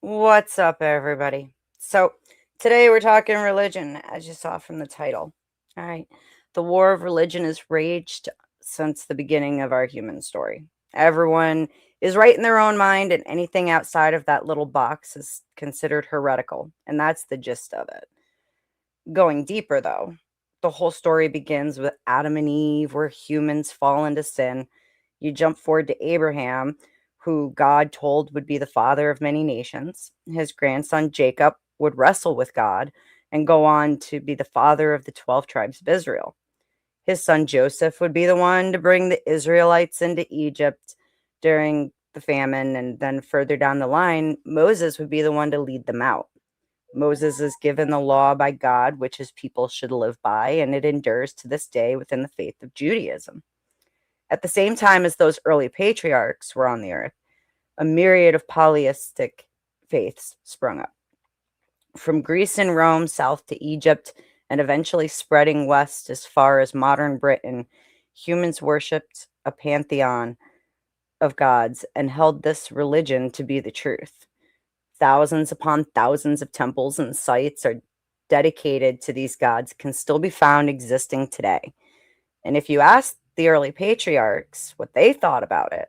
What's up, everybody? So, today we're talking religion, as you saw from the title. All right. The war of religion has raged since the beginning of our human story. Everyone is right in their own mind, and anything outside of that little box is considered heretical. And that's the gist of it. Going deeper, though, the whole story begins with Adam and Eve, where humans fall into sin. You jump forward to Abraham, who God told would be the father of many nations. His grandson Jacob would wrestle with God and go on to be the father of the 12 tribes of Israel. His son Joseph would be the one to bring the Israelites into Egypt during the famine. And then further down the line, Moses would be the one to lead them out. Moses is given the law by God, which his people should live by, and it endures to this day within the faith of Judaism. At the same time as those early patriarchs were on the earth, a myriad of polytheistic faiths sprung up. From Greece and Rome south to Egypt, and eventually spreading west as far as modern Britain, humans worshipped a pantheon of gods and held this religion to be the truth. Thousands upon thousands of temples and sites are dedicated to these gods can still be found existing today. And if you ask the early patriarchs what they thought about it,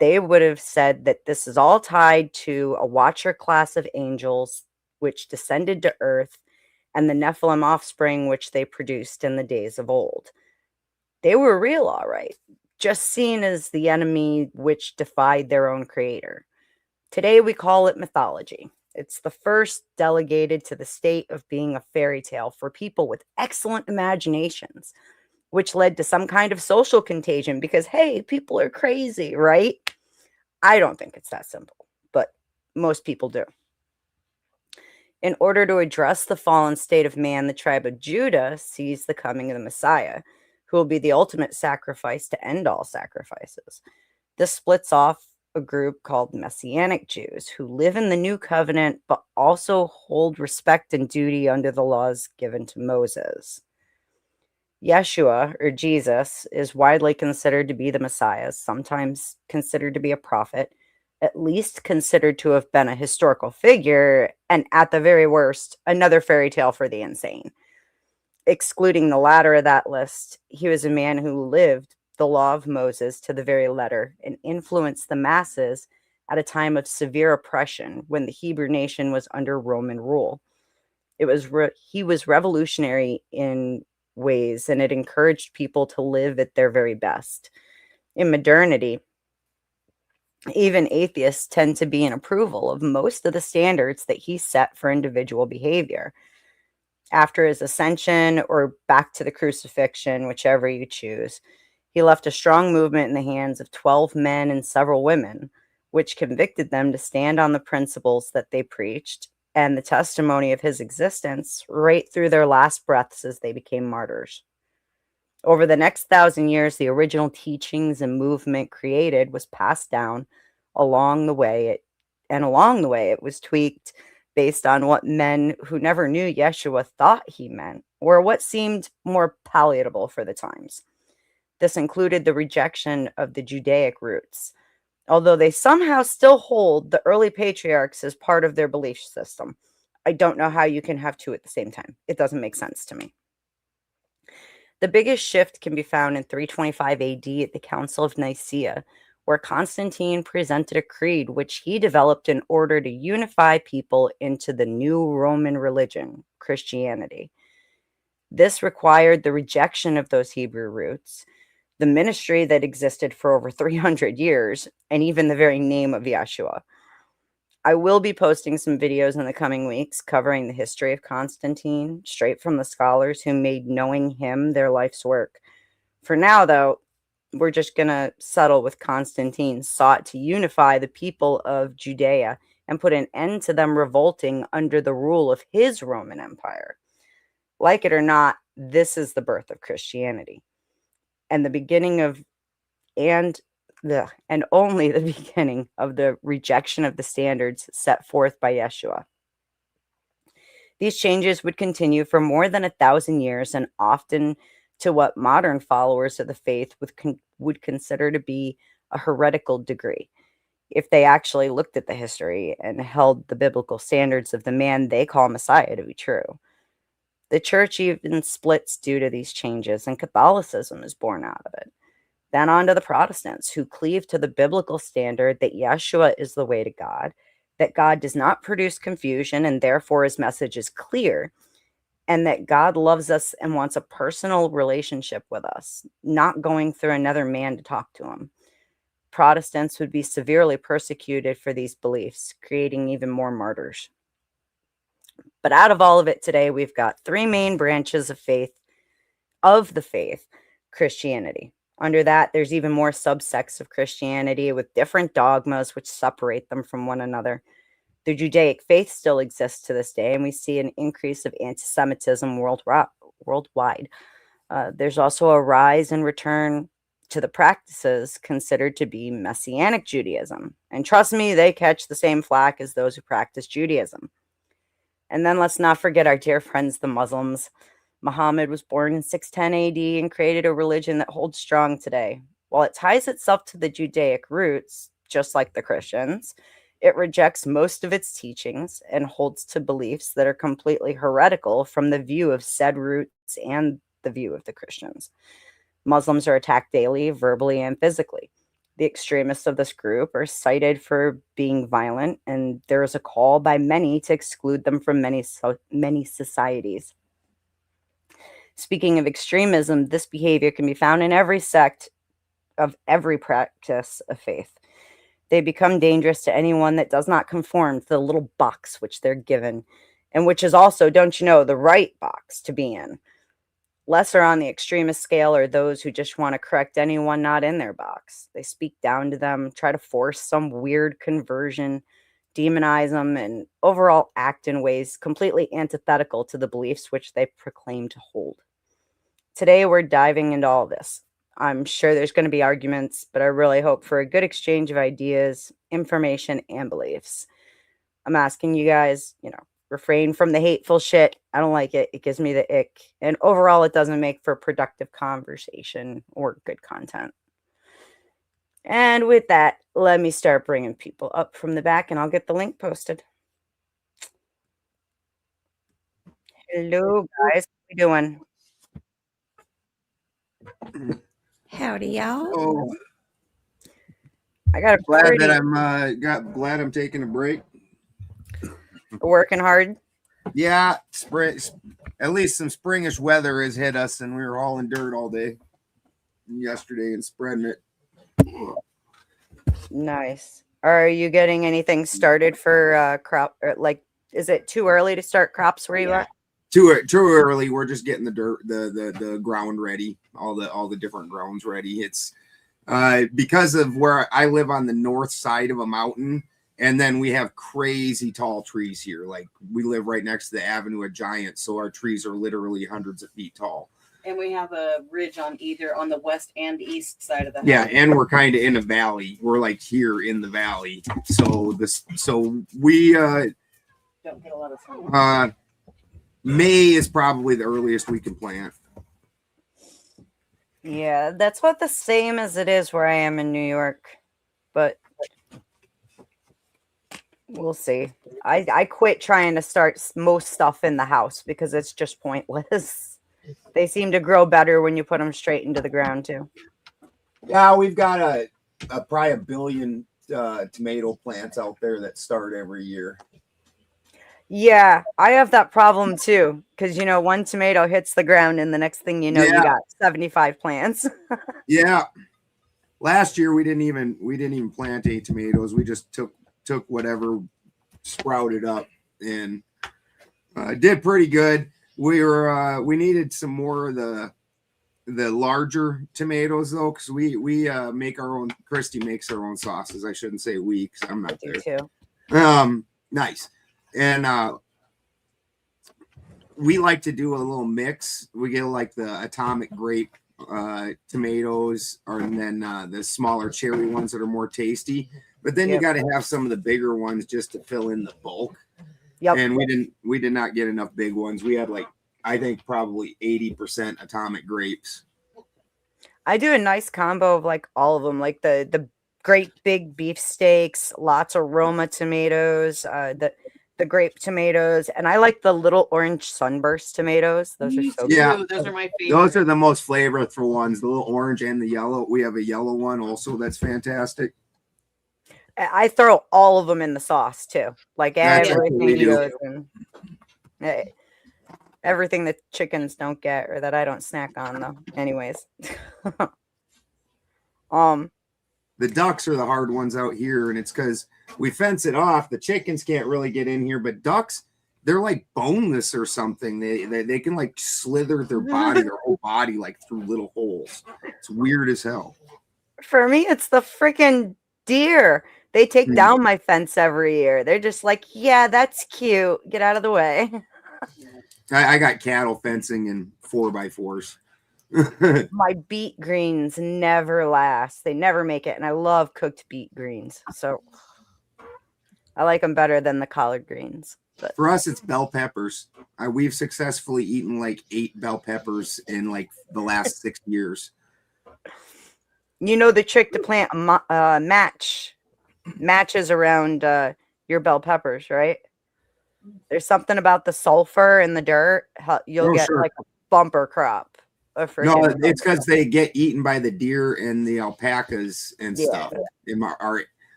they would have said that this is all tied to a watcher class of angels which descended to earth and the Nephilim offspring which they produced in the days of old. They were real, all right, just seen as the enemy which defied their own creator. Today we call it mythology. It's the first delegated to the state of being a fairy tale for people with excellent imaginations, which led to some kind of social contagion because, hey, people are crazy, right? I don't think it's that simple, but most people do. In order to address the fallen state of man, the tribe of Judah sees the coming of the Messiah, who will be the ultimate sacrifice to end all sacrifices. This splits off a group called Messianic Jews who live in the new covenant but also hold respect and duty under the laws given to Moses. Yeshua, or Jesus, is widely considered to be the Messiah, sometimes considered to be a prophet, at least considered to have been a historical figure, and at the very worst, another fairy tale for the insane. Excluding the latter of that list, he was a man who lived the law of Moses to the very letter and influenced the masses at a time of severe oppression when the Hebrew nation was under Roman rule. He was revolutionary in ways, and it encouraged people to live at their very best. In modernity, even atheists tend to be in approval of most of the standards that he set for individual behavior. After his ascension or back to the crucifixion, whichever you choose, he left a strong movement in the hands of 12 men and several women, which convicted them to stand on the principles that they preached and the testimony of his existence right through their last breaths as they became martyrs. Over the next 1,000 years, the original teachings and movement created was passed down along the way. Along the way, it was tweaked based on what men who never knew Yeshua thought he meant, or what seemed more palatable for the times. This included the rejection of the Judaic roots, although they somehow still hold the early patriarchs as part of their belief system. I don't know how you can have two at the same time. It doesn't make sense to me. The biggest shift can be found in 325 AD at the Council of Nicaea, where Constantine presented a creed which he developed in order to unify people into the new Roman religion, Christianity. This required the rejection of those Hebrew roots, the ministry that existed for over 300 years, and even the very name of Yeshua. I will be posting some videos in the coming weeks covering the history of Constantine, straight from the scholars who made knowing him their life's work. For now, though, we're just going to settle with Constantine sought to unify the people of Judea and put an end to them revolting under the rule of his Roman Empire. Like it or not, this is the birth of Christianity and the beginning of and only the beginning of the rejection of the standards set forth by Yeshua. These changes would continue for more than 1,000 years and often to what modern followers of the faith would consider to be a heretical degree. if they actually looked at the history and held the biblical standards of the man they call Messiah to be true. The church even splits due to these changes, and Catholicism is born out of it. Then on to the Protestants, who cleave to the biblical standard that Yeshua is the way to God, that God does not produce confusion, and therefore his message is clear, and that God loves us and wants a personal relationship with us, not going through another man to talk to him. Protestants would be severely persecuted for these beliefs, creating even more martyrs. But out of all of it today, we've got three main branches of the faith, Christianity. Under that, there's even more subsects of Christianity with different dogmas which separate them from one another. The Judaic faith still exists to this day, and we see an increase of anti-Semitism worldwide. There's also a rise and return to the practices considered to be Messianic Judaism. And trust me, they catch the same flack as those who practice Judaism. And then let's not forget our dear friends, the Muslims. Muhammad was born in 610 AD and created a religion that holds strong today. While it ties itself to the Judaic roots, just like the Christians, it rejects most of its teachings and holds to beliefs that are completely heretical from the view of said roots and the view of the Christians. Muslims are attacked daily, verbally and physically. The extremists of this group are cited for being violent, and there is a call by many to exclude them from many societies. Speaking of extremism, this behavior can be found in every sect of every practice of faith. They become dangerous to anyone that does not conform to the little box which they're given, and which is also, don't you know, the right box to be in. Lesser on the extremist scale are those who just want to correct anyone not in their box. They speak down to them, try to force some weird conversion, demonize them, and overall act in ways completely antithetical to the beliefs which they proclaim to hold. Today, we're diving into all this. I'm sure there's going to be arguments, but I really hope for a good exchange of ideas, information, and beliefs. I'm asking you guys, refrain from the hateful shit. I don't like it. It gives me the ick. And overall, it doesn't make for productive conversation or good content. And with that, let me start bringing people up from the back, and I'll get the link posted. Hello, guys. How you doing? Howdy, y'all. Oh, I got a glad that glad I'm taking a break. Working hard. Yeah, spring. At least some springish weather has hit us, and we were hauling dirt all day yesterday and spreading it. Nice. Are you getting anything started for crop? Or is it too early to start crops where you are? Too early. We're just getting the dirt, the ground ready, all the different grounds ready. It's because of where I live on the north side of a mountain, and then we have crazy tall trees here. Like we live right next to the Avenue of Giants, so our trees are literally hundreds of feet tall. And we have a ridge on the west and east side of the house. Yeah, and we're kind of in a valley. We're like here in the valley. So we don't get a lot of sun. May is probably the earliest we can plant. Yeah, that's what the same as it is where I am in New York. But we'll see. I quit trying to start most stuff in the house because it's just pointless. They seem to grow better when you put them straight into the ground too. Yeah, we've got probably a billion tomato plants out there that start every year. Yeah, I have that problem too. Because one tomato hits the ground, and the next thing you know, you got 75 plants. Yeah. Last year we didn't even plant 8 tomatoes. We just took whatever sprouted up and did pretty good. We needed some more of the larger tomatoes though, because we make our own. Christy makes her own sauces. I shouldn't say we, because I'm not there. Too. Nice. And we like to do a little mix. We get like the atomic grape tomatoes, and then the smaller cherry ones that are more tasty. But then you got to have some of the bigger ones just to fill in the bulk. Yep. And we did not get enough big ones. We had I think probably 80% atomic grapes. I do a nice combo of all of them, like the great big beef steaks, lots of Roma tomatoes, the grape tomatoes, and I like the little orange sunburst tomatoes. Those are Me so too. Yeah. Those are my favorite. Those are the most flavorful ones, the little orange and the yellow. We have a yellow one also that's fantastic. I throw all of them in the sauce too, like That's what everything we do. goes in. Everything that chickens don't get or that I don't snack on though. Anyways, The ducks are the hard ones out here, and it's because we fence it off. The chickens can't really get in here, but ducks, they're like boneless or something. They can like slither their whole body like through little holes. It's weird as hell. for me, it's the freaking deer. They take Hmm. down my fence every year. They're just like, yeah, that's cute. Get out of the way. I got cattle fencing and 4x4s. My beet greens never last. They never make it. And I love cooked beet greens. So I like them better than the collard greens. But For us, it's bell peppers. We've successfully eaten like 8 bell peppers in like the last 6 years. you know the trick to plant matches around your bell peppers, right? There's something about the sulfur in the dirt. You'll Oh, get sure. like a bumper crop. No, freaking it's because they get eaten by the deer and the alpacas and Yeah. stuff. And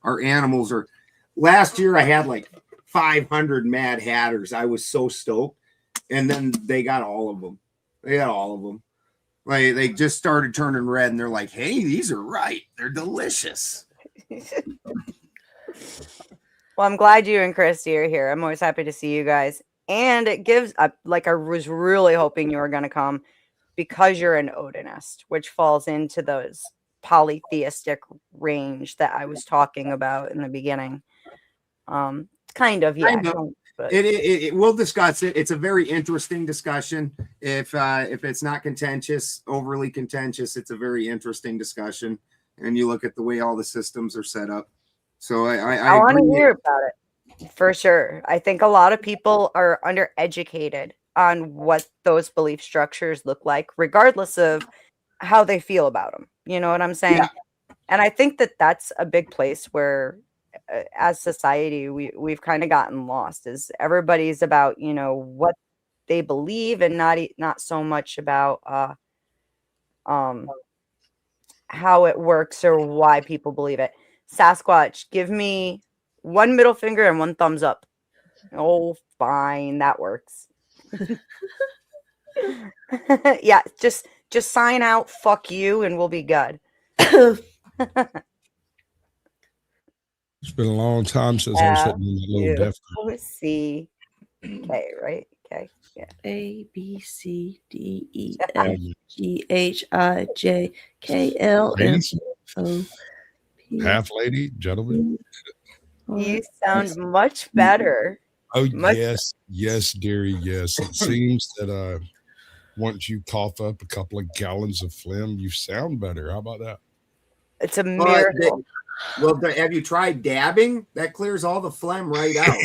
our animals are. Last year I had like 500 Mad Hatters. I was so stoked, and then they got all of them. They got all of them. Like they just started turning red, and they're like, "Hey, these are right. They're delicious." Well, I'm glad you and Christy are here. I'm always happy to see you guys. And it gives, like, I was really hoping you were going to come because you're an Odinist, which falls into those polytheistic range that I was talking about in the beginning. Kind of, yeah. Kind of. But We'll discuss it. It's a very interesting discussion. If it's not contentious, overly contentious, it's a very interesting discussion. And you look at the way all the systems are set up. So I want to agree. hear about it for sure. I think a lot of people are undereducated on what those belief structures look like, regardless of how they feel about them. You know what I'm saying? Yeah. And I think that that's a big place where, as society, we've kind of gotten lost. Is everybody's about what they believe and not so much about how it works or why people believe it. Sasquatch, give me one middle finger and one thumbs up. Oh, fine, that works. Yeah, just sign out, fuck you, and we'll be good. It's been a long time since I'm Yeah, sitting in that little deaf. C K, right? Okay. Yeah. A B C D E F G H I J K L M Ladies, O P half lady, gentlemen. You sound much better. Oh, Much- yes, dearie, yes. It seems that once you cough up a couple of gallons of phlegm, you sound better. How about that? It's a miracle. Have you tried dabbing? That clears all the phlegm right out.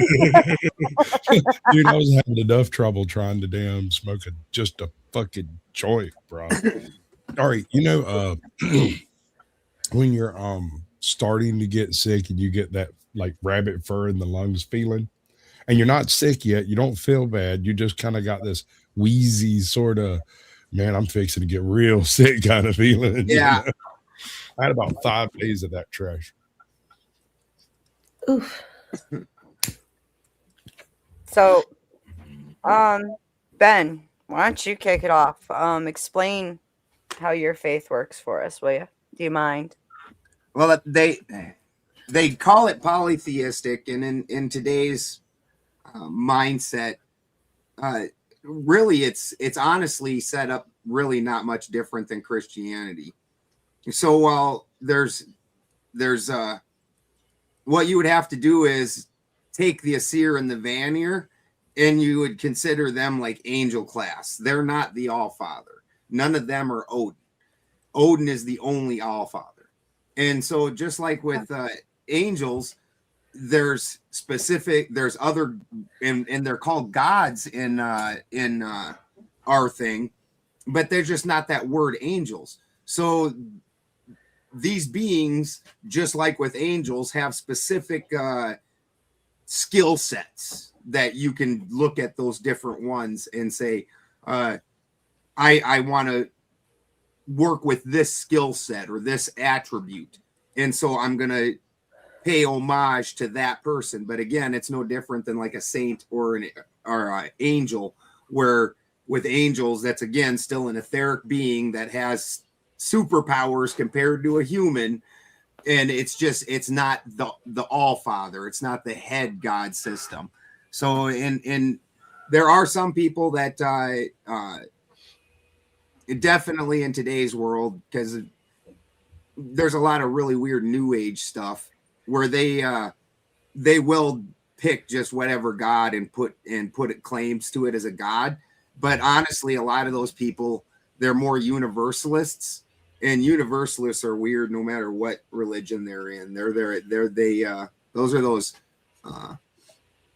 Dude, I was having enough trouble trying to damn smoke just a fucking joint, bro. All right, when you're starting to get sick and you get that like rabbit fur in the lungs feeling, and you're not sick yet, you don't feel bad, you just kind of got this wheezy sort of, man, I'm fixing to get real sick kind of feeling. Yeah. I had about 5 days of that trash. Oof. So, Ben, why don't you kick it off? Explain how your faith works for us, will you? Do you mind? Well, they call it polytheistic, and in today's mindset, really, it's honestly set up really not much different than Christianity. So while there's what you would have to do is take the Asir and the Vanir, and you would consider them like angel class. They're not the All-Father. None of them are Odin. Odin is the only All-Father. And so just like with angels, there's other, and they're called gods in our thing, but they're just not that word angels. So these beings, just like with angels, have specific skill sets that you can look at those different ones and say, I want to work with this skill set or this attribute. And so I'm going to pay homage to that person. But again, it's no different than like a saint or an angel, where with angels, that's again still an etheric being that has superpowers compared to a human. And it's not the all father. It's not the head God system. So, and there are some people that definitely in today's world, because there's a lot of really weird new age stuff where they will pick just whatever God and put it claims to it as a God. But honestly, a lot of those people, they're more universalists. And universalists are weird no matter what religion they're in. Those are those.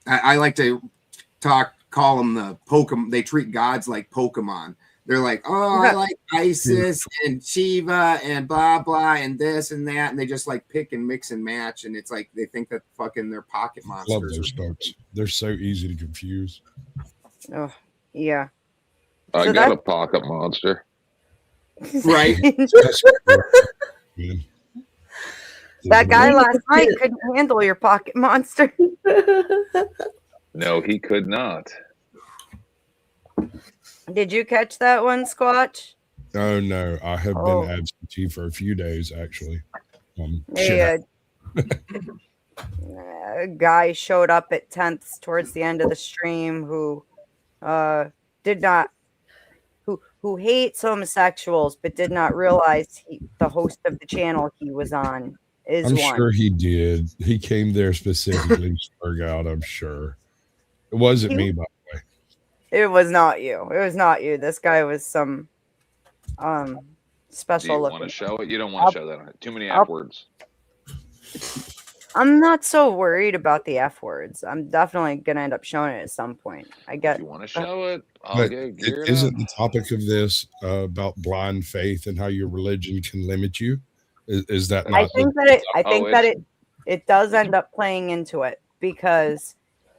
I like to call them the Pokemon. They treat gods like Pokemon. They're like, oh, I like Isis and Shiva and blah blah and this and that, and they just like pick and mix and match. And it's like they think that fucking they're pocket monsters. Love those folks. They're so easy to confuse. Oh, yeah. I So got that- a pocket monster. Right. That guy last night couldn't handle your pocket monster. No, he could not. Did you catch that one, Squatch? Oh no, I have Oh. been absentee for a few days actually. Yeah. A guy showed up at 10th towards the end of the stream who who hates homosexuals but did not realize the host of the channel he was on is I'm one. sure he did. He came there specifically to work out, I'm sure. It wasn't me, by the way. It was not you. It was not you. This guy was some Do you special want to looking. show it? You don't want to show that. Too many I'll- F words. I'm not so worried about the F words. I'm definitely gonna end up showing it at some point. I If get you want to show it, I'll But go gear it isn't up. the topic of this about blind faith and how your religion can limit you? Is that not? I think that it's- it does end up playing into it because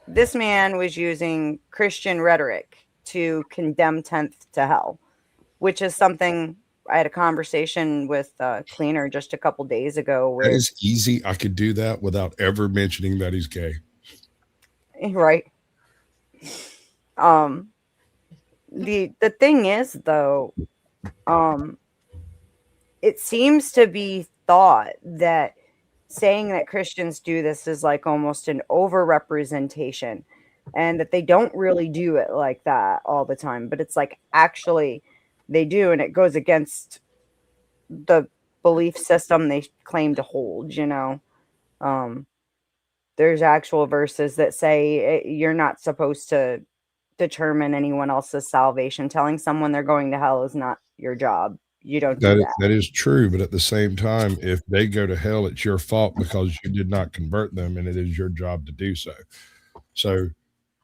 this man was using Christian rhetoric to condemn 10th to hell, which is something I had a conversation with Cleaner just a couple days ago That where is easy. I could do that without ever mentioning that he's gay. right. The thing is though, it seems to be thought that saying that Christians do this is like almost an overrepresentation and that they don't really do it like that all the time, but it's like actually they do, and it goes against the belief system they claim to hold, you know. There's actual verses that say you're not supposed to determine anyone else's salvation. Telling someone they're going to hell is not your job. You don't do that. That is true, but at the same time, if they go to hell, it's your fault because you did not convert them, and it is your job to do so. So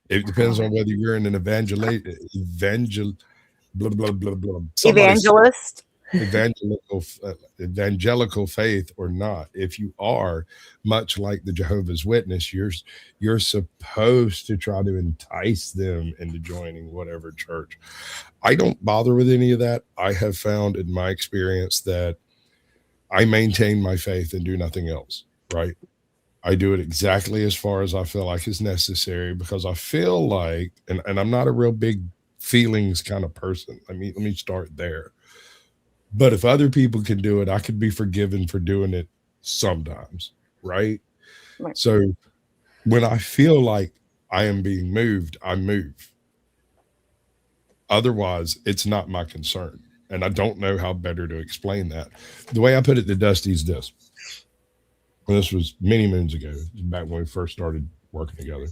it depends on whether you're in an blah blah blah blah. Evangelist. Evangelical faith or not. If you are, much like the Jehovah's Witness, you're supposed to try to entice them into joining whatever church. I don't bother with any of that. I have found in my experience that I maintain my faith and do nothing else, right? I do it exactly as far as I feel like is necessary because I feel like, and I'm not a real big feelings kind of person. Let me start there. But if other people can do it, I could be forgiven for doing it sometimes, right? Right. So when I feel like I am being moved, I move. Otherwise, it's not my concern. And I don't know how better to explain that. The way I put it to Dusty is this. And this was many moons ago, back when we first started working together.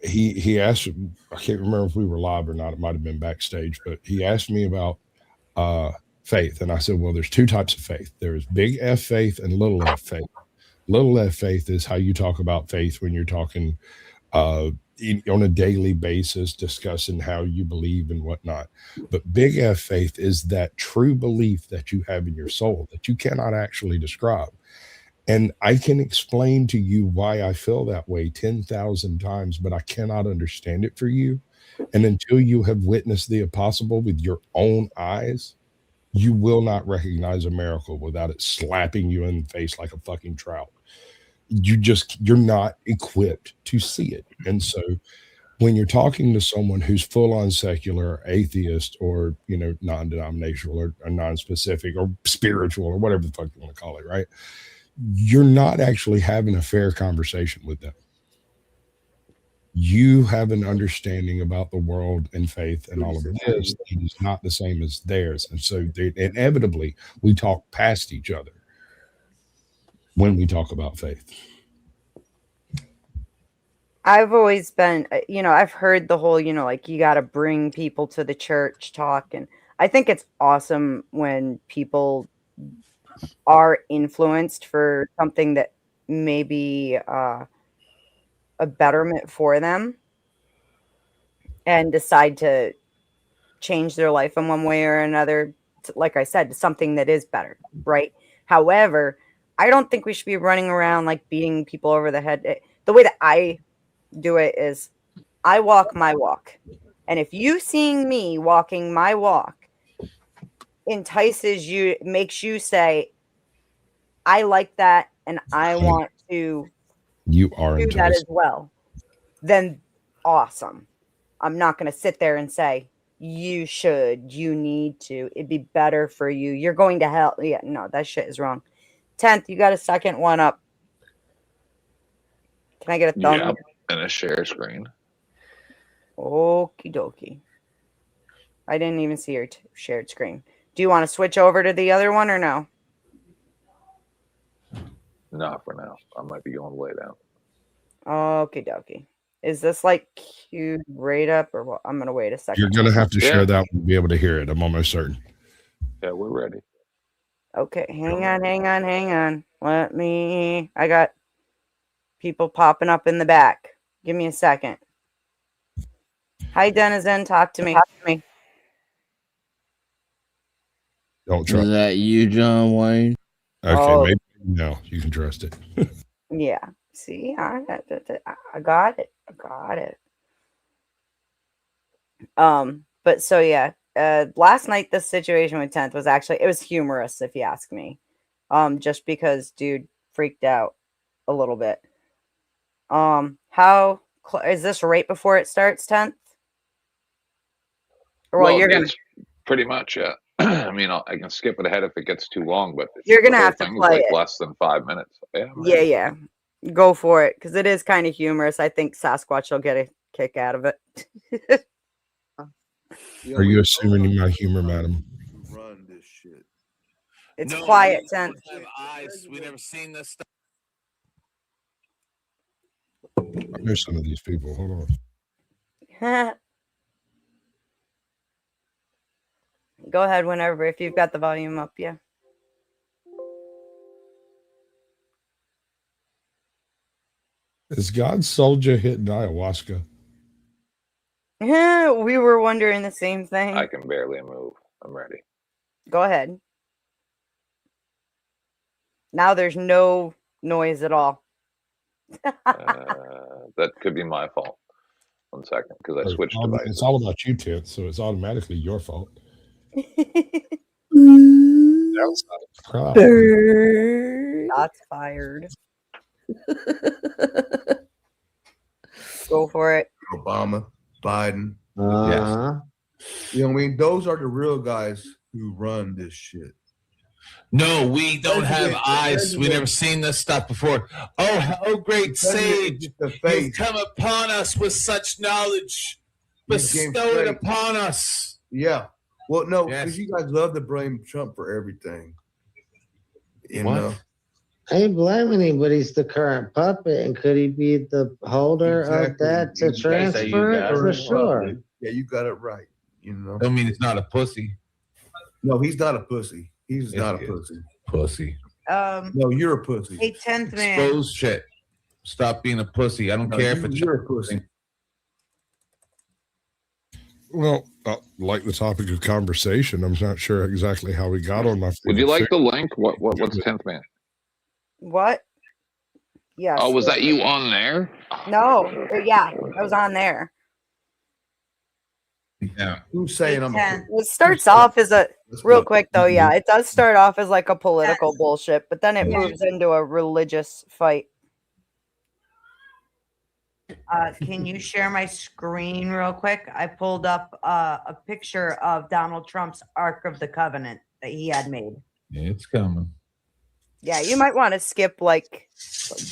He asked, I can't remember if we were live or not, it might have been backstage, but he asked me about faith. And I said, well, there's two types of faith. There's big F faith and little F faith. Little F faith is how you talk about faith when you're talking on a daily basis discussing how you believe and whatnot. But big F faith is that true belief that you have in your soul that you cannot actually describe. And I can explain to you why I feel that way 10,000 times, but I cannot understand it for you. And until you have witnessed the impossible with your own eyes, you will not recognize a miracle without it slapping you in the face like a fucking trout. You're not equipped to see it. And so when you're talking to someone who's full on secular, atheist, or, you know, non-denominational or non-specific or spiritual or whatever the fuck you want to call it, right? You're not actually having a fair conversation with them. You have an understanding about the world and faith and all of this that is not the same as theirs. And so inevitably we talk past each other when we talk about faith. I've always been, you know, I've heard the whole, you know, like you got to bring people to the church talk. And I think it's awesome when people are influenced for something that may be a betterment for them and decide to change their life in one way or another. Like I said, something that is better, right? However, I don't think we should be running around like beating people over the head. The way that I do it is I walk my walk. And if you seeing me walking my walk entices you, makes you say, I like that and I want to do that as well, then awesome. I'm not going to sit there and say, you should, you need to, it'd be better for you. You're going to hell. Yeah, no, that shit is wrong. 10th, you got a second one up. Can I get a thumb? Yeah, and a share screen. Okie dokie. I didn't even see your shared screen. Do you want to switch over to the other one or no? Not for now. I might be going way down. Okie dokie. Is this like queued right up or what? I'm going to wait a second. You're going to have to share that to be able to hear it. I'm almost certain. Yeah, we're ready. Okay, hang on. I got people popping up in the back. Give me a second. Hi, Denizen. Talk to me. Don't trust. Is that you, John Wayne? Okay, maybe no. You can trust it. Yeah. See, I got it. But so yeah, last night the situation with 10th was actually, it was humorous if you ask me. Just because dude freaked out a little bit. How is this right before it starts, 10th? Or well, you're gonna pretty much, yeah. I mean, I can skip it ahead if it gets too long, but you're gonna have to play it less than 5 minutes. Yeah. Go for it, because it is kind of humorous. I think Sasquatch will get a kick out of it. Are you assuming my humor, madam? Run this shit. It's quiet, 10th. We never seen this stuff. I know some of these people. Hold on. Go ahead whenever, if you've got the volume up, yeah. Is God's soldier hitting ayahuasca? We were wondering the same thing. I can barely move. I'm ready. Go ahead. Now there's no noise at all. That could be my fault. 1 second, because I switched devices. It's all about you, Ted, so it's automatically your fault. Shots fired. Go for it. Obama, Biden. Uh-huh. You know what I mean? Those are the real guys who run this shit. No, we don't have eyes. We never seen this stuff before. Oh great sage, you've come upon us with such knowledge. Bestow it upon us. Yeah. Well, no, because you guys love to blame Trump for everything. You know? I ain't blaming him, but he's the current puppet, and could he be the holder of that to transfer it? For sure. Yeah, you got it right. You know, I mean, it's not a pussy. No, he's not a pussy. He's not a pussy. Pussy. No, you're a pussy. Hey, 10th man. Expose shit. Stop being a pussy. I don't care if it's you're a pussy. Well, like the topic of conversation, I'm not sure exactly how we got on my. Would you like favorite the link? What's 10th man? What? Yes. Oh, was that you on there? No. Yeah, I was on there. Yeah. Who's saying I'm a It starts off as a Let's real go. quick though. Yeah, it does start off as like a political bullshit, but then it moves into a religious fight. Can you share my screen real quick? I pulled up a picture of Donald Trump's Ark of the Covenant that he had made. It's coming. Yeah, you might want to skip like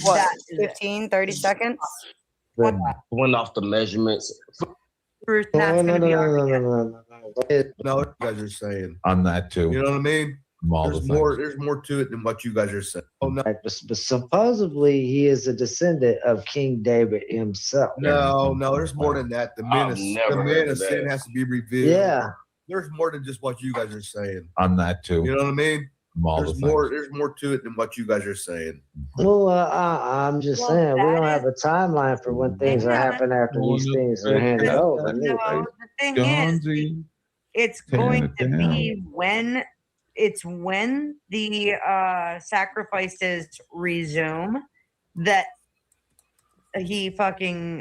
what That is it. 15, 30 seconds. Went off the measurements. Bruce, No, that's no, gonna no, be no, our no, no, no, no. No, what you guys are saying. On that too. You know what I mean? From all the There's things. more. There's more to it than what you guys are saying. Oh no, But supposedly he is a descendant of King David himself. no. There's more than that. The I've man never heard of of sin that. has to be revealed. Yeah. There's more than just what you guys are saying. On that too. You know what I mean? From all the There's things. more. There's more to it than what you guys are saying. Well, I'm just Well, saying we that don't have a timeline for when things are Yeah. happening after Well, these no, things are handed yeah. over. No, Anyway. the thing is, Jonesy. it's Tearing going it to down. be when the sacrifices resume that he fucking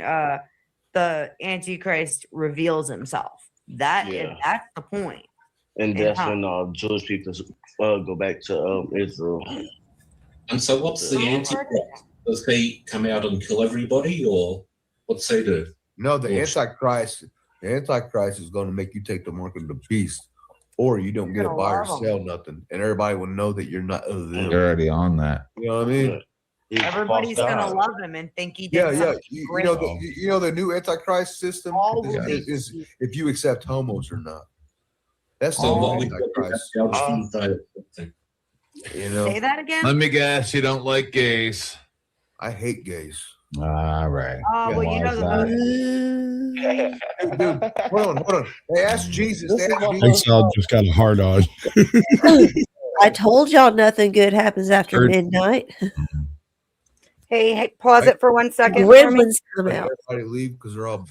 the Antichrist reveals himself. That's the point. And that's when Jewish people go back to Israel. And so, what's the Antichrist? Does he come out and kill everybody, or what's he do? No, the Yes. Antichrist. The Antichrist is going to make you take the mark of the beast, or you don't get to buy or sell nothing, and everybody will know that you're not of them. You're already on that. You know what I mean? Everybody's gonna love him and think he did Yeah. something You great. know, you know the new Antichrist system All is if you accept homos or not. That's the So, new what we Antichrist. You know, Say that again. Let me guess, you don't like gays. I hate gays. All right. Well, you know the Dude, hold on. They asked Jesus. They asked I think Jesus. Sal just got a hard on. I told y'all nothing good happens after Heard- midnight. Hey, pause it for 1 second. For me. Gremlins come out. Everybody leave because they're all.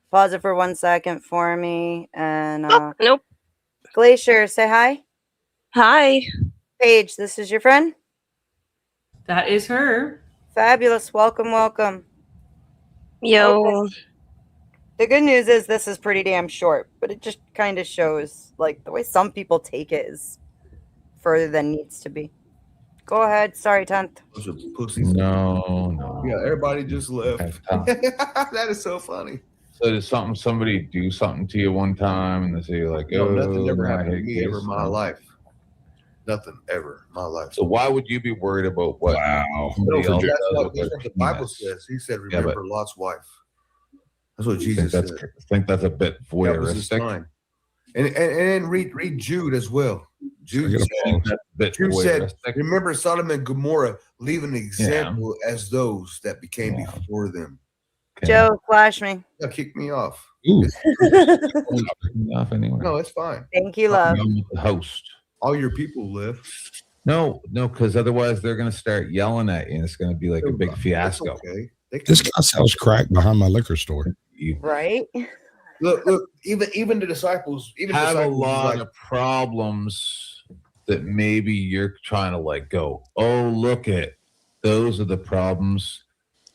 Pause it for 1 second for me. And Nope. Glacier, say hi. Hi. Paige, this is your friend. That is her. Fabulous. Welcome. Yo. Okay. The good news is this is pretty damn short, but it just kind of shows like the way some people take it is further than needs to be. Go ahead. Sorry, 10th. Bunch of pussies. No. Yeah, everybody just left. Have time. That is so funny. So did somebody do something to you one time and they say like, No, oh, nothing ever man, I happened to hate me gays. ever in my life. Nothing ever in my life. So why would you be worried about what Wow. somebody No, else that's does what, with that's their what the Bible penis? says. He said, Yeah, remember Lot's wife. That's what I think Jesus that's, said. I think that's a bit That was his voyeuristic. line. And then read Jude as well. Jude I gotta said, pause. That's a bit Jude said, voyeuristic. remember Sodom and Gomorrah, leave an example as those that became Yeah. before them. Okay. Joe, flash me. Yeah, kick me off. Ooh, Off anyway. No, it's fine. Thank you, love. I'm with the host. All your people live. No, because otherwise they're gonna start yelling at you and it's gonna be like a big It's fiasco. okay. They can- this guy sells crack behind my liquor store. You Right? Look. Even the disciples, even have a disciples was lot like, of problems that maybe you're trying to like go, oh, look at those are the problems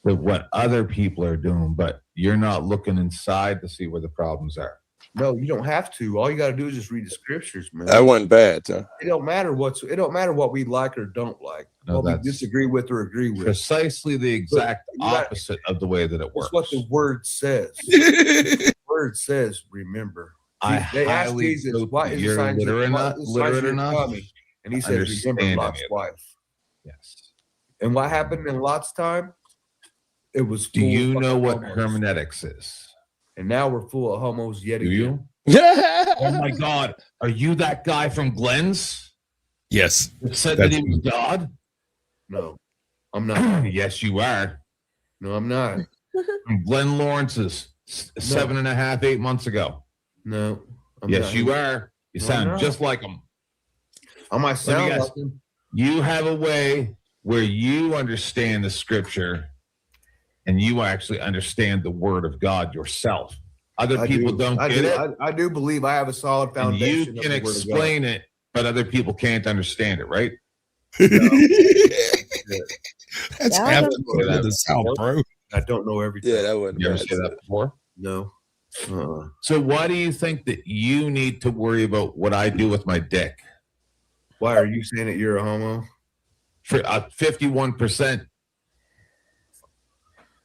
that what other people are doing, but you're not looking inside to see where the problems are. no, you don't have to. All you got to do is just read the scriptures, man. That wasn't bad, huh? It don't matter what we like or don't like, No, what we that's disagree with or agree with. Precisely the exact you got- opposite of the way that it works. That's what the word says. The word says, remember. I They asked highly Jesus, doubt what that is the you're signs of literate what enough- is the signs literate of your enough coming? And he to said, remember understand Lot's any of it. wife. Yes. And what happened in Lot's time? It was Do full you of know fucking what homos. hermeneutics is? And now we're full of homos yet Do again. you? Oh my God. Are you that guy from Glenn's Yes. that said That's that he was God? No, I'm not. Yes, you are. No, I'm not. From Glenn Lawrence's 7.5, 8 months ago. No. I'm Yes, not. you are. You No, sound I'm not. just like him. I might Let me sound guess. like him. You have a way where you understand the scripture and you actually understand the word of God yourself. Other people don't get it. I do believe I have a solid And foundation. you can explain it, but other people can't understand it, right? That's Yeah, happened in the South, bro. I don't know everything. Yeah, that wasn't You ever bad. say that before? No. So why do you think that you need to worry about what I do with my dick? Why are you saying that you're a homo? For 51%.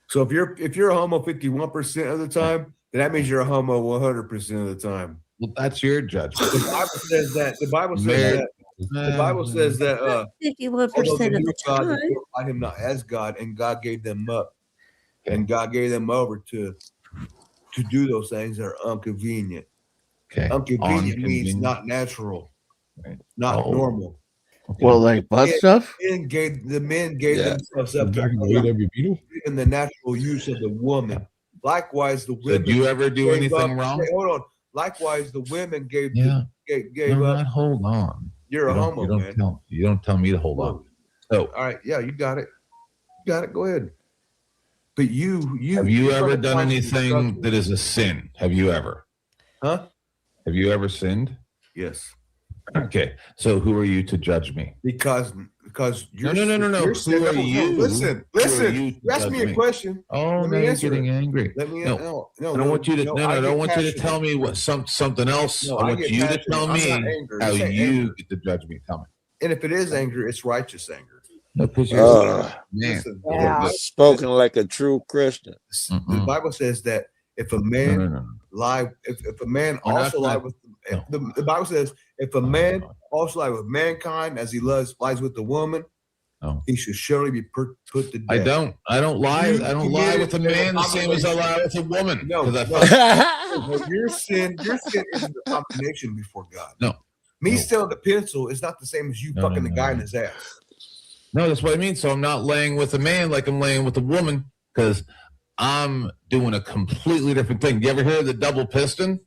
So if you're a homo 51% of the time, then that means you're a homo 100% of the time. Well, that's your judgment. The Bible says that. The Bible says that. The Bible says that. 51% of the God, time. they glorified him not as God, and God gave them up, and God gave them over to do those things that are inconvenient. Okay. Inconvenient means not natural, not normal. Well, like butt stuff? The men gave themselves up Back in the AW Beetle? in the natural use of the woman. Likewise, the women. Did you ever do gave anything up- wrong? Hey, hold on. Likewise, the women gave Yeah. gave No, up. not hold on. You're a homo, man. You don't tell me to hold on. So, All right, yeah, you got it. You got it. Go ahead. But you have you you're ever gonna done find anything instruction. that is a sin? Have you ever? Huh? Have you ever sinned? Yes. Okay. So who are you to judge me? Because you're No. you're Who are you? Listen. Who are you to You asked judge me a question. Oh, Let now me you're answer getting it. angry. Let me No. no. I don't want you to. I get don't want you to passionate. tell me what something else. No, I I want get you to passionate. tell I'm me not angry. how This ain't you anger. get to judge me. Tell me. And if it is anger, it's righteous anger. No, because you're man. Listen, Yeah. Spoken like a true Christian. the Bible says that if a man No. lie, if a man We're not also lie gonna- with no. the Bible says if a man also lie with mankind as he lies with the woman, No. he should surely be put to death. I don't lie. You I don't lie with a committed man an the same as I lie with a woman. No, 'Cause I no. fuck- No, your sin is an abomination before God. No. Me No. stealing the pencil is not the same as you No, fucking no, the no, guy no. in his ass. No, that's what I mean. So I'm not laying with a man like I'm laying with a woman because I'm doing a completely different thing. You ever hear of the double piston?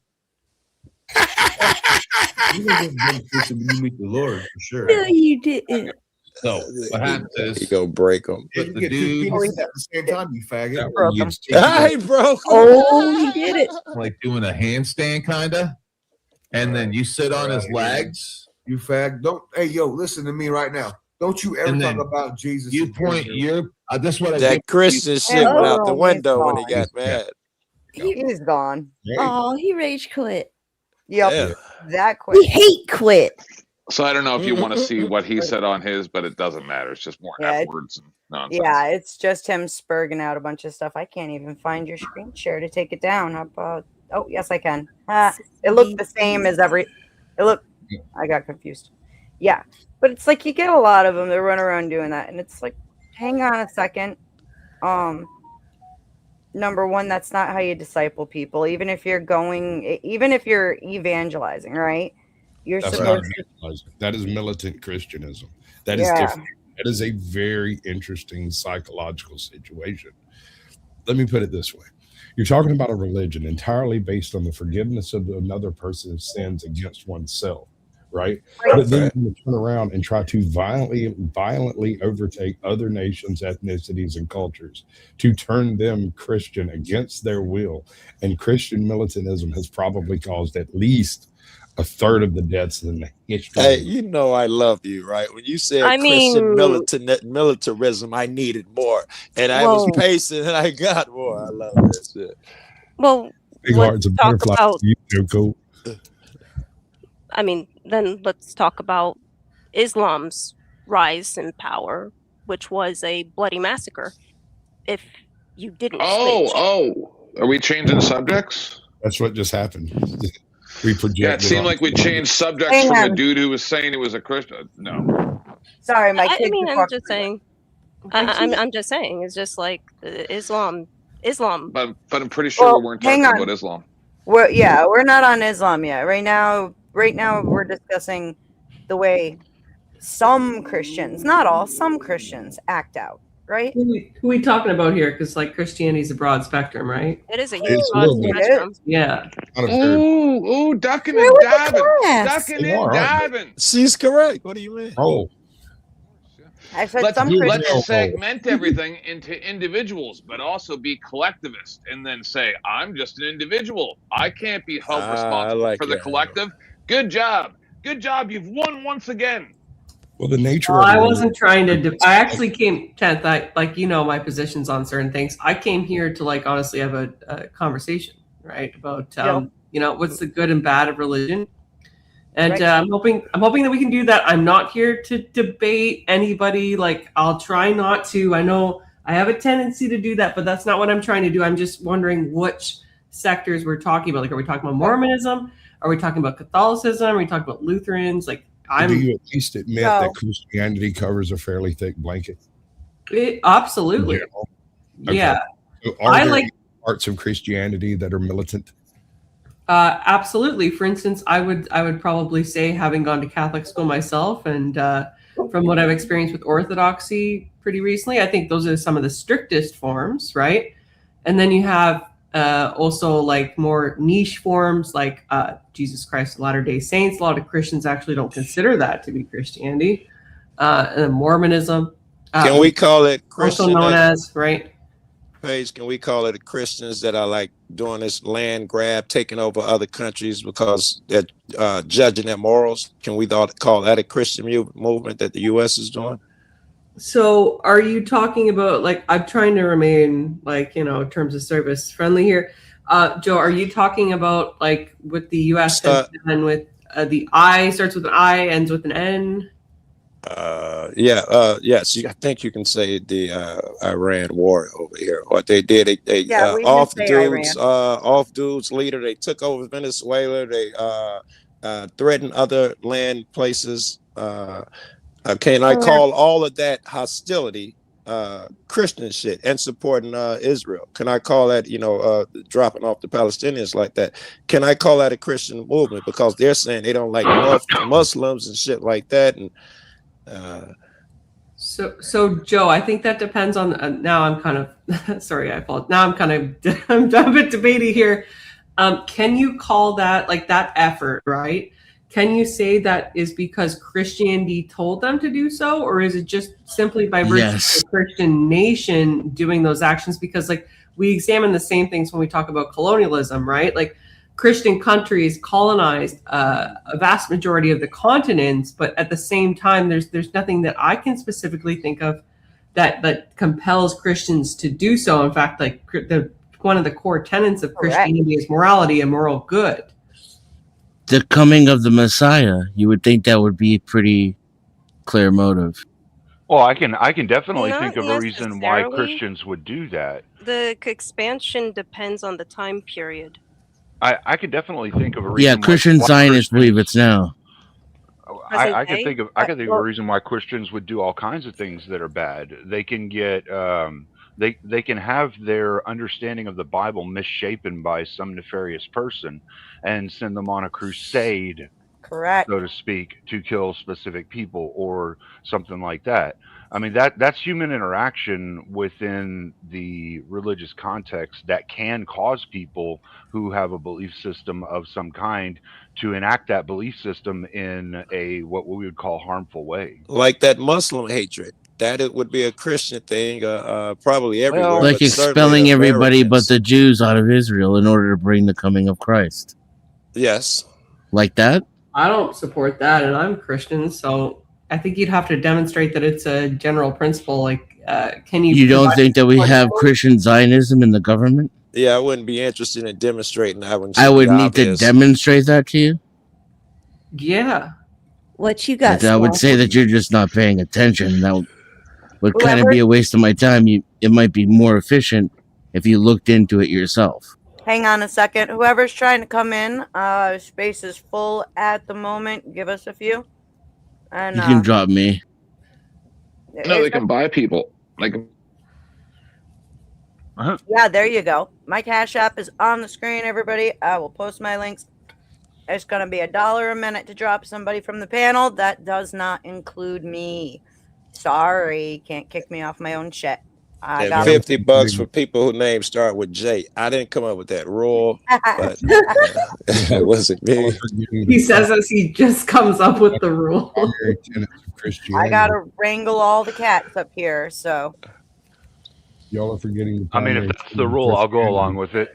You don't get one person when you meet the Lord for sure. No, you didn't. So what happens You is go break them. Yeah, the you get two dude penises at the same time, you faggot. Broke 'em. I broke. Oh, he did it. like doing a handstand kind of, and then you sit on his legs. You fag. Don't. Hey, yo, listen to me right now. Don't you ever And talk then about Jesus. You and point Israel. your. This is what I That think. Christian shit went out the Oh, window when he he's got mad. He's gone. Oh, he rage quit. Yep. Yeah. That We quick. hate quit. So I don't know if you want to see what he said on his, but it doesn't matter. It's just more Yeah, F words and nonsense. Yeah, it's just him spurging out a bunch of stuff. I can't even find your screen share to take it down. How about? Oh, yes, I can. It looked the same as every. It looked. I got confused. Yeah, but it's like you get a lot of them that run around doing that, and it's like, hang on a second. Number one, that's not how you disciple people. Even if you're evangelizing, right? You're That's not supposed to. evangelizing. That is militant Christianism. That is Yeah. different. That is a very interesting psychological situation. Let me put it this way. You're talking about a religion entirely based on the forgiveness of another person's sins against oneself, right? But then you turn around and try to violently overtake other nations, ethnicities, and cultures to turn them Christian against their will. And Christian militantism has probably caused at least a third of the deaths in the history. Hey, you know I love you, right? When you said I Christian mean- militarism, I needed more, and I was Whoa. pacing, and I got more. I love that shit. Well, Big let's hearts and talk butterflies. about. You so cool. I mean, then let's talk about Islam's rise in power, which was a bloody massacre. If you didn't switch. Are we changing subjects? That's what just happened. We projected. Yeah, it seemed on- like we changed subjects Hang from a on. dude who was saying he was a Christian. No. Sorry, my I kids. mean, are I'm talking just saying. I'm just saying. It's just like Islam. But I'm pretty sure Well, we weren't hang talking on. about Islam. We're not on Islam yet. Right now we're discussing the way some Christians, not all, some Christians act out, right? Who we talking about here? Because like Christianity is a broad spectrum, right? It is a It's huge a little bit. spectrum. Yeah. Not a third. Ooh, ducking Where and was the diving. class? Ducking They and are, aren't diving. She's correct. What do you mean? Oh, I said let's some Christians. segment everything into individuals, but also be collectivist, and then say, I'm just an individual. I can't be held responsible like for the that. collective. Good job. You've won once again. Well, the nature Well, of I it wasn't trying to. I actually came, 10th. My positions on certain things. I came here to honestly have a conversation, right, about what's the good and bad of religion, and Right. I'm hoping that we can do that. I'm not here to debate anybody. I'll try not to. I know I have a tendency to do that, but that's not what I'm trying to do. I'm just wondering which sectors we're talking about. Are we talking about Mormonism? Are we talking about Catholicism? Are we talking about Lutherans? do you at least admit that Christianity covers a fairly thick blanket? Absolutely. Okay. Yeah. So are there parts of Christianity that are militant? Absolutely. For instance, I would probably say, having gone to Catholic school myself, and from what I've experienced with Orthodoxy pretty recently, I think those are some of the strictest forms, right? And then you have also more niche forms like Jesus Christ of Latter-day Saints. A lot of Christians actually don't consider that to be Christianity. And then Mormonism. Can we call it Christian? Also known as, right? Paige, can we call it the Christians that are doing this land grab, taking over other countries because they're judging their morals? Can we call that a Christian movement that the U.S. is doing? So are you talking about, I'm trying to remain in terms of service friendly here. Joe, are you talking about with the U.S. and with the I, starts with an I, ends with an N? Yes, I think you can say the Iran war over here. What they did, they off dudes leader. They took over Venezuela. They threatened other land places. Can I call all of that hostility Christian shit and supporting Israel? Can I call that, dropping off the Palestinians like that? Can I call that a Christian movement? Because they're saying they don't like Muslims and shit like that. And So Joe, I think that depends on. Now I'm kind of sorry. I apologize. Now I'm kind of I'm a bit debaty here. Can you call that that effort, right? Can you say that is because Christianity told them to do so, or is it just simply by virtue of the Christian nation doing those actions? Because we examine the same things when we talk about colonialism, right? Christian countries colonized a vast majority of the continents, but at the same time, there's nothing that I can specifically think of that compels Christians to do so. In fact, one of the core tenets of Christianity is morality and moral good. The coming of the Messiah, you would think that would be a pretty clear motive. Well, I can definitely Not think of a reason why necessarily. Christians would do that. The expansion depends on the time period. I could definitely think of a reason. Yeah, Christian Zionists believe it's now. I can think of of a reason why Christians would do all kinds of things that are bad. They can get they can have their understanding of the Bible misshapen by some nefarious person and send them on a crusade, correct, so to speak, to kill specific people or something like that. I mean, that's human interaction within the religious context that can cause people who have a belief system of some kind to enact that belief system in a what we would call harmful way. like that Muslim hatred, that it would be a Christian thing, probably everywhere. Like but certainly expelling the everybody but Americans. the Jews out of Israel in order to bring the coming of Christ. Yes. Like that? I don't support that, and I'm Christian, so I think you'd have to demonstrate that it's a general principle. Can you? You don't think that we have Christian Zionism in the government? Yeah, I wouldn't be interested in demonstrating that one. I would need to demonstrate that to you. Yeah. What you got? I would say that you're just not paying attention. That would kind of be a waste of my time. It might be more efficient if you looked into it yourself. Hang on a second. Whoever's trying to come in, space is full at the moment. Give us a few. And You can drop me. No, they can buy people. Yeah, there you go. My Cash App is on the screen, everybody. I will post my links. It's going to be $1 a minute to drop somebody from the panel. That does not include me. Sorry, can't kick me off my own shit. I And got $50 for people whose names start with J. I didn't come up with that rule, but it wasn't me. He says as he just comes up with the rule. I gotta wrangle all the cats up here, so Y'all are forgetting. I mean, if that's the rule, I'll go along with it.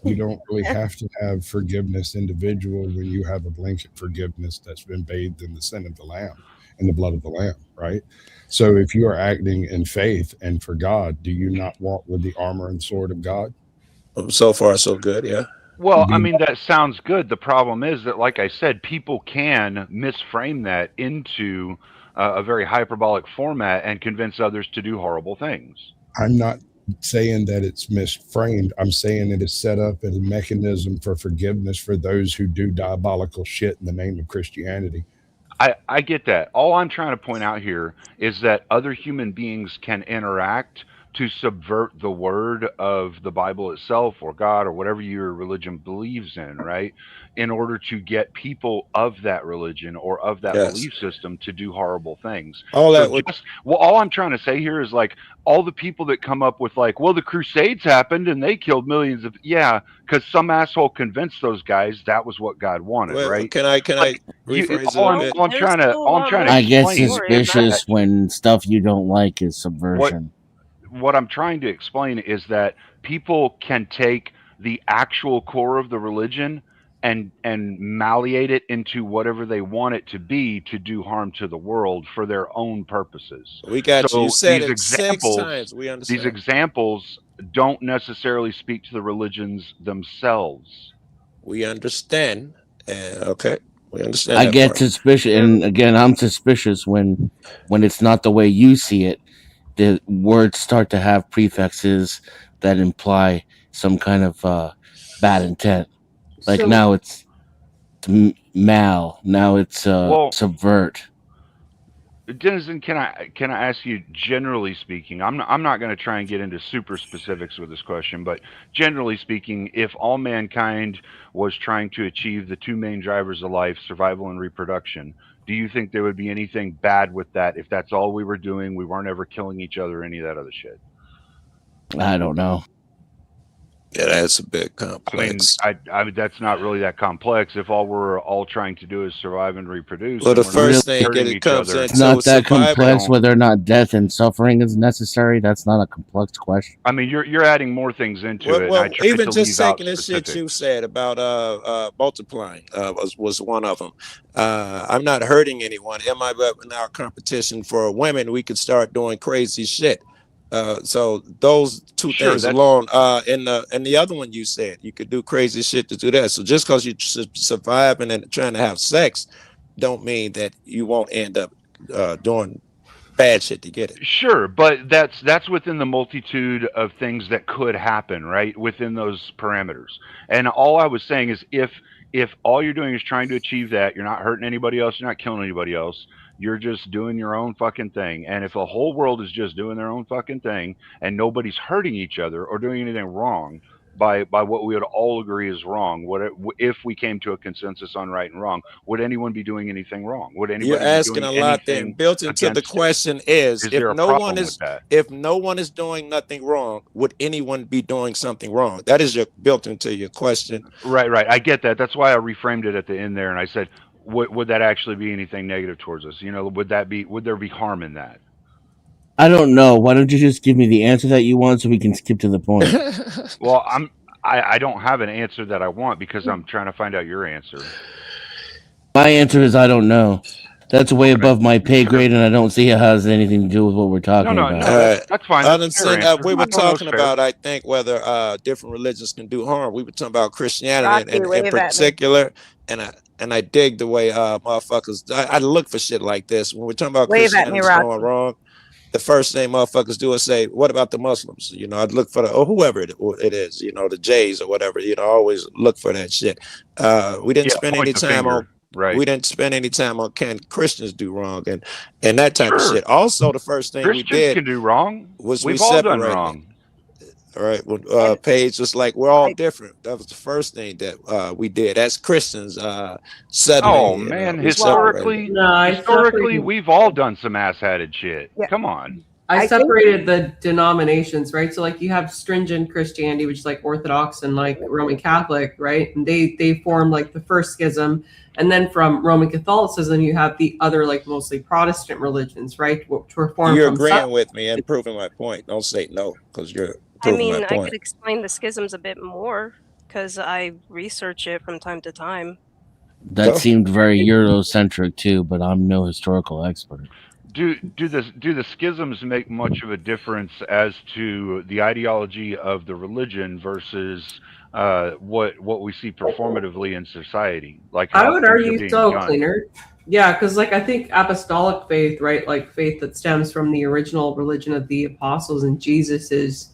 You don't really have to have forgiveness individual when you have a blanket forgiveness that's been bathed in the sin of the Lamb and the blood of the Lamb, right? So if you are acting in faith and for God, do you not walk with the armor and sword of God? So far, so good, yeah. Well, I mean, that sounds good. The problem is that, like I said, people can misframe that into a very hyperbolic format and convince others to do horrible things. I'm not saying that it's misframed. I'm saying it is set up as a mechanism for forgiveness for those who do diabolical shit in the name of Christianity. I get that. All I'm trying to point out here is that other human beings can interact to subvert the word of the Bible itself or God or whatever your religion believes in, right? In order to get people of that religion or of that belief system to do horrible things. All I'm trying to say here is like all the people that come up with like, well, the Crusades happened and they killed millions of, because some asshole convinced those guys that was what God wanted, right? Can I rephrase it? All I'm trying to I get explain is suspicious when stuff you don't like is subversion. What I'm trying to explain is that people can take the actual core of the religion and malleate it into whatever they want it to be to do harm to the world for their own purposes. We got you. You said it 6 times. We understand. These examples don't necessarily speak to the religions themselves. We understand. Okay. We understand. I get suspicious, and again, I'm suspicious when it's not the way you see it. The words start to have prefixes that imply some kind of bad intent. Like So- now it's mal. Now it's subvert. Denizen, can I ask you, generally speaking, I'm not going to try and get into super specifics with this question, but generally speaking, if all mankind was trying to achieve the two main drivers of life, survival and reproduction, do you think there would be anything bad with that if that's all we were doing, we weren't ever killing each other, any of that other shit? I don't know. Yeah, that's a bit complex. I mean, that's not really that complex. If all we're all trying to do is survive and reproduce. Well, the and we're not first thing hurting it each comes other. It's not that complex. Whether or not death and suffering is necessary, that's not a complex question. I mean, you're adding more things into it. Well, and I tried even to just leave out taking this shit specifics. you said about multiplying was one of them. I'm not hurting anyone. In our competition for women, we could start doing crazy shit. So those two Sure, things that's- alone. And the other one you said you could do crazy shit to do that. So just because you surviving and trying to have sex, don't mean that you won't end up doing bad shit to get it. Sure, but that's within the multitude of things that could happen, right? Within those parameters. And all I was saying is if all you're doing is trying to achieve that, you're not hurting anybody else, you're not killing anybody else, you're just doing your own fucking thing. And if the whole world is just doing their own fucking thing and nobody's hurting each other or doing anything wrong by what we would all agree is wrong, if we came to a consensus on right and wrong, would anyone be doing anything wrong? Would anybody You're be asking a doing lot. anything Then built into the against it? question is there a if no problem one with is that? if no one is doing nothing wrong, would anyone be doing something wrong? That is built into your question. Right. I get that. That's why I reframed it at the end there, and I said, would that actually be anything negative towards us? You know, would there be harm in that? I don't know. Why don't you just give me the answer that you want so we can skip to the point? Well, I don't have an answer that I want because I'm trying to find out your answer. My answer is I don't know. That's way above my pay grade, and I don't see how it has anything to do with what we're talking about. That's fine. I That's understand. fair answer. We were I thought it was talking fair. about, I think, whether different religions can do harm. We were talking about Christianity Rocky, in wave at me. particular, and I dig the way motherfuckers. I look for shit like this when we're talking about Wave at me, Christianity going Rocky. wrong. The first thing motherfuckers do is say, "What about the Muslims?" You know, I'd look for whoever it is. You know, the Jays or whatever. You know, I always look for that shit. We didn't Yeah, spend point any the time finger. on. Right. We didn't spend any time on can Christians do wrong and that type of Sure. shit. Also, the first thing Christians we did can do wrong. was We've we all done separated. wrong. All right. When Paige was like, we're all different. That was the first thing that we did as Christians. Suddenly, Oh you know, man, we separated. historically, we've all done some ass-hatted shit. Yeah. Come on. I separated the denominations, right? So like you have stringent Christianity, which is like Orthodox and like Roman Catholic, right? And they form like the first schism. And then from Roman Catholicism, you have the other like mostly Protestant religions, right? Which were formed You're from agreeing with me and proving my point. Don't say no, because you're proving my I point. could explain the schisms a bit more because I research it from time to time. That seemed very Eurocentric too, but I'm no historical expert. Do the schisms make much of a difference as to the ideology of the religion versus what we see performatively in society? Like I how would things are argue being so, done? Cleaner. Yeah, because like I think apostolic faith, right? Like faith that stems from the original religion of the apostles and Jesus is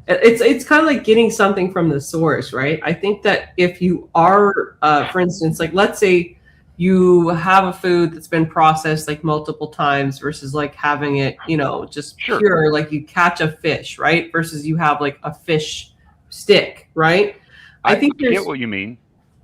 it's kind of like getting something from the source, right? I think that if you are, for instance, like let's say you have a food that's been processed like multiple times versus like having it, you know, just pure, like you catch a fish, right? Versus you have like a fish stick, right? I think get what you mean.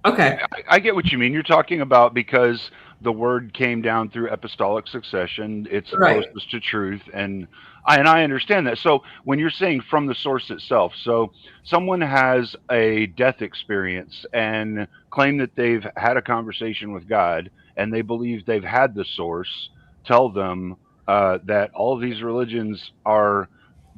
Okay. I get what you mean. You're talking about because the word came down through apostolic succession. It's closest to truth. And I understand that. So when you're saying from the source itself, so someone has a death experience and claim that they've had a conversation with God and they believe they've had the source, tell them that all of these religions are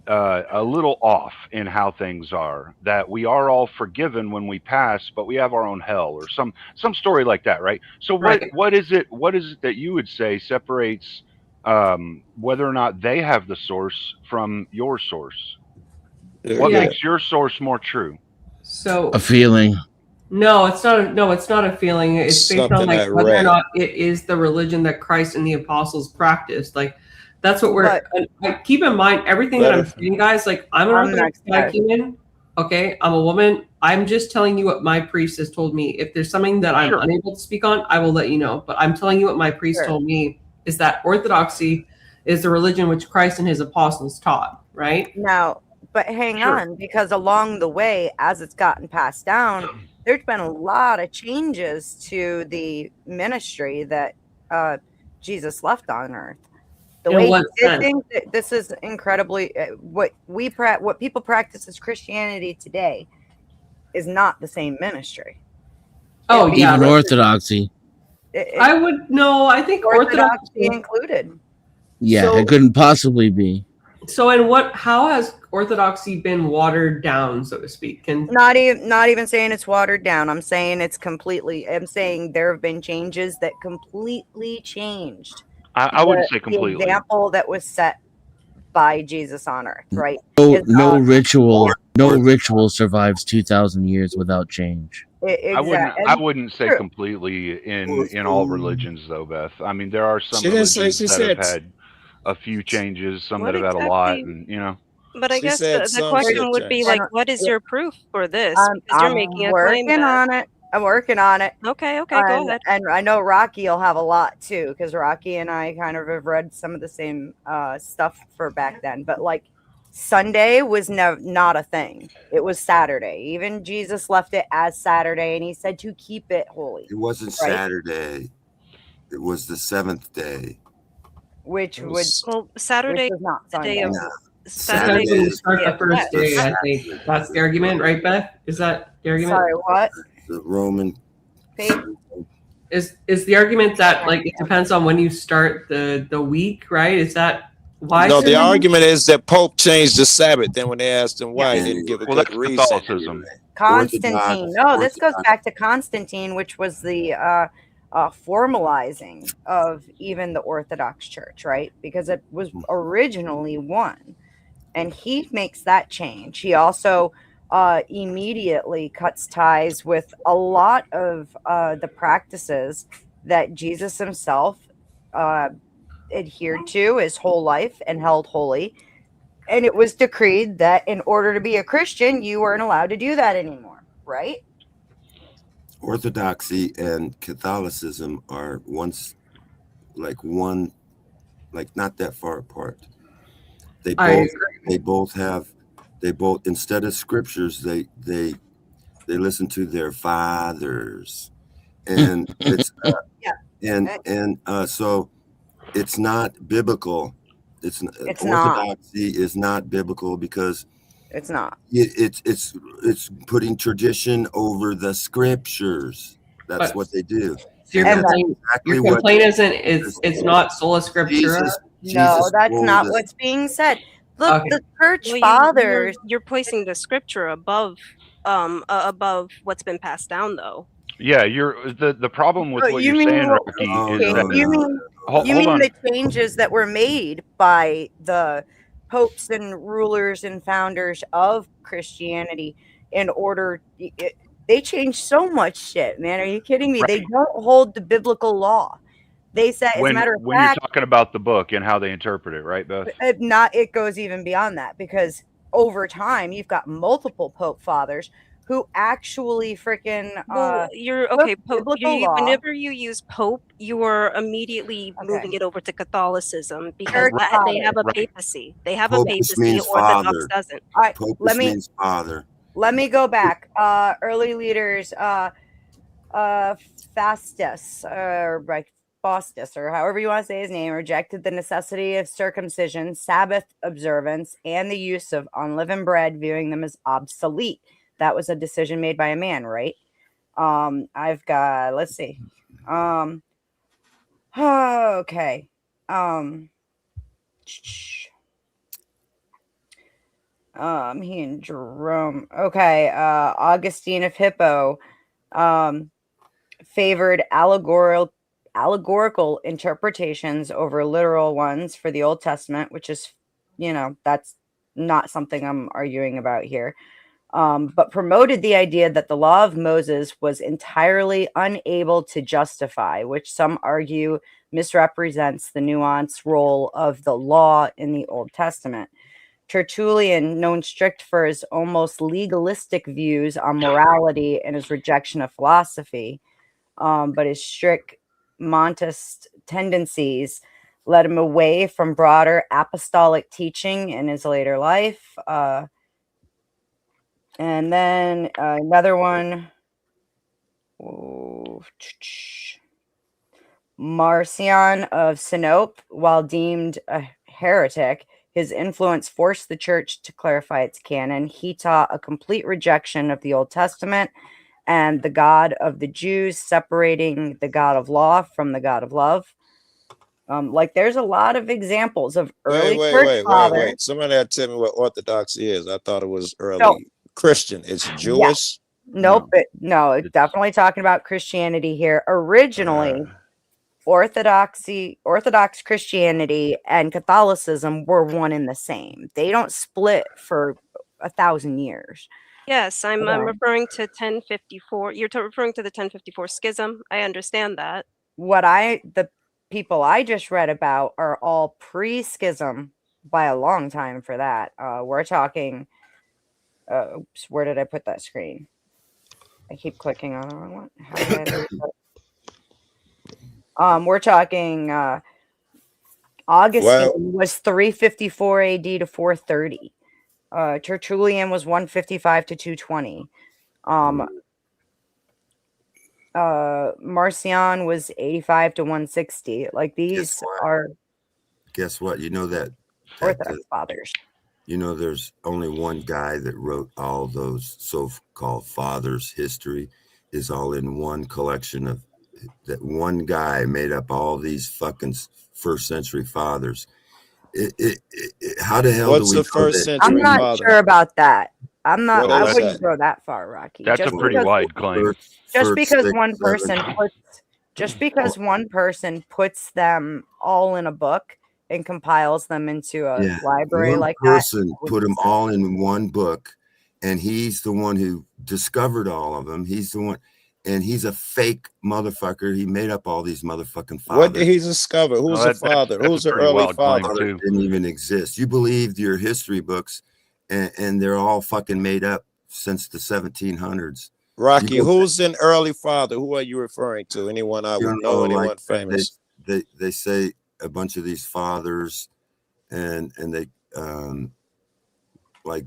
a little off in how things are, that we are all forgiven when we pass, but we have our own hell, or some story like that, right? So what is it that you would say separates whether or not they have the source from your source? What makes your source more true? So A feeling. No, it's not. No, it's not a feeling. It's based on Something like I whether or read. not it is the religion that Christ and the apostles practiced. Like that's what we're. Like, keep in mind everything that I'm saying, guys. Like I'm an Orthodox human. Okay, I'm a woman. I'm just telling you what my priest has told me. If there's something that I'm unable to speak on, I will let you know. But I'm telling you what my priest told me is that Orthodoxy is the religion which Christ and his apostles taught. Right now, but hang on, because along the way, as it's gotten passed down, there's been a lot of changes to the ministry that Jesus left on earth. The way he did things, this is incredibly what people practice as Christianity today is not the same ministry. Oh, even Orthodoxy. I would no. I think Orthodoxy included. Yeah, So- it couldn't possibly be. So, how has Orthodoxy been watered down, so to speak? And Not even saying it's watered down. I'm saying it's completely. I'm saying there have been changes that completely changed. I wouldn't say completely. The example that was set by Jesus on earth, right? No ritual survives 2,000 years without change. I wouldn't say completely in all religions, though, Beth. I mean, there are some religions that have had a few changes, some that have had a lot, and you know. But I guess the question would be like, what is your proof for this? Because you're making a claim. I'm working on it. Okay, go ahead. And I know Rocky will have a lot too, because Rocky and I kind of have read some of the same stuff for back then. But like Sunday was not a thing. It was Saturday. Even Jesus left it as Saturday, and he said to keep it holy. It wasn't Saturday. It was the seventh day. Which would Saturday was not the day Sunday. of Saturday when you start the first day. I think that's the argument, right, Beth? Is that the argument? Sorry, what? The Roman is the argument that like it depends on when you start the week, right? Is that why? No, the argument is that Pope changed the Sabbath. Then when they asked him why, he didn't give a good reason. Catholicism. Constantine. No, this goes back to Constantine, which was the formalizing of even the Orthodox Church, right? Because it was originally one, and he makes that change. He also immediately cuts ties with a lot of the practices that Jesus himself adhered to his whole life and held holy. And it was decreed that in order to be a Christian, you weren't allowed to do that anymore, right? Orthodoxy and Catholicism are not that far apart. They both instead of scriptures, they listen to their fathers, and it's so it's not biblical It's It's not. orthodoxy is not biblical because It's not. it's putting tradition over the scriptures. That's But- what they do. So your And that's complaint, exactly your what complaint isn't it's not sola scriptura. Jesus No, that's quoted not us. what's being said. Look, Okay. the church Well, fathers. you're placing the scripture above above what's been passed down, though. Yeah, you're the problem with what You you're mean saying, what Rocky, was is changed? that You mean hold you mean on. the changes that were made by the popes and rulers and founders of Christianity in order? They changed so much shit, man. Are you kidding me? They Right. don't hold the biblical law. They said, as a matter of When you're fact, talking about the book and how they interpret it, right, Beth? it goes even beyond that, because over time you've got multiple pope fathers who actually freaking Well, you're okay. Pope. biblical law. Whenever you use pope, you are immediately moving it over to Catholicism because Church they have a Right. papacy. They have Pope a just papacy. means Orthodox father. doesn't. All right, Pope let just me means father. let me go back. Early leaders, Fastus, or like Faustus, or however you want to say his name, rejected the necessity of circumcision, Sabbath observance, and the use of unleavened bread, viewing them as obsolete. That was a decision made by a man, right? I've got, let's see. Okay. He and Jerome. Okay. Augustine of Hippo favored allegorical interpretations over literal ones for the Old Testament, which is, that's not something I'm arguing about here. But promoted the idea that the law of Moses was entirely unable to justify, which some argue misrepresents the nuanced role of the law in the Old Testament. Tertullian, known strict for his almost legalistic views on morality and his rejection of philosophy, but his strict Montist tendencies led him away from broader apostolic teaching in his later life. And then another one, Marcion of Sinope, while deemed a heretic, his influence forced the church to clarify its canon. He taught a complete rejection of the Old Testament and the God of the Jews, separating the God of law from the God of love. There's a lot of examples of early church fathers. Wait. Somebody had to tell me what Orthodoxy is. I thought it was early Christian. It's Jewish. Nope. No, definitely talking about Christianity here. Originally, Orthodox Christianity and Catholicism were one and the same. They don't split for 1,000 years. Yes, I'm referring to 1054. You're referring to the 1054 schism. I understand that. The people I just read about are all pre-schism by a long time for that. We're talking. Oops, where did I put that screen? I keep clicking on the wrong one. How did I lose it? We're talking Augustine was 354 AD to 430. Tertullian was 155 to 220. Marcion was 85 to 160. Like, these are Guess what? You know that Orthodox fathers. You know, there's only one guy that wrote all those so-called fathers' history is all in one collection of that one guy made up all these fucking first century fathers. How the hell What's do we the first century I'm not father? sure about that. I'm not. What I is wouldn't that? go that far, Rocky. That's a pretty wide claim. Just because one person puts them all in a book and compiles them into a library one like person that. put them all in one book, and he's the one who discovered all of them. He's the one, and he's a fake motherfucker. He made up all these motherfucking fathers. What did he discover? Who's the father? Who's the early father? Didn't even exist. You believed your history books, and they're all fucking made up since the 1700s. Rocky, who's an early father? Who are you referring to? Anyone I would know? Anyone famous? They say a bunch of these fathers, and they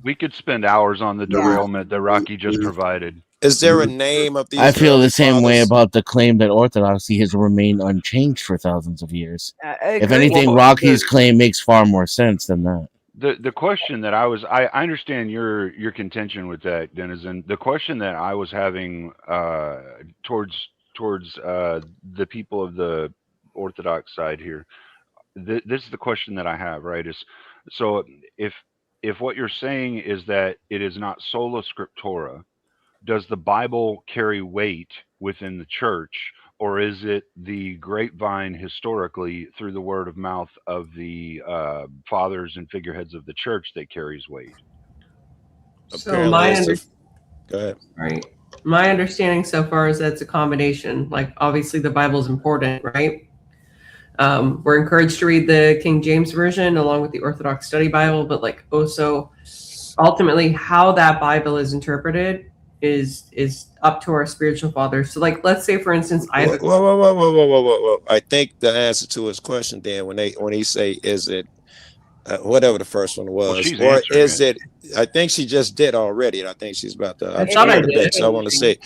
we could spend hours on the derailment that Rocky just provided. Is there a name of these? I feel early the same way fathers? about the claim that orthodoxy has remained unchanged for thousands of years. If agreed. anything, Well, Rocky's claim makes far more sense than that. The question that I understand your contention with that, Denizen. The question that I was having towards the people of the Orthodox side here, this is the question that I have, right? Is so if what you're saying is that it is not sola scriptura, does the Bible carry weight within the church, or is it the grapevine historically through the word of mouth of the fathers and figureheads of the church that carries weight? So my Go ahead. right. My understanding so far is that it's a combination. Like obviously the Bible is important, right? We're encouraged to read the King James Version along with the Orthodox Study Bible, but like also ultimately how that Bible is interpreted is up to our spiritual fathers. So like let's say for instance I have Whoa. I think the answer to his question, Dan, when he say, is it whatever the first one was, she's or answering is it? I think she just did already, and I think she's about to I thought I did. debate. So I want to say,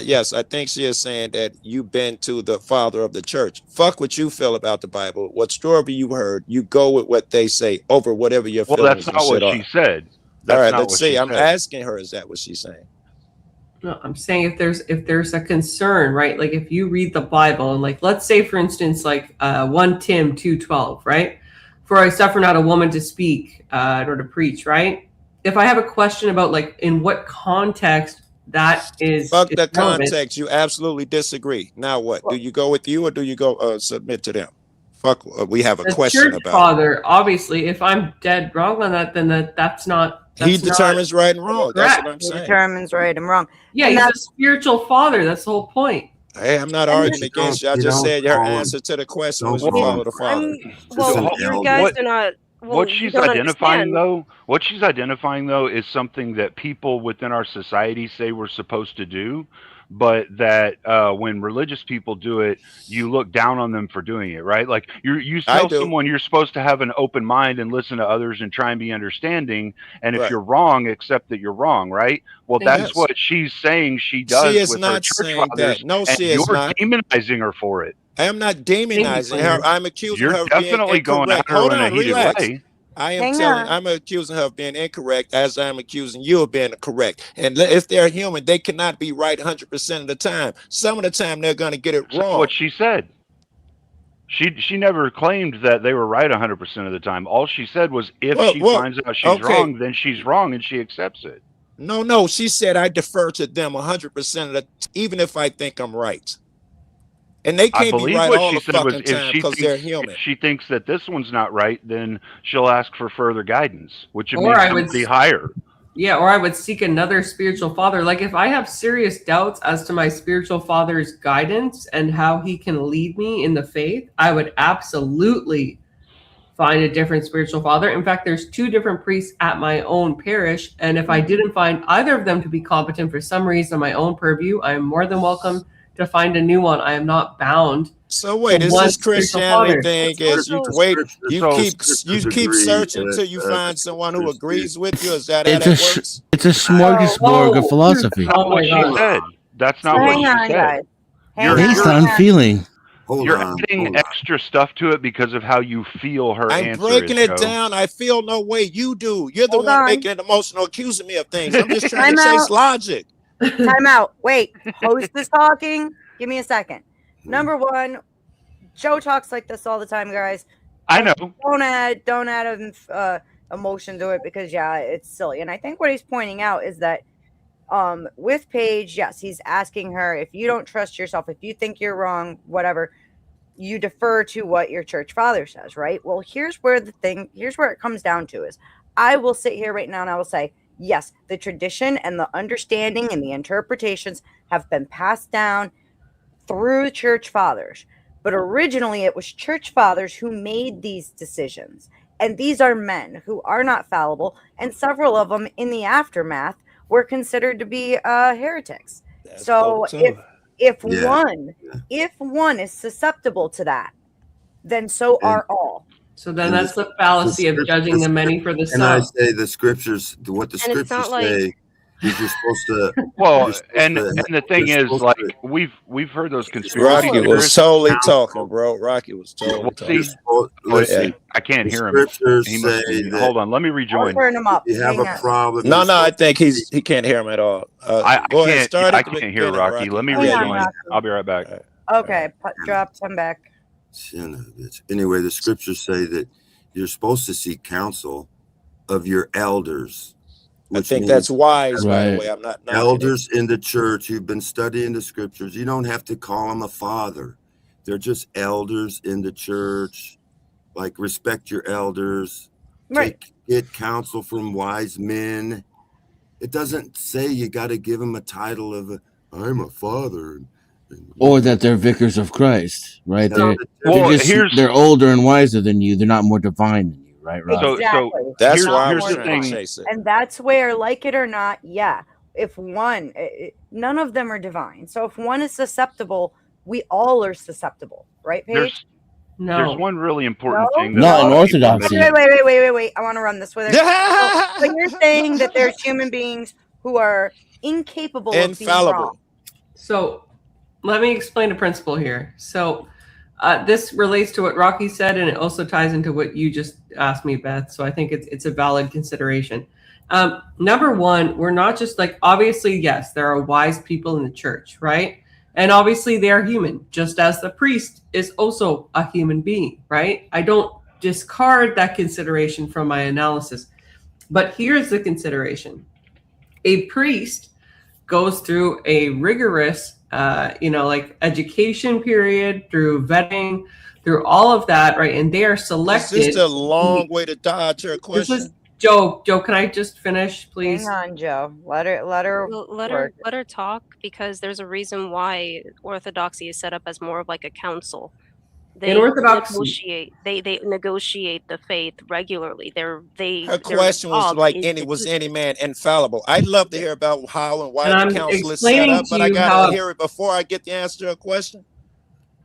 yes, I think she is saying that you've been to the father of the church. Fuck what you feel about the Bible. What story you heard, you go with what they say over whatever your Well, feelings that's not and what shit she are. said. All right, not let's what see. she I'm said. asking her, is that what she's saying? No, I'm saying if there's a concern, right? Like if you read the Bible and like let's say for instance like 1 Tim 2:12, right? For I suffer not a woman to speak nor to preach, right? If I have a question about like in what context that is Fuck the relevant, context. You absolutely disagree. Now what? Do you go with you or do you go submit to them? Fuck. We have a the question church about it. father, obviously, if I'm dead wrong on that, then that's not. He That's not determines right and wrong. That's correct. what I'm He saying. determines right and wrong. Yeah, And he's a that's spiritual father. That's the whole point. Hey, I'm not and arguing this, against you. I You just don't said your call him. answer to the question Don't was you call follow him. the father. Just an Well, you elder. guys are not. Well, What you she's don't identifying understand. what she's identifying though is something that people within our society say we're supposed to do, but that when religious people do it, you look down on them for doing it, right? Like you I tell do. someone you're supposed to have an open mind and listen to others and try and be understanding, and if Right. you're wrong, accept that you're wrong, right? Well, Thank you. that's Yes. what she's saying she She does is with her not church saying fathers, that. No, and she is you're not. demonizing her for it. I am not Thank you, demonizing her. Quinn. I'm accusing You're her of being definitely going at incorrect. her Hold in a on, heated relax. way. I am hang telling. on. I'm accusing her of being incorrect, as I'm accusing you of being correct. And if they're human, they cannot be right 100% of the time. Some of the time, they're going to get it That's not wrong. what she said. She never claimed that they were right 100% of the time. All she said was if she Well, finds out she's okay. wrong, then she's wrong and she accepts it. No. She said I defer to them 100% of the, even if I think I'm right. And they I can't be believe right what all she the said was fucking time because they're human. if she thinks that this one's not right, then she'll ask for further guidance, which Or means I would somebody higher. Yeah, or I would seek another spiritual father. Like if I have serious doubts as to my spiritual father's guidance and how he can lead me in the faith, I would absolutely find a different spiritual father. In fact, there's 2 different priests at my own parish, and if I didn't find either of them to be competent for some reason on my own purview, I am more than welcome to find a new one. I am not bound. So wait, to is one this spiritual Christianity father. thing? Is you Also, wait, you So- keep Scriptures you keep agree searching that, until you find someone who agrees with you? Is that how It's that a works? it's a smorgasbord Oh, of philosophy That's not Oh what my she God. said. That's So not what hang she on, said. guys. Hang You're- on. based you're- on hang on. feeling. You're adding extra stuff to it because of how you feel her I'm answer breaking is, it Joe. down. I feel no way. You do. You're the Hold one on. making it emotional, accusing me of things. I'm just trying to Time chase out. logic. Time out. Wait. Host is talking. Give me a second. Number one, Joe talks like this all the time, guys. I know. Don't add emotion to it because it's silly. And I think what he's pointing out is that with Paige, yes, he's asking her, if you don't trust yourself, if you think you're wrong, whatever, you defer to what your church father says, right? Well, here's where it comes down to is I will sit here right now and I will say, yes, the tradition and the understanding and the interpretations have been passed down through church fathers. But originally it was church fathers who made these decisions. And these are men who are not fallible. And several of them in the aftermath were considered to be heretics. So if one is susceptible to that, then so are all. So then that's the fallacy of judging the many for the And I some. say the scriptures, what the And it's scriptures not like- say You're supposed to. Well, you're supposed and to- the thing you're is, supposed like, to- we've heard those conspiracy Rocky was theorists. totally talking, bro. Rocky was totally Well, talking. see, listen, I can't the hear him. scriptures He must say be. that- Hold on, let me I'll rejoin. turn him up. If you have Hang a on. problem. No, you're no, I supposed think to he can't hear him at all. I Go ahead, can't. start I at the can't hear beginning, Rocky. Let me Hang on, rejoin. Rocky. I'll be right back. Okay, dropped him back. Son of a bitch. Anyway, the scriptures say that you're supposed to seek counsel of your elders. I which think means that's wise, by the Right. way. I'm not knocking it. elders in the church who've been studying the scriptures. You don't have to call them a father. They're just elders in the church. Like, respect your elders. Right. Get counsel from wise men. It doesn't say you got to give them a title of I'm a father. Or that they're vicars of Christ, right? No, Well, They're older and wiser than you. They're not more divine than you, right? Rob? Exactly. That's here's- why I here's was the trying to thing. chase it. And that's where, like it or not, yeah, if one, none of them are divine. So if one is susceptible, we all are susceptible, right, Paige? There's one really important No? thing. That Not in a lot of people Orthodoxy. miss. Wait. I want to run this with her. So you're saying that there's human beings who are incapable of being Infallible. wrong. So let me explain a principle here. So this relates to what Rocky said, and it also ties into what you just asked me, Beth. So I think it's a valid consideration. Number one, we're not just like, obviously, yes, there are wise people in the church, right? And obviously they are human, just as the priest is also a human being, right? I don't discard that consideration from my analysis. But here's the consideration. A priest goes through a rigorous, like education period, through vetting, through all of that, right? And they are selected. It's just a long way to dodge your question. Joe, can I just finish, please? Hang on, Joe. Let her Let her talk, because there's a reason why Orthodoxy is set up as more of like a council. They Orthodoxy- negotiate the faith regularly. Her question was like, was any man infallible? I'd love to hear about how and why And the I'm council is set explaining up, to but I you gotta how- hear it before I get the answer to a question.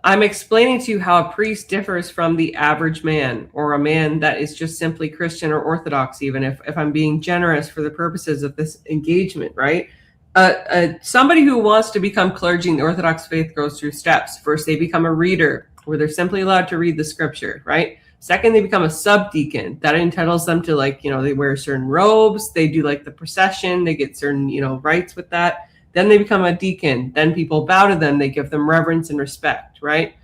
I'm explaining to you how a priest differs from the average man, or a man that is just simply Christian or Orthodox, even if I'm being generous for the purposes of this engagement, right? Somebody who wants to become clergy in the Orthodox faith goes through steps. First, they become a reader, where they're simply allowed to read the scripture, right? Second, they become a subdeacon. That entitles them to, they wear certain robes, they do like the procession, they get certain, rights with that. Then they become a deacon. Then people bow to them. They give them reverence and respect, right?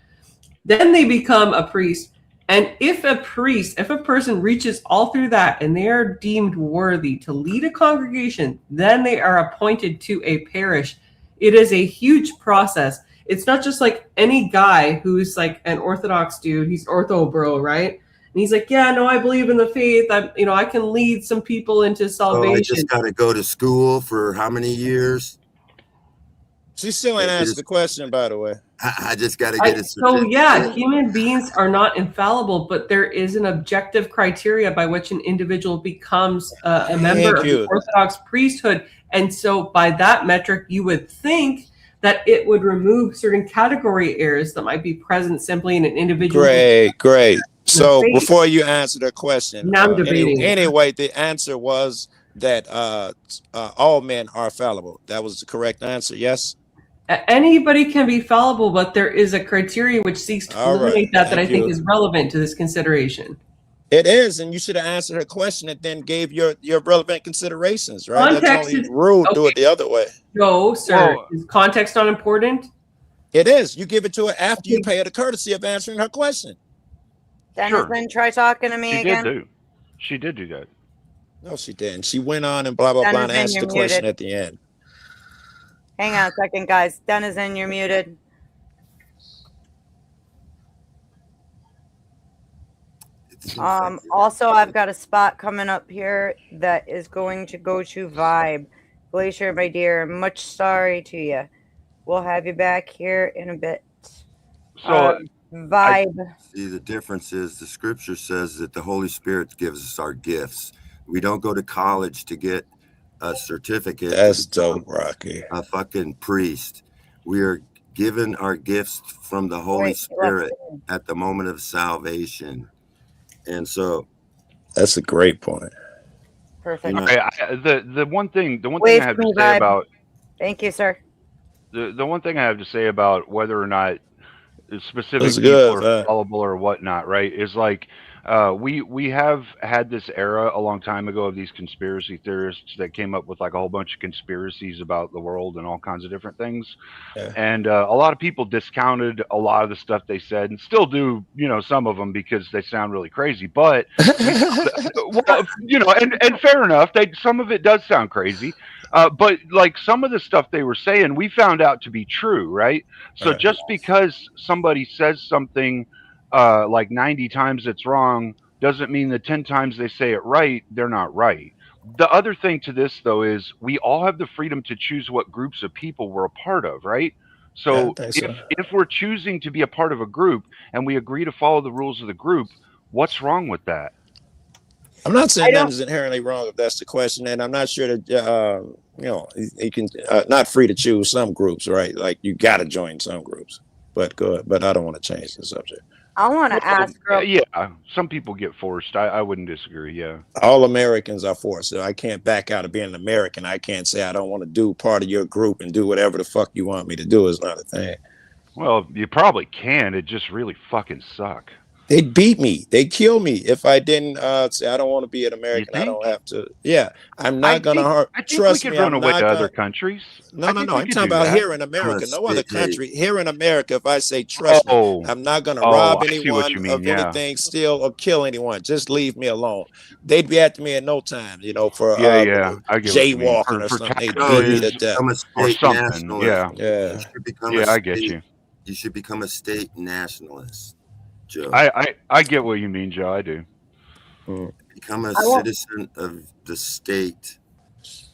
Then they become a priest. And if a person reaches all through that and they are deemed worthy to lead a congregation, then they are appointed to a parish. It is a huge process. It's not just like any guy who's like an Orthodox dude. He's ortho bro, right? And he's like, yeah, no, I believe in the faith. I can lead some people into salvation. I just got to go to school for how many years? She still ain't answered the question, by the way. I just got to get it. So yeah, human beings are not infallible, but there is an objective criteria by which an individual becomes a member of the Orthodox priesthood. And so by that metric, you would think that it would remove certain category errors that might be present simply in an individual. Great. So before you answer the question, Now I'm debating. Anyway, the answer was that all men are fallible. That was the correct answer. Yes. Anybody can be fallible, but there is a criteria which seeks to eliminate that I think is relevant to this consideration. It is, and you should have answered her question and then gave your relevant considerations, right? Context That's only rude. Do it the other way. No, sir. Is context not important? It is. You give it to her after you pay her the courtesy of answering her question. Denison, try talking to me again. She did do that. No, she didn't. She went on and blah, blah, blah, and answered the question at the end. Hang on a second, guys. Denizen, you're muted. Also, I've got a spot coming up here that is going to go to Vibe. Glacier, my dear, much sorry to you. We'll have you back here in a bit. So, Vibe. See, the difference is the scripture says that the Holy Spirit gives us our gifts. We don't go to college to get a certificate. That's dope, Rocky. A fucking priest. We are given our gifts from the Holy Spirit at the moment of salvation. And so that's a great point. Perfect. You're Okay, not, the one thing Wait I have for to me, say bud. about Thank you, sir. the one thing I have to say about whether or not specific That's people good. are fallible or whatnot, right? Is like we have had this era a long time ago of these conspiracy theorists that came up with like a whole bunch of conspiracies about the world and all kinds of different things. Yeah. And a lot of people discounted a lot of the stuff they said, and still do, some of them because they sound really crazy. But well, and fair enough. Some of it does sound crazy. But like some of the stuff they were saying, we found out to be true, right? So Right. just because somebody says something like 90 times it's wrong doesn't mean that 10 times they say it right, they're not right. The other thing to this, though, is we all have the freedom to choose what groups of people we're a part of, right? Yeah, I So think if so. if we're choosing to be a part of a group and we agree to follow the rules of the group, what's wrong with that? I'm not I saying don't. nothing's inherently wrong if that's the question, and I'm not sure that you can not free to choose some groups, right? Like you got to join some groups. But go ahead. But I don't want to change the subject. I want to Well, ask real yeah, some people get forced. I wouldn't disagree. Yeah. All Americans are forced. So I can't back out of being an American. I can't say I don't want to do part of your group and do whatever the fuck you want me to do. Is not a thing. Well, you probably can. It just really fucking suck. They'd beat me. They'd kill me if I didn't say I don't want to be an You American. I think? don't have to. Yeah, I'm I not gonna think hurt. I think we Trust could me, run I'm away not to other gonna. countries. No, I no, think no. we I'm could talking do about that. here in become a America. No other state. Hey, country. Here in America, if I say trust me, Oh, I'm not gonna oh, rob I see what anyone you mean. of Yeah, anything, steal or kill anyone. Just leave me alone. They'd be after me in no time. For yeah. I get what you mean. jaywalking or For something. They'd no, beat me you to taxes should death. become a or state something. nationalist. Yeah, Yeah. You should become a yeah. I get state. you. You should become a state nationalist, Joe. I get what you mean, Joe. I do. Mm. Become a I won't. citizen of the state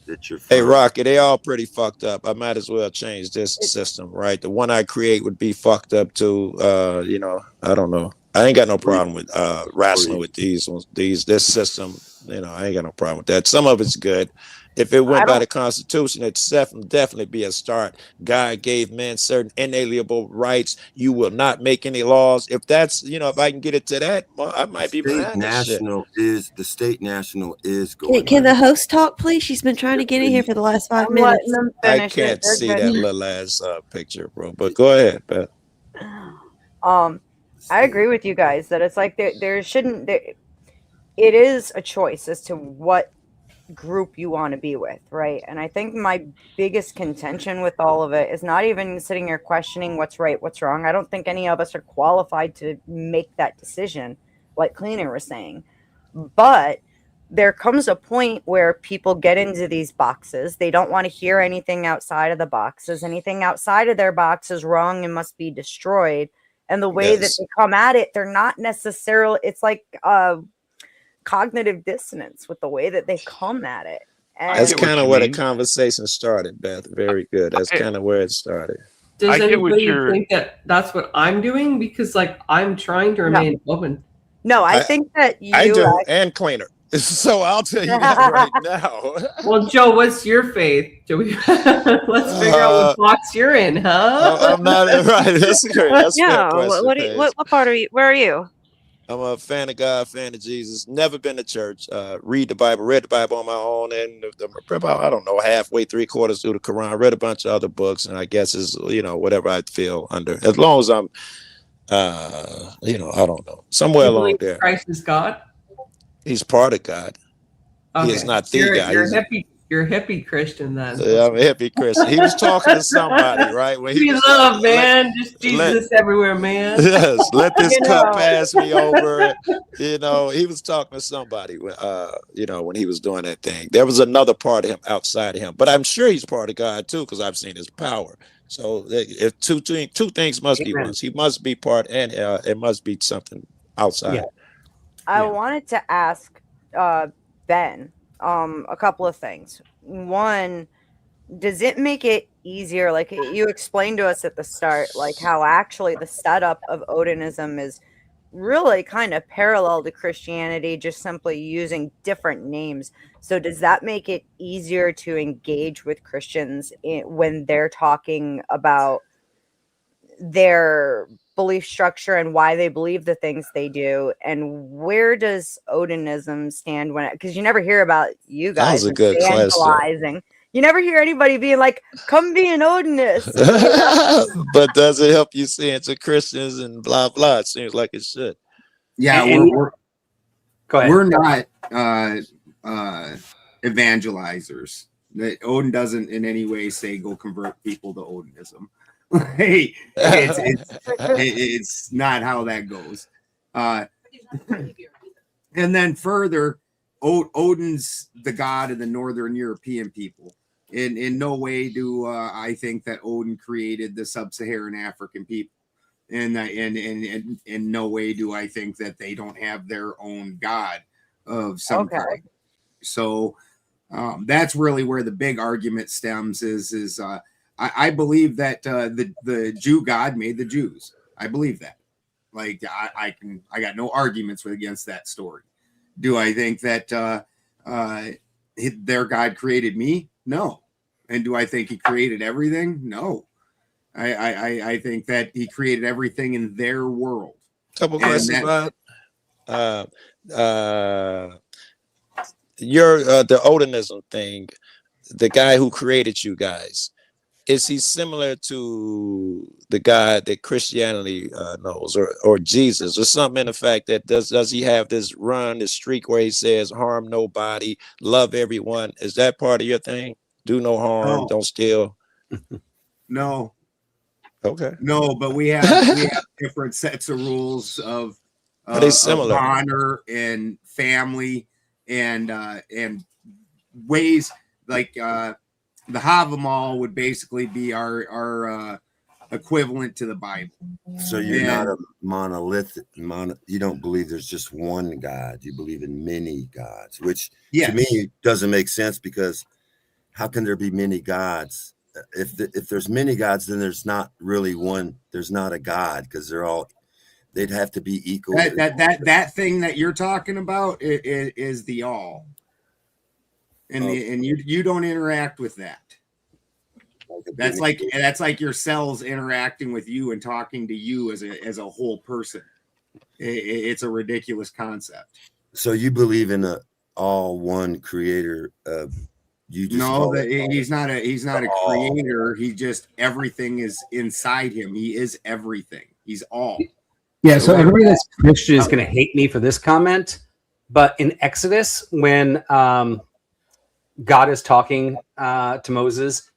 that you're Hey, from. Rocky, they all pretty fucked up. I might as well change this system, right? The one I create would be fucked up too. I don't know. I ain't got no Free, problem with wrestling free. with this system. I ain't got no problem with that. Some of it's good. If it I went by don't. the Constitution, it'd definitely be a start. God gave men certain inalienable rights. You will not make any laws. If that's, if I can get it to that, well, I might be behind this shit. The state national is Can, going. can the host talk, please? She's been trying to get in here for the last 5 I'm letting minutes. them I finish it. can't They're see good. that little ass picture, bro. But go ahead, Beth. I agree with you guys that it's like there shouldn't. It is a choice as to what group you want to be with, right? And I think my biggest contention with all of it is not even sitting here questioning what's right, what's wrong. I don't think any of us are qualified to make that decision, like Cleaner was saying. But there comes a point where people get into these boxes. They don't want to hear anything outside of the boxes. Anything outside of their box is wrong and must be destroyed. And the way that Yes. they come at it, they're not necessarily, it's like cognitive dissonance with the way that they come at it. I That's get what kind you of where the mean. conversation started, Beth. Very good. That's I, kind of where it started. Does I get what anybody you're. think that that's what I'm doing? Because like I'm trying to remain open. No, I I think that I you do, and Cleaner. So I'll tell you that right now. Well, Joe, what's your faith? Joe, let's figure out what box you're in, huh? I'm not right. That's great. That's a fair Yeah. question, Paige. What part are you? Where are you? I'm a fan of God, fan of Jesus. Never been to church. Read the Bible, read the Bible on my own, and about, I don't know, halfway, 3/4 through the Quran. Read a bunch of other books, and I guess it's whatever I feel under, as long as I'm, I don't know, somewhere You along believe there. Christ is God? He's part of God. He is Okay. not the You're guy. you're a He's hippie. You're a hippie Christian then. I'm a hippie Christian. He was talking to somebody, right? When he We was love, like, man. Just Jesus everywhere, man. yes, let this cup pass me over. Yeah. He was talking to somebody when he was doing that thing. There was another part of him outside of him, but I'm sure he's part of God too, because I've seen his power. So if two things must be Amen. once. He must be part, and it must be something outside. Yeah. I wanted to ask Ben a couple of things. One, does it make it easier? Like you explained to us at the start, like how actually the setup of Odinism is really kind of parallel to Christianity, just simply using different names. So does that make it easier to engage with Christians when they're talking about their belief structure and why they believe the things they do, and where does Odinism stand when it, because you never hear about you That guys was a good question. evangelizing. You never hear anybody being like, come be an Odinist. You know? But does it help you see into Christians and blah blah? It seems like it should. Yeah, go ahead. We're not evangelizers. Odin doesn't in any way say go convert people to Odinism. Hey, it's not how that goes. And then further, Odin's the god of the Northern European people. In no way do I think that Odin created the sub-Saharan African people. And in no way do I think that they don't have their own god of some kind. So that's really where the big argument stems is I believe that the Jew God made the Jews. I believe that. Like I got no arguments against that story. Do I think that their God created me? No. And do I think he created everything? No. I think that he created everything in their world. Couple questions about the Odinism thing. The guy who created you guys, is he similar to the God that Christianity knows, or Jesus, or something in the fact that does he have this streak where he says harm nobody, love everyone? Is that part of your thing? Do no harm, don't steal. No. Okay. No, but we have different sets of rules of similar? Of honor and family and ways like the Havamal would basically be our equivalent to the Bible. So you're not a monolithic. You don't believe there's just one God. You believe in many gods, which to me doesn't make sense, because how can there be many gods? If there's many gods, then there's not really one. There's not a God, because they'd have to be equal. That thing that you're talking about is the all. And you don't interact with that. That's like your cells interacting with you and talking to you as a whole person. It's a ridiculous concept. So you believe in a all one creator? He's not a creator. He just, everything is inside him. He is everything. He's all. Yeah. So everybody that's Christian is going to hate me for this comment, but in Exodus, when God is talking to Moses,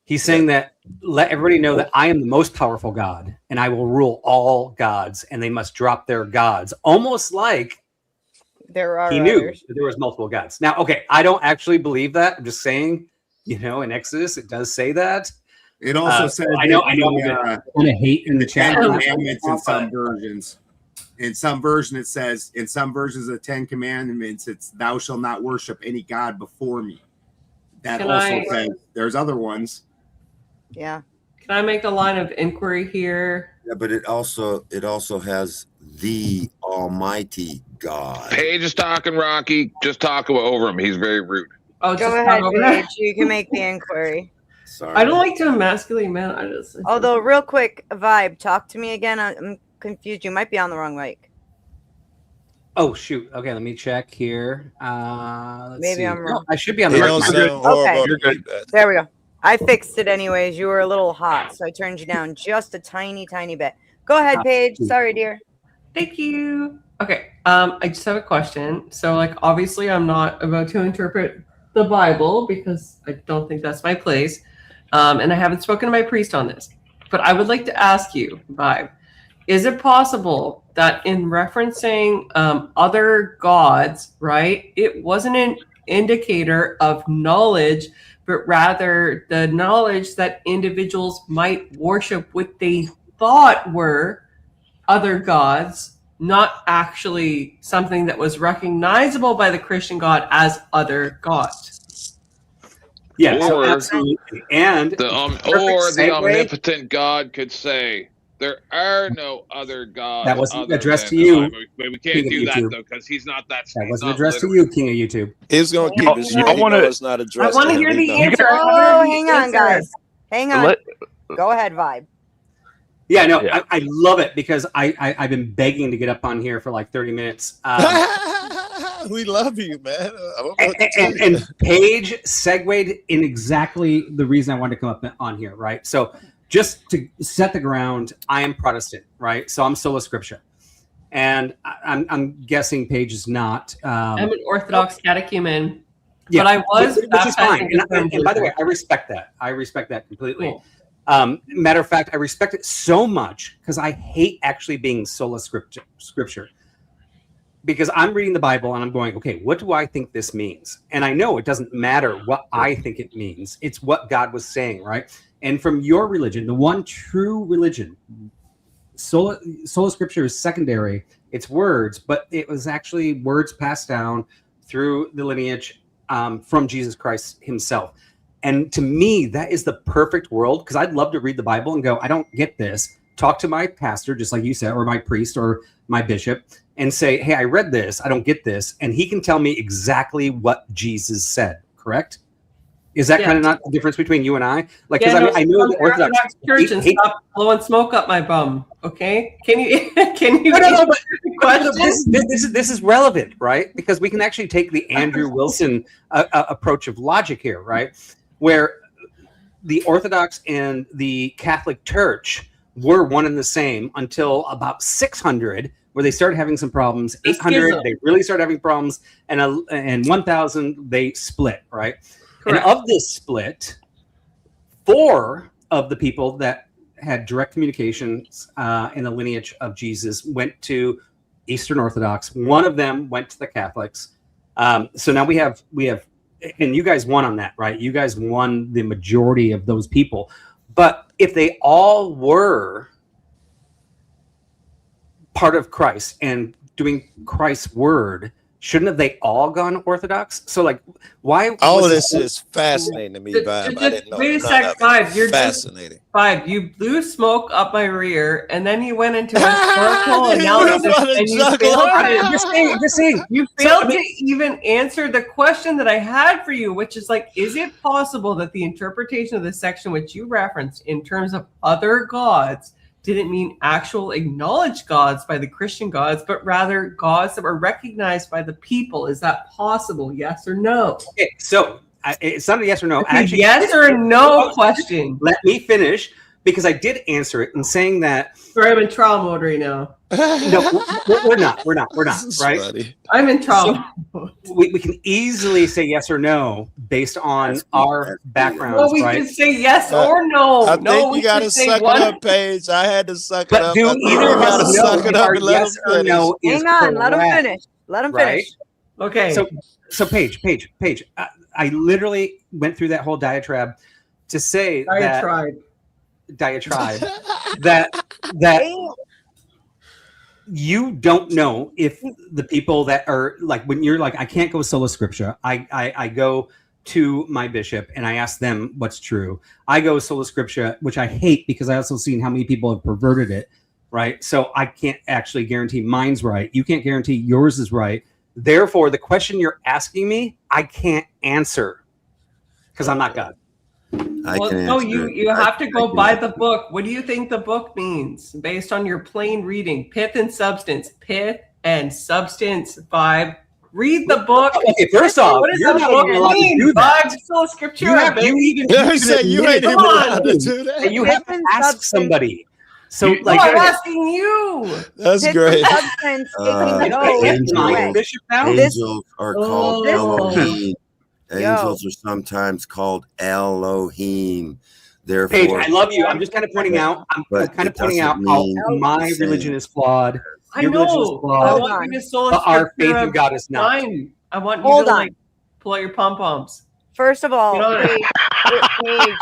he's saying that let everybody know that I am the most powerful God and I will rule all gods, and they must drop their gods. Almost like he knew that there was multiple gods. Now, okay, I don't actually believe that. I'm just saying, in Exodus, it does say that. It also says I know I'm going to hate in the chat. Commandments in some versions. In some version, it says, in some versions of the 10 Commandments, it's thou shalt not worship any God before me. That says there's other ones. Yeah. Can I make a line of inquiry here? Yeah, but it also has the Almighty God. Paige is talking, Rocky. Just talk over him. He's very rude. Oh, go ahead, Paige. You can make the inquiry. Sorry. I don't like to emasculate men. Although, real quick, Vibe, talk to me again. I'm confused. You might be on the wrong mic. Oh shoot. Okay, let me check here. Maybe I'm wrong. No, I should be on the right mic. Okay. You're good. There we go. I fixed it anyways. You were a little hot, so I turned you down just a tiny bit. Go ahead, Paige. Sorry, dear. Thank you. Okay. I just have a question. So, obviously, I'm not about to interpret the Bible because I don't think that's my place, and I haven't spoken to my priest on this. But I would like to ask you, Vibe, is it possible that in referencing other gods, right, it wasn't an indicator of knowledge, but rather the knowledge that individuals might worship what they thought were other gods, not actually something that was recognizable by the Christian God as other gods? Yeah, or, so absolutely. And the omnipotent God could say, there are no other gods. That wasn't addressed to you. We can't do that though, because he's not that. That wasn't addressed to you, King of YouTube. He's going to keep his. I want to. It's not addressed. I want to hear the answer. Oh, hang on, guys. Hang on. Go ahead, Vibe. Yeah, no, I love it because I've been begging to get up on here for like 30 minutes. We love you, man. And Paige segued in exactly the reason I wanted to come up on here, right? So just to set the ground, I am Protestant, right? So I'm sola scriptura. And I'm guessing Paige is not. I'm an Orthodox catechumen. Yeah, but I was which is fine. baptized And by the way, I respect that. I respect that completely. Cool. Matter of fact, I respect it so much because I hate actually being sola scripture. Because I'm reading the Bible and I'm going, okay, what do I think this means? And I know it doesn't matter what I think it means. It's what God was saying, right? And from your religion, the one true religion, sola scripture is secondary. It's words, but it was actually words passed down through the lineage from Jesus Christ himself. And to me, that is the perfect world because I'd love to read the Bible and go, I don't get this. Talk to my pastor, just like you said, or my priest or my bishop, and say, hey, I read this. I don't get this. And he can tell me exactly what Jesus said, correct? Is that kind of not the difference between you and I? Like, because I know the Orthodox Church and stop blowing smoke up my bum. Okay, can you? No, but this is relevant, right? Because we can actually take the Andrew Wilson approach of logic here, right? Where the Orthodox and the Catholic Church were one and the same until about 600, where they started having some problems. 800, they really started having problems, and 1000, they split, right? Correct. And of this split, 4 of the people that had direct communications in the lineage of Jesus went to Eastern Orthodox. 1 of them went to the Catholics. So now we have, and you guys won on that, right? You guys won the majority of those people. But if they all were part of Christ and doing Christ's word, shouldn't have they all gone Orthodox? So, like, why? All of this is fascinating to me, Vibe. I didn't know. Wait a sec, Vibe. You're fascinating. Vibe, you blew smoke up my rear, and then you went into historical analysis, and you failed just saying. You failed to even answer the question that I had for you, which is like, is it possible that the interpretation of the section which you referenced in terms of other gods didn't mean actual acknowledged gods by the Christian gods, but rather gods that were recognized by the people? Is that possible? Yes or no? Okay, so it's not a yes or no. Actually, yes or no question. Let me finish because I did answer it in saying that. Sorry, I'm in trial mode right now. No, we're not, right? Funny. I'm in trial mode. We can easily say yes or no based on our backgrounds, well, we can say yes or no. I think you got to suck it up, Paige. I had to suck it up. Do either of us know if our yes or no is Hang on, correct, let him finish. Let him right? finish. Okay. So Paige, I literally went through that whole diatribe to say diatribe that you don't know if the people that are like, when you're like, I can't go sola scriptura, I go to my bishop and I ask them what's true. I go sola scriptura, which I hate because I also seen how many people have perverted it, right? So I can't actually guarantee mine's right. You can't guarantee yours is right. Therefore, the question you're asking me, I can't answer because I'm not God. You have to go by the book. What do you think the book means based on your plain reading? Pith and substance. Pith and substance. Vibe. Read the book. Okay, first off, what does you're the not book even allowed to mean? do that. Vibe, sola scriptura. You ain't even allowed to do that. You have to ask somebody. So, I'm asking you. That's great. Angels are called Elohim. Angels are sometimes called Elohim. Therefore, Paige, I love you. I'm just kind of pointing out. I'm kind of pointing out how my religion is flawed. Your religion is flawed. I want you to sola but our faith in God is not. Fine. I want you to like pull out your pom poms. First of all, Paige,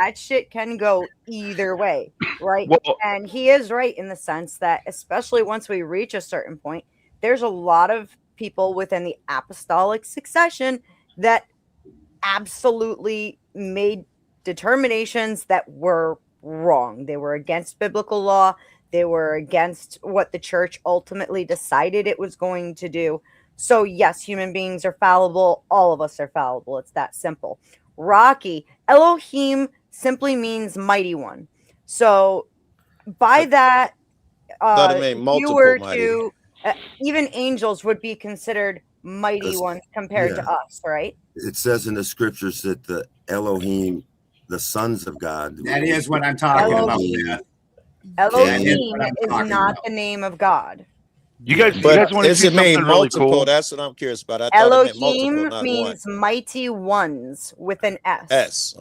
that shit can go either way, right? Well, and he is right in the sense that, especially once we reach a certain point, there's a lot of people within the apostolic succession that absolutely made determinations that were wrong. They were against biblical law. They were against what the church ultimately decided it was going to do. So yes, human beings are fallible. All of us are fallible. It's that simple. Rocky, Elohim simply means mighty one. So by that, Thought it made if you multiple were mighty. to, even angels would be considered mighty ones compared to us, right? It says in the scriptures that the Elohim, the sons of God. That is what I'm talking about. Beth. Elohim is not the name of God. You guys But want to is see it mean something really multiple? cool? That's what I'm curious about. I thought it meant multiple, Elohim not one. means mighty ones with an S. S.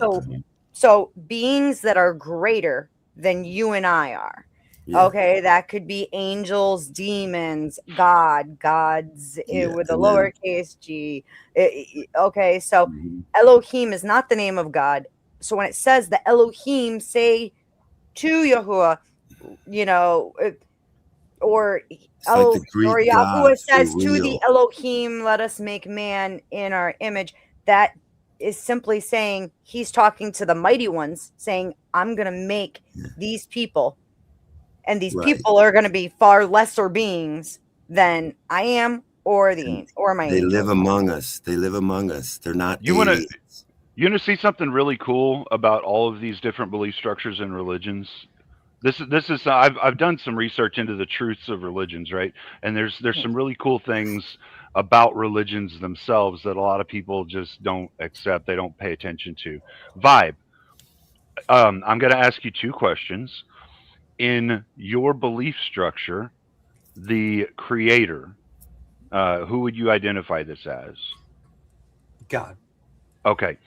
So beings that are greater than you and I are. Yeah. Okay, that could be angels, demons, gods with a and then- lowercase g. Okay, so Elohim is not the name of God. So when it says the Elohim say to Yahuwah, you know, or like the Greek or Yahuwah gods for says to the real. Elohim, let us make man in our image. That is simply saying he's talking to the mighty ones, saying, I'm going to make these people, and these Right. people are going to be far lesser beings than I am or my They angels. live among us. They live among us. They're not You want to aliens. see something really cool about all of these different belief structures and religions? This is I've done some research into the truths of religions, right? And there's some really cool things about religions themselves that a lot of people just don't accept. They don't pay attention to. Vibe. I'm going to ask you two questions. In your belief structure, the creator, who would you identify this as? God. Okay.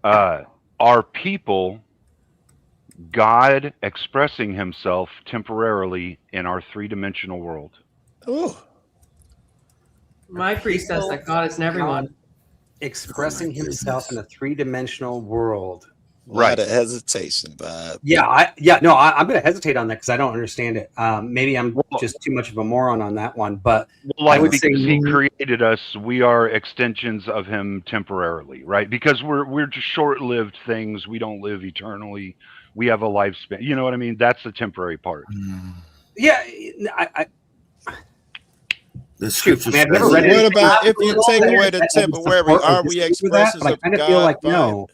Are people God expressing himself temporarily in our three-dimensional world? Ooh. My priest says that God is in everyone. Expressing himself in a three-dimensional world. Lot of hesitation, Bob. I'm going to hesitate on that because I don't understand it. Maybe I'm just too much of a moron on that one. But I would say because he created us, we are extensions of him temporarily, right? Because we're just short-lived things. We don't live eternally. We have a lifespan. You know what I mean? That's the temporary part. Yeah, The scripture I've never read What it. about if you take away the temporary? Are we expressions I of kind of God? feel like by- no.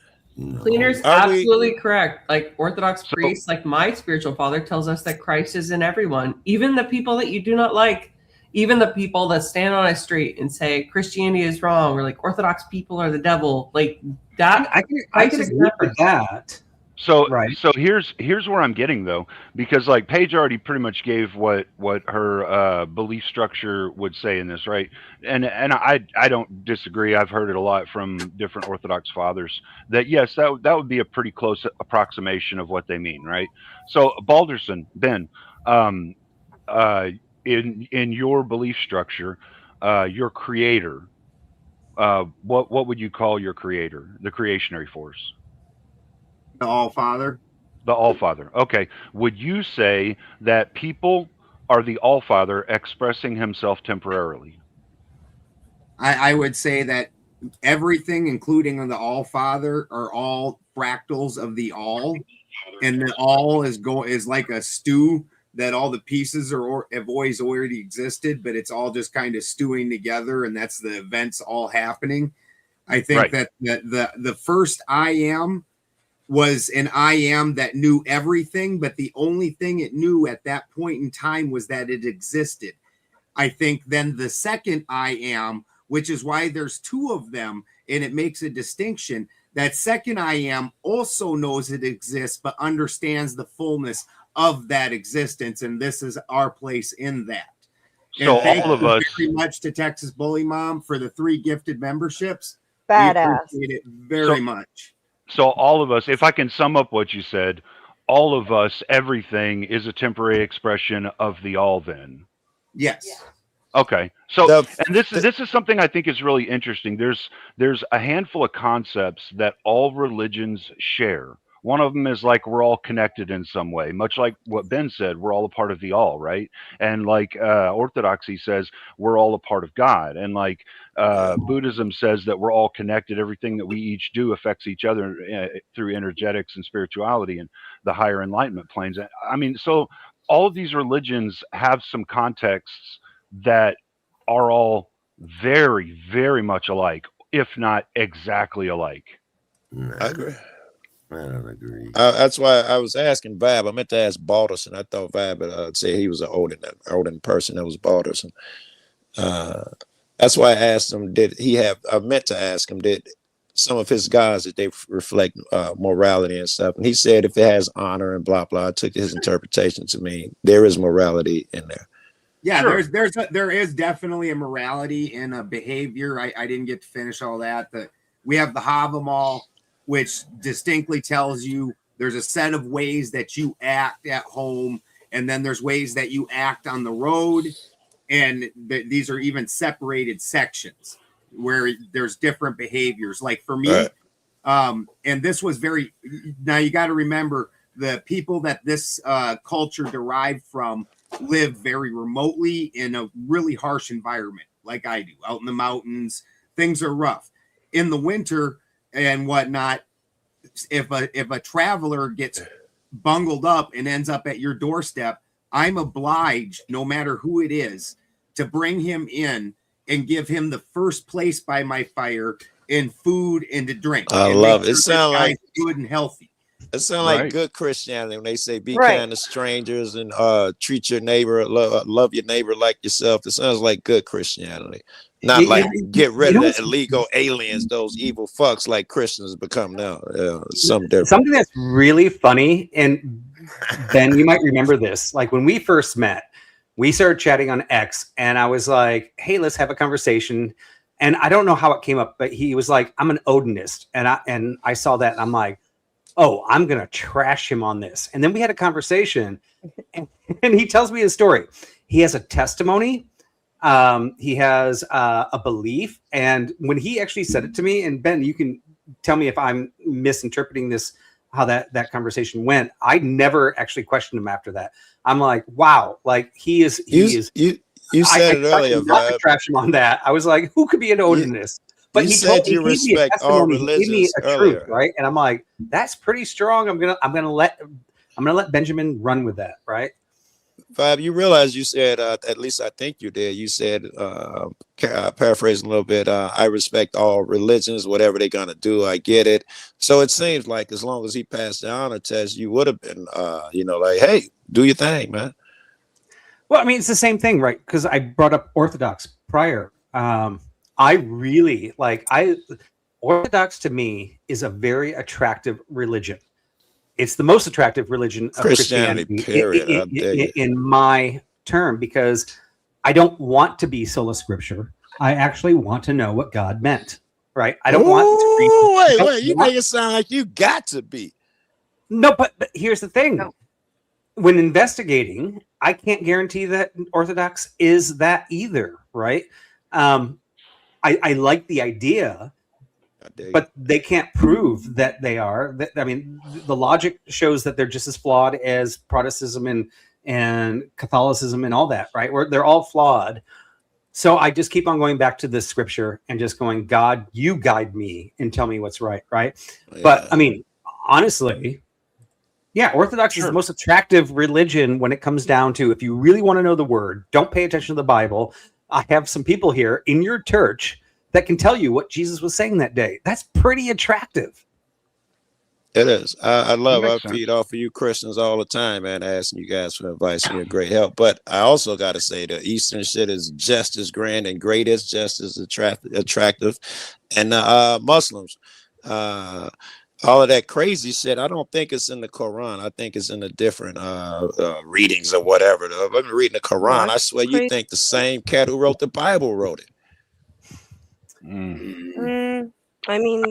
Cleaner's Are we- absolutely correct. Like Orthodox priests, like my spiritual father tells us that Christ is in everyone, even the people that you do not like, even the people that stand on a street and say Christianity is wrong, or like Orthodox people are the devil. Like that, I can agree with that. So here's where I'm getting though, because like Paige already pretty much gave what her belief structure would say in this, right? And I don't disagree. I've heard it a lot from different Orthodox fathers that yes, that would be a pretty close approximation of what they mean, right? So Balderson, Ben, in your belief structure, your creator, what would you call your creator, the creationary force? The All Father. The All Father. Okay. Would you say that people are the All Father expressing himself temporarily? I would say that everything, including the All Father, are all fractals of the All, and the All is like a stew that all the pieces have always already existed, but it's all just kind of stewing together, and that's the events all happening. I think that the first I Am was an I Am that knew everything, but the only thing it knew at that point in time was that it existed. I think then the second I Am, which is why there's two of them, and it makes a distinction, that second I Am also knows it exists, but understands the fullness of that existence, and this is our place in that. So and thank all of you us very much to Texas Bully Mom for the 3 gifted memberships. Badass. We appreciate it very much. So all of us, if I can sum up what you said, all of us, everything is a temporary expression of the All then. Yes. Okay. So and this is something I think is really interesting. There's a handful of concepts that all religions share. One of them is like we're all connected in some way, much like what Ben said, we're all a part of the all, right? And like Orthodoxy says we're all a part of God. And like Buddhism says that we're all connected. Everything that we each do affects each other through energetics and spirituality and the higher enlightenment planes. I mean, so all of these religions have some contexts that are all very, very much alike, if not exactly alike. I agree. I don't agree. That's why I was asking Vab. I meant to ask Balderson. I thought Vab would say he was an Odin person. That was Balderson. That's why I asked him, I meant to ask him, did some of his guys, that they reflect morality and stuff? And he said if it has honor and blah, blah, I took his interpretation to mean there is morality in there. Yeah, there is definitely a morality in a behavior. I didn't get to finish all that. We have the Havamal, which distinctly tells you there's a set of ways that you act at home, and then there's ways that you act on the road, and these are even separated sections where there's different behaviors. Like for me, and this was now you got to remember the people that this culture derived from live very remotely in a really harsh environment, like I do, out in the mountains. Things are rough in the winter and whatnot. If a traveler gets bungled up and ends up at your doorstep, I'm obliged, no matter who it is, to bring him in and give him the first place by my fire in food and to drink. I love it. It sounds like good and healthy. It sounds like good Christianity when they say be kind to strangers and treat your neighbor, love your neighbor like yourself. It sounds like good Christianity. Not like get rid of the illegal aliens, those evil fucks like Christians become now. Something different. Something that's really funny, and Ben, you might remember this. Like when we first met, we started chatting on X, and I was like, hey, let's have a conversation. And I don't know how it came up, but he was like, I'm an Odinist. And I saw that, and I'm like, oh, I'm going to trash him on this. And then we had a conversation, and he tells me his story. He has a testimony. He has a belief. And when he actually said it to me, and Ben, you can tell me if I'm misinterpreting this, how that conversation went. I never actually questioned him after that. I'm like, wow, like you said it earlier, not to trash him on that. I was like, who could be an Odinist? But he said you respect all religions. He gave me a truth, right? And I'm like, that's pretty strong. I'm gonna let Benjamin run with that, right? Fab, you realize you said, at least I think you did. You said, paraphrasing a little bit, I respect all religions, whatever they're gonna do, I get it. So it seems like as long as he passed the honor test, you would have been, like, hey, do your thing, man. Well, I mean, it's the same thing, right? Because I brought up Orthodox prior. I really Orthodox to me is a very attractive religion. It's the most attractive religion of Christianity period. In my term, because I don't want to be sola scriptura. I actually want to know what God meant, right? I don't want to wait, you make it sound like you got to be. No, but here's the thing. No. When investigating, I can't guarantee that Orthodox is that either, right? I like the idea, but they can't prove that they are. I mean, the logic shows that they're just as flawed as Protestantism and Catholicism and all that, right? They're all flawed. So I just keep on going back to the scripture and just going, God, you guide me and tell me what's right, right? Yeah. But I mean, honestly, yeah, Orthodox is the most attractive religion when it comes down to, if you really want to know the word, don't pay attention to the Bible. I have some people here in your church that can tell you what Jesus was saying that day. That's pretty attractive. It is. I feed off of you Christians all the time, man, asking you guys for advice and your great help. But I also got to say the Eastern shit is just as grand and great as just as attractive. And Muslims, all of that crazy shit, I don't think it's in the Quran. I think it's in the different readings or whatever. I've been reading the Quran. I swear you think the same cat who wrote the Bible wrote it. I mean,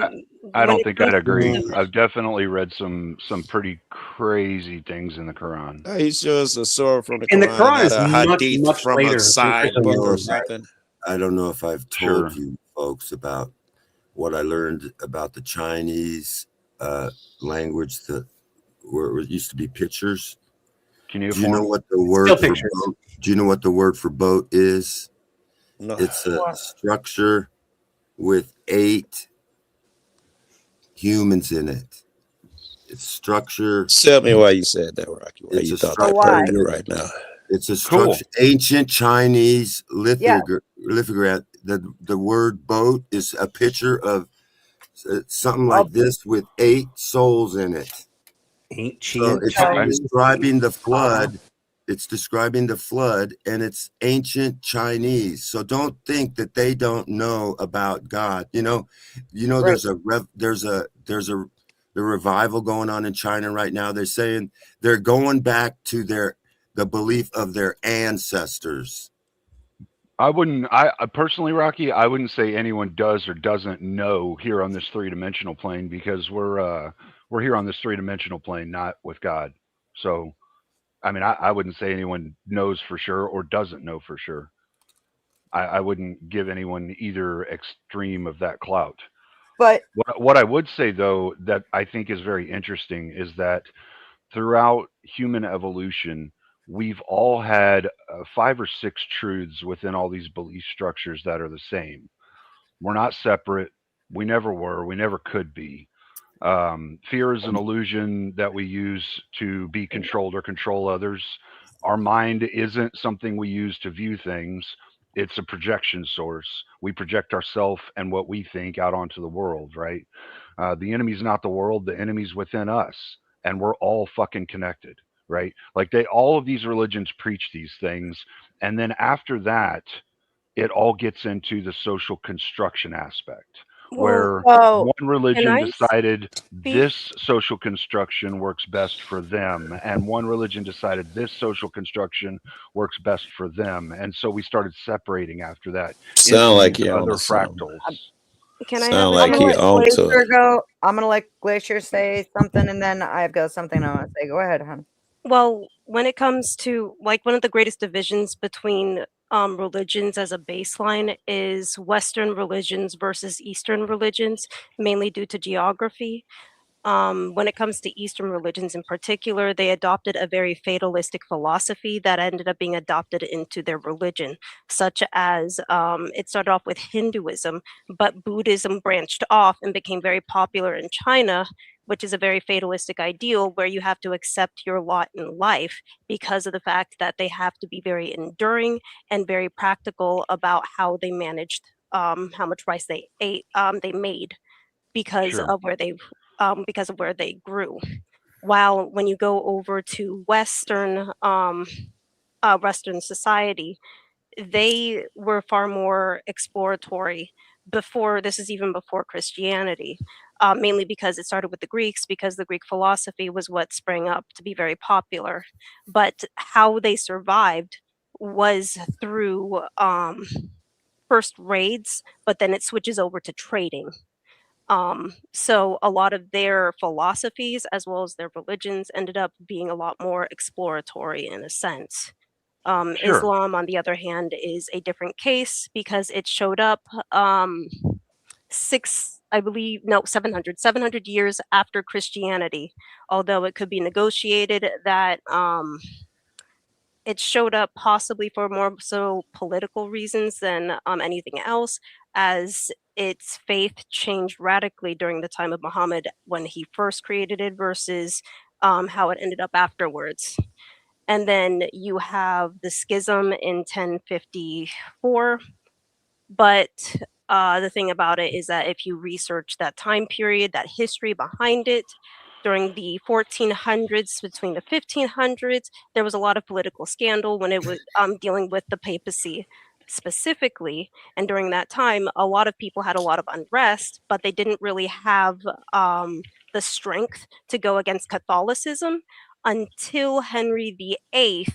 I don't think I'd agree. I've definitely read some pretty crazy things in the Quran. He shows a surah from the Quran. And the Quran is a hadith much from later. a side book or something. I don't know if I've told you folks about what I learned about the Chinese language, where it used to be pictures. Do you know what the word for boat? Do you know what the word for boat is? No. It's a structure with 8 humans in it. It's structure. Tell me why you said that, Rocky. Why you thought that right now? It's a structure. Cool. Ancient Chinese lithograph. The word boat is a picture of something like this with 8 souls in it. So it's describing the flood. It's describing the flood, and it's ancient Chinese. So don't think that they don't know about God. There's the revival going on in China right now. They're saying they're going back to the belief of their ancestors. I personally, Rocky, I wouldn't say anyone does or doesn't know here on this 3-dimensional plane, because we're here on this 3-dimensional plane, not with God. So, I mean, I wouldn't say anyone knows for sure or doesn't know for sure. I wouldn't give anyone either extreme of that clout. But what I would say, though, that I think is very interesting is that throughout human evolution, we've all had 5 or 6 truths within all these belief structures that are the same. We're not separate. We never were. We never could be. Fear is an illusion that we use to be controlled or control others. Our mind isn't something we use to view things. It's a projection source. We project ourselves and what we think out onto the world, right? The enemy's not the world. The enemy's within us, and we're all fucking connected, right? Like all of these religions preach these things, and then after that, it all gets into the social construction aspect, where one religion decided this social construction works best for them, and one religion decided this social construction works best for them, and so we started separating after that. Sound like into you're other on fractals. Can I Sound have like he on to it. I'm gonna let Glacier say something, and then I've got something I want to say. Go ahead, hon. Well, when it comes to like one of the greatest divisions between religions as a baseline is Western religions versus Eastern religions, mainly due to geography. When it comes to Eastern religions in particular, they adopted a very fatalistic philosophy that ended up being adopted into their religion, such as it started off with Hinduism, but Buddhism branched off and became very popular in China, which is a very fatalistic ideal where you have to accept your lot in life because of the fact that they have to be very enduring and very practical about how they managed how much rice they ate, they made because of where they grew. While when you go over to Western society, they were far more exploratory before. This is even before Christianity, mainly because it started with the Greeks, because the Greek philosophy was what sprang up to be very popular. But how they survived was through first raids, but then it switches over to trading. So a lot of their philosophies as well as their religions ended up being a lot more exploratory in a sense. Sure. Islam, on the other hand, is a different case because it showed up 700 years after Christianity, although it could be negotiated that it showed up possibly for more so political reasons than anything else, as its faith changed radically during the time of Muhammad when he first created it versus how it ended up afterwards. And then you have the schism in 1054. But the thing about it is that if you research that time period, that history behind it, during the 1400s, between the 1500s, there was a lot of political scandal when it was dealing with the papacy specifically. And during that time, a lot of people had a lot of unrest, but they didn't really have the strength to go against Catholicism until Henry VIII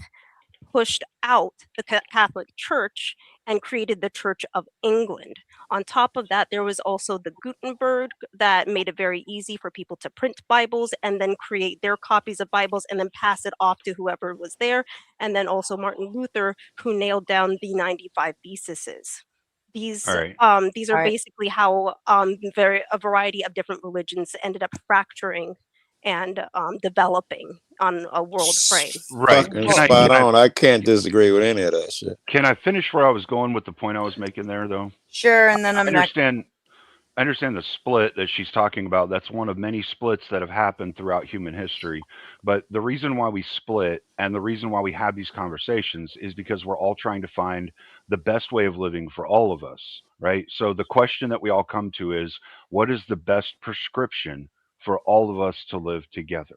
pushed out the Catholic Church and created the Church of England. On top of that, there was also the Gutenberg that made it very easy for people to print Bibles and then create their copies of Bibles and then pass it off to whoever was there. And then also Martin Luther, who nailed down the 95 Theses. These are basically how a variety of different religions ended up fracturing and developing on a world frame. Right. Fucking spot on. I can't disagree with any of that shit. Can I finish where I was going with the point I was making there, though? Sure, and then I understand. the split that she's talking about. That's one of many splits that have happened throughout human history. But the reason why we split and the reason why we have these conversations is because we're all trying to find the best way of living for all of us, right? So the question that we all come to is, what is the best prescription for all of us to live together?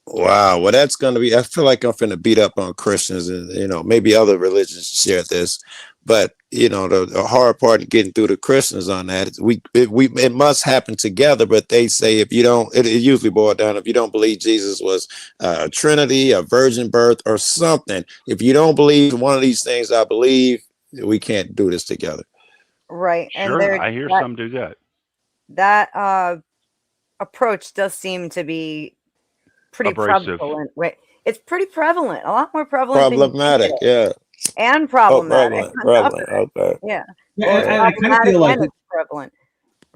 Wow, well, that's going to be. I feel like I'm finna beat up on Christians, and maybe other religions share this, but the hard part of getting through the Christians on that is it must happen together. But they say if you don't, it usually boils down if you don't believe Jesus was a Trinity, a virgin birth, or something. If you don't believe one of these things, I believe we can't do this together. Right, Sure, and I hear some do that. that approach does seem to be pretty Abrasive. prevalent. Wait, it's pretty prevalent, a lot more prevalent than you think Problematic, it is. yeah. And problematic. Prevalent. Okay. Yeah. Yeah, Well, it's I kind of feel problematic like and it's prevalent.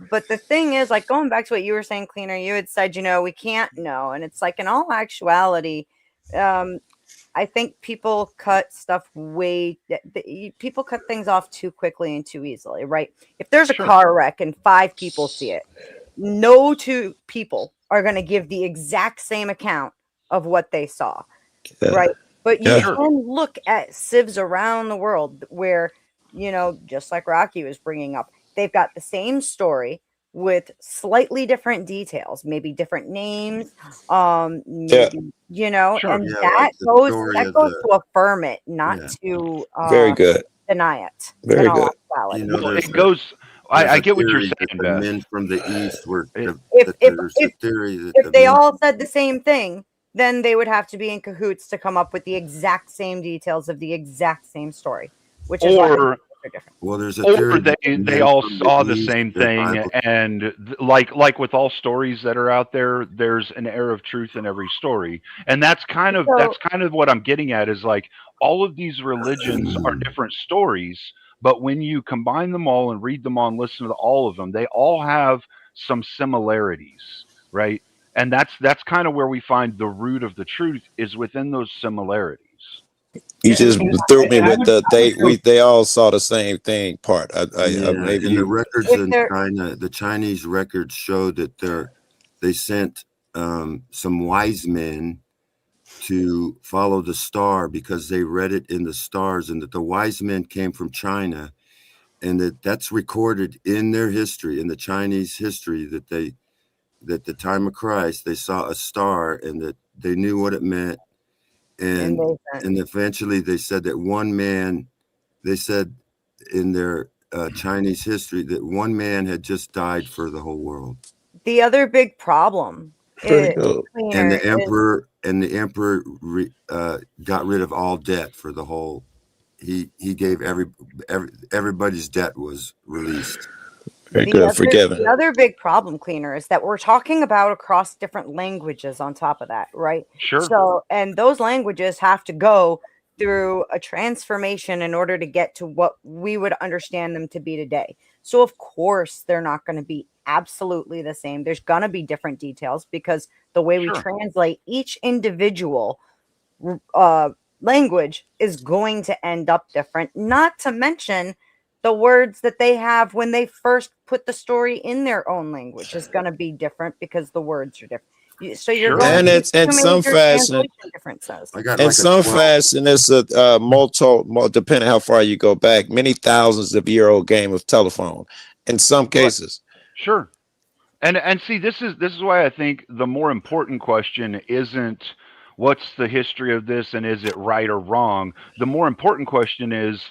But the thing is, like going back to what you were saying, Cleaner, you had said, we can't know. And it's like in all actuality, I think people cut stuff people cut things off too quickly and too easily, right? If there's a car wreck and 5 people see it, no 2 people are going to give the exact same account of what they saw, right? But you can look at civs around the world where, just like Rocky was bringing up, they've got the same story with slightly different details, maybe different names, maybe, and that goes to affirm it, not to Very good. deny it. Very good. It goes. I get what you're saying, The Beth. men from the east were. If they all said the same thing, then they would have to be in cahoots to come up with the exact same details of the exact same story, which is why they're different. Well, there's a Or theory they all saw the same thing, and like with all stories that are out there, there's an air of truth in every story, and that's kind of what I'm getting at is like all of these religions are different stories, but when you combine them all and read them all and listen to all of them, they all have some similarities, right? And that's kind of where we find the root of the truth is within those similarities. You just threw me with the they all saw the same thing part. Maybe the records in China, the Chinese records show that they sent some wise men to follow the star because they read it in the stars, and that the wise men came from China, and that's recorded in their history, in the Chinese history, that at the time of Christ they saw a star and that they knew what it meant. And eventually they said that one man, they said in their Chinese history that one man had just died for the whole world. The other big problem and the emperor got rid of all debt for the whole. He gave everybody's debt was released. Very good, forgiven. The other big problem, Cleaner, is that we're talking about across different languages on top of that, right? Sure. So, and those languages have to go through a transformation in order to get to what we would understand them to be today. So, of course, they're not going to be absolutely the same. There's going to be different details because the way we translate each individual language is going to end up different, not to mention the words that they have when they first put the story in their own language is going to be different because the words are different. So you're going and it's in some fashion differences. In some fashion, it's a multi, depending how far you go back, many thousands of year old game of telephone. In some cases, sure. And see, this is why I think the more important question isn't what's the history of this and is it right or wrong. The more important question is,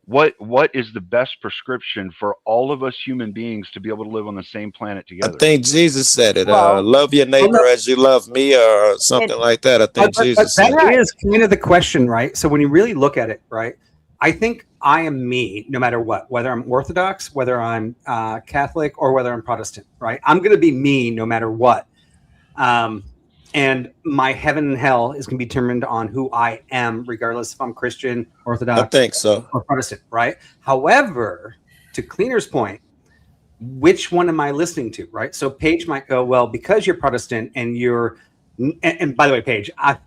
what is the best prescription for all of us human beings to be able to live on the same planet together? I think Jesus said it. Love your neighbor as you love me, or something like that. I think Jesus said that it. is kind of the question, right? So when you really look at it, right, I think I am me no matter what, whether I'm Orthodox, whether I'm Catholic, or whether I'm Protestant, right? I'm going to be me no matter what. And my heaven and hell is going to be determined on who I am, regardless if I'm Christian, Orthodox, I think so, or Protestant, right? However, to Cleaner's point, which one am I listening to, right? So Paige might go, well, because you're Protestant and you're, and by the way, Paige, I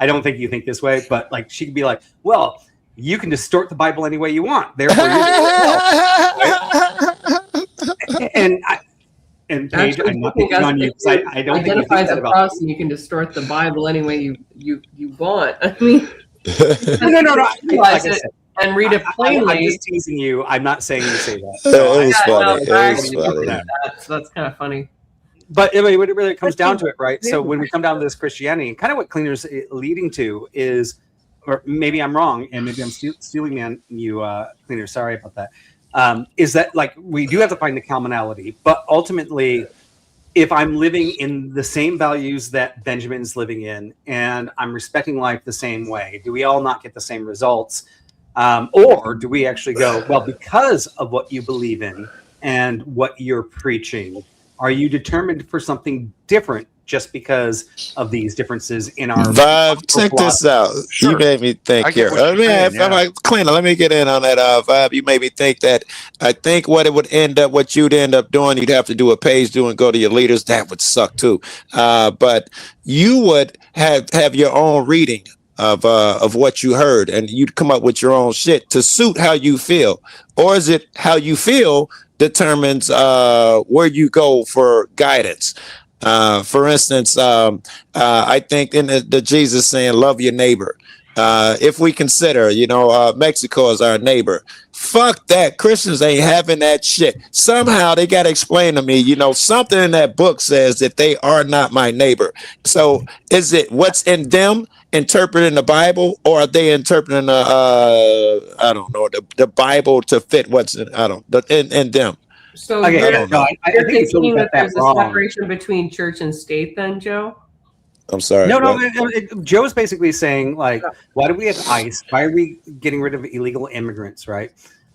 don't think you think this way, but like she could be like, well, you can distort the Bible any way you want. Therefore, you And Paige, I'm not picking on you. I don't think you think identifies that a about cross, and you can distort the Bible any way you want. I mean, no. Like I said, and read it I'm plainly. just teasing you. I'm not saying you say that. It was funny. I It was funny. So that's kind of funny. But anyway, when it really comes down to it, right? So when we come down to this Christianity, kind of what Cleaner's leading to is, or maybe I'm wrong, and maybe I'm stealing on you, Cleaner. Sorry about that. Is that like we do have to find the commonality, but ultimately, if I'm living in the same values that Benjamin's living in, and I'm respecting life the same way, do we all not get the same results? Or do we actually go, well, because of what you believe in and what you're preaching, are you determined for something different just because of these differences in our Vibe? Check this out. Sure. You made me think here. Cleaner, let me get in on that Vibe. You made me think that I think what you'd end up doing, you'd have to do what Paige do and go to your leaders. That would suck too. But you would have your own reading of what you heard, and you'd come up with your own shit to suit how you feel. Or is it how you feel determines where you go for guidance? For instance, I think in the Jesus saying, love your neighbor. If we consider, Mexico as our neighbor, fuck that. Christians ain't having that shit. Somehow they got to explain to me, something in that book says that they are not my neighbor. So is it what's in them interpreting the Bible, or are they interpreting the Bible to fit what's in them? So Okay, you're, no, I you're think you thinking got that that there's a wrong. separation between church and state, then, Joe? I'm sorry. No. what? Joe's basically saying, like, why do we have ICE? Why are we getting rid of illegal immigrants, right?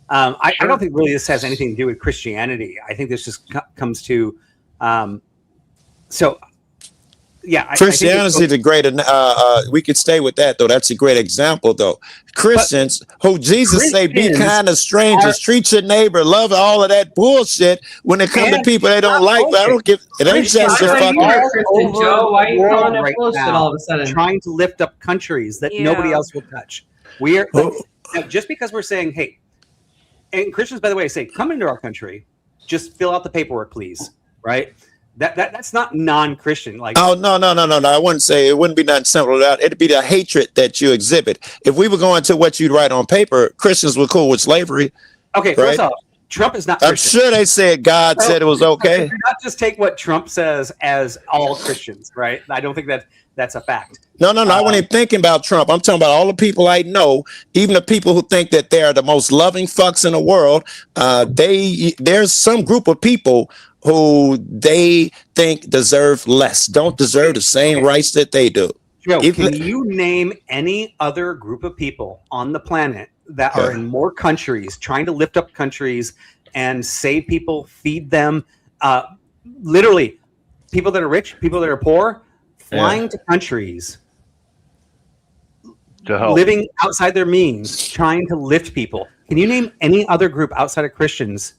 I don't think really this has anything to do with Christianity. I think this just comes to, Christianity is a great. We could stay with that though. That's a great example though. Christians who Jesus say, "Be kind to strangers, treat your neighbor, love all of that bullshit." When it comes to people they don't like, but I don't give. It ain't just a fucking. Joe, why are you calling it bullshit all of a sudden? Trying to lift up countries that nobody else will touch. We are just because we're saying, hey, and Christians, by the way, say, come into our country, just fill out the paperwork, please. Right? That's not non-Christian. Like, oh no! I wouldn't say it wouldn't be nothing simple to that. It'd be the hatred that you exhibit. If we were going to what you'd write on paper, Christians were cool with slavery. Okay, right? First off, Trump is not Christian. I'm sure they said God said it was okay. Do not just take what Trump says as all Christians, right? I don't think that's a fact. No. I wasn't even thinking about Trump. I'm talking about all the people I know, even the people who think that they are the most loving fucks in the world. There's some group of people who they think deserve less, don't deserve the same rights that they do. Joe, can you name any other group of people on the planet that are in more countries, trying to lift up countries and save people, feed them? Literally, people that are rich, people that are poor, flying to countries, to help, living outside their means, trying to lift people. Can you name any other group outside of Christians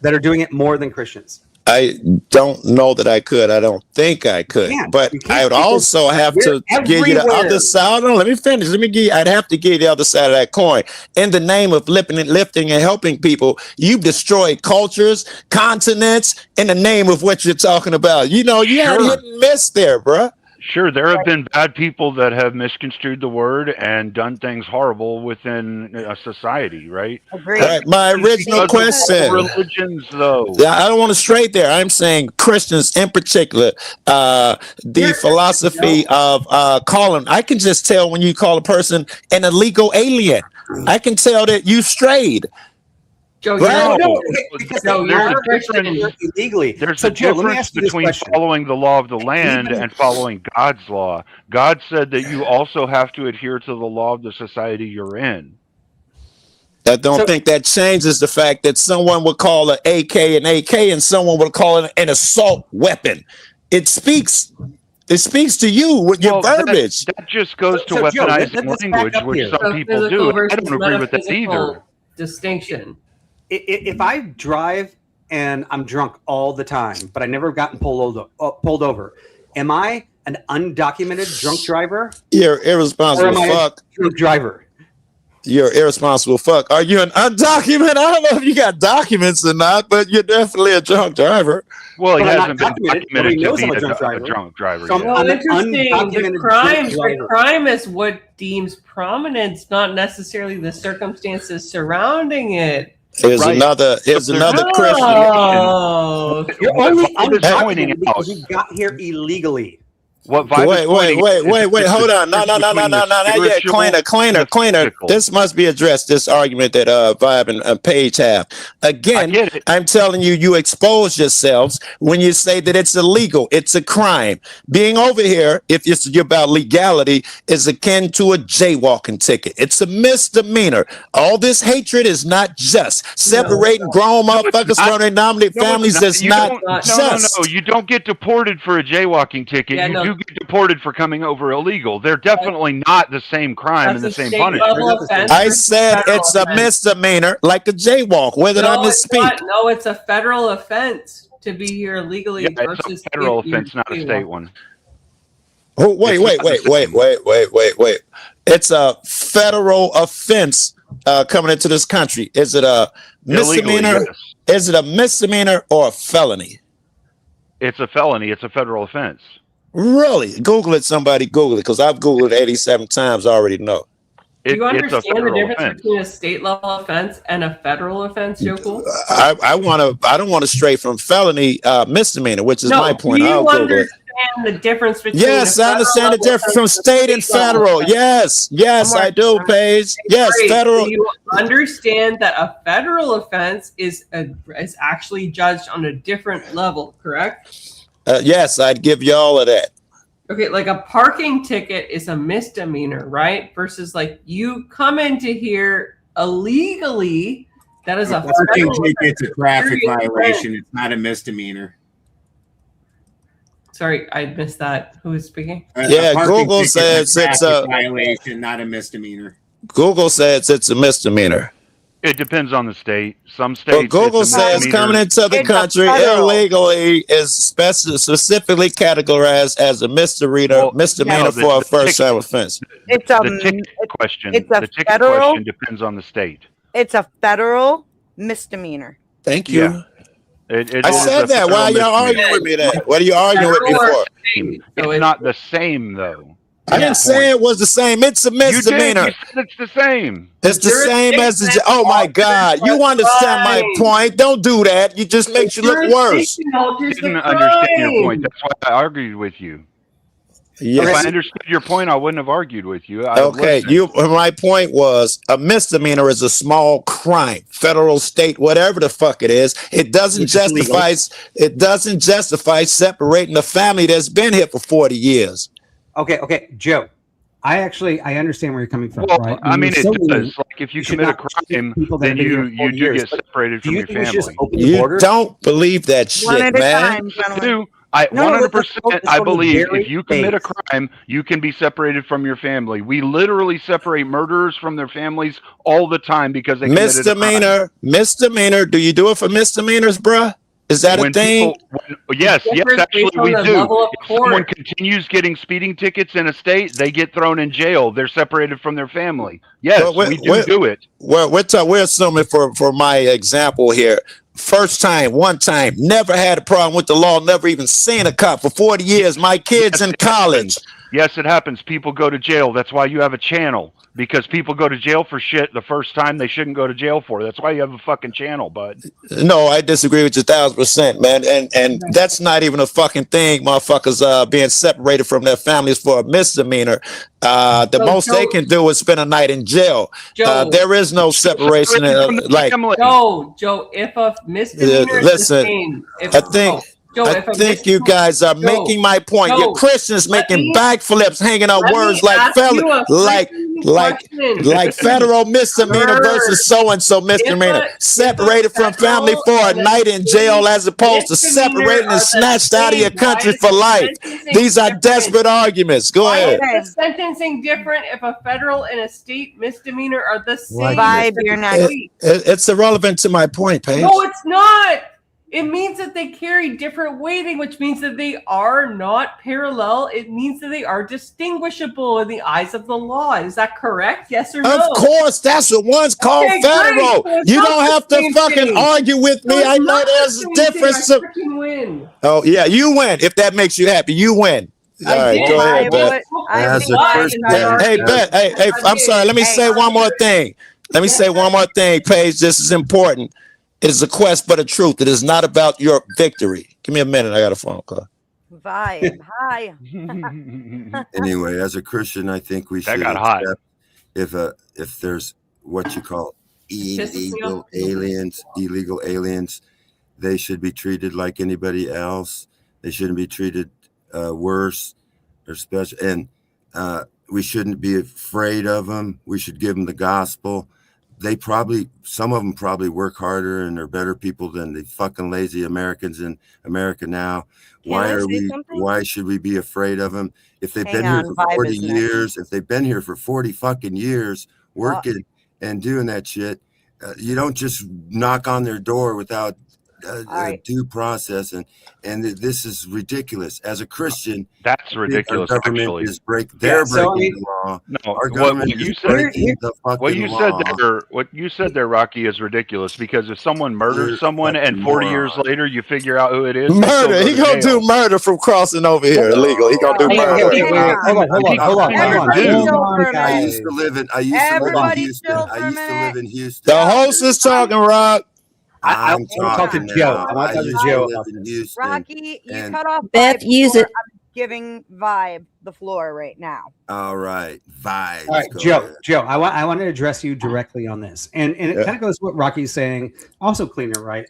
that are doing it more than Christians? I don't know that I could. I don't think I could. But I would also have to give you the other side. No, let me finish. I'd have to give you the other side of that coin. In the name of lifting and helping people, you've destroyed cultures, continents, in the name of what you're talking about. You had hit and miss there, bruh. Sure, there have been bad people that have misconstrued the word and done things horrible within a society, right? Agreed. All right, my original question. Religions, though. Yeah, I don't want to stray there. I'm saying Christians in particular, the philosophy of calling. I can just tell when you call a person an illegal alien. I can tell that you strayed. Joe, illegally. There's a difference between following the law of the land and following God's law. God said that you also have to adhere to the law of the society you're in. I don't think that changes the fact that someone would call an AK an AK and someone would call it an assault weapon. It speaks to you with your verbiage. That just goes to weaponizing language, which some people do. I don't agree with that either. Distinction. If I drive and I'm drunk all the time, but I never gotten pulled over, am I an undocumented drunk driver? You're irresponsible. Or am I a drunk driver? You're irresponsible fuck. Are you an undocumented? I don't know if you got documents or not, but you're definitely a drunk driver. Well, he But I'm hasn't not been documented. Nobody documented to knows be I'm a a drunk driver. drunk driver. So I'm yet. Well, an interesting. The undocumented crime, drunk driver. the crime is what deems prominence, not necessarily the circumstances surrounding it. Here's another Christian. Oh, You're only Bob is pointing undocumented because out- you got here illegally. What Vibe is Wait, pointing wait, is hold on. No, between the not yet. spiritual Cleaner. and the physical. This must be addressed, this argument that Vibe and Paige have. Again, I'm telling you, you expose yourselves when you say that it's illegal. It's a crime. Being over here, if it's about legality, is akin to a jaywalking ticket. It's a misdemeanor. All this hatred is not just. Separating grown motherfuckers from their nominate families is not just. No. You don't get deported for a jaywalking ticket. Yeah, you no. do get deported for coming over illegal. They're definitely not the same crime and the That's a same state punishment. level offense. I said it's a misdemeanor, like a jaywalk. Where did I it's misspeak? not. No, it's a federal offense to be here illegally Yeah, it's versus a federal if you're offense, not a jaywalking. state one. Oh, wait. It's a federal offense coming into this country. Is it a misdemeanor? Illegally, yes. Is it a misdemeanor or a felony? It's a felony. It's a federal offense. Really? Google it, somebody Google it, because I've Googled it 87 times. I already know. Do you It's a understand the federal difference offense. between a state level offense and a federal offense, Joe Cool? I don't want to stray from felony misdemeanor, which is No, my point. do you I'll Google it. understand the difference between Yes, a I understand the federal difference from offense and state and a level federal. offense? Yes, I do, Paige. Yes, Great. federal. Do you understand that a federal offense is actually judged on a different level, correct? Yes, I'd give you all of that. Okay, like a parking ticket is a misdemeanor, right? Versus like you come into here illegally, that is a Parking federal ticket's a offense. traffic Serious violation. offense. It's not a misdemeanor. Sorry, I missed that. Who is speaking? Yeah, parking Google ticket's says it's traffic a violation, not a misdemeanor. Google says it's a misdemeanor. It depends on the state. Some states. But Google it's a says misdemeanor. coming into the It's a country federal. illegally is specifically categorized as a misdemeanor no, for a the first-time offense. It's The ticket question. it's a The ticket federal- question depends on the state. it's a federal misdemeanor. Thank you. Yeah. It I is said a that. Why federal y'all misdemeanor. arguing with me then? What are you arguing with me for? It's not the same though. I didn't say it was the same. It's a You did. misdemeanor. You said it's the same. It's the same as the. Oh my God! You understand my point? Don't do that. You just makes you look worse. I didn't understand your point. That's why I argued with you. Yes. If I understood your point, I wouldn't have argued with you. I would Okay, listen. my point was a misdemeanor is a small crime, federal, state, whatever the fuck it is. It doesn't justify separating a family that's been here for 40 years. Okay, Joe. I understand where you're coming from. Well, right? I mean, you're it so does. mean, Like, if you should commit a not treat crime, people that then have been you here 40 do years. get But separated do from you your think we should just family. open the You borders? don't believe that One shit, at a man. time, I gentlemen. do. I No, 100%. let's I go to believe very if you commit a base. crime, you can be separated from your family. We literally separate murderers from their families all the time because they committed a crime. Misdemeanor. Do you do it for misdemeanors, bruh? Is that When a thing? Yes, Difference actually based on we the do. level of If someone court. continues getting speeding tickets in a state, they get thrown in jail. They're separated from their family. Yes, But we do it. Well, we're assuming for my example here. First time, one time, never had a problem with the law, never even seen a cop for 40 years. My kids in college. Yes, it happens. People go to jail. That's why you have a channel. Because people go to jail for shit the first time they shouldn't go to jail for. That's why you have a fucking channel, bud. No, I disagree with you 1,000%, man. And that's not even a fucking thing, motherfuckers being separated from their families for a misdemeanor. The So, most they Joe- can do is spend a night in jail. Joe- There is no separation. Joe, if a misdemeanor is listen, the same, if, I think Joe, I if a think you guys are making my point. Joe, You're Christians let making me- backflips, hanging on let me words like ask you a question. federal misdemeanor versus so and so misdemeanor. Separated from family for a night in jail as opposed to separating and snatched out of your country for life. These are desperate arguments. Go Why ahead. is the sentencing different if a federal and a state misdemeanor are the same? Vibe, you're not- It's irrelevant to my point, Paige. No, it's not. It means that they carry different weighting, which means that they are not parallel. It means that they are distinguishable in the eyes of the law. Is that correct? Yes or no? Of course, that's what one's called Okay, federal. great. So it's You not don't the have to same fucking thing. argue with me. So I it's know not the there's a same thing. difference. I freaking win. Oh yeah, you win. If that makes you happy, you win. All right, did. go ahead, I Bet. As a Christian, Hey, Bet. Hey, I'm sorry. Let me say one more thing. Let me say one more thing, Paige. This is important. It is a quest for the truth. It is not about your victory. Give me a minute. I got a phone call. Vibe. Hi. Anyway, as a Christian, I think we should got hot. accept if there's what you call illegal aliens, they should be treated like anybody else. They shouldn't be treated worse or special. And we shouldn't be afraid of them. We should give them the gospel. Some of them probably work harder and are better people than the fucking lazy Americans in America now. Why should we be afraid of them? If they've been here for 40 years, if they've been here for 40 fucking years working and doing that shit, you don't just knock on their door without due process, and this is ridiculous. As a Christian, that's ridiculous. Our government Actually, is breaking the law. No, Our government is breaking the fucking law. What you said there, Rocky, is ridiculous. Because if someone murders someone and 40 years later you figure out who it is, Murder. He gonna do murder from crossing over here illegal. He gonna do murder. Hold on. I used to live in Houston. The host is talking, Rock. I want to talk to Joe. I want to talk to Joe about this. Rocky, you cut off Beth, Vibe use before it. I'm giving Vibe the floor right now. All right, vibes. All right, Joe, I want to address you directly on this, and it kind of goes what Rocky's saying. Also, cleaner, right?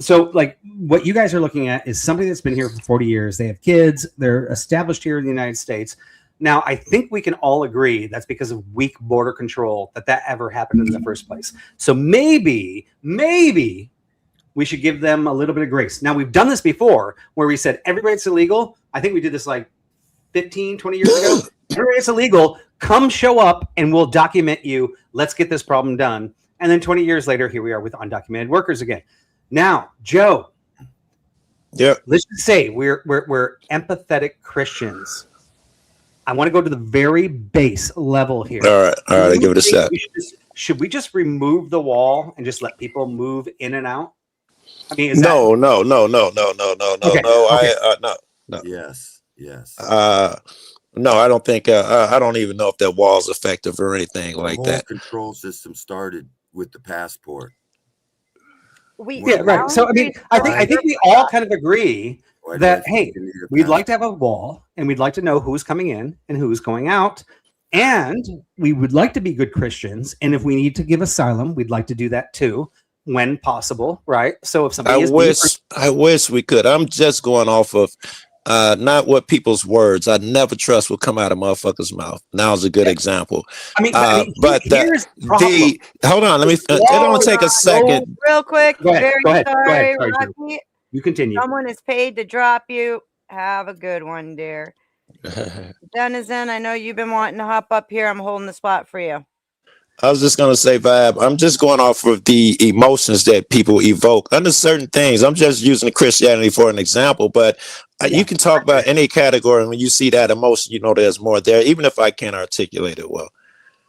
So, like, what you guys are looking at is somebody that's been here for 40 years. They have kids. They're established here in the United States. Now, I think we can all agree that's because of weak border control that ever happened in the first place. So maybe we should give them a little bit of grace. Now, we've done this before where we said everybody's illegal. I think we did this like 15, 20 years ago. Everybody's illegal. Come show up and we'll document you. Let's get this problem done. And then 20 years later, here we are with undocumented workers again. Now, Joe. Yeah. Let's just say we're empathetic Christians. I want to go to the very base level here. All right, give it a shot. Should we just remove the wall and just let people move in and out? I mean, No. Yes. No, I don't think. I don't even know if that wall's effective or anything like The whole that. control system started with the passport. Yeah, right. So I mean, I think we all kind of agree that hey, we'd like to have a wall and we'd like to know who's coming in and who's going out, and we would like to be good Christians. And if we need to give asylum, we'd like to do that too when possible, right? So if somebody I wish we could. I'm just going off of not what people's words. I never trust will come out of motherfuckers' mouth. Now's a good example. I But hold on. Let me. It only take a second. Real quick. Go ahead, Very go ahead, sorry, Joe. Rocky. You continue. Someone is paid to drop you. Have a good one, dear. Denizen, I know you've been wanting to hop up here. I'm holding the spot for you. I was just gonna say, Vibe. I'm just going off of the emotions that people evoke under certain things. I'm just using Christianity for an example, but you can talk about any category, and when you see that emotion, you know there's more there, even if I can't articulate it well.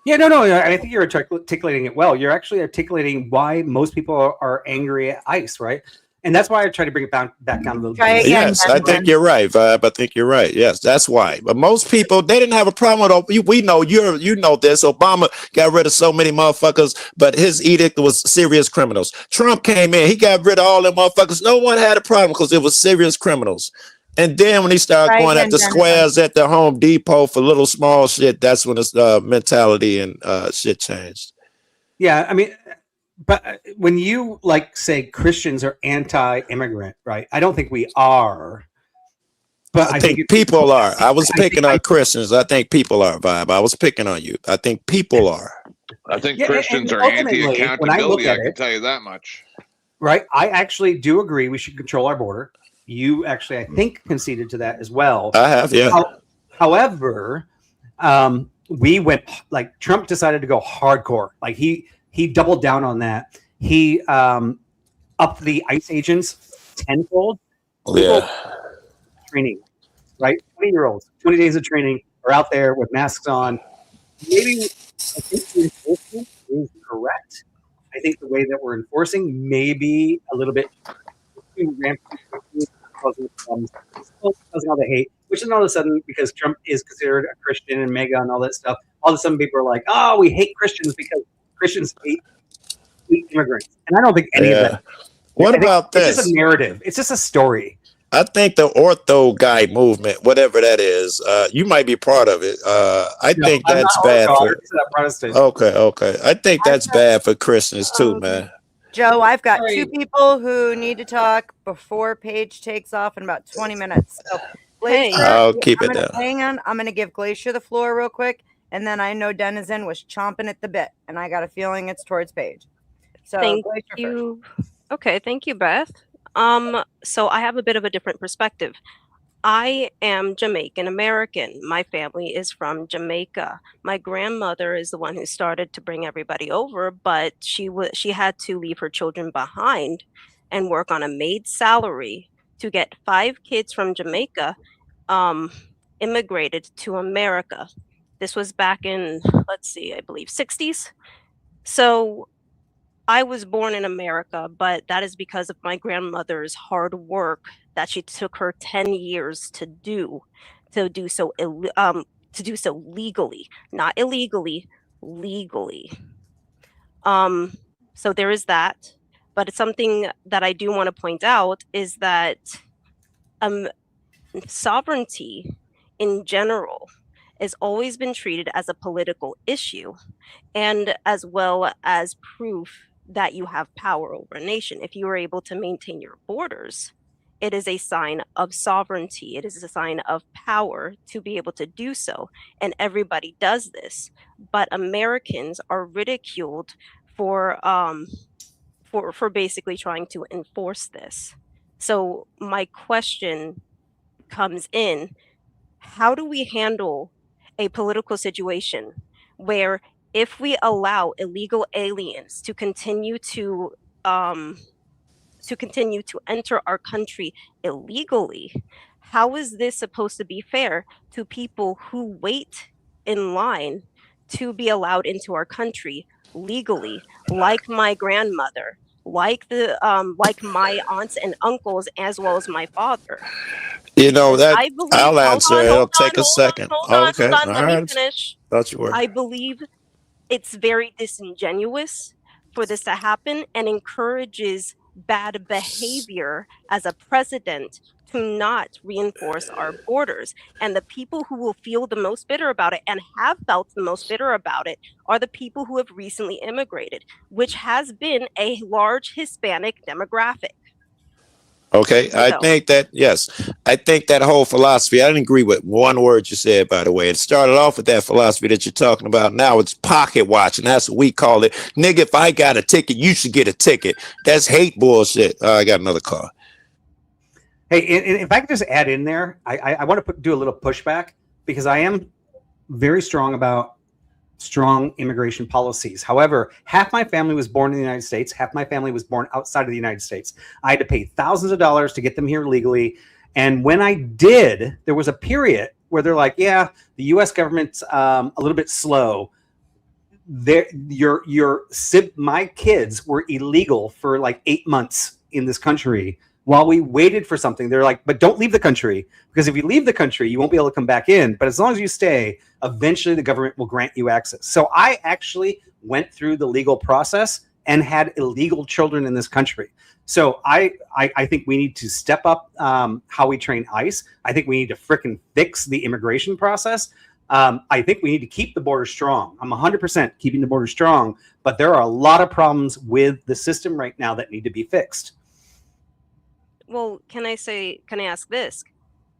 Yeah, no. I think you're articulating it well. You're actually articulating why most people are angry at ICE, right? And that's why I try to bring it back down a little bit. Yes, I think you're right, Vibe. I think you're right. Yes, that's why. But most people, they didn't have a problem with it. We know you know this. Obama got rid of so many motherfuckers, but his edict was serious criminals. Trump came in, he got rid of all them motherfuckers. No one had a problem because it was serious criminals. And then when he started going at the squares at the Home Depot for little small shit, that's when his mentality and shit changed. Yeah, I mean, but when you say Christians are anti-immigrant, right? I don't think we are. But I think people are. I was picking on Christians. I think people are, Vibe. I was picking on you. I think people are. I think Christians are anti-accountability. I can tell you that much. Right. I actually do agree we should control our border. You actually, I think, conceded to that as well. I have, yeah. However, we went Trump decided to go hardcore. He doubled down on that. He up the ICE agents tenfold. Yeah. Training, right? 20-year-olds, 20 days of training are out there with masks on. Maybe I think the enforcement is correct. I think the way that we're enforcing may be a little bit too rampant, causing all the hate, which is all of a sudden, because Trump is considered a Christian and MAGA and all that stuff, all of a sudden people are like, oh, we hate Christians because Christians hate immigrants. And I don't think any of that. What about this? It's just a narrative. It's just a story. I think the ortho guy movement, whatever that is, you might be part of it. I think that's bad for Protestant. Okay. I think that's bad for Christians too, man. Joe, I've got two people who need to talk before Paige takes off in about 20 minutes. So, Glacier, I'll keep it down. Hang on. I'm going to give Glacier the floor real quick. And then I know Denizen was chomping at the bit. And I got a feeling it's towards Paige. So, Thank Glacier you. Okay, thank you, Beth. So I have a bit of a different perspective. I am Jamaican American. My family is from Jamaica. My grandmother is the one who started to bring everybody over, but she had to leave her children behind and work on a maid salary to get 5 kids from Jamaica immigrated to America. This was back in, I believe 60s. So I was born in America, but that is because of my grandmother's hard work that she took her 10 years to do so legally, not illegally, legally. So there is that. But it's something that I do want to point out is that sovereignty in general has always been treated as a political issue, and as well as proof that you have power over a nation. If you are able to maintain your borders, it is a sign of sovereignty. It is a sign of power to be able to do so. And everybody does this. But Americans are ridiculed for basically trying to enforce this. So my question comes in, how do we handle a political situation where if we allow illegal aliens to continue to enter our country illegally, how is this supposed to be fair to people who wait in line to be allowed into our country legally, like my grandmother, like my aunts and uncles, as well as my father? You know that I'll answer. Hold on, It'll take a second. Okay, all let right. me finish. Thought you were. I believe it's very disingenuous for this to happen and encourages bad behavior as a president to not reinforce our borders. And the people who will feel the most bitter about it and have felt the most bitter about it are the people who have recently immigrated, which has been a large Hispanic demographic. Okay, I think that whole philosophy, I didn't agree with one word you said, by the way. It started off with that philosophy that you're talking about now. It's pocket watching. That's what we call it. Nigga, if I got a ticket, you should get a ticket. That's hate bullshit. I got another call. Hey, and if I could just add in there, I want to do a little pushback, because I am very strong about strong immigration policies. However, half my family was born in the United States. Half my family was born outside of the United States. I had to pay thousands of dollars to get them here legally. And when I did, there was a period where they're like, yeah, the U.S. government's a little bit slow. My kids were illegal for like 8 months in this country while we waited for something. They're like, but don't leave the country, because if you leave the country, you won't be able to come back in. But as long as you stay, eventually the government will grant you access. So I actually went through the legal process and had illegal children in this country. So I think we need to step up how we train ICE. I think we need to frickin' fix the immigration process. I think we need to keep the border strong. I'm 100% keeping the border strong, but there are a lot of problems with the system right now that need to be fixed. Well, can I ask this?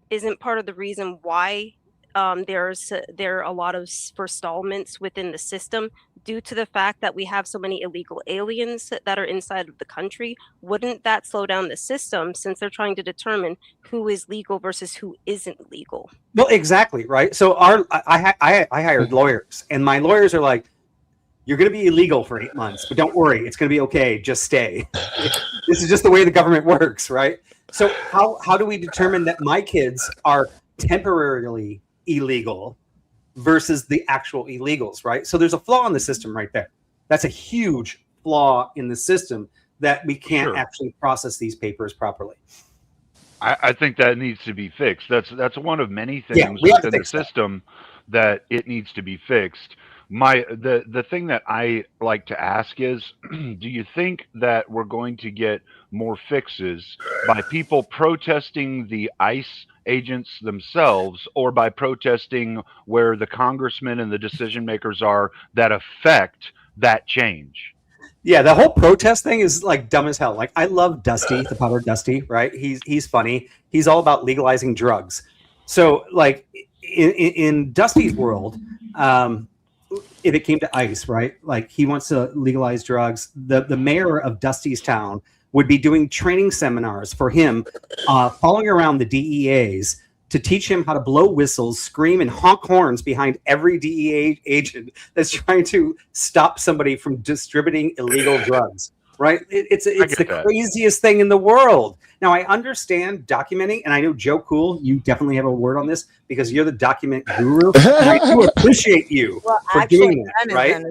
Isn't part of the reason why there are a lot of forestallments within the system due to the fact that we have so many illegal aliens that are inside of the country? Wouldn't that slow down the system, since they're trying to determine who is legal versus who isn't legal? Well, exactly, right? So I hired lawyers, and my lawyers are like, You're going to be illegal for 8 months, but don't worry, it's going to be okay. Just stay. This is just the way the government works, right? So how do we determine that my kids are temporarily illegal versus the actual illegals, right? So there's a flaw in the system right there. That's a huge flaw in the system that we can't actually process these papers properly. I think that needs to be fixed. That's one of many things within the system that it needs to be fixed. The thing that I like to ask is, do you think that we're going to get more fixes by people protesting the ICE agents themselves, or by protesting where the congressmen and the decision makers are that affect that change? Yeah, the whole protest thing is like dumb as hell. Like, I love Dusty, the powder Dusty, right? He's funny. He's all about legalizing drugs. So, like, in Dusty's world, if it came to ICE, right? Like, he wants to legalize drugs. The mayor of Dusty's town would be doing training seminars for him, following around the DEAs to teach him how to blow whistles, scream, and honk horns behind every DEA agent that's trying to stop somebody from distributing illegal drugs, right? It's the craziest thing in the world. Now, I understand documenting, and I know Joe Cool, you definitely have a word on this because you're the document guru. I do appreciate you for doing that, right?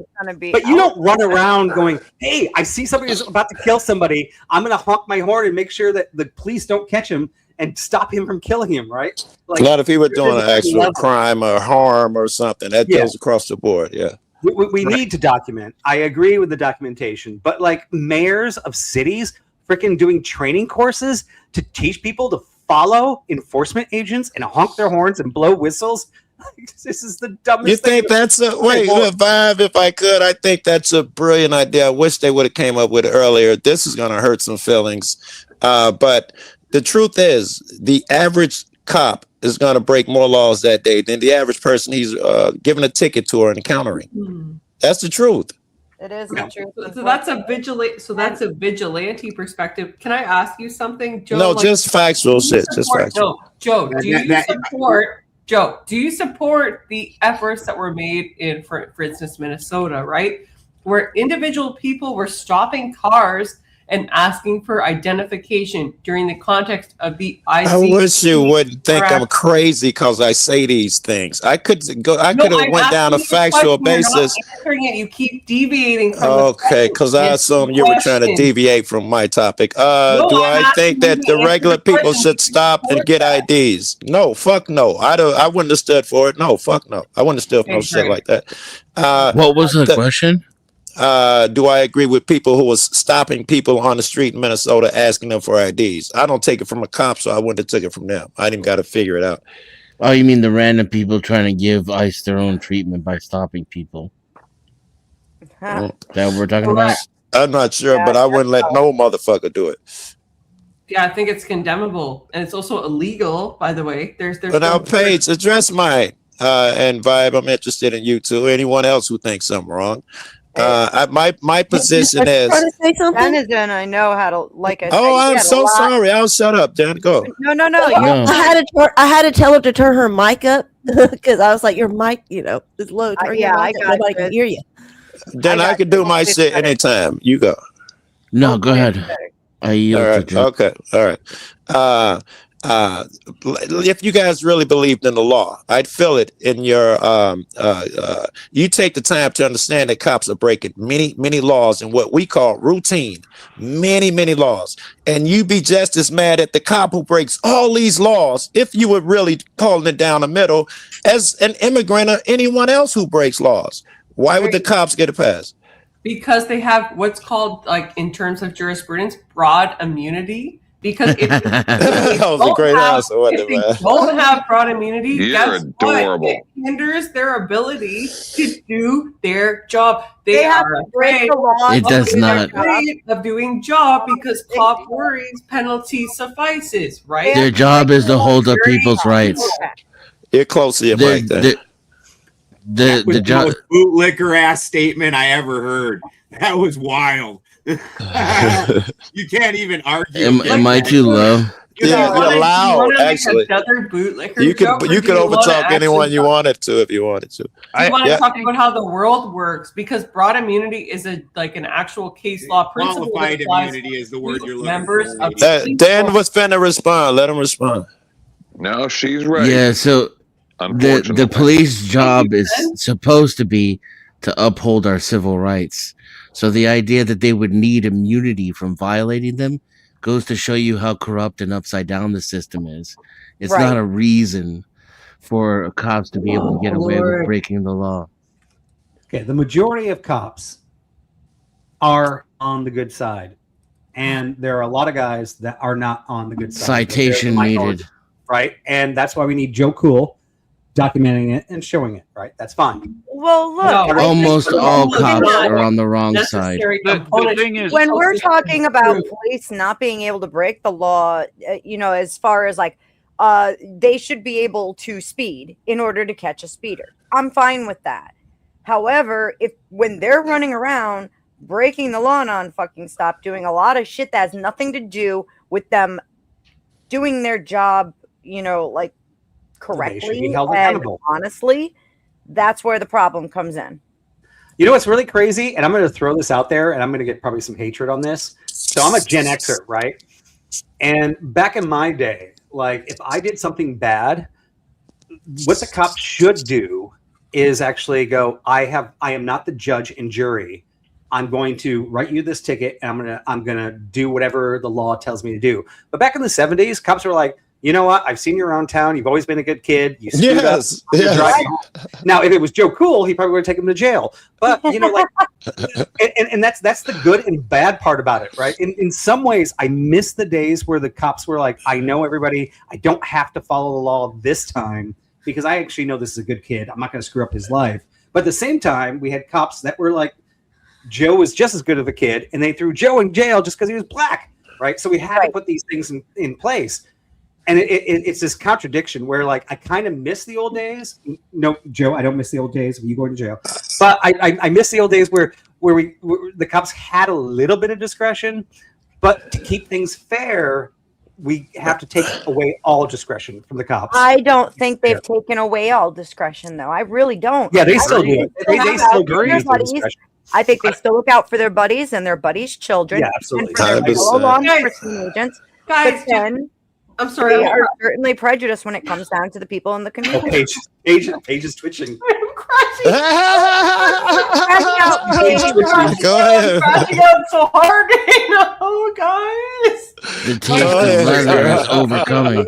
But you don't run around going, hey, I see somebody who's about to kill somebody. I'm going to honk my horn and make sure that the police don't catch him and stop him from killing him, right? Like, a lot of people are doing an actual crime or harm or something. That goes across the board, yeah. We need to document. I agree with the documentation. But, like, mayors of cities freaking doing training courses to teach people to follow enforcement agents and honk their horns and blow whistles. This is the dumbest You thing. think that's a wait, Vibe, if I could, I think that's a brilliant idea. I wish they would have came up with it earlier. This is going to hurt some feelings. But the truth is, the average cop is going to break more laws that day than the average person he's giving a ticket to or encountering. That's the truth. It is the truth. So that's a vigilante perspective. Can I ask you something, Joe? No, just factual shit. Just factual. No, Joe, do you support? Joe, do you support the efforts that were made in, for instance, Minnesota, right, where individual people were stopping cars and asking for identification during the context of the IC? I wish you wouldn't think I'm crazy because I say these things. I could have went down a factual basis. You keep deviating from okay, because I assume you were trying to deviate from my topic. Do I think that the regular people should stop and get IDs? No, fuck no. I wouldn't have stood for it. No, fuck no. I wouldn't have stood for no shit like that. What was the question? Do I agree with people who was stopping people on the street in Minnesota asking them for IDs? I don't take it from a cop, so I wouldn't have took it from them. I didn't even got to figure it out. Oh, you mean the random people trying to give ICE their own treatment by stopping people? That what we're talking about? I'm not sure, but I wouldn't let no motherfucker do it. Yeah, I think it's condemnable, and it's also illegal. By the way, there's. But now, Paige, address mine and Vibe. I'm interested in you too. Anyone else who thinks something wrong? My position is. Ben is in. I know how to like. I I'm so sorry. I'll shut up. Dan, go. No. I had to tell her to turn her mic up because I was like, "Your mic, is low. Turn your mic up. Nobody can hear you." Then I can do my shit anytime. You go. No, go ahead. I yield. Okay. All right. If you guys really believed in the law, I'd feel it in your you take the time to understand that cops are breaking many laws and what we call routine, many laws, and you be just as mad at the cop who breaks all these laws if you were really calling it down the middle as an immigrant or anyone else who breaks laws. Why would the cops get a pass? Because they have what's called, like, in terms of jurisprudence, broad immunity. Because if that was a great answer, wasn't it, man? Don't have broad immunity. You're adorable. It hinders their ability to do their job. They have are to break afraid the law. It does not. of doing job because cop worries penalty suffices, right? Their job is to hold up people's rights. You're close to your mic there. The job bootlicker ass statement I ever heard. That was wild. You can't even argue. Am I too low? You're allowed. Actually, you could overtalk anyone you wanted to if you wanted to. You want to talk about how the world works, because broad immunity is an actual case law principle. Qualified immunity is the word you're looking members for. Of Dan was finna respond. Let him respond. No, she's right. Yeah, so the police job is supposed to be to uphold our civil rights. So the idea that they would need immunity from violating them goes to show you how corrupt and upside down the system is. It's not a reason for cops to be able to get away with breaking the law. Okay, the majority of cops are on the good side, and there are a lot of guys that are not on the good side. Citation needed. Right? And that's why we need Joe Cool documenting it and showing it, right? That's fine. Well, look, almost all cops are on the wrong side. The thing is, when we're talking about police not being able to break the law, as far as like, they should be able to speed in order to catch a speeder. I'm fine with that. However, when they're running around breaking the law non-fucking stop, doing a lot of shit that has nothing to do with them doing their job, like correctly and honestly, that's where the problem comes in. You know what's really crazy? And I'm going to throw this out there, and I'm going to get probably some hatred on this. So I'm a Gen Xer, right? And back in my day, like if I did something bad, what the cops should do is actually go, I am not the judge and jury. I'm going to write you this ticket, and I'm gonna do whatever the law tells me to do. But back in the 70s, cops were like, you know what? I've seen you around town. You've always been a good kid. You screwed up. Now, if it was Joe Cool, he probably would have taken him to jail. But and that's the good and bad part about it, right? In some ways, I miss the days where the cops were like, I know everybody. I don't have to follow the law this time because I actually know this is a good kid. I'm not going to screw up his life. But at the same time, we had cops that were like, Joe was just as good of a kid, and they threw Joe in jail just because he was black, right? So we had to put these things in place. And it's this contradiction where, like, I kind of miss the old days. No, Joe, I don't miss the old days of you going to jail. But I miss the old days where the cops had a little bit of discretion. But to keep things fair, we have to take away all discretion from the cops. I don't think they've taken away all discretion, though. I really don't. Yeah, they still do it. They still use the discretion. I think they still look out for their buddies and their buddies' children. Yeah, absolutely. And for their fellow law enforcement agents. Guys, but then I'm sorry. They are certainly prejudiced when it comes down to the people in the community. Paige is twitching. I'm crashing. Go ahead. I'm crashing out so hard right now, guys. The taste of leather is overcoming.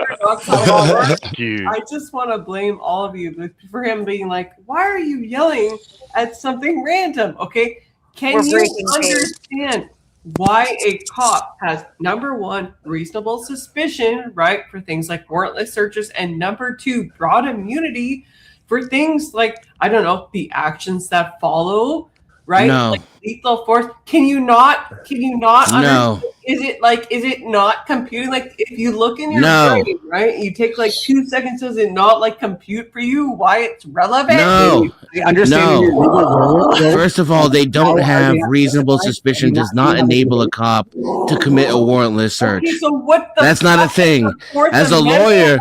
I just want to blame all of you for him being like, why are you yelling at something random? Okay. Can you understand why a cop has, number one, reasonable suspicion, right, for things like warrantless searches, and number two, broad immunity for things like, I don't know, the actions that follow, right? No. Like lethal force. Can you not No. Is it not computing? Like if you look in your No. brain, right? You take like 2 seconds, does it not like compute for you why it's relevant? No. No. First of all, they don't have reasonable suspicion does not enable a cop to commit a warrantless search. Okay, so what the That's not a fuck thing. is the Fourth As a Amendment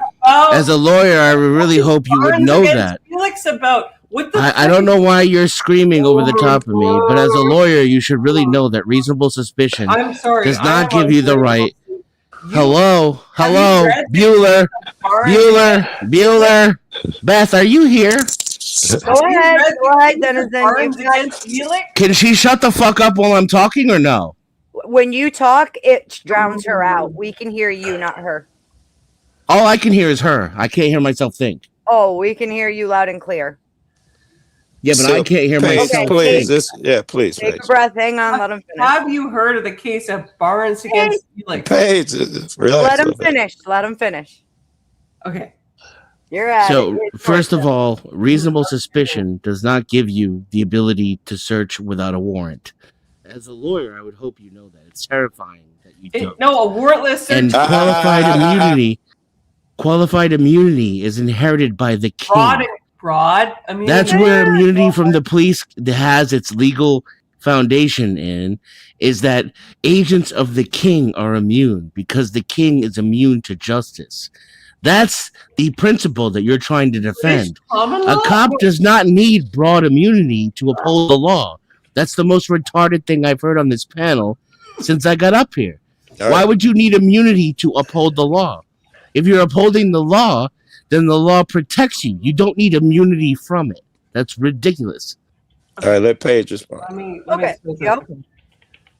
lawyer, I really hope you would Warrants know against that. Felix about what the I don't know why you're screaming over the top of me, but as a lawyer, you should really know that reasonable suspicion I'm sorry, does I not am give you the on- right. Hello, read Bueller, Beth, are you here? Go ahead, Denizen. Warrants against Felix? Can she shut the fuck up while I'm talking or no? When you talk, it drowns her out. We can hear you, not her. All I can hear is her. I can't hear myself think. Oh, we can hear you loud and clear. Yeah, but I can't hear myself Please, think. please. Take a breath. Hang on. Let him finish. Have you heard of the case of Barnes against Felix? Paige, Let him finish. Let him finish. Okay. You're at So, it. first of all, reasonable suspicion does not give you the ability to search without a warrant. As a lawyer, I would hope you know that. It's terrifying that you don't. No, a warrantless search. And qualified immunity is inherited by the king. Broad immunity. That's where immunity from the police has its legal foundation in is that agents of the king are immune because the king is immune to justice. That's the principle that you're trying to defend. A cop does not need broad immunity to uphold the law. That's the most retarded thing I've heard on this panel since I got up here. Why would you need immunity to uphold the law? If you're upholding the law, then the law protects you. You don't need immunity from it. That's ridiculous. All right, let Paige respond. Let me say something.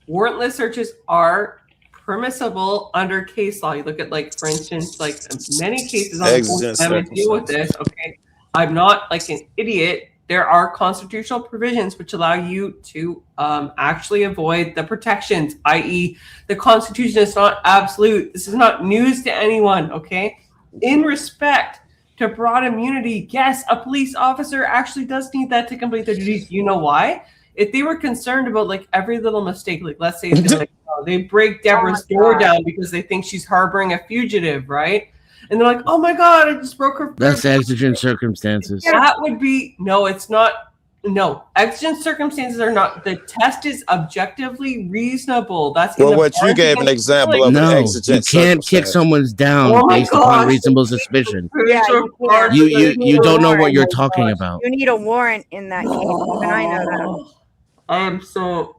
Warrantless searches are permissible under case law. You look at, like, for instance, like many cases on the Amendment deal with this. Okay, I'm not like an idiot. There are constitutional provisions which allow you to actually avoid the protections, i.e., the Constitution is not absolute. This is not news to anyone. Okay, in respect to broad immunity, yes, a police officer actually does need that to complete their duties. You know why? If they were concerned about like every little mistake, like let's say like, they break Deborah's door down because they think she's harboring a fugitive, right? And they're like, "Oh my God, I just broke her." That's exigent circumstances. That would be no. It's not. No, exigent circumstances are not. The test is objectively reasonable. That's well, what you gave an example of. No, an exigent you can't kick someone's down based upon reasonable suspicion. Yeah, You don't know what you're talking about. You need a warrant in that case. Even I know that. I'm so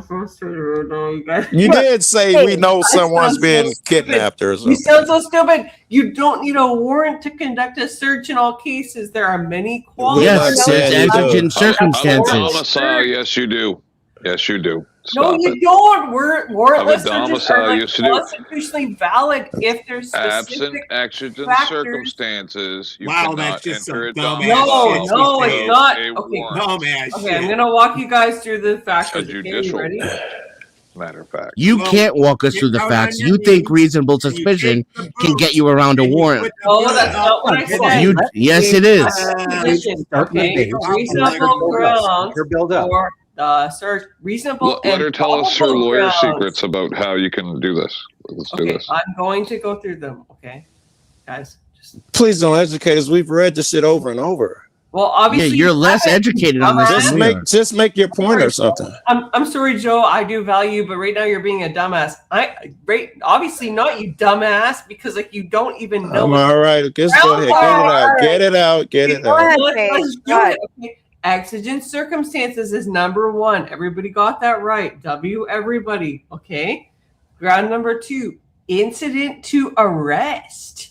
frustrated right now, you guys. You did say we know someone's been kidnapped or something. You sound so stupid. You don't need a warrant to conduct a search in all cases. There are many qualities. Yes, it's exigent circumstances. Domicile, yes, you do. Yes, you do. No, you don't. Warrantless searches domicile, are like yes, you do. constitutionally valid if there's Absent specific exigent factors. circumstances, you Wow, cannot that's just enter a some dumbass domicile. No, it's not. a Okay, warrant. Dumbass okay, I'm gonna walk you guys through the factors. A Okay, you judicial ready? matter of fact. You can't walk us through the facts. You think reasonable suspicion can get you around a warrant. No, that's not what I said. Yes, it is. Okay, reasonable grounds for the search. Reasonable. Let her tell us her probable lawyer grounds. secrets about how you can do this. Let's do this. I'm going to go through them. Okay, guys. Please don't educate us. We've read this shit over and over. Well, obviously, Yeah, you're less educated on this. Just than we make are. just make your point or something. I'm sorry, Joe. I do value you, but right now you're being a dumbass. Obviously not, you dumbass, because like you don't even know. I'm all right. Just go ahead. Get it out. Get it out. Get it out. Let's do it. Okay. Exigent circumstances is number one. Everybody got that right. W, everybody. Okay. Ground number two, incident to arrest.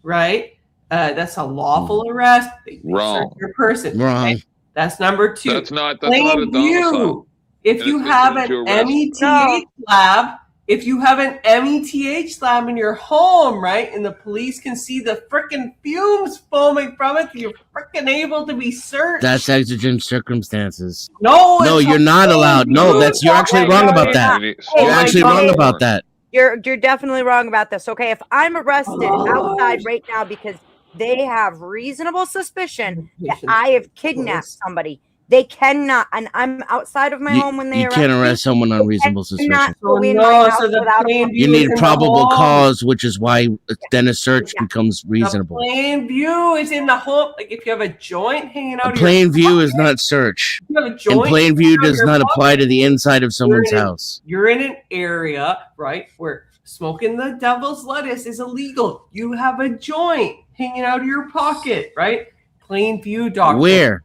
Right? That's a lawful arrest. They Wrong. search your person. Wrong. Okay? That's number two. That's not a Plain domicile. view. If And you it's have an incident to arrest. METH lab, if you have an METH lab in your home, right, and the police can see the freaking fumes foaming from it, you're freaking able to be searched. That's exigent circumstances. No, You're not allowed. No, you're actually wrong about that. You're actually wrong about that. You're definitely wrong about this. Okay, if I'm arrested outside right now because they have reasonable suspicion that I have kidnapped somebody, they cannot, and I'm outside of my home when they You arrest can't me, arrest someone on reasonable they cannot suspicion. go in my house without a You need probable cause, which is why then a search becomes reasonable. Plain view is in the home. Like if you have a joint hanging out A of plain your view is pocket, not search. you have a And joint plain view hanging out of does your not apply pocket, to the inside of someone's house. You're in an area, right, where smoking the devil's lettuce is illegal. You have a joint hanging out of your pocket, right? Plain view, doctor. Where?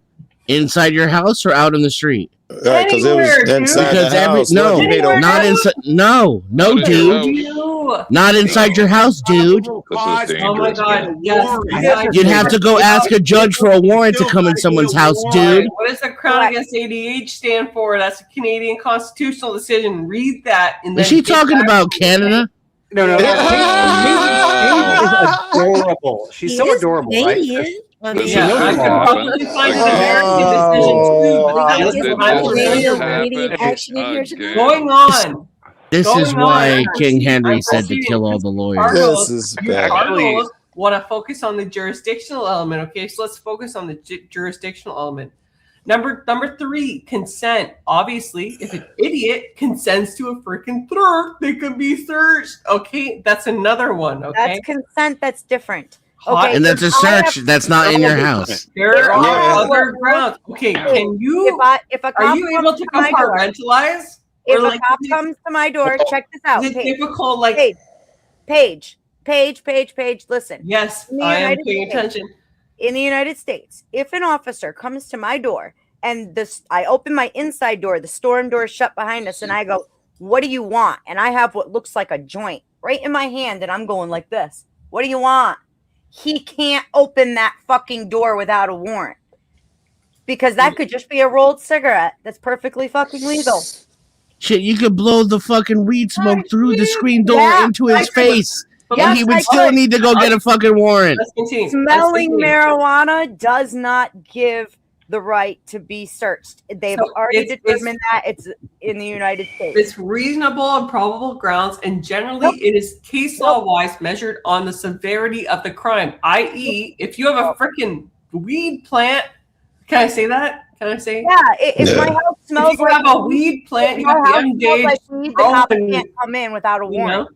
Inside your house or out in the street? Right, because it was inside Because the house. no, Wasn't it? not inside. No, dude. Not inside your house, dude. Oh my God! Yes. You'd have to go ask a judge for a warrant to come in someone's house, dude. What does the Crown Against ADH stand for? That's a Canadian constitutional decision. Read that. And Is then she talking about Canada? No. She is adorable. She's so adorable, right? She knows I the could law. probably find an American decision too, but that's going on. This is Going why on. King Henry I'm said to proceeding. kill all the lawyers. Cardinals want to focus on the jurisdictional element. Okay, so let's focus on the jurisdictional element. Number three, consent. Obviously, if an idiot consents to a freaking search, they could be searched. Okay, that's another one. Okay, That's consent. That's different. Okay, And that's a if I have- search. That's not in your house. There I are have- other grounds. Okay, can you? if a Are cop you comes able to my door- compartmentalize? If Or a cop comes to my door, check this out. Is it Paige, difficult? Like, Paige, listen. yes, In the I am United paying States- attention. In the United States, if an officer comes to my door and I open my inside door, the storm door is shut behind us, and I go, "What do you want?" And I have what looks like a joint right in my hand, and I'm going like this. What do you want? He can't open that fucking door without a warrant. Because that could just be a rolled cigarette that's perfectly fucking legal. Shit, you could blow the fucking weed smoke through the screen door into his face, and he would still need to go get a fucking warrant. Smelling marijuana does not give the right to be searched. They've So already it's- determined that it's in the United States. It's reasonable and probable grounds, and generally it is case law wise measured on the severity of the crime. I.e., if you have a freaking weed plant, can I say that? Can I say? Yeah, if my house smells if you like have a weed plant, you my have the house smells ungauged like weed, the cop growing, can't come in without a you warrant.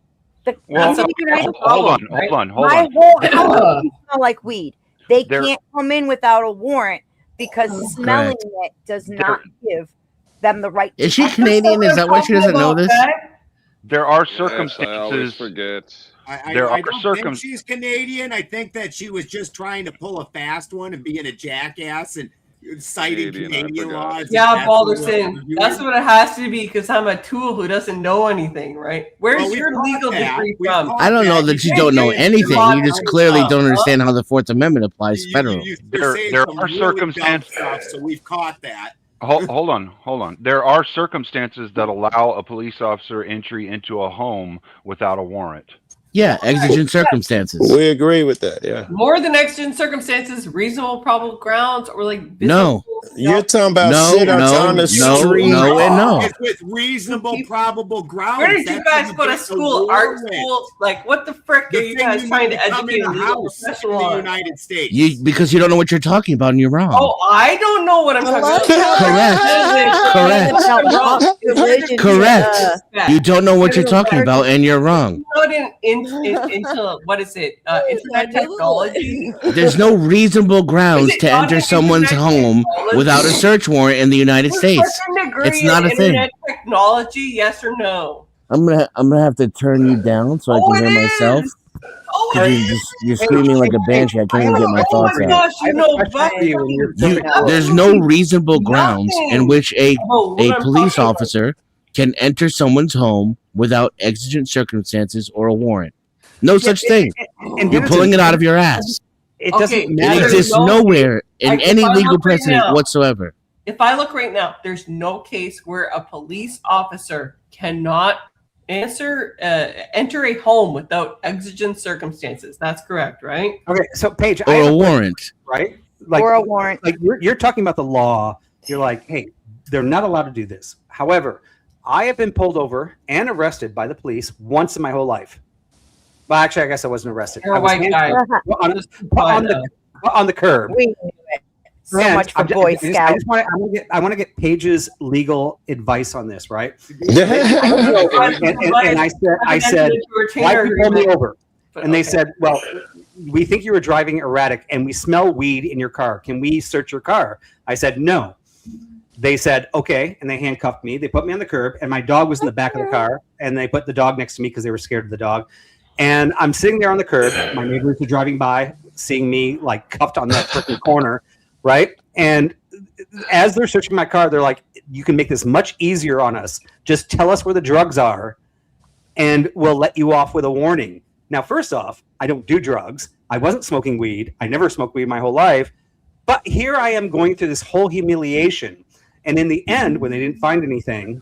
know? Well, That's a United hold on, States. hold on. My whole house doesn't smell like weed. They There- can't come in without a warrant because smelling it does not give them the right. Is she Canadian? Is that why she doesn't know this? There are I always circumstances. forget. There I are don't think she's Canadian. I think that she was just trying to pull a fast one and being a jackass and citing Canadian laws. Yeah, Balderson. That's what it has to be because I'm a tool who doesn't know anything, right? Where's Well, we your caught legal that. degree We from? I don't know that you don't know anything. You just clearly don't understand how the Fourth Amendment applies federally. There are circumstances. So we've caught that. Hold on. There are circumstances that allow a police officer entry into a home without a warrant. Yeah, exigent circumstances. We agree with that. Yeah. More than exigent circumstances, reasonable probable grounds, or like No. You're talking about shit that's on the street. It's with reasonable, probable grounds. Where did you That's guys what go to get the school? Art warrant. school? Like, what the frick are The you thing guys you trying need to to come educate in a the legal house professional in the on? United States. Because you don't know what you're talking about and you're wrong. Oh, I don't know what I'm talking about. Correct. You don't know what you're talking about and you're wrong. Not into what is it? Internet technology. There's no reasonable grounds Is it to not enter an someone's internet home technology? without a search warrant in the United States. Second degree It's not in a thing. internet technology, yes or no? I'm gonna have to turn you down so I can hear myself. 'Cause you're screaming like a banshee. I can't even get my thoughts Oh my out. gosh, you know, There's no reasonable grounds in which a police officer can enter someone's home without exigent circumstances or a warrant. No such thing. You're pulling it out of your ass. It doesn't Okay, matter. It exists nowhere in Like, any if I legal look right precedent now- whatsoever. If I look right now, there's no case where a police officer cannot enter a home without exigent circumstances. That's correct, right? Okay, so Paige, Or a warrant. right? Or a warrant. Like you're talking about the law. You're like, hey, they're not allowed to do this. However, I have been pulled over and arrested by the police once in my whole life. Well, actually, I guess I wasn't arrested. You're I a was white guy. handcuffed on the curb. We knew it. So And much for I'm ju- Boy I just Scouts. I want to get Paige's legal advice on this, right? and I said, why did you pull me over? And they said, well, we think you were driving erratic and we smell weed in your car. Can we search your car? I said, no. They said, okay. And they handcuffed me. They put me on the curb and my dog was in the back of the car and they put the dog next to me because they were scared of the dog. And I'm sitting there on the curb. My neighbors are driving by, seeing me like cuffed on that freaking corner. Right. And as they're searching my car, they're like, you can make this much easier on us. Just tell us where the drugs are and we'll let you off with a warning. Now, first off, I don't do drugs. I wasn't smoking weed. I never smoked weed my whole life. But here I am going through this whole humiliation. And in the end, when they didn't find anything,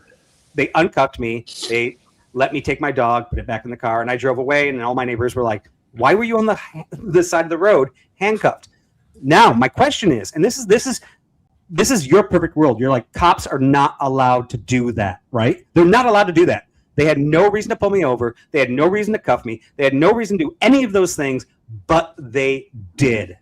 they uncuffed me. They let me take my dog, put it back in the car, and I drove away. And all my neighbors were like, why were you on the side of the road handcuffed? Now, my question is, and this is your perfect world. You're like, cops are not allowed to do that, right? They're not allowed to do that. They had no reason to pull me over. They had no reason to cuff me. They had no reason to do any of those things, but they did.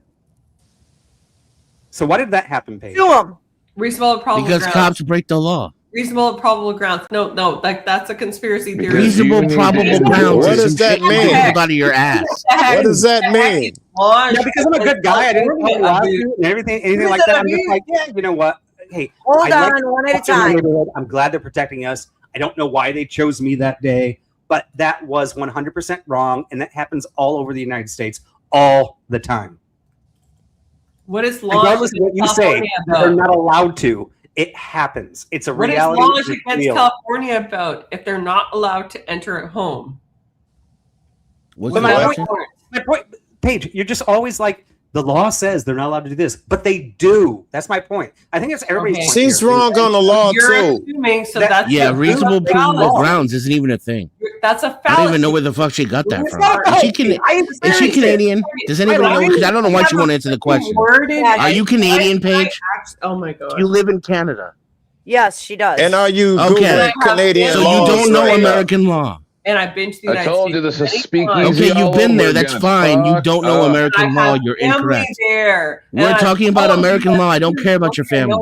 So why did that happen, Paige? Sue 'em. Reasonable probable Because grounds. cops break the law. Reasonable and probable grounds. No, like that's a conspiracy theory. Reasonable probable grounds. What does that mean? Out of your ass. What does that mean? Yeah, because I'm a good guy. I didn't call you out and anything like that. I'm just like, yeah, you know what? Hey, Hold on, one at a time. I'm glad they're protecting us. I don't know why they chose me that day, but that was 100% wrong, and that happens all over the United States all the time. What is law? Regardless of what you say, they're not allowed to. It happens. It's a reality. What is law against California about if they're not allowed to enter a home? My point, Paige, you're just always like, the law says they're not allowed to do this, but they do. That's my point. I think that's everybody's point. She's wrong on the law too. Assuming, so that's reasonable probable grounds isn't even a thing. That's a fallacy. I don't even know where the fuck she got that from. Is she Canadian? Does anybody know? Because I don't know why she won't answer the question. Are you Canadian, Paige? Oh my god. You live in Canada. Yes, she does. And are you Googling Canadian so laws? You don't know American law. And I've been to the United States. I told you this is speaking. Okay, you've been there. That's fine. You don't know American law. You're incorrect. We're talking about American law. I don't care about your family.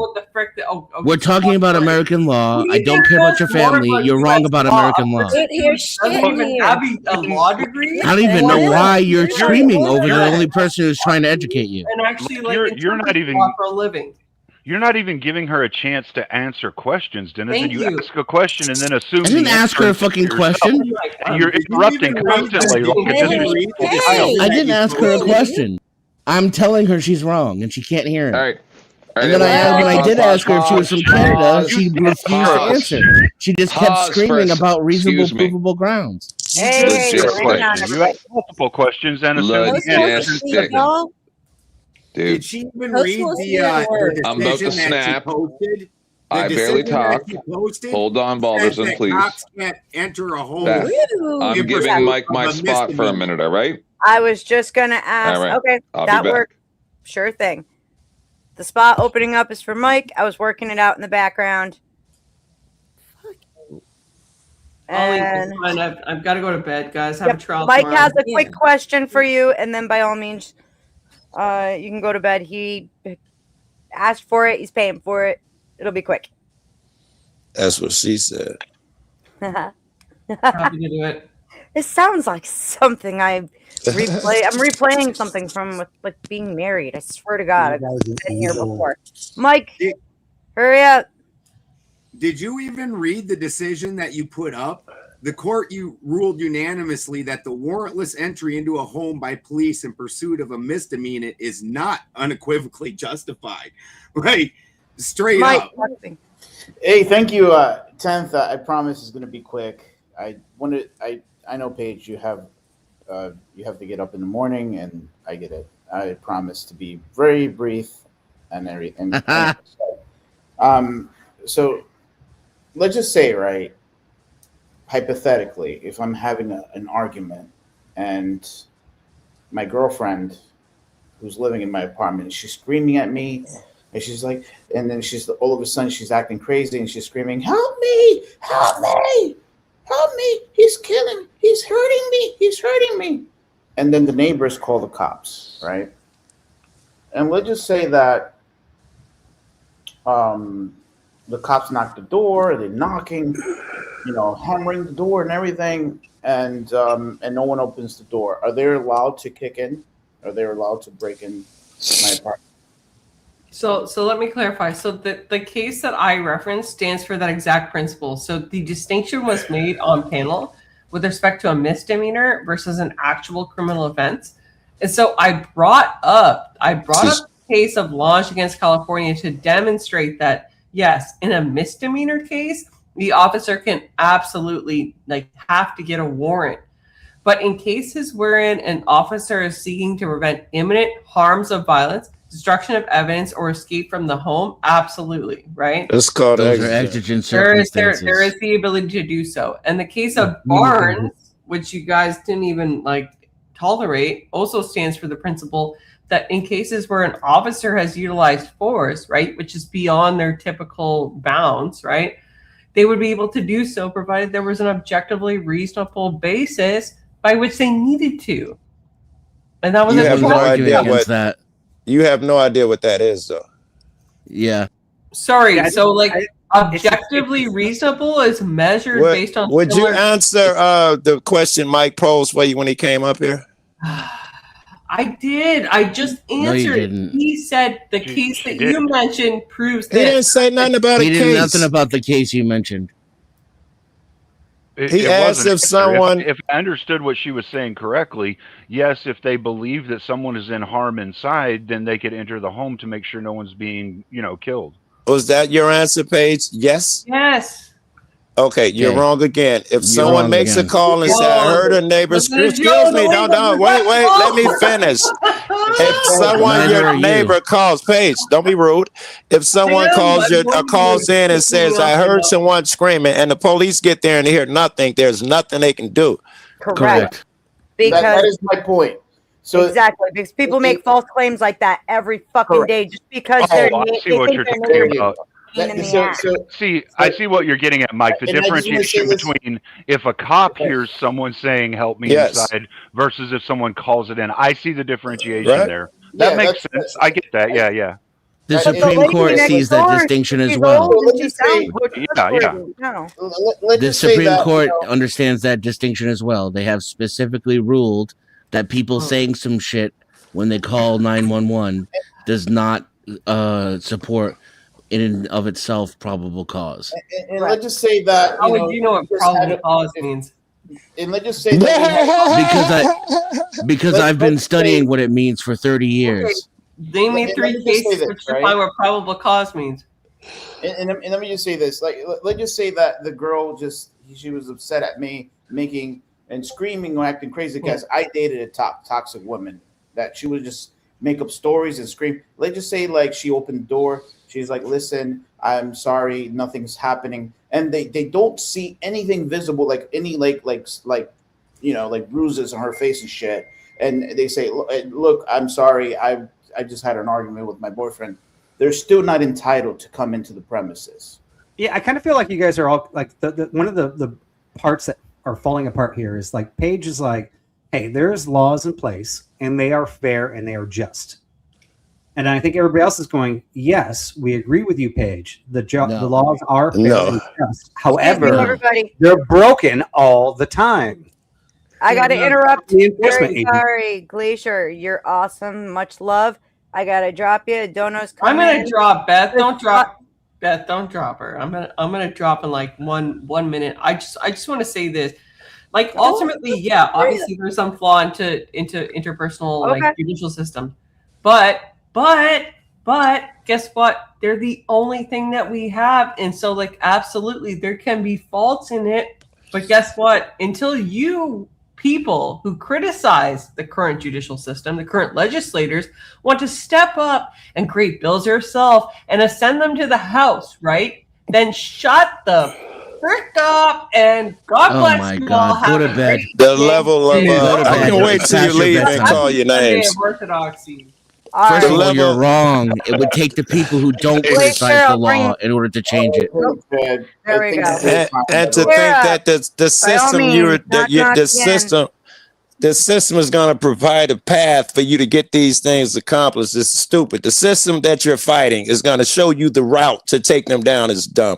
We're talking about American law. I don't care about your family. You're wrong about American law. Have a law degree. I don't even know why you're screaming over the only person who's trying to educate you. And actually, like, you're not even for a living. You're not even giving her a chance to answer questions, Dennis. Thank you you. ask a question and then assume. I didn't ask her a fucking question. You're interrupting constantly. I didn't ask her a question. I'm telling her she's wrong and she can't hear it. All right. And then when I did ask her if she was from Canada, she refused to answer. She just kept screaming about reasonable, provable grounds. Hey, you asked multiple questions and assumed the answer. Dude. Did she even read the I'm about to snap. I barely talked. Hold on, Balderson, please. Cops can't enter a home. I'm giving Mike my spot for a minute, all right? I was just going to ask. Right. Okay, I'll that be back. worked. Sure thing. The spot opening up is for Mike. I was working it out in the background. And I've got to go to bed, guys. Have a trial Mike tomorrow. has a quick question for you, and then by all means, you can go to bed. He asked for it. He's paying for it. It'll be quick. That's what she said. Happy to do it. It sounds like something I replay. I'm replaying something from with like being married. I swear to God, I've been here before. Mike, hurry up. Did you even read the decision that you put up? The court ruled unanimously that the warrantless entry into a home by police in pursuit of a misdemeanor is not unequivocally justified. Right? Straight up. Hey, thank you. 10th, I promise is going to be quick. I know, Paige, you have to get up in the morning, and I get it. I promise to be very brief and everything. So let's just say, right, hypothetically, if I'm having an argument and my girlfriend who's living in my apartment, she's screaming at me, and she's like, and then all of a sudden she's acting crazy and she's screaming, help me, help me, help me, he's hurting me. And then the neighbors call the cops, right? And let's just say that the cops knock the door, they're knocking, hammering the door and everything, and no one opens the door. Are they allowed to kick in? Are they allowed to break in my apartment? So let me clarify. So the case that I referenced stands for that exact principle. So the distinction was made on panel with respect to a misdemeanor versus an actual criminal offense. And so I brought up the case of Lange against California to demonstrate that, yes, in a misdemeanor case, the officer can absolutely have to get a warrant. But in cases wherein an officer is seeking to prevent imminent harms of violence, destruction of evidence, or escape from the home, absolutely, right? It's called exigent circumstances. There is the ability to do so. And the case of Barnes, which you guys didn't even tolerate, also stands for the principle that in cases where an officer has utilized force, right, which is beyond their typical bounds, right, they would be able to do so provided there was an objectively reasonable basis by which they needed to. And that was You have no idea what that is, though. Yeah. Sorry. So objectively reasonable is measured based on. Would you answer the question Mike posed for you when he came up here? I did. I just No, you answered. didn't. He said the case that you mentioned proves He that. didn't say nothing about He a did case. nothing about the case you mentioned. He asked wasn't if fair. someone- if I understood what she was saying correctly, yes, if they believe that someone is in harm inside, then they could enter the home to make sure no one's being, killed. Was that your answer, Paige? Yes? Yes. Okay, you're Okay. wrong again. If You're someone wrong makes again. a call and say, I heard a neighbor, excuse me, don't, wait, let me finish. If someone, Neither your are you. neighbor calls, Paige, don't be rude. If someone calls in and says, I heard someone screaming, and the police get there and they hear nothing, there's nothing they can do. Correct. Because that is my point. So exactly, because people make false claims like that every fucking day just because they're I they see what think you're they're talking neighbors. about. In the ass. I see what you're getting at, Mike. The And I just wanna differentiation say this- between if a cop hears someone saying "help me" Yes. inside versus if someone calls it in. I see the differentiation Right. there. That Yeah, makes that's- sense. I get that. Yeah. The Right, Supreme lady Court next sees that door, distinction as she's well. old and she Let's say- sounds Yeah. trustworthy. No. let's The just say Supreme that, Court understands that distinction as well. They have specifically ruled that people saying some shit when they call 911 does not support in and of itself probable cause. and let's just say that. How would you know what just had probable a- cause means? And let's just say that Because I've been studying what it means for 30 years. Name me Let three me just say cases this, which right? define what probable cause means. And let me just say this: let's just say that the girl she was upset at me making and screaming or acting crazy because I dated a toxic woman that she would just make up stories and scream. Let's just say she opened the door. She's like, "Listen, I'm sorry, nothing's happening," and they don't see anything visible, like any like bruises on her face and shit. And they say, "Look, I'm sorry. I just had an argument with my boyfriend." They're still not entitled to come into the premises. Yeah, I kind of feel like you guys are all like the one of the parts that are falling apart here is like Paige is like, hey, there's laws in place and they are fair and they are just. And I think everybody else is going, yes, we agree with you, Paige. The laws are fair and just. However, everybody. they're broken all the time. I got to interrupt. The enforcement Very agent. sorry, Glacier. You're awesome. Much love. I got to drop you. Dono's I'm coming. gonna drop Beth. Don't drop Beth. Don't drop her. I'm gonna drop in like one minute. I just want to say this. Like ultimately, yeah, obviously there's some flaw into interpersonal like judicial system, but guess what? They're the only thing that we have, and so like absolutely there can be faults in it, but guess what? Until you people who criticize the current judicial system, the current legislators, want to step up and create bills yourself and send them to the House, right? Then shut the frick up and God bless my you God, all. go Have to a bed. great The day. level of, Go to I bed. can wait till you Pass your leave and bedtime. call your Sunday names. of Orthodoxy. First of all, level- you're wrong. It would take the people who don't Wait, criticize Sarah, the law in order to change it. There we go. And to think that the system the system is going to provide a path for you to get these things accomplished is stupid. The system that you're fighting is going to show you the route to take them down is dumb.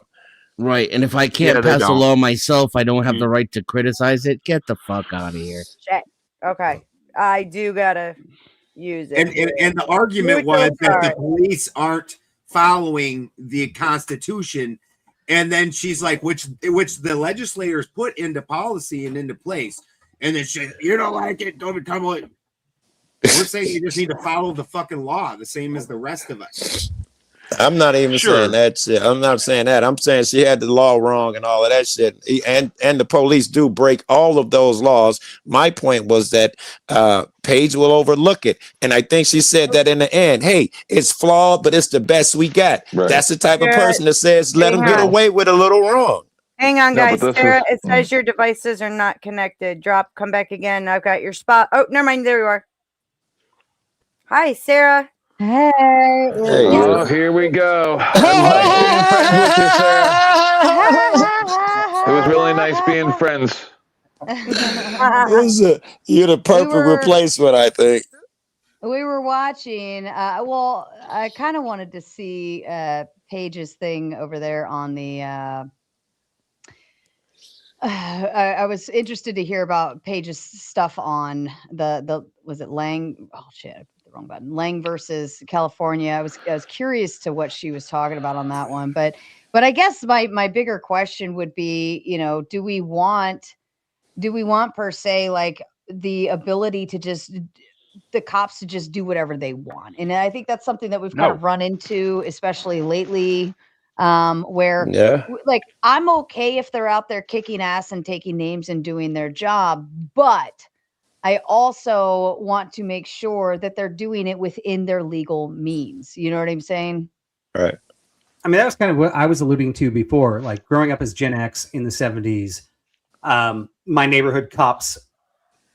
Right, and if I can't Yeah, they pass a don't. law myself, I don't have the right to criticize it. Get the fuck out of here. Shit. Okay. I do got to use it. And the argument Neutral was that the card. police aren't following the Constitution, and then she's like, which the legislators put into policy and into place, and then she, you don't like it, don't become like. We're saying you just need to follow the fucking law, the same as the rest of us. I'm not even saying that shit. I'm not saying that. I'm saying she had the law wrong and all of that shit. And the police do break all of those laws. My point was that Paige will overlook it. And I think she said that in the end, hey, it's flawed, but it's the best we got. Right. That's the type of Yeah. person that says, let them get away with a little wrong. Hang on, No, guys. but this Sarah, is- it says your devices are not connected. Drop, come back again. I've got your spot. Oh, never mind. There you are. Hi, Sarah. Hey. Oh, here we go. I'm like being friends with you, Sarah. It was really nice being friends. You're the perfect replacement, I think. We were watching. Well, I kind of wanted to see Paige's thing over there on the. I was interested to hear about Paige's stuff on the was it Lang? Oh shit, I put the wrong button. Lang versus California. I was curious to what she was talking about on that one, but I guess my bigger question would be, do we want per se like the ability to just the cops to just do whatever they want? And I think that's something that we've kind of run into, especially lately, where like I'm okay if they're out there kicking ass and taking names and doing their job, but I also want to make sure that they're doing it within their legal means. You know what I'm saying? Right. I mean, that was kind of what I was alluding to before. Like growing up as Gen X in the 70s, my neighborhood cops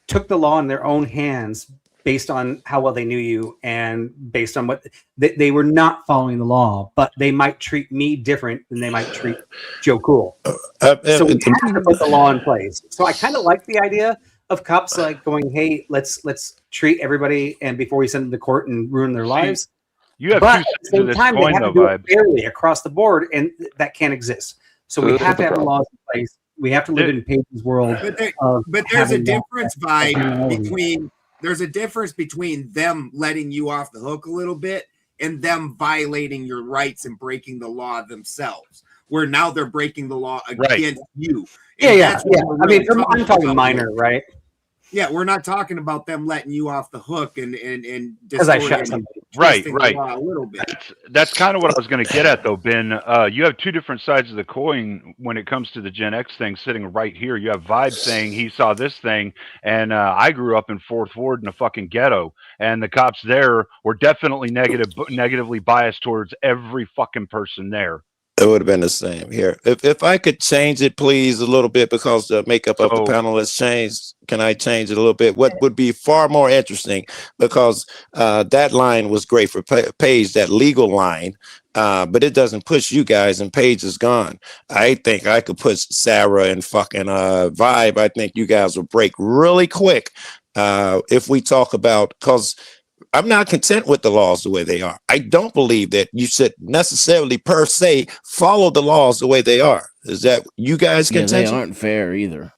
took the law in their own hands based on how well they knew you and based on what they were not following the law, but they might treat me different than they might treat Joe Cool. So we have to put the law in place. So I kind of like the idea of cops like going, hey, let's treat everybody and before we send them to court and ruin their lives. You have but two at the sides of same this time, they coin, have though, to do it Vibe. fairly across the board, and that can't exist. So we have to have the laws in place. We have to live in Paige's world. But there's a having difference, laws. Vibe, there's a difference between them letting you off the hook a little bit and them violating your rights and breaking the law themselves, where now they're breaking the law against you. And Yeah. that's what we're I mean, really I'm talking minor, right? Yeah, we're not talking about them letting you off the hook and Because I shot distorting somebody. Right, twisting the right. law a little bit. That's kind of what I was going to get at, though, Ben. You have two different sides of the coin when it comes to the Gen X thing sitting right here. You have Vibe saying he saw this thing, and I grew up in Fourth Ward in a fucking ghetto, and the cops there were definitely negatively biased towards every fucking person there. It would have been the same here. If I could change it, please, a little bit, because the makeup of the panel has changed. Can I change it a little bit? What would be far more interesting, because that line was great for Paige, that legal line, but it doesn't push you guys, and Paige is gone. I think I could put Sarah and fucking Vibe. I think you guys will break really quick if we talk about, because I'm not content with the laws the way they are. I don't believe that you should necessarily per se follow the laws the way they are. Is that you guys Yeah, they contention? aren't fair either.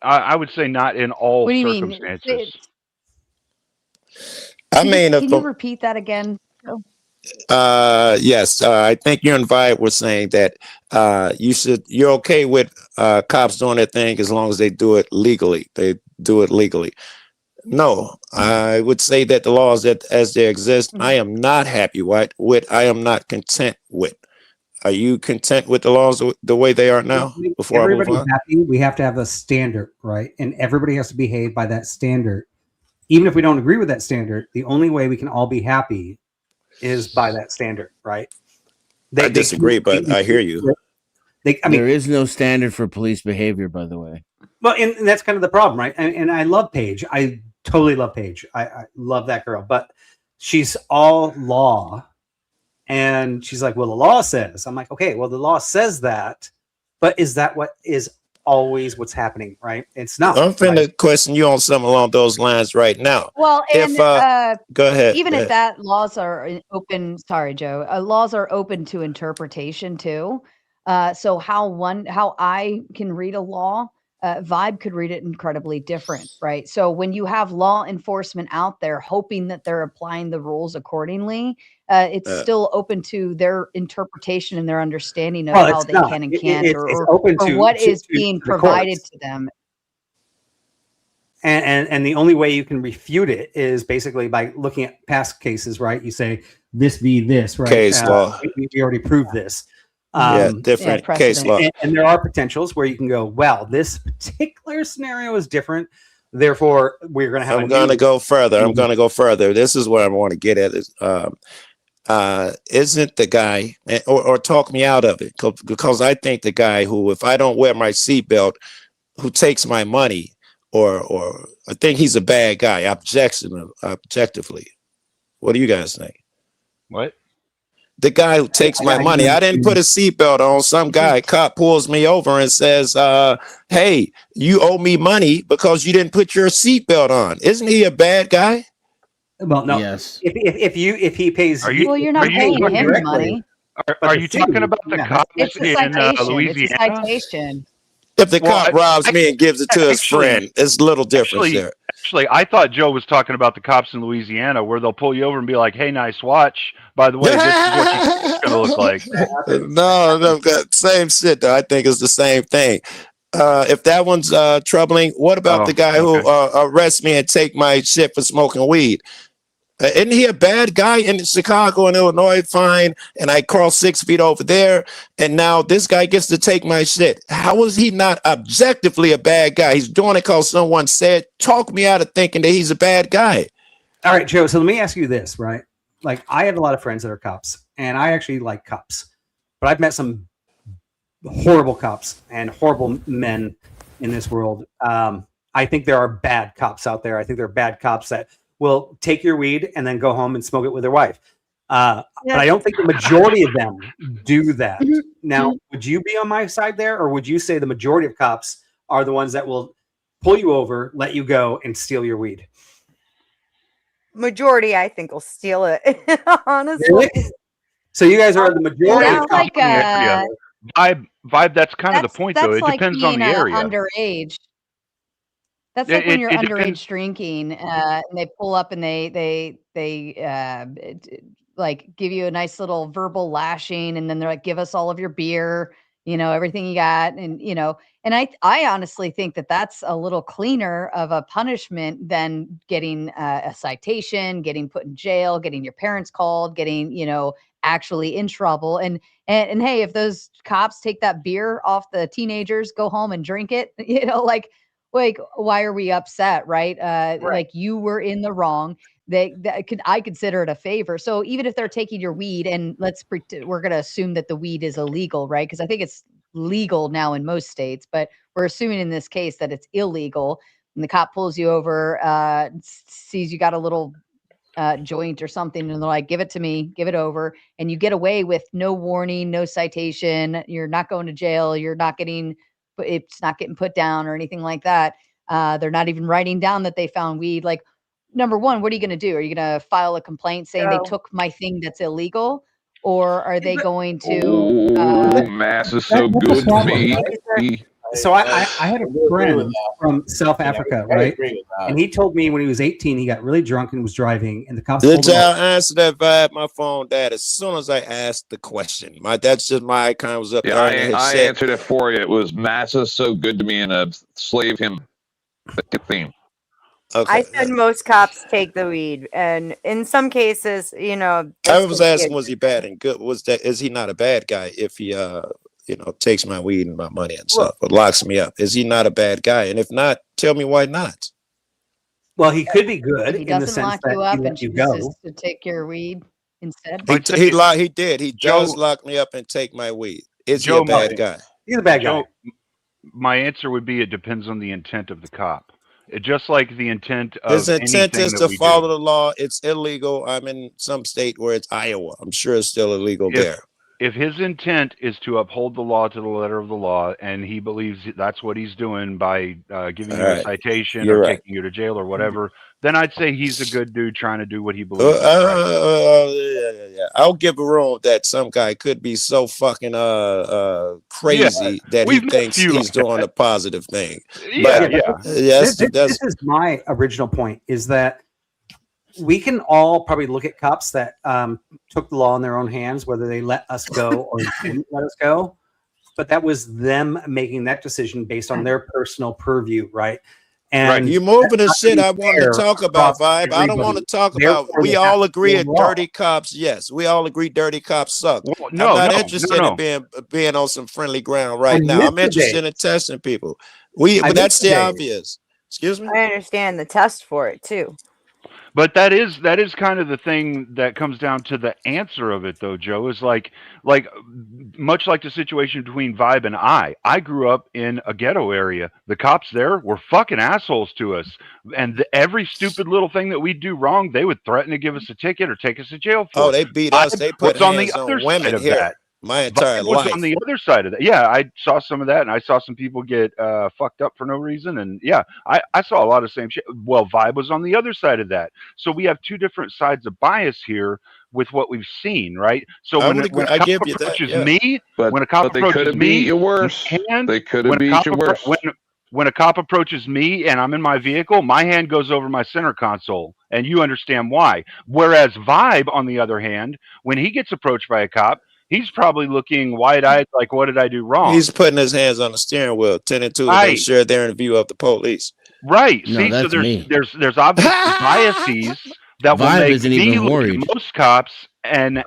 I would say not in all What do you mean? circumstances. I mean, Can you repeat that again? Joe? yes, I think you and Vibe were saying that you're okay with cops doing their thing as long as they do it legally. They do it legally. No, I would say that the laws that as they exist, I am not happy with. I am not content with. Are you content with the laws the way they are now? Before I move Everybody's on, happy. We have to have a standard, right? And everybody has to behave by that standard. Even if we don't agree with that standard, the only way we can all be happy is by that standard, right? I disagree, but I hear you. There is no standard for police behavior, by the way. Well, and that's kind of the problem, right? And I love Paige. I totally love Paige. I love that girl, but she's all law. And she's like, well, the law says. I'm like, okay, well, the law says that, but is that what is always what's happening, right? It's not. I'm finna question you on something along those lines right now. Well, and go ahead. even go if ahead. that laws are open, sorry, Joe, laws are open to interpretation too. So how I can read a law, Vibe could read it incredibly different, right? So when you have law enforcement out there hoping that they're applying the rules accordingly, it's still open to their interpretation and their understanding of how they can and can't, or what is being provided to them. And the only way you can refute it is basically by looking at past cases, right? You say this v. this, right? Case law. We already proved this. Different case law. And there are potentials where you can go, well, this particular scenario is different. Therefore, we're going to have I'm going to go further. I'm going to go further. This is where I want to get at. Isn't the guy, or talk me out of it, because I think the guy who, if I don't wear my seatbelt, who takes my money, or I think he's a bad guy, objectively. What do you guys think? What? The guy who takes my money. I didn't put a seatbelt on. Some guy, cop pulls me over and says, hey, you owe me money because you didn't put your seatbelt on. Isn't he a bad guy? Well, no. Yes. If he pays, Are you- Well, you're not are you paying talking him directly. money. Are you talking about the cops It's a in citation. It's a Louisiana? citation. If the Well, cop robs me and gives it to his actually- friend, it's a little difference there. Actually, I thought Joe was talking about the cops in Louisiana, where they'll pull you over and be like, "Hey, nice watch. By the way, this is what you think it's going to look like." No, same shit though. I think it's the same thing. If that one's troubling, what about the guy who arrests me and take my shit for smoking weed? Isn't he a bad guy in Chicago and Illinois? Fine. And I cross 6 feet over there. And now this guy gets to take my shit. How is he not objectively a bad guy? He's doing it because someone said, talk me out of thinking that he's a bad guy. All right, Joe. So let me ask you this, right? Like, I have a lot of friends that are cops, and I actually like cops, but I've met some horrible cops and horrible men in this world. I think there are bad cops out there. I think there are bad cops that will take your weed and then go home and smoke it with their wife. But I don't think the majority of them do that. Now, would you be on my side there, or would you say the majority of cops are the ones that will pull you over, let you go, and steal your weed? Majority, I think, will steal it. Honestly. Really? So you guys are the majority. Sounds like Vibe. That's kind of the point, though. It like depends on being the area. underage. That's like when you're It underage depends. drinking, and they pull up and they like give you a nice little verbal lashing, and then they're like, "Give us all of your beer, everything you got," and and I honestly think that that's a little cleaner of a punishment than getting a citation, getting put in jail, getting your parents called, getting actually in trouble. And hey, if those cops take that beer off the teenagers, go home and drink it, like why are we upset, right? Like, you were in the wrong. I consider it a favor. So even if they're taking your weed, and we're going to assume that the weed is illegal, right? Because I think it's legal now in most states, but we're assuming in this case that it's illegal. And the cop pulls you over, sees you got a little joint or something, and they're like, "Give it to me, give it over," and you get away with no warning, no citation. You're not going to jail. It's not getting put down or anything like that. They're not even writing down that they found weed. Like, number one, what are you going to do? Are you going to file a complaint saying they took my thing that's illegal? Or are they going to? Mass is so good to me. So I had a friend from South Africa, right? And he told me when he was 18, he got really drunk and was driving, and the cops Did pulled him y'all over. answer that, Vibe? My phone died as soon as I asked the question. That's just my icon was up Yeah, there. I answered it for you. It was Mass is so good to me and a slave him theme. Okay. I said most cops take the weed, and in some cases, I this was could be asking, was he bad and good? Is he not a bad guy if he takes my weed and my money and stuff, or locks me up? Is he not a bad guy? And if not, tell me why not. Well, he could be good He in the doesn't sense lock that you up he and let you go. chooses to take your weed instead. He did. He Joe- does lock me up and take my weed. Is he Joe, a bad guy? He's a bad guy. Joe, my answer would be it depends on the intent of the cop. Just like the intent of His intent anything is that to we follow do. the law. It's illegal. I'm in some state where it's Iowa. I'm sure it's still illegal there. If his intent is to uphold the law to the letter of the law, and he believes that's what he's doing by giving you All a right. citation You're or right. taking you to jail or whatever, then I'd say he's a good dude trying to do what he believes is right. Yeah. I'll give a room that some guy could be so fucking crazy that he we've met a thinks few he's like that. doing a positive thing. Yeah. Yes, This is my original point, is that we can all probably look at cops that took the law in their own hands, whether they let us go or didn't let us go. But that was them making that decision based on their personal purview, right? And you moving the that's shit not I wanted to fair talk about, across Vibe. I don't want to everybody. talk about. Therefore, We they all have to agree follow that the law. dirty cops. Yes, we all agree dirty cops suck. no, I'm not no, interested no, in being on some friendly ground right I now. I'm missed the interested day. in testing people. I That's missed the the day. obvious. Excuse me. I understand the test for it too. But that is kind of the thing that comes down to the answer of it, though, Joe, is like much like the situation between Vibe and I grew up in a ghetto area. The cops there were fucking assholes to us, and every stupid little thing that we do wrong, they would threaten to give us a ticket or take us to jail for. Oh, they beat us. They put was on the hands other on side women of here. that. my entire Vibe was life. on the other side of that. Yeah, I saw some of that, and I saw some people get fucked up for no reason. And yeah, I saw a lot of same shit. Well, Vibe was on the other side of that. So we have two different sides of bias here with what we've seen, right? So I when, would agree. when a I cop give you that. approaches Yeah. me, But when a cop they could approaches have beat me, you worse. and They could when have a beat cop you appro- worse. when a cop approaches me and I'm in my vehicle, my hand goes over my center console, and you understand why. Whereas Vibe, on the other hand, when he gets approached by a cop, he's probably looking wide-eyed, like, "What did I do wrong?" He's putting his hands on the steering wheel, tending to Right. make sure they're in view of the police. Right. No, See, so that's me. there's obvious biases that will Vibe make isn't me even look worried. at most cops and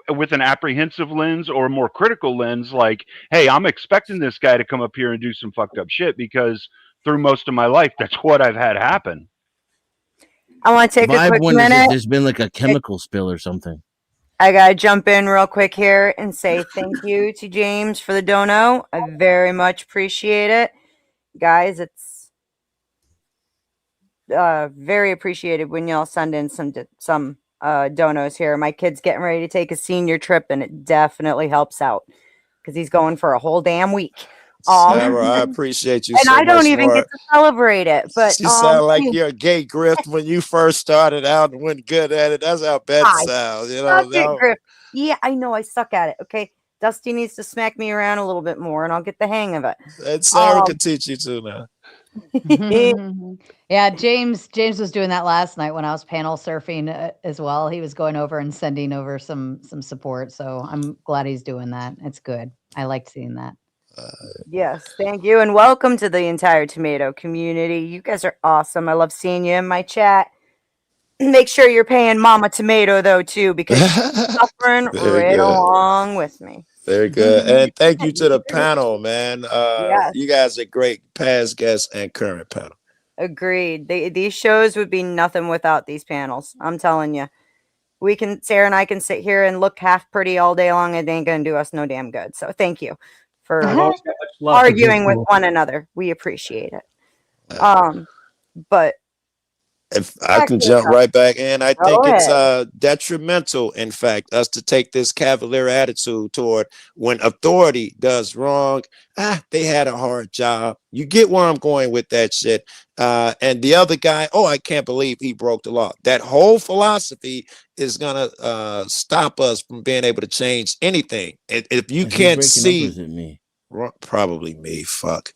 with an apprehensive lens or a more critical lens, like, hey, I'm expecting this guy to come up here and do some fucked up shit, because through most of my life, that's what I've had happen. I want to take a Vibe quick wonders if minute. there's been like a chemical spill or something. I gotta jump in real quick here and say thank you to James for the dono. I very much appreciate it, guys. It's very appreciated when y'all send in some donos here. My kid's getting ready to take a senior trip, and it definitely helps out because he's going for a whole damn week. Sarah, I appreciate you and so I don't much even more. get to celebrate it. But She sound like you're a gay grift when you first started out and went good at it. That's how Beth I sounds. You know, suck at Griff. Yeah, I know I suck at it. Okay, Dusty needs to smack me around a little bit more, and I'll get the hang of it. and Sarah can teach you too now. Yeah, James was doing that last night when I was panel surfing as well. He was going over and sending over some support. So I'm glad he's doing that. It's good. I liked seeing that. Yes, thank you, and welcome to the entire tomato community. You guys are awesome. I love seeing you in my chat. Make sure you're paying Mama Tomato though too, because she's suffering Very right good. along with me. Very good. And thank you to the panel, man. Yes. You guys are great past guests and current panel. Agreed. These shows would be nothing without these panels. I'm telling you. Sarah and I can sit here and look half pretty all day long. It ain't gonna do us no damn good. So thank you for I've always got much love for arguing with visual. one another. We appreciate it. But If I can jump right back in, I Go think it's ahead. detrimental, in fact, us to take this cavalier attitude toward when authority does wrong. They had a hard job. You get where I'm going with that shit. And the other guy, I can't believe he broke the law. That whole philosophy is gonna stop us from being able to change anything. If you Is he can't breaking up or see, is it me? probably me. Fuck.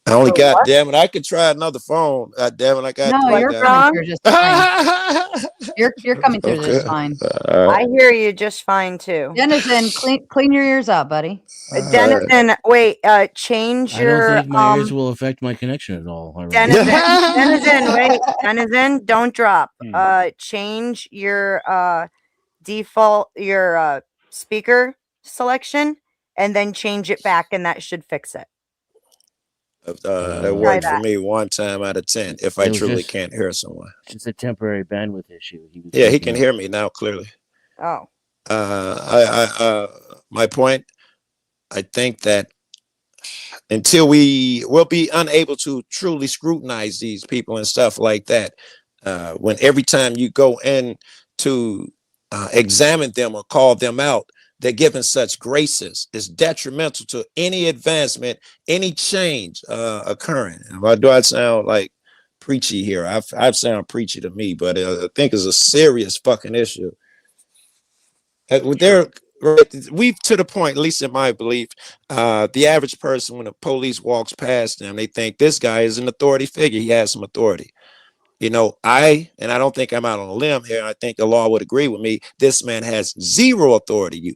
I only got, damn it, I could try another phone. Damn it, I got No, three, you're damn coming it. through just fine. You're coming through Okay. just fine. All right. I hear you just fine too. Denizen, clean your ears out, buddy. Denizen, wait, change I don't your think my ears will affect my connection at all. Denizen, wait, Denizen, don't drop. Change your default speaker selection and then change it back, and that should fix it. That worked for me 1 time out of 10 if I It was truly just- can't hear someone. Just a temporary bandwidth issue. Was Yeah, he breaking can up. hear me now clearly. Oh. My point, I think that until we will be unable to truly scrutinize these people and stuff like that, when every time you go in to examine them or call them out, they're given such graces, is detrimental to any advancement, any change occurring. Why do I sound like preachy here? I sound preachy to me, but I think it's a serious fucking issue. We've to the point, at least in my belief, the average person, when the police walks past them, they think this guy is an authority figure. He has some authority. You know, I don't think I'm out on a limb here. I think the law would agree with me. This man has zero authority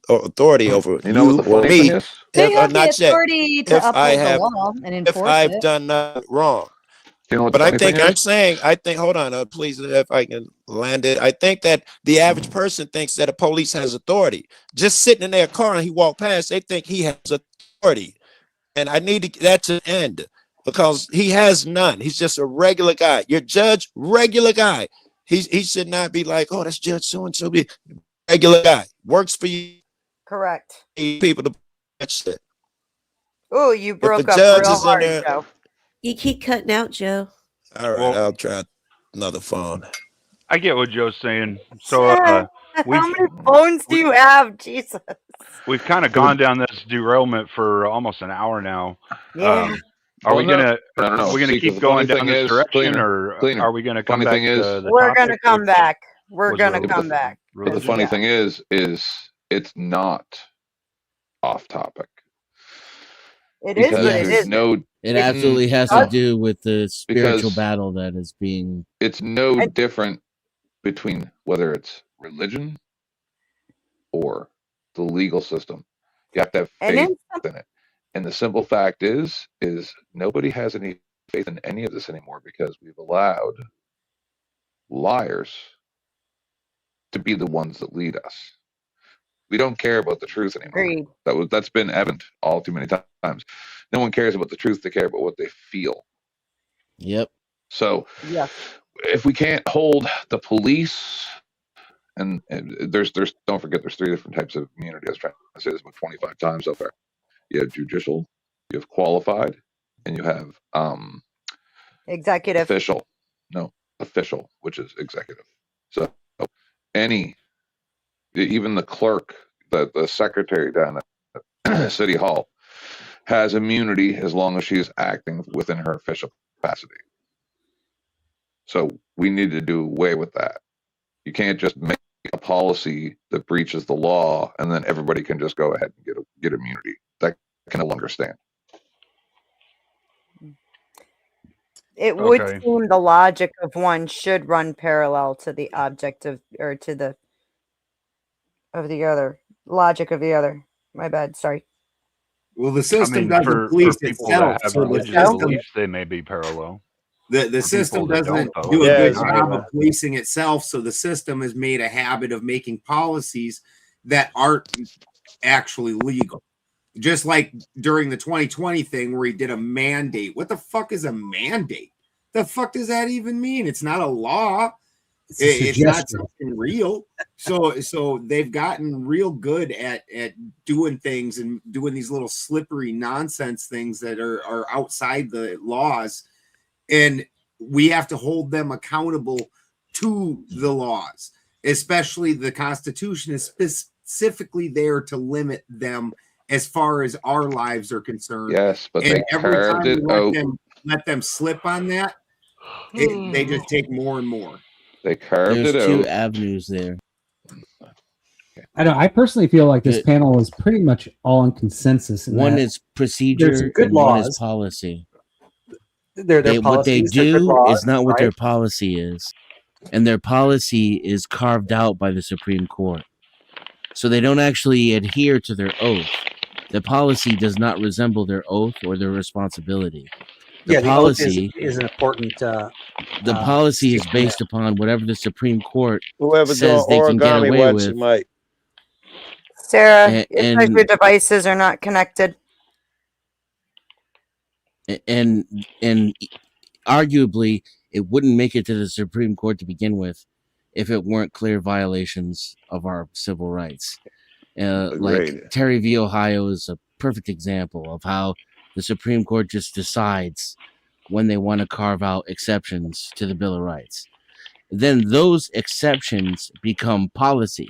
over You know what the or funny me. thing is? They have the Not yet. authority to If I uphold the have, law and if enforce I've it. done nothing wrong. You know what But the I funny think thing is? hold on, please, if I can land it. I think that the average person thinks that a police has authority. Just sitting in their car and he walked past, they think he has authority. And I need that to end because he has none. He's just a regular guy. Your judge, regular guy. He should not be like, oh, that's Judge so-and-so. Regular guy. Works for you. Correct. People to that shit. Oh, you If broke the up judge real is in hard, there- Joe. You keep cutting out, Joe. All right, I'll try another phone. I get what Joe's saying. So How many phones do you have? Jesus. We've kind of gone down this derailment for almost an hour now. Yeah. Are we Well, gonna no. we're gonna See, 'cause keep the going funny down thing this is, direction, Cleaner, or are we gonna come funny back thing to is, the We're gonna topic? come back. We're was gonna religion? come back. But the funny thing is it's not off topic. It is, Because but it there's is. no. It absolutely has to do with the spiritual Because battle that is being. it's no different between whether it's religion or the legal system. You have to have And faith in in it. And the simple fact is nobody has any faith in any of this anymore because we've allowed liars to be the ones that lead us. We don't care about the truth anymore. Agreed. That's been evident all too many times. No one cares about the truth; they care about what they feel. Yep. So, Yeah. if we can't hold the police, and there's don't forget there's 3 different types of immunity. I was trying to say this about 25 times so far. You have judicial, you have qualified, and you have Executive. official. No, official, which is executive. So even the clerk, the secretary down at City Hall has immunity as long as she is acting within her official capacity. So we need to do away with that. You can't just make a policy that breaches the law and then everybody can just go ahead and get immunity. That can no longer stand. It would Okay. seem the logic of one should run parallel to the object of, or to the other. Logic of the other. My bad. Sorry. Well, the system for doesn't police people itself. that have So the religious system, beliefs, they may be parallel. the For system people that doesn't don't, though, do a it's good not. job of policing itself. So the system has made a habit of making policies that aren't actually legal. Just like during the 2020 thing where he did a mandate. What the fuck is a mandate? The fuck does that even mean? It's not a law. It's not something real. So they've gotten real good at doing things and doing these little slippery nonsense things that are outside the laws. And we have to hold them accountable to the laws, especially the Constitution is specifically there to limit them as far as our lives are concerned. Yes, but and they every time carved we it out. let them slip on that, they just take more and more. They carved There's it 2 out. avenues there. I know. I personally feel like this panel is pretty much all in consensus. In One that is procedure there's good and one is laws. policy. Their What they policies, they're good do laws, is not what right? their policy is. And their policy is carved out by the Supreme Court. So they don't actually adhere to their oath. The policy does not resemble their oath or their responsibility. The Yeah, the oath policy is an important. the policy is based upon whatever the Supreme Court Whoever says doing they can get origami away watch with. it, Mike. Sarah, it's like And your devices are not connected. and arguably it wouldn't make it to the Supreme Court to begin with if it weren't clear violations of our civil rights. Like Agreed. Terry v. Ohio is a perfect example of how the Supreme Court just decides when they want to carve out exceptions to the Bill of Rights. Then those exceptions become policy.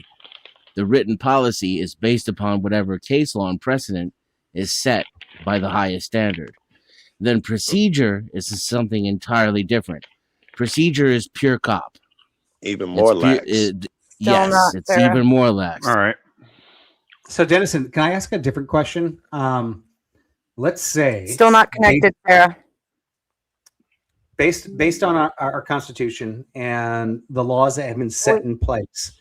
The written policy is based upon whatever case law and precedent is set by the highest standard. Then procedure is something entirely different. Procedure is pure cop. Even more lax. Yes, not, it's Sarah. even more lax. All right. So, Dennison, can I ask a different question? Let's say Still not connected, Sarah. based on our Constitution and the laws that have been set in place,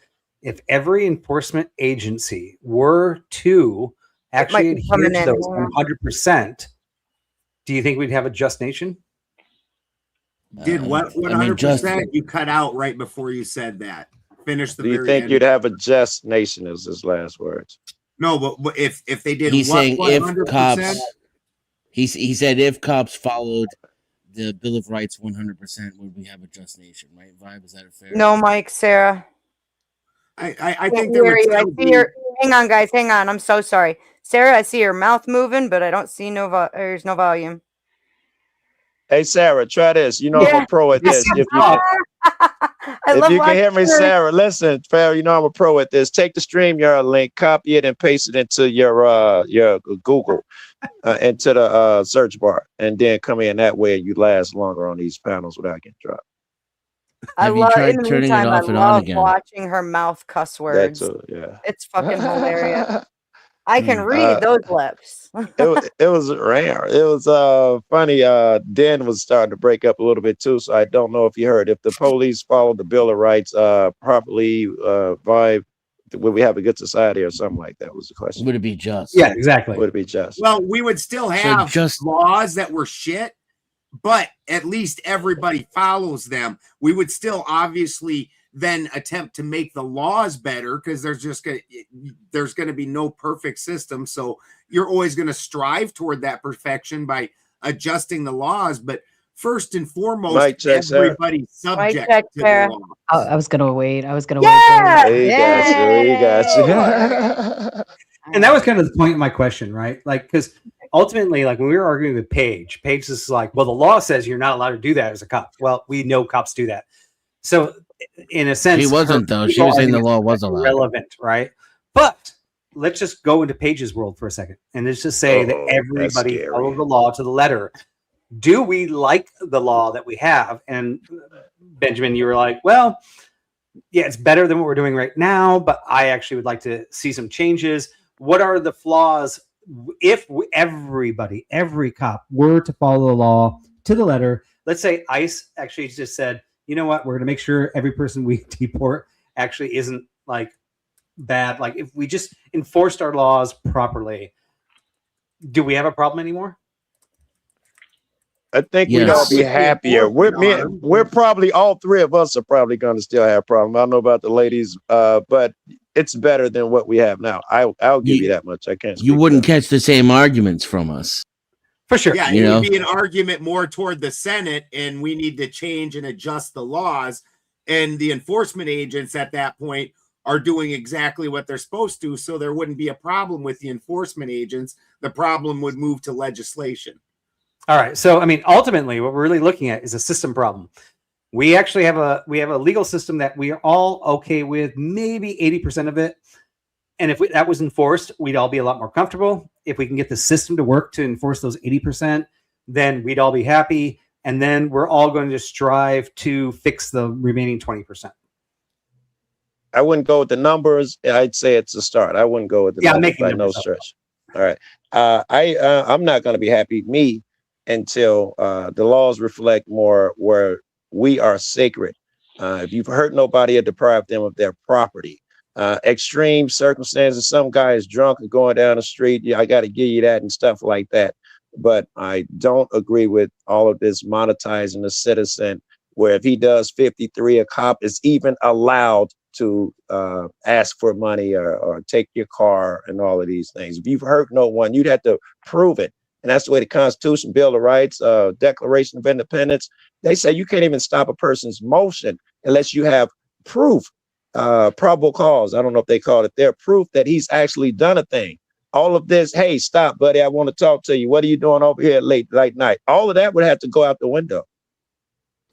if every enforcement agency were to actually might be coming adhere to in. those 100%, do you think we'd have a just nation? Did what? I mean, 100%? You cut out right before you said that. Finish the Do you very think end. you'd have a just nation as his last words? No, but if they did, He's what, saying if 100%? cops, he said if cops followed the Bill of Rights 100%, would we have a just nation, right? Vibe, is that a fair? No, Mike, Sarah. I think Can't there hear would you. I still see be. your. Hang on, guys. Hang on. I'm so sorry, Sarah. I see your mouth moving, but I don't see there's no volume. Hey, Sarah, try this. You know I'm Yeah. a pro at this. If you I If you can hear me, Sarah, listen, Farrah, you know I'm a pro at this. Take the StreamYard link, copy it, and paste it into your Google, into the search bar, and then come in that way. You last longer on these panels without getting dropped. I love. In the turning it meantime, I off and on love again? watching her mouth cuss words. Yeah. It's fucking hilarious. I can read those lips. It was rare. It was funny. Dan was starting to break up a little bit too, so I don't know if you heard. If the police followed the Bill of Rights properly, would we have a good society or something like that? Was the question. Would it be just? Yeah, exactly. Would it be just? Well, we would still have laws that were shit, but at least everybody follows them. We would still obviously then attempt to make the laws better, because there's going to be no perfect system. So you're always going to strive toward that perfection by adjusting the laws. But first and foremost, everybody's subject to the law. I was gonna wait. He got you. And that was kind of the point of my question, right? Like, because ultimately, like when we were arguing with Paige is like, well, the law says you're not allowed to do that as a cop. Well, we know cops do that. So in a sense, She wasn't, though. She was saying the law was allowed. Relevant, right? But let's just go into Paige's world for a second, and let's just say that everybody followed the law to the letter. Do we like the law that we have? And Benjamin, you were like, well, yeah, it's better than what we're doing right now, but I actually would like to see some changes. What are the flaws if every cop were to follow the law to the letter? Let's say ICE actually just said, you know what, we're going to make sure every person we deport actually isn't like bad. Like if we just enforced our laws properly, do we have a problem anymore? I think we'd all be happier. We're probably, all three of us are probably going to still have problems. I don't know about the ladies, but it's better than what we have now. I'll give you that much. I can't. You wouldn't catch the same arguments from us. For sure. Yeah, You it know? would be an argument more toward the Senate, and we need to change and adjust the laws. And the enforcement agents at that point are doing exactly what they're supposed to. So there wouldn't be a problem with the enforcement agents. The problem would move to legislation. All right. So, I mean, ultimately, what we're really looking at is a system problem. We actually have a legal system that we are all okay with, maybe 80% of it. And if that was enforced, we'd all be a lot more comfortable. If we can get the system to work to enforce those 80%, then we'd all be happy. And then we're all going to strive to fix the remaining 20%. I wouldn't go with the numbers. I'd say it's a start. I wouldn't go with the numbers by no stretch. All right. I'm not going to be happy, until the laws reflect more where we are sacred. If you've hurt nobody or deprived them of their property, extreme circumstances, some guy is drunk and going down the street, I got to give you that and stuff like that. But I don't agree with all of this monetizing the citizen, where if he does 53, a cop is even allowed to ask for money or take your car and all of these things. If you've hurt no one, you'd have to prove it. And that's the way the Constitution, Bill of Rights, Declaration of Independence, they say you can't even stop a person's motion unless you have proof, probable cause. I don't know if they call it there, proof that he's actually done a thing. All of this, hey, stop, buddy, I want to talk to you. What are you doing over here late night? All of that would have to go out the window.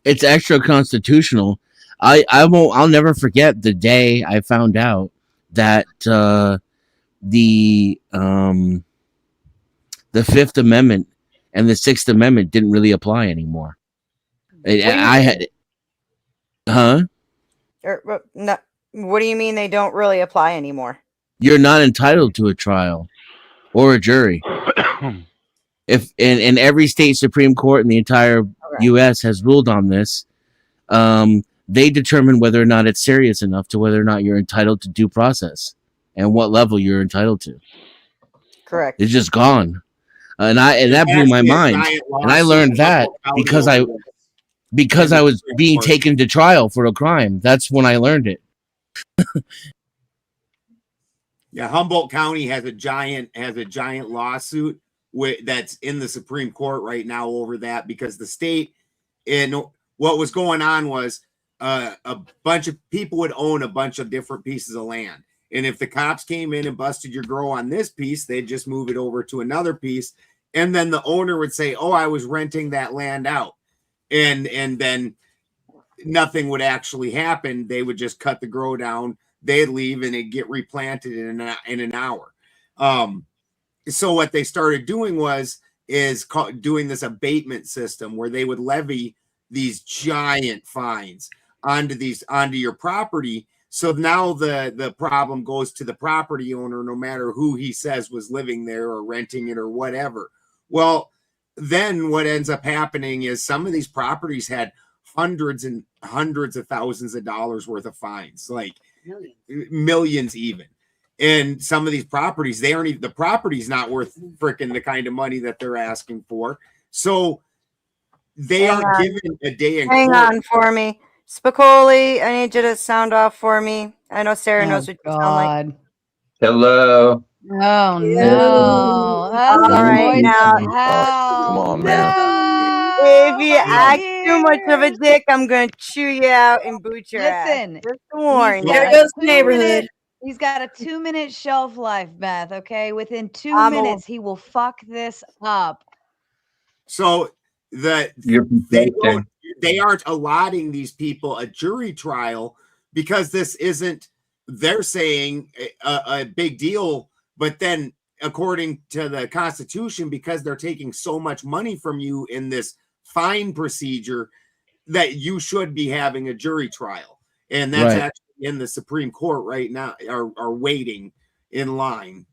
It's extra constitutional. I'll never forget the day I found out that the Fifth Amendment and the Sixth Amendment didn't really apply anymore. No, what do you mean they don't really apply anymore? You're not entitled to a trial or a jury. If in every state Supreme Court in the entire U.S. has ruled on this, they determine whether or not it's serious enough to whether or not you're entitled to due process and what level you're entitled to. Correct. It's just gone. And that blew my mind. And I learned that because I was being taken to trial for a crime. That's when I learned it. Yeah, Humboldt County has a giant lawsuit that's in the Supreme Court right now over that, because the state, and what was going on was a bunch of people would own a bunch of different pieces of land. And if the cops came in and busted your girl on this piece, they'd just move it over to another piece. And then the owner would say, oh, I was renting that land out. And then nothing would actually happen. They would just cut the grow down, they'd leave, and it'd get replanted in an hour. So what they started doing doing this abatement system where they would levy these giant fines onto your property. So now the problem goes to the property owner, no matter who he says was living there or renting it or whatever. Well, then what ends up happening is some of these properties had hundreds and hundreds of thousands of dollars worth of fines, like millions even. And some of these properties, the property's not worth freaking the kind of money that they're asking for. So they aren't given a day in court. Hang on for me. Spicoli, I need you to sound off for me. I know Sarah knows what you sound like. Hello. Oh no! That's All the right, voice now. of hell. Come on, man. If you act too much of a dick, I'm gonna chew you out and boot your ass. Listen, Just to warn you. There goes the neighborhood. He's got a 2-minute shelf life, Beth. Okay, within 2 I'm minutes, he will fuck this up. So they aren't allotting these people a jury trial because this isn't, they're saying, a big deal. But then according to the Constitution, because they're taking so much money from you in this fine procedure, that you should be having a jury trial. And that's Right. actually in the Supreme Court right now, are waiting in line.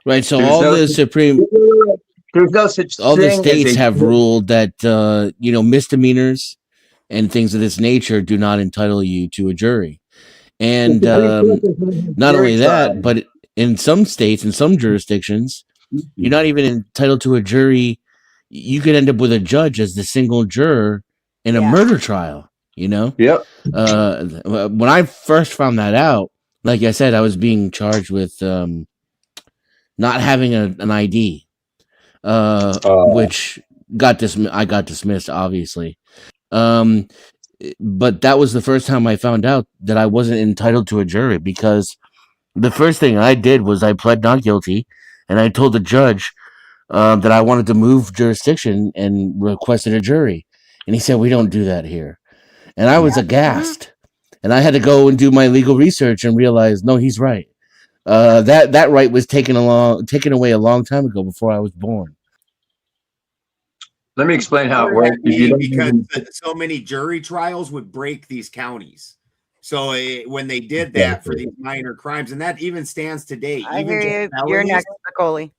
Right. So There's all no the such- Supreme, There's no such all the thing as states a have jury. ruled that misdemeanors and things of this nature do not entitle you to a jury. And not only that, but in some states, in some jurisdictions, you're not even entitled to a jury. You could end up with a judge as the single juror in a murder trial. Yep. When I first found that out, like I said, I was being charged with not having an ID, which I got dismissed, obviously. But that was the first time I found out that I wasn't entitled to a jury, because the first thing I did was I pled not guilty, and I told the judge that I wanted to move jurisdiction and requested a jury. And he said, "We don't do that here." And I was aghast. And I had to go and do my legal research and realize, no, he's right. That right was taken away a long time ago, before I was born. Let me explain how it works. If you don't Because even- so many jury trials would break these counties. So when they did that for these minor crimes, and that even stands today. I even hear just you. You're felonies, next, Spicoli.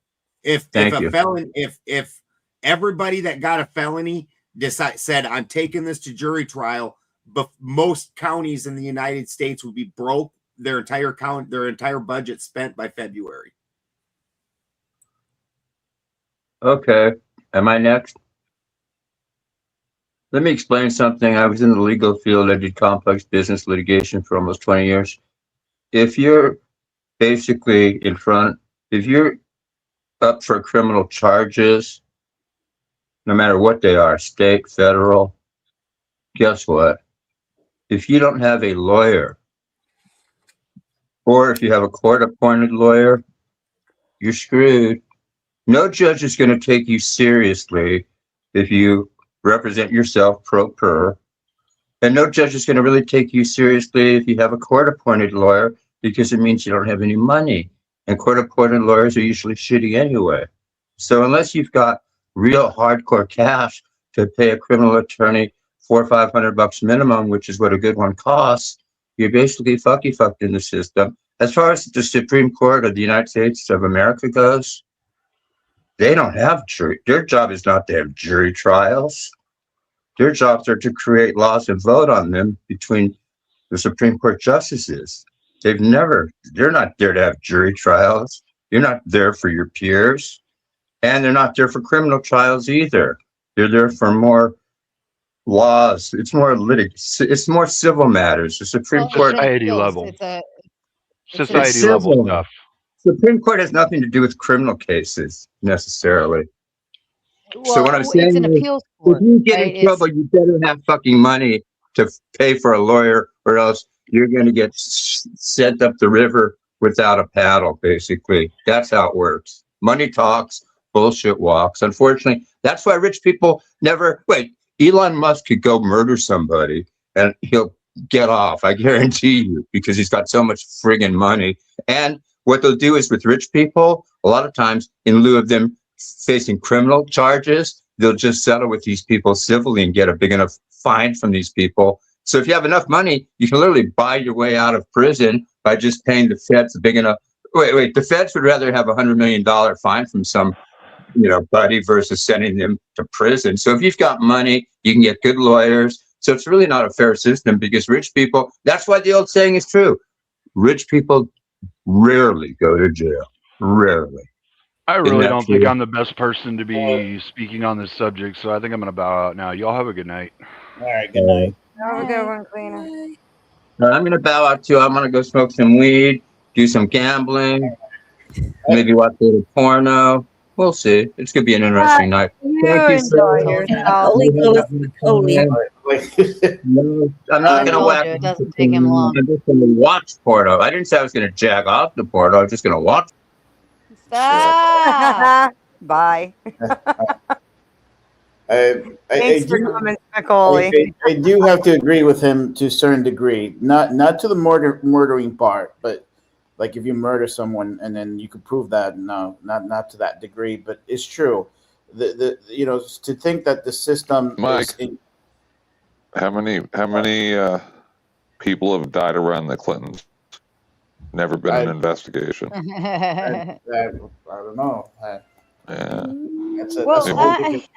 If everybody that got a felony said, "I'm taking this to jury trial," but most counties in the United States would be broke, their entire budget spent by February. Okay. Am I next? Let me explain something. I was in the legal field. I did complex business litigation for almost 20 years. If you're basically if you're up for criminal charges, no matter what they are, state, federal, guess what? If you don't have a lawyer, or if you have a court-appointed lawyer, you're screwed. No judge is going to take you seriously if you represent yourself pro per. And no judge is going to really take you seriously if you have a court-appointed lawyer, because it means you don't have any money. And court-appointed lawyers are usually shitty anyway. So unless you've got real hardcore cash to pay a criminal attorney $400 or $500 minimum, which is what a good one costs, you're basically fucked in the system. As far as the Supreme Court of the United States of America goes, they don't have jury. Their job is not to have jury trials. Their jobs are to create laws and vote on them between the Supreme Court justices. They're not there to have jury trials. You're not there for your peers. And they're not there for criminal trials either. They're there for more laws. It's more it's more civil matters. The Supreme Court Society level. It's Society level civil. stuff. Supreme Court has nothing to do with criminal cases necessarily. So what I'm it's saying an is, appeals court, if you get right? in trouble, you better have fucking money to pay for a lawyer, or else you're going to get sent up the river without a paddle, basically. That's how it works. Money talks, bullshit walks. Unfortunately, that's why rich people never, Elon Musk could go murder somebody and he'll get off. I guarantee you, because he's got so much friggin' money. And what they'll do is with rich people, a lot of times, in lieu of them facing criminal charges, they'll just settle with these people civilly and get a big enough fine from these people. So if you have enough money, you can literally buy your way out of prison by just paying the feds a big enough. Wait, the feds would rather have $100 million fine from some, buddy versus sending them to prison. So if you've got money, you can get good lawyers. So it's really not a fair system because rich people, that's why the old saying is true. Rich people rarely go to jail. Rarely. I really Isn't that don't think true? I'm the best person to be speaking on this subject, so I think I'm going to bow out now. Y'all have a good night. All right, good night. Have a good one, Cleaner. I'm going to bow out too. I'm going to go smoke some weed, do some gambling, maybe watch a little porno. We'll see. It's going to be an interesting night. You Thank you, sir. enjoy yourself. No, I'm not going to whack. It doesn't take him long. I'm just going to watch porno. I didn't say I was going to jack off the porno. I was just going to watch. Stop. Bye. Thanks for do- coming, Macaulay. I do have to agree with him to a certain degree. Not to the murdering part, but like if you murder someone and then you could prove that, no, not to that degree. But it's true. To think that the system Mike, is how many people have died around the Clintons? Never been an investigation. I don't know. Well,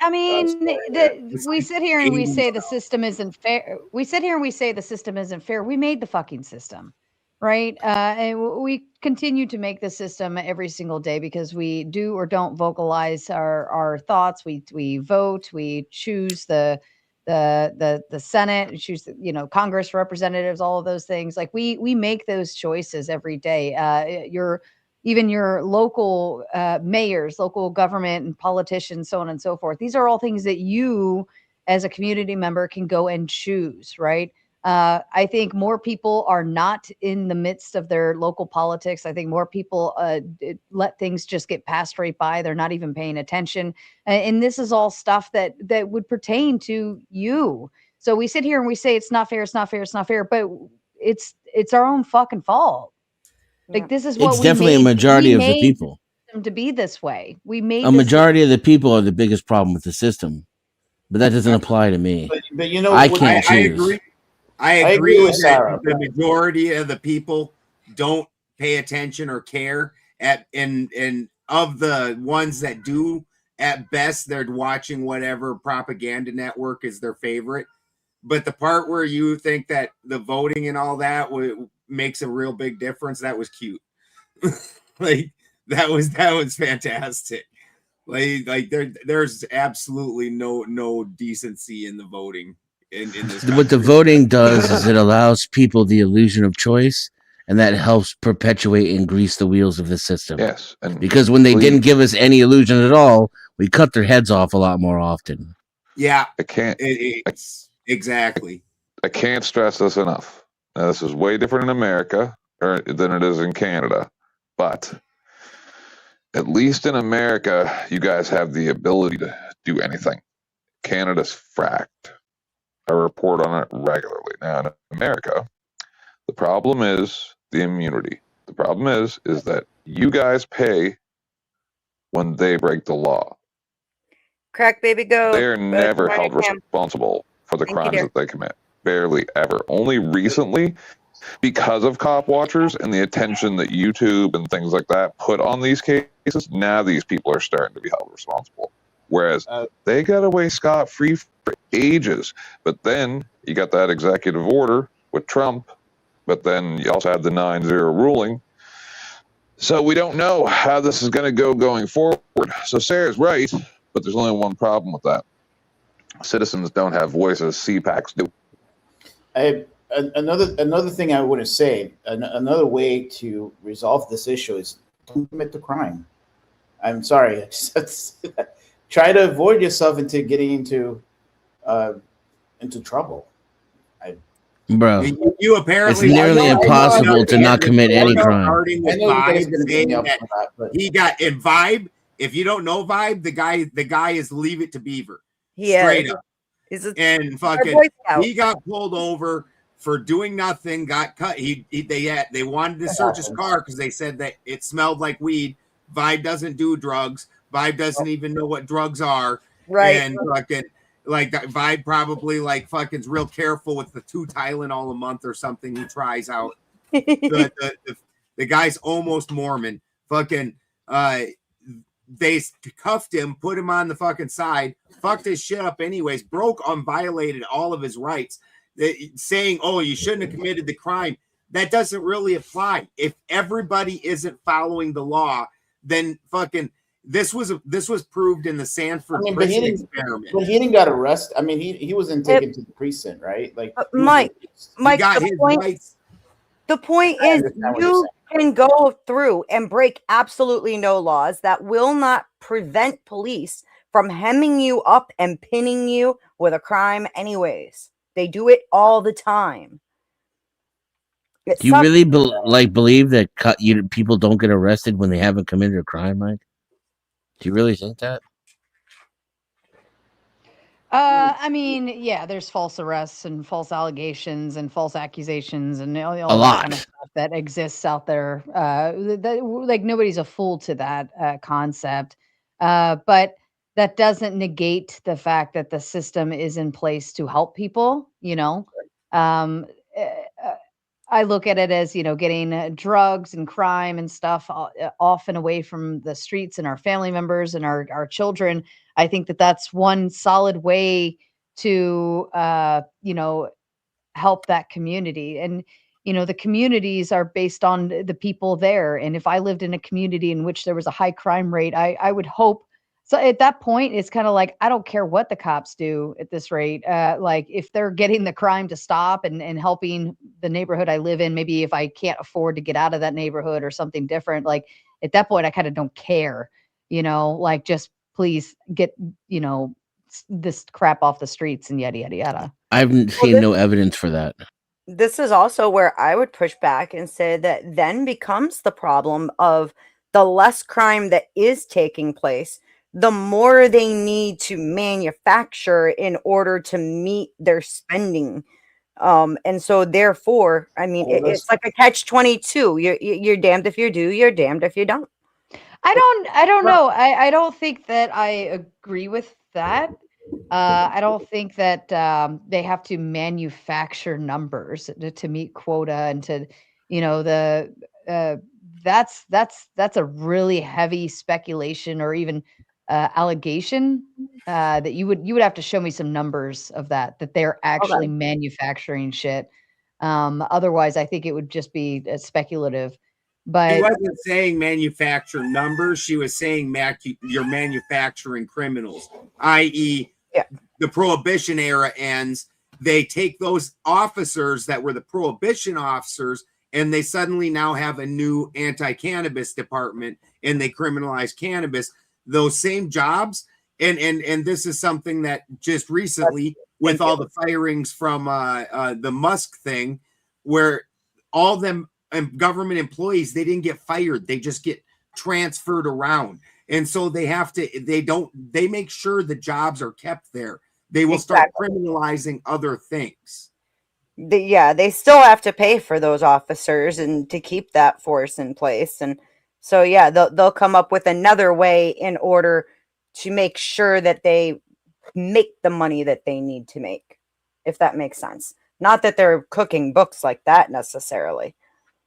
I mean, we sit here and we say the system isn't fair. We sit here and we say the system isn't fair. We made the fucking system, right? And we continue to make the system every single day because we do or don't vocalize our thoughts. We vote. We choose the Senate, we choose Congress representatives, all of those things. Like we make those choices every day. Even your local mayors, local government and politicians, so on and so forth. These are all things that you as a community member can go and choose, right? I think more people are not in the midst of their local politics. I think more people let things just get passed right by. They're not even paying attention. And this is all stuff that would pertain to you. So we sit here and we say it's not fair, it's not fair, it's not fair, but it's our own fucking fault. Like this is what It's definitely a majority of the people. To be this way, we made A majority of the people are the biggest problem with the system, but that doesn't apply to me. But I can't choose. I agree with Sarah. The majority of the people don't pay attention or care and of the ones that do, at best they're watching whatever propaganda network is their favorite. But the part where you think that the voting and all that makes a real big difference, that was cute. Like that was fantastic. Like there's absolutely no decency in the voting in this. What the voting does is it allows people the illusion of choice, and that helps perpetuate and grease the wheels of the system. Yes, and because when they didn't give us any illusion at all, we cut their heads off a lot more often. Yeah, I can't. Exactly. I can't stress this enough. Now, this is way different in America than it is in Canada, but at least in America, you guys have the ability to do anything. Canada's fracked. I report on it regularly. Now, in America, the problem is the immunity. The problem is that you guys pay when they break the law. Crack baby go. They are never held responsible for the crimes that they commit. Barely ever. Only recently, because of cop watchers and the attention that YouTube and things like that put on these cases, now these people are starting to be held responsible. Whereas they got away scot-free for ages. But then you got that executive order with Trump, but then you also had the 9-0 ruling. So we don't know how this is going to go going forward. So Sarah's right, but there's only one problem with that. Citizens don't have voices, CPACs do. Another thing I want to say, another way to resolve this issue is don't commit the crime. I'm sorry. Try to avoid yourself into getting into trouble. Bro, you apparently it's nearly impossible to not commit any crime. He got in Vibe. If you don't know Vibe, the guy is Leave It to Beaver. Yeah, straight up. and fucking he got pulled over for doing nothing, got cut. They wanted to search his car because they said that it smelled like weed. Vibe doesn't do drugs. Vibe doesn't even know what drugs are. Right. And fucking like Vibe probably like fucking's real careful with the 2 Tylenol a month or something he tries out. The guy's almost Mormon. Fucking they cuffed him, put him on the fucking side, fucked his shit up anyways, violated all of his rights. Saying, oh, you shouldn't have committed the crime. That doesn't really apply. If everybody isn't following the law, then fucking this was proved in the Sanford prison experiment. But he didn't got arrested. I mean, he wasn't taken to the precinct, right? Like Mike, the point is you can go through and break absolutely no laws that will not prevent police from hemming you up and pinning you with a crime anyways. They do it all the time. Do you really believe that people don't get arrested when they haven't committed a crime, Mike? Do you really think that? I mean, yeah, there's false arrests and false allegations and false accusations and all A that lot. kind of stuff that exists out there. Like nobody's a fool to that concept. But that doesn't negate the fact that the system is in place to help people, you know. I look at it as, you know, getting drugs and crime and stuff off and away from the streets and our family members and our children. I think that that's one solid way to, you know, help that community. And, you know, the communities are based on the people there. And if I lived in a community in which there was a high crime rate, I would hope. So at that point, it's kind of like, I don't care what the cops do at this rate. Like if they're getting the crime to stop and helping the neighborhood I live in, maybe if I can't afford to get out of that neighborhood or something different, like at that point, I kind of don't care, you know, like just please get, you know, this crap off the streets and yada, yada, yada. I've seen no evidence for that. This is also where I would push back and say that then becomes the problem of the less crime that is taking place, the more they need to manufacture in order to meet their spending. And so therefore, I mean, it's like a catch-22. You're damned if you do, you're damned if you don't. I don't know. I don't think that I agree with that. I don't think that they have to manufacture numbers to meet quota and to, you know, that's a really heavy speculation or even allegation that you would have to show me some numbers of that they're actually manufacturing shit. Otherwise, I think it would just be speculative. But she wasn't saying manufacture numbers. She was saying you're manufacturing criminals, i.e., the Prohibition era ends. They take those officers that were the Prohibition officers, and they suddenly now have a new anti-cannabis department, and they criminalize cannabis. Those same jobs, and this is something that just recently, with all the firings from the Musk thing, where all them government employees, they didn't get fired, they just get transferred around, and so they make sure the jobs are kept there. They will start criminalizing other things. They still have to pay for those officers and to keep that force in place. And so, yeah, they'll come up with another way in order to make sure that they make the money that they need to make, if that makes sense. Not that they're cooking books like that necessarily.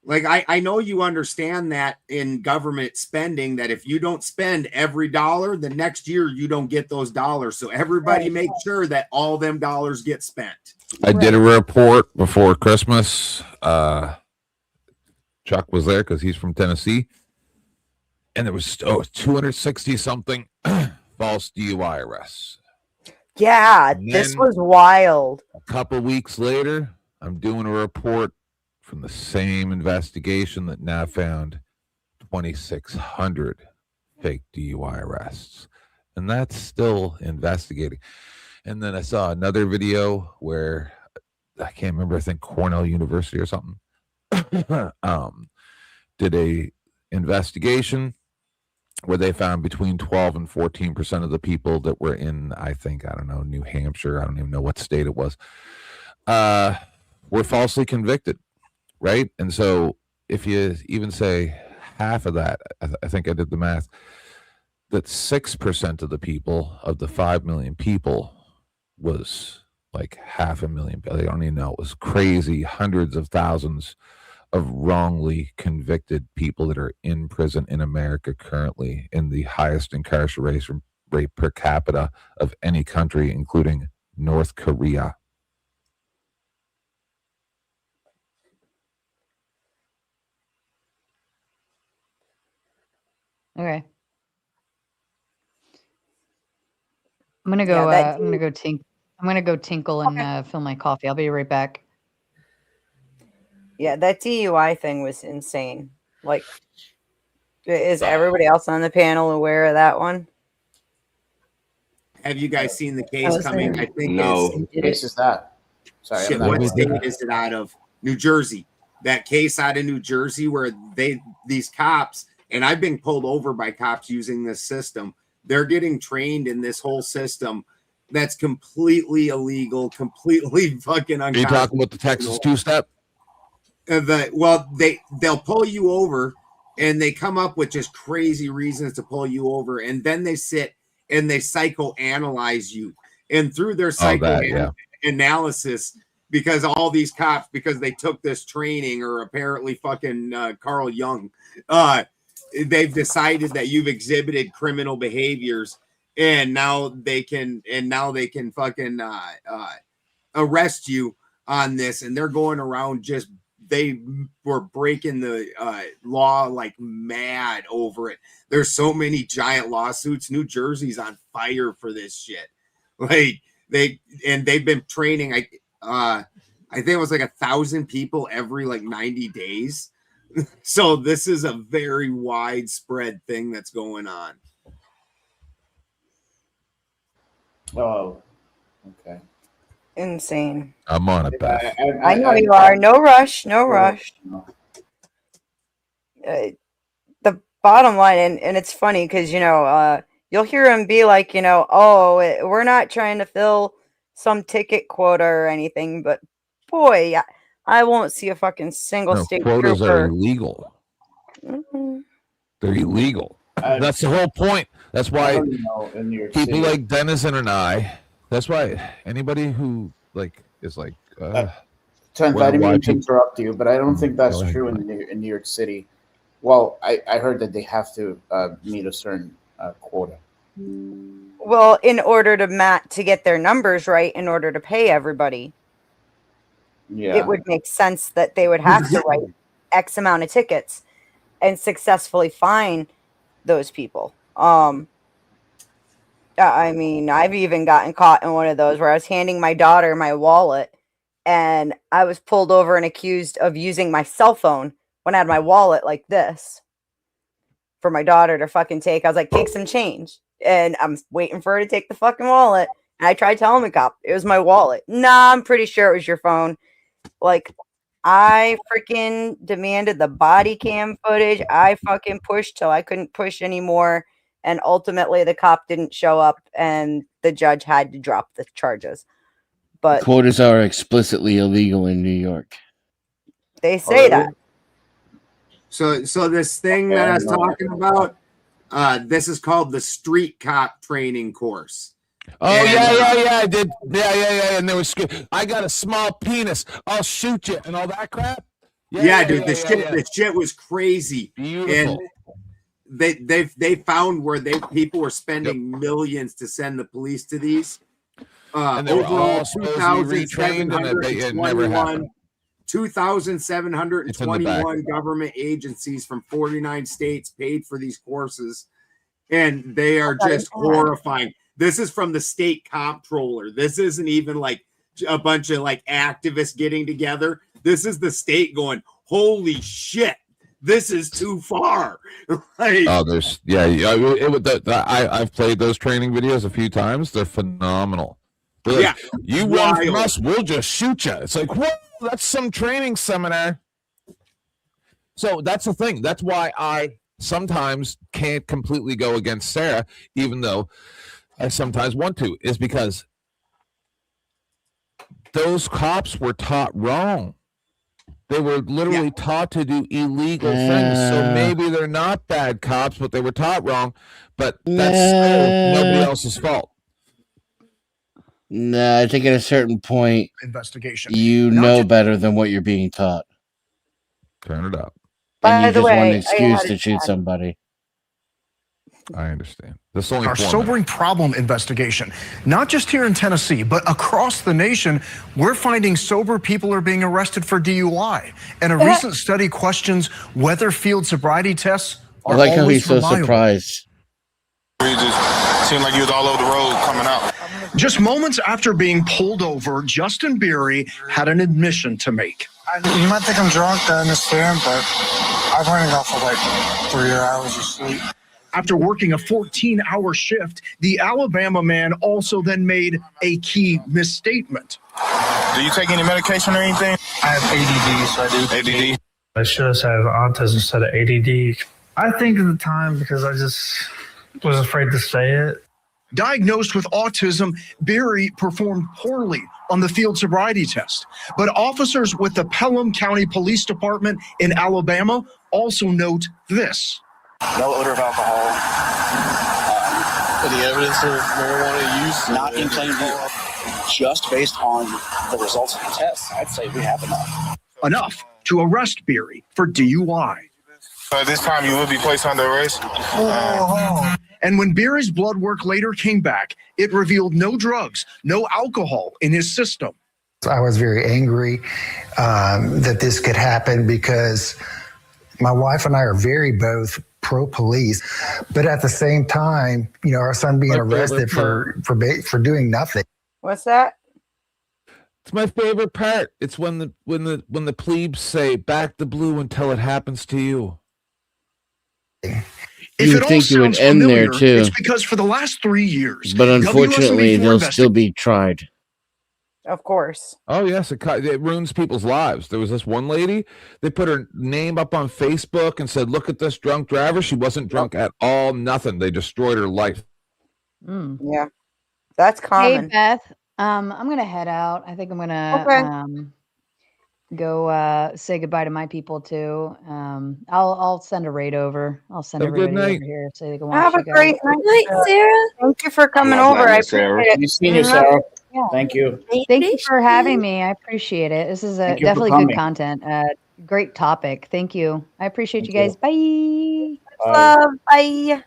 Like, I know you understand that in government spending, that if you don't spend every dollar, the next year you don't get those dollars. So everybody make sure that all them dollars get spent. I did a report before Christmas. Chuck was there because he's from Tennessee. And there was 260 something false DUI arrests. Yeah, this was wild. A couple weeks later, I'm doing a report from the same investigation that now found 2,600 fake DUI arrests. And that's still investigating. And then I saw another video where I can't remember, I think Cornell University or something did a investigation where they found between 12 and 14% of the people that were in, I don't know, New Hampshire, I don't even know what state it was, were falsely convicted, right? And so if you even say half of that, I think I did the math, that 6% of the people, of the 5 million people, was like 500,000. They don't even know. It was crazy. Hundreds of thousands of wrongly convicted people that are in prison in America currently, in the highest incarceration rate per capita of any country, including North Korea. Okay. I'm gonna go. I'm gonna go tinkle and fill my coffee. I'll be right back. Yeah, that DUI thing was insane. Like, is everybody else on the panel aware of that one? Have you guys seen the case coming? I think No. What case is that? Sorry, Shit, what state is it out of? New Jersey. That case out of New Jersey where these cops, and I've been pulled over by cops using this system. They're getting trained in this whole system that's completely illegal, completely fucking unconstitutional. Are you talking about the Texas two-step? They'll pull you over and they come up with just crazy reasons to pull you over, and then they sit and they psychoanalyze you, and through their psychoanalysis, because all these cops, because they took this training, or apparently fucking Carl Jung, they've decided that you've exhibited criminal behaviors, and now they can fucking arrest you on this, and they're going around just. They were breaking the law like mad over it. There's so many giant lawsuits. New Jersey's on fire for this shit. Like they've been training. I think it was like 1,000 people every like 90 days. So this is a very widespread thing that's going on. Oh, okay. Insane. I'm on it, Beth. I know you are. No rush. No rush. The bottom line, and it's funny because, you'll hear him be like, oh, we're not trying to fill some ticket quota or anything, but boy, I won't see a fucking single state quotas trooper. are illegal. Mm-hmm. They're illegal. That's the whole point. That's why people like Denizen and I. That's why anybody who is like. Trent, I didn't mean to interrupt you, but I don't think that's true in New York City. Well, I heard that they have to meet a certain quota. Well, in order to get their numbers right, in order to pay everybody, it would make sense that they would have to write X amount of tickets and successfully fine those people. I mean, I've even gotten caught in one of those where I was handing my daughter my wallet and I was pulled over and accused of using my cell phone when I had my wallet like this for my daughter to fucking take. I was like, take some change. And I'm waiting for her to take the fucking wallet. And I tried telling the cop it was my wallet. Nah, I'm pretty sure it was your phone. Like, I freaking demanded the body cam footage. I fucking pushed till I couldn't push anymore. And ultimately, the cop didn't show up, and the judge had to drop the charges. But quotas are explicitly illegal in New York. They say that. So this thing that I was talking about, this is called the street cop training course. Oh, yeah, I did. Yeah. And there was, I got a small penis. I'll shoot you and all that crap. Yeah, dude, the shit was crazy. Beautiful. And they found where people were spending millions to send the police to these. And they were all supposed to be retrained, and it never happened. 2,721 government agencies from 49 states paid for these courses, and they are just horrifying. This is from the state comptroller. This isn't even like a bunch of like activists getting together. This is the state going, holy shit, this is too far. I've played those training videos a few times. They're phenomenal. They're like, you run from us, we'll just shoot you. It's like, whoa, that's some training seminar. So that's the thing. That's why I sometimes can't completely go against Sarah, even though I sometimes want to, is because those cops were taught wrong. They were literally taught to do illegal things. So maybe they're not bad cops, but they were taught wrong. But that's still nobody else's fault. Nah, I think at a certain point, investigation, you know better than what you're being taught. Turn it up. And you just want an excuse to shoot somebody. I understand. This only Our sobering problem investigation, not just here in Tennessee, but across the nation, we're finding sober people are being arrested for DUI. And a recent study questions whether field sobriety tests I are like how always he's so reliable. surprised. You just seemed like you was all over the road coming out. Just moments after being pulled over, Justin Beery had an admission to make. You might think I'm drunk, I understand, but I've only got for like 3 hours of sleep. After working a 14-hour shift, the Alabama man also then made a key misstatement. Do you take any medication or anything? I have ADD, so I do. ADD? I should have said autism instead of ADD. I think at the time because I just was afraid to say it. Diagnosed with autism, Beery performed poorly on the field sobriety test. But officers with the Pelham County Police Department in Alabama also note this. No odor of alcohol. Any evidence of marijuana use? Not in plain view. Just based on the results of the test, I'd say we have enough. Enough to arrest Beery for DUI. This time you will be placed under arrest. And when Beery's blood work later came back, it revealed no drugs, no alcohol in his system. I was very angry that this could happen because my wife and I are very both pro-police, but at the same time, you know, our son being arrested for doing nothing. What's that? It's my favorite part. It's when the plebes say "back the blue until it happens to you." If You it all think it would sounds end there, familiar, too. it's because for the last 3 years, But unfortunately, WSMB4 they'll still be tried. Of course. Oh yes, it ruins people's lives. There was this one lady. They put her name up on Facebook and said, "Look at this drunk driver. She wasn't drunk at all. Nothing. They destroyed her life." Yeah, that's Hey common. Beth, I'm gonna head out. I think I'm gonna go say goodbye to my people too. I'll send a raid over. I'll send Have a good everybody night. over here so they can watch Have a you guys. great night, Sarah. Thank you for coming love over. that, I Miss Sarah. appreciate it. You've seen you, Sarah. Yeah. Thank you. Thank you for having me. I appreciate it. This is Thank you for definitely good coming. content. Great topic. Thank you. I appreciate Thank you guys. Bye. Love. Bye.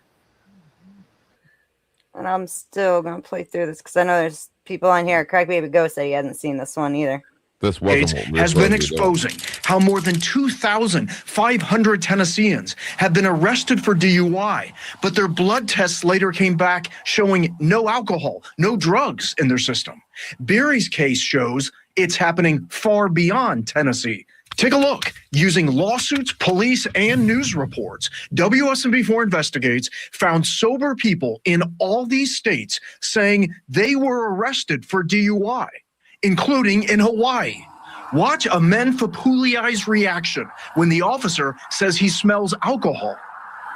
And I'm still gonna play through this because I know there's people on here. Craig Baby Ghost said he hasn't seen this one either. This States has been exposing how more than 2,500 Tennesseans have been arrested for DUI, but their blood tests later came back showing no alcohol, no drugs in their system. Beery's case shows it's happening far beyond Tennessee. Take a look. Using lawsuits, police, and news reports, WSMB4 Investigates found sober people in all these states saying they were arrested for DUI, including in Hawaii. Watch Amen Fapuliai's reaction when the officer says he smells alcohol.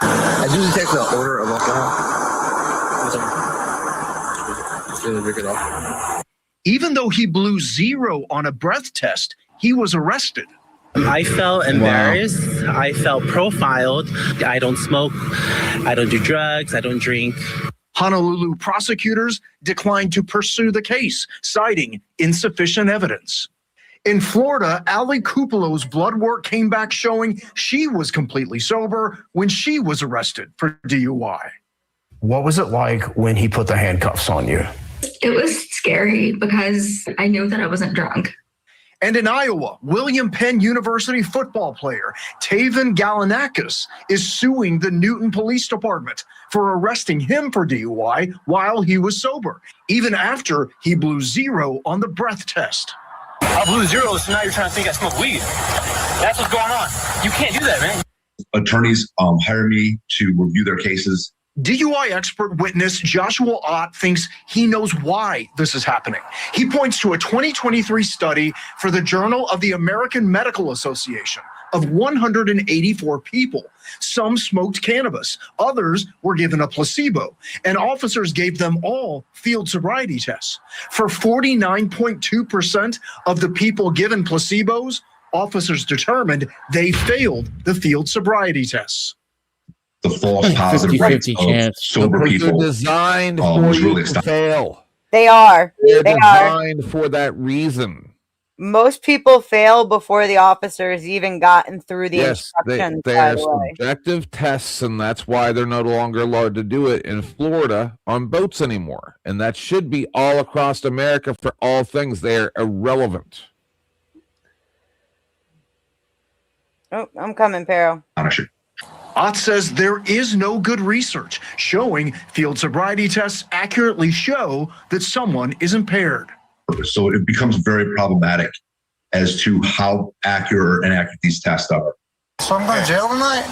I do detect the odor of alcohol. Even though he blew 0 on a breath test, he was arrested. I felt embarrassed. I felt profiled. I don't smoke. I don't do drugs. I don't drink. Honolulu prosecutors declined to pursue the case, citing insufficient evidence. In Florida, Ali Kupalo's blood work came back showing she was completely sober when she was arrested for DUI. What was it like when he put the handcuffs on you? It was scary because I knew that I wasn't drunk. And in Iowa, William Penn University football player Taven Galanakis is suing the Newton Police Department for arresting him for DUI while he was sober, even after he blew 0 on the breath test. I blew 0, so now you're trying to think I smoke weed. That's what's going on. You can't do that, man. Attorneys hire me to review their cases. DUI expert witness Joshua Ott thinks he knows why this is happening. He points to a 2023 study for the Journal of the American Medical Association of 184 people. Some smoked cannabis, others were given a placebo, and officers gave them all field sobriety tests. For 49.2% of the people given placebos, officers determined they failed the field sobriety tests. The false positive rates of sober people They're designed for was you really to astounding. fail. They are. They're They are. designed for that reason. Most people fail before the officers even gotten through the Yes, instructions, they by are the way. subjective tests, and that's why they're no longer allowed to do it in Florida on boats anymore. And that should be all across America for all things. They're irrelevant. Oh, I'm coming, Pero. Ott says there is no good research showing field sobriety tests accurately show that someone is impaired. So it becomes very problematic as to how accurate or inaccurate these tests are. So I'm going to jail tonight?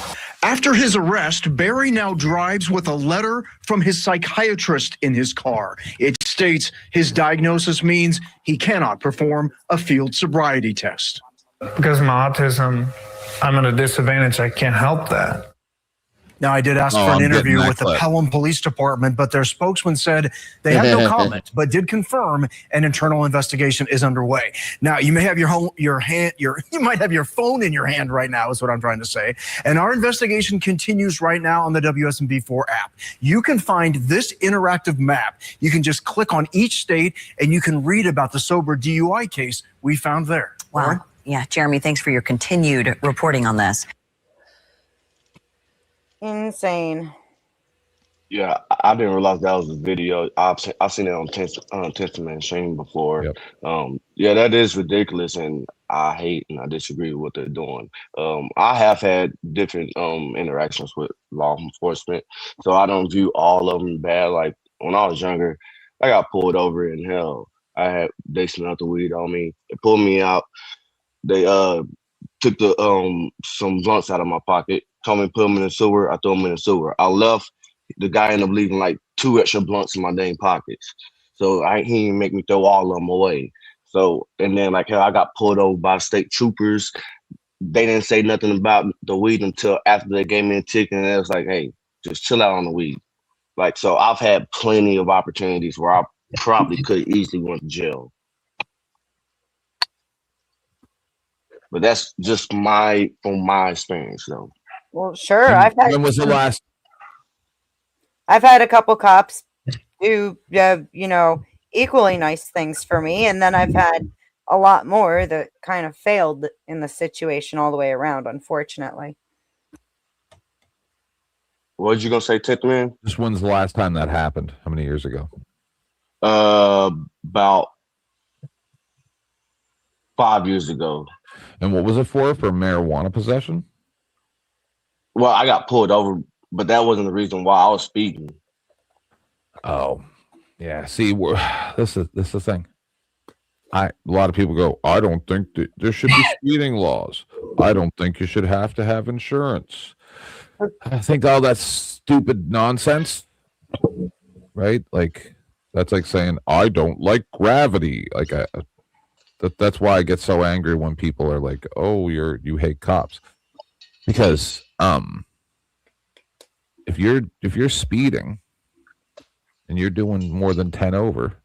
After his arrest, Barry now drives with a letter from his psychiatrist in his car. It states his diagnosis means he cannot perform a field sobriety test. Because of my autism, I'm at a disadvantage. I can't help that. Now, I did ask for an interview with the Pelham Police Department, but their spokesman said they have no comment, but did confirm an internal investigation is underway. Now, you may have you might have your phone in your hand right now, is what I'm trying to say. And our investigation continues right now on the WSMV4 app. You can find this interactive map. You can just click on each state, and you can read about the sober DUI case we found there. Wow. Lauren? Yeah, Jeremy, thanks for your continued reporting on this. Insane. Yeah, I didn't realize that was a video. I've seen it on Testament Shane before. Yeah, that is ridiculous, and I hate and I disagree with what they're doing. I have had different interactions with law enforcement, so I don't view all of them bad. Like when I was younger, I got pulled over in hell. They smelled the weed on me. They pulled me out. They took the some blunts out of my pocket. Told me to put them in the sewer. I threw them in the sewer. I left. The guy ended up leaving like 2 extra blunts in my dang pockets. So he didn't make me throw all of them away. So, and then like I got pulled over by state troopers. They didn't say nothing about the weed until after they gave me a ticket. And it was like, hey, just chill out on the weed. Like, so I've had plenty of opportunities where I probably could easily went to jail. But that's just from my experience though. Well, sure. When was the last? I've had a couple cops do, equally nice things for me, and then I've had a lot more that kind of failed in the situation all the way around, unfortunately. What did you gonna say, Titman? Just when's the last time that happened? How many years ago? About 5 years ago. And what was it for? For marijuana possession? Well, I got pulled over, but that wasn't the reason why I was speeding. Oh, yeah. See, this is the thing. A lot of people go, I don't think that there should be speeding laws. I don't think you should have to have insurance. I think all that stupid nonsense, right? Like that's like saying I don't like gravity. Like that's why I get so angry when people are like, "Oh, you hate cops," because if you're speeding and you're doing more than 10 over,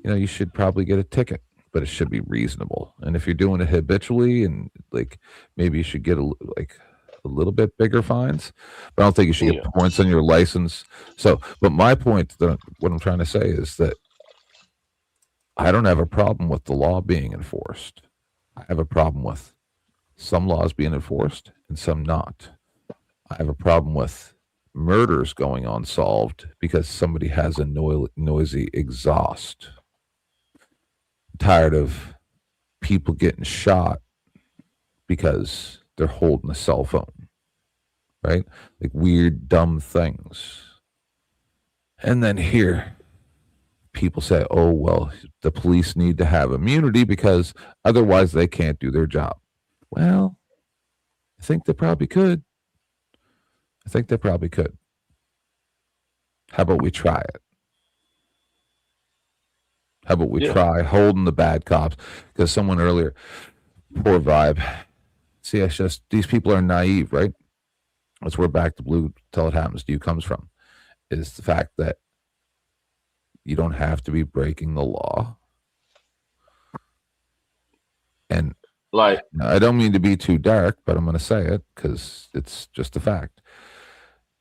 you should probably get a ticket, but it should be reasonable. And if you're doing it habitually, and like maybe you should get a little bit bigger fines, but I don't think you should get points on your license. So, but my point, what I'm trying to say is that I don't have a problem with the law being enforced. I have a problem with some laws being enforced and some not. I have a problem with murders going unsolved because somebody has a noisy exhaust. I'm tired of people getting shot because they're holding a cell phone, right? Like weird, dumb things. And then here, people say, oh, well, the police need to have immunity because otherwise they can't do their job. Well, I think they probably could. How about we try it? How about we try holding the bad cops? Because someone earlier, poor vibe, See, it's just these people are naive, right? That's where Back to Blue Till It Happens to You comes from, is the fact that you don't have to be breaking the law. And like, I don't mean to be too dark, but I'm going to say it because it's just a fact.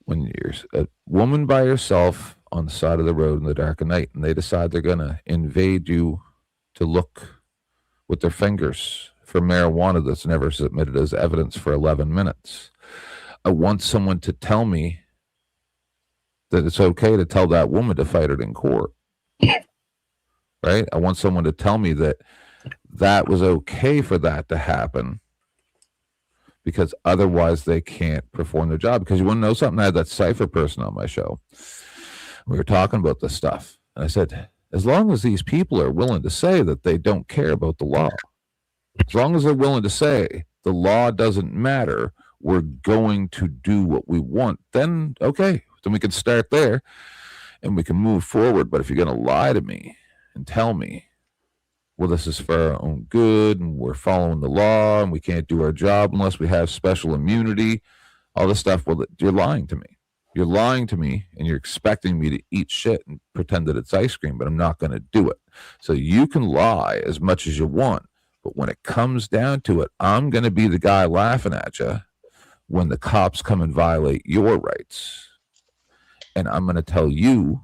When you're a woman by herself on the side of the road in the dark of night and they decide they're going to invade you to look with their fingers for marijuana that's never submitted as evidence for 11 minutes. I want someone to tell me that it's okay to tell that woman to fight it in court. Right? I want someone to tell me that that was okay for that to happen, because otherwise they can't perform their job. Because you want to know something? I had that Cypher person on my show. We were talking about this stuff. And I said, as long as these people are willing to say that they don't care about the law, as long as they're willing to say the law doesn't matter, we're going to do what we want, then okay, then we can start there and we can move forward. But if you're going to lie to me and tell me, well, this is for our own good and we're following the law and we can't do our job unless we have special immunity, all this stuff, well, you're lying to me. You're lying to me and you're expecting me to eat shit and pretend that it's ice cream, but I'm not going to do it. So you can lie as much as you want, but when it comes down to it, I'm going to be the guy laughing at you when the cops come and violate your rights. And I'm going to tell you,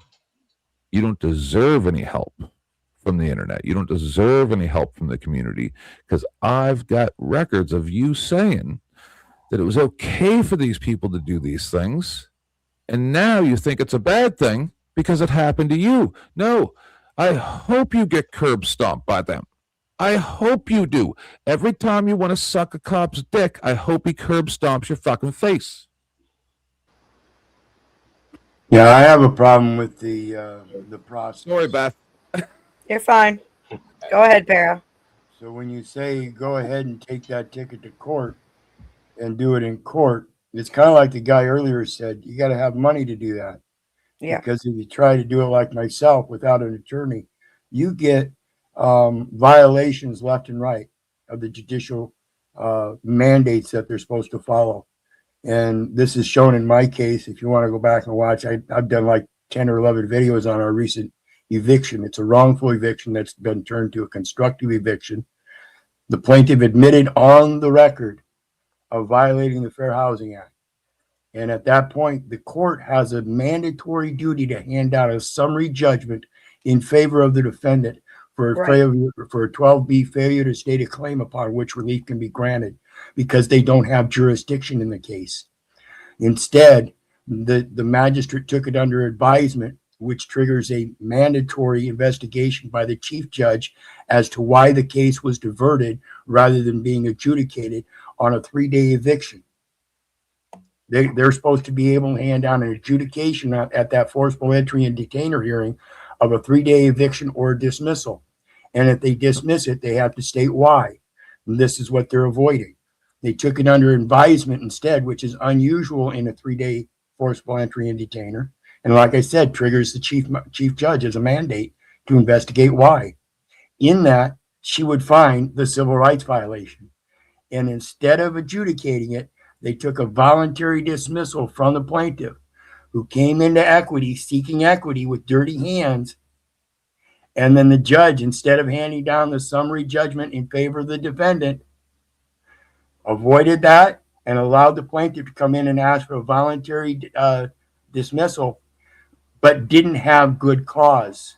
you don't deserve any help from the internet. You don't deserve any help from the community, because I've got records of you saying that it was okay for these people to do these things. And now you think it's a bad thing because it happened to you. No, I hope you get curb stomped by them. I hope you do. Every time you want to suck a cop's dick, I hope he curb stomps your fucking face. Yeah, I have a problem with the process. Sorry, Beth. You're fine. Go ahead, Para. So when you say go ahead and take that ticket to court and do it in court, it's kind of like the guy earlier said, you got to have money to do that. Yeah. Because if you try to do it like myself without an attorney, you get violations left and right of the judicial mandates that they're supposed to follow. And this is shown in my case. If you want to go back and watch, I've done like 10 or 11 videos on our recent eviction. It's a wrongful eviction that's been turned to a constructive eviction. The plaintiff admitted on the record of violating the Fair Housing Act. And at that point, the court has a mandatory duty to hand out a summary judgment in favor of the defendant for a failure, for a 12B failure to state a claim upon which relief can be granted, because they don't have jurisdiction in the case. Instead, the magistrate took it under advisement, which triggers a mandatory investigation by the chief judge as to why the case was diverted rather than being adjudicated on a 3-day eviction. They're supposed to be able to hand down an adjudication at that forcible entry and detainer hearing of a 3-day eviction or dismissal. And if they dismiss it, they have to state why. And this is what they're avoiding. They took it under advisement instead, which is unusual in a 3-day forcible entry and detainer. And like I said, triggers the chief judge as a mandate to investigate why. In that, she would find the civil rights violation. And instead of adjudicating it, they took a voluntary dismissal from the plaintiff, who came into equity, seeking equity with dirty hands. And then the judge, instead of handing down the summary judgment in favor of the defendant, avoided that and allowed the plaintiff to come in and ask for a voluntary dismissal, but didn't have good cause.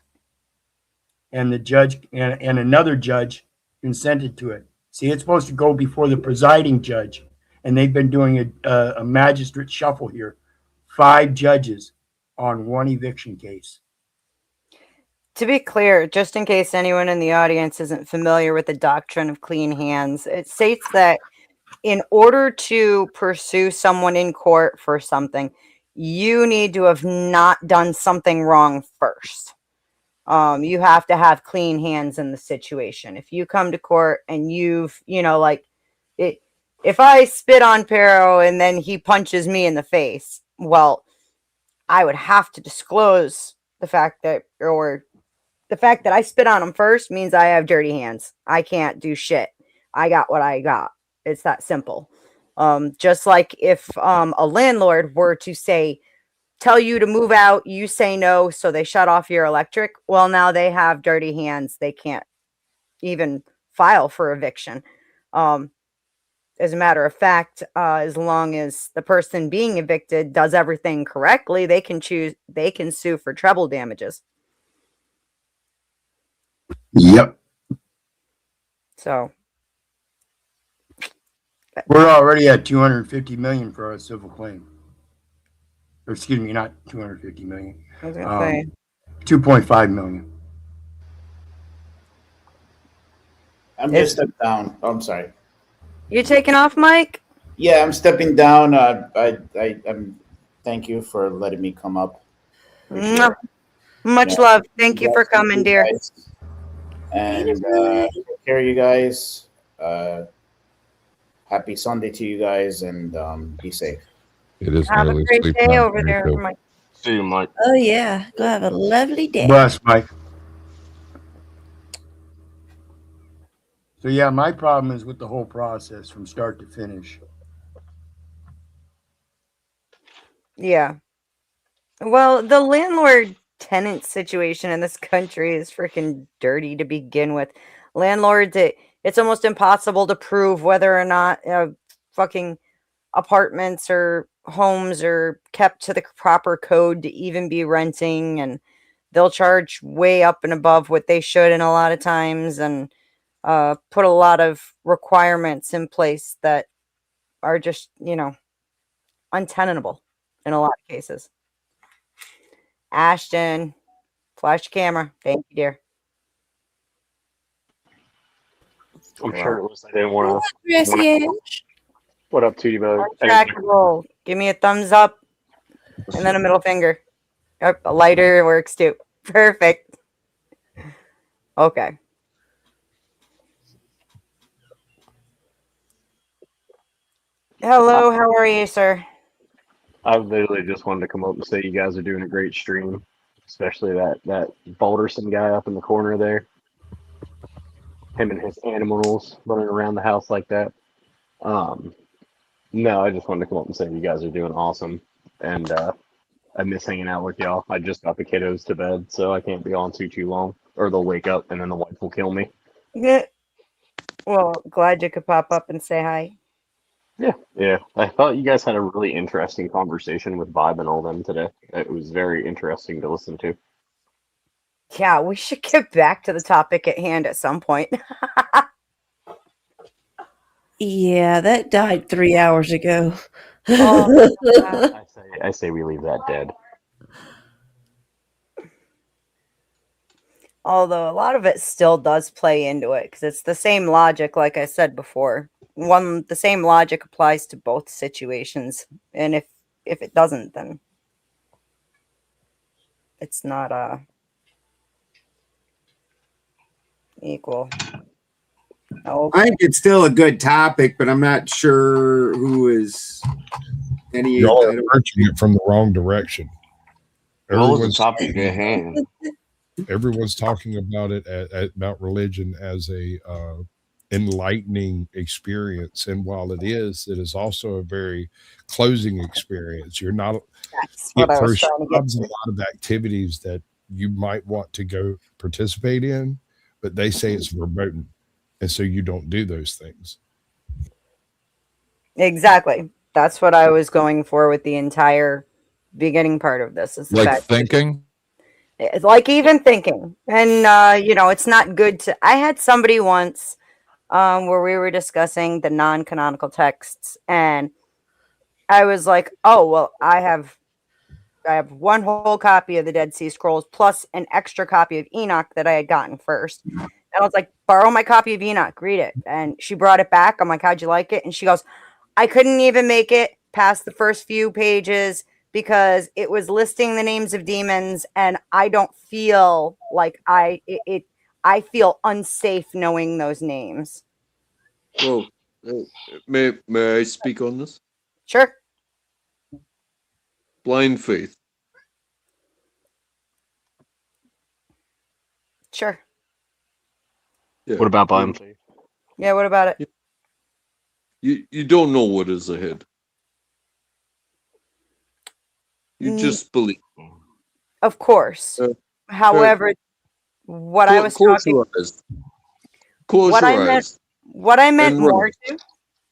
And the judge and another judge consented to it. See, it's supposed to go before the presiding judge, and they've been doing a magistrate shuffle here. 5 judges on one eviction case. To be clear, just in case anyone in the audience isn't familiar with the doctrine of clean hands, it states that in order to pursue someone in court for something, you need to have not done something wrong first. You have to have clean hands in the situation. If you come to court and you've, like it, if I spit on Pero and then he punches me in the face, well, I would have to disclose the fact that, or the fact that I spit on him first means I have dirty hands. I can't do shit. I got what I got. It's that simple. Just like if a landlord were to tell you to move out, you say no, so they shut off your electric. Well, now they have dirty hands. They can't even file for eviction. As a matter of fact, as long as the person being evicted does everything correctly, they can sue for treble damages. Yep. So we're already at 250 million for our civil claim. Or excuse me, not 250 million. I was gonna say 2.5 million. I'm just stepping down. Oh, I'm sorry. You're taking off, Mike? Yeah, I'm stepping down. I'm. Thank you for letting me come up. Mwah. Much love. Thank you for coming, dear. And take care, you guys. Happy Sunday to you guys, and be safe. It is Have a nearly great sleep day time over for me, there, too. Mike. See you, Mike. Oh yeah, go have a lovely day. Bless, Mike. So yeah, my problem is with the whole process from start to finish. Yeah. Well, the landlord tenant situation in this country is freaking dirty to begin with. Landlords, it's almost impossible to prove whether or not fucking apartments or homes are kept to the proper code to even be renting, and they'll charge way up and above what they should in a lot of times, and put a lot of requirements in place that are just, untenable in a lot of cases. Ashton, flash camera. Thank you, dear. I'm shirtless. I didn't want Grassy to. What up, Tootie Bug? Untrackable. Give me a thumbs up and then a middle finger. Oh, a lighter works too. Perfect. Okay. Hello, how are you, sir? I literally just wanted to come up and say you guys are doing a great stream, especially that Balderson guy up in the corner there. Him and his animals running around the house like that. No, I just wanted to come up and say you guys are doing awesome, and I miss hanging out with y'all. I just got the kiddos to bed, so I can't be on too long, or they'll wake up and then the wife will kill me. Yeah. Well, glad you could pop up and say hi. Yeah. I thought you guys had a really interesting conversation with Vibe and all them today. It was very interesting to listen to. Yeah, we should get back to the topic at hand at some point. Yeah, that died 3 hours ago. I say we leave that dead. Although a lot of it still does play into it because it's the same logic, like I said before. The same logic applies to both situations, and if it doesn't, then it's not equal. Oh, I think it's still a good topic, but I'm not sure who is any. Y'all are approaching it from the wrong direction. What was the topic at hand? Everyone's talking about it about religion as a enlightening experience, and while it is also a very closing experience. You're not. It prescribes a lot of activities that you might want to go participate in, but they say it's verboten, and so you don't do those things. Exactly. That's what I was going for with the entire beginning part of this. Is the Like fact thinking? It's like even thinking. And, it's not good to. I had somebody once where we were discussing the non-canonical texts, and I was like, oh, well, I have one whole copy of the Dead Sea Scrolls plus an extra copy of Enoch that I had gotten first. And I was like, borrow my copy of Enoch, read it. And she brought it back. I'm like, how'd you like it? And she goes, I couldn't even make it past the first few pages because it was listing the names of demons, and I don't feel like I feel unsafe knowing those names. Well, may I speak on this? Sure. Blind faith. Sure. Yeah. What about blind faith? Yeah, what about it? You don't know what is ahead. You just believe. Of course. However, what I was close talking, your eyes. Close what your I meant, eyes. what I meant and more run. to,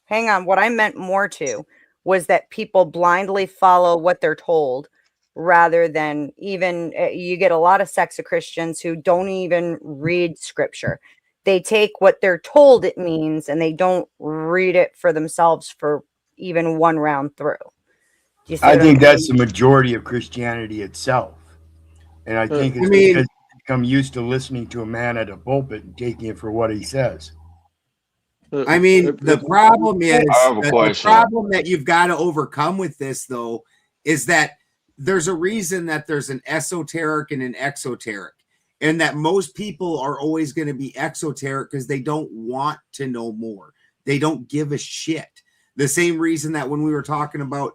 hang on, what I meant more to was that people blindly follow what they're told rather than even, you get a lot of sects of Christians who don't even read scripture. They take what they're told it means and they don't read it for themselves for even one round through. Do you see I what I'm think that's saying? the majority of Christianity itself. And I think it's I mean- because they become used to listening to a man at a pulpit and taking it for what he says. I mean, the problem is I have a the question. problem that you've got to overcome with this, though, is that there's a reason that there's an esoteric and an exoteric, and that most people are always going to be exoteric because they don't want to know more. They don't give a shit. The same reason that when we were talking about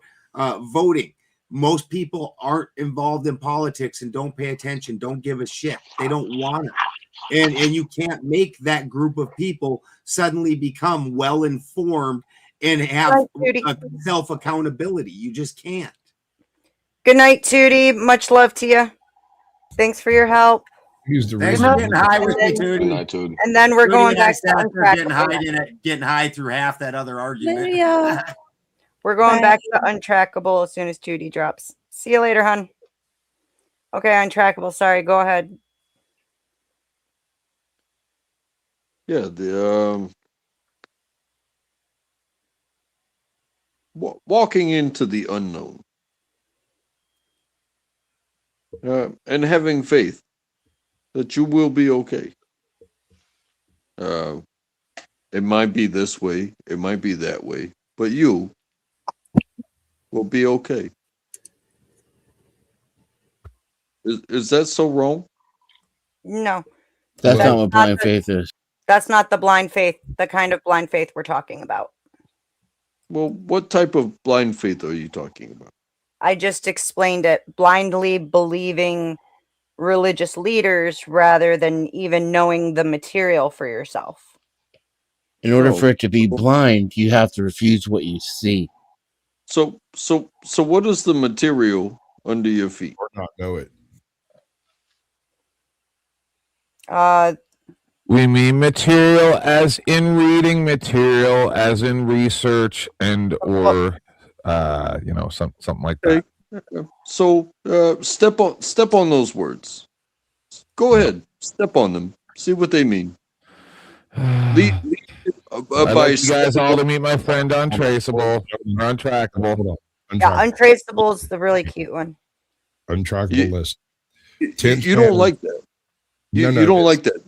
voting, most people aren't involved in politics and don't pay attention, don't give a shit. They don't want it. And you can't make that group of people suddenly become well informed and have self accountability. You just can't. Good night, Tootie. Much love to you. Thanks for your help. He's the Thanks reason. for getting high with me, Good Tootie. night, Tootie. And then we're going back to getting high through half that other argument. We're going Bye. back to Untrackable as soon as Tootie drops. See you later, hun. Okay, Untrackable. Sorry, go ahead. Yeah, the walking into the unknown and having faith that you will be okay. It might be this way, it might be that way, but you will be okay. Is that so wrong? No. That's That's not what not blind the- faith is. That's not the blind faith, the kind of blind faith we're talking about. Well, what type of blind faith are you talking about? I just explained it. Blindly believing religious leaders rather than even knowing the material for yourself. In order No. for it to be blind, you have to refuse what you see. So what is the material under your feet? Or not know it. We mean material as in reading, material as in research, and or something like that. So step on those words. Go ahead, step on them. See what they mean. I'd like you guys all to meet my friend Untraceable, or Untrackable. Hold on. Yeah, Untraceable is the really cute one. Untrackable list. You don't like that. You don't like that.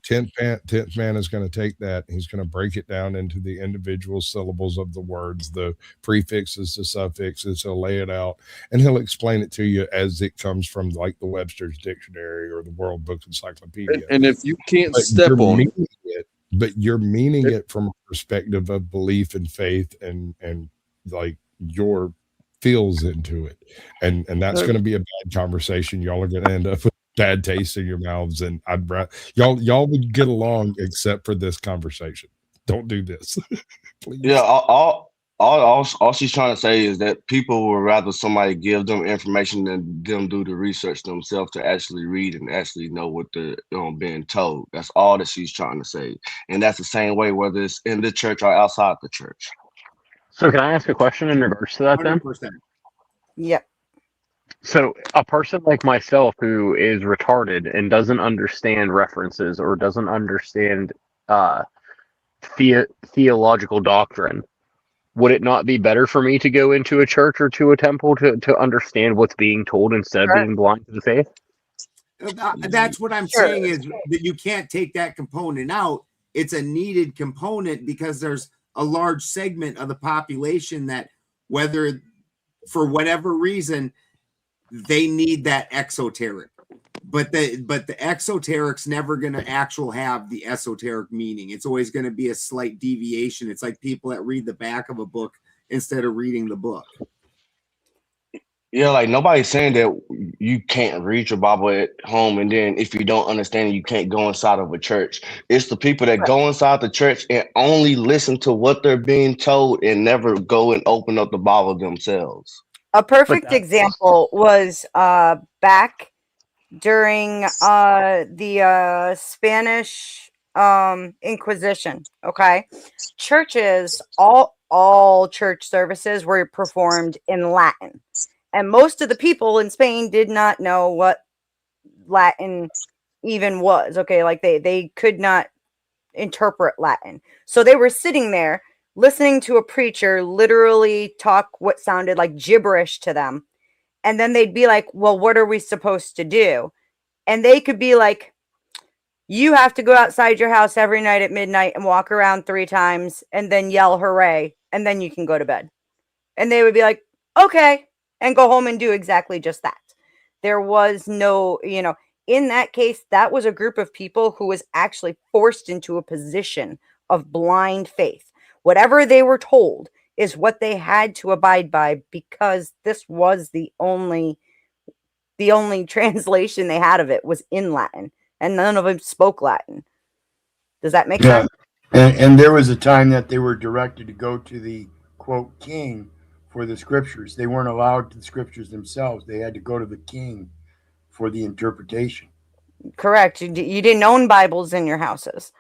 10th man is going to take that. He's going to break it down into the individual syllables of the words, the prefixes, the suffixes. He'll lay it out and he'll explain it to you as it comes from like the Webster's Dictionary or the World Book Encyclopedia. And if you can't But step you're on it, meaning it, but you're meaning it from a perspective of belief and faith and like your feels into it. And that's going to be a bad conversation. Y'all are going to end up with bad taste in your mouths, and y'all would get along except for this conversation. Don't do this. Please. Yeah, all she's trying to say is that people would rather somebody give them information than them do the research themselves to actually read and actually know what they're being told. That's all that she's trying to say, and that's the same way whether it's in the church or outside the church. So can I ask a question in regards to that then? 100%. Yep. So a person like myself who is retarded and doesn't understand references or doesn't understand theological doctrine, would it not be better for me to go into a church or to a temple to understand what's being told instead of being blind to the faith? That's what I'm saying is that you can't take that component out. It's a needed component because there's a large segment of the population that, whether for whatever reason, they need that exoteric, but the exoteric's never going to actually have the esoteric meaning. It's always going to be a slight deviation. It's like people that read the back of a book instead of reading the book. Yeah, like nobody's saying that you can't read your Bible at home, and then if you don't understand it, you can't go inside of a church. It's the people that go inside the church and only listen to what they're being told and never go and open up the Bible themselves. A perfect example was back during the Spanish Inquisition. Okay, churches, all church services were performed in Latin, and most of the people in Spain did not know what Latin even was. Okay, like they could not interpret Latin, so they were sitting there listening to a preacher literally talk what sounded like gibberish to them. And then they'd be like, well, what are we supposed to do? And they could be like, you have to go outside your house every night at midnight and walk around 3 times and then yell hooray. And then you can go to bed. And they would be like, okay, and go home and do exactly just that. There was no, in that case, that was a group of people who was actually forced into a position of blind faith. Whatever they were told is what they had to abide by, because this was the only translation they had of it was in Latin, and none of them spoke Latin. Does that make sense? And there was a time that they were directed to go to the quote king for the scriptures. They weren't allowed the scriptures themselves. They had to go to the king for the interpretation. Correct. You didn't own Bibles in your houses.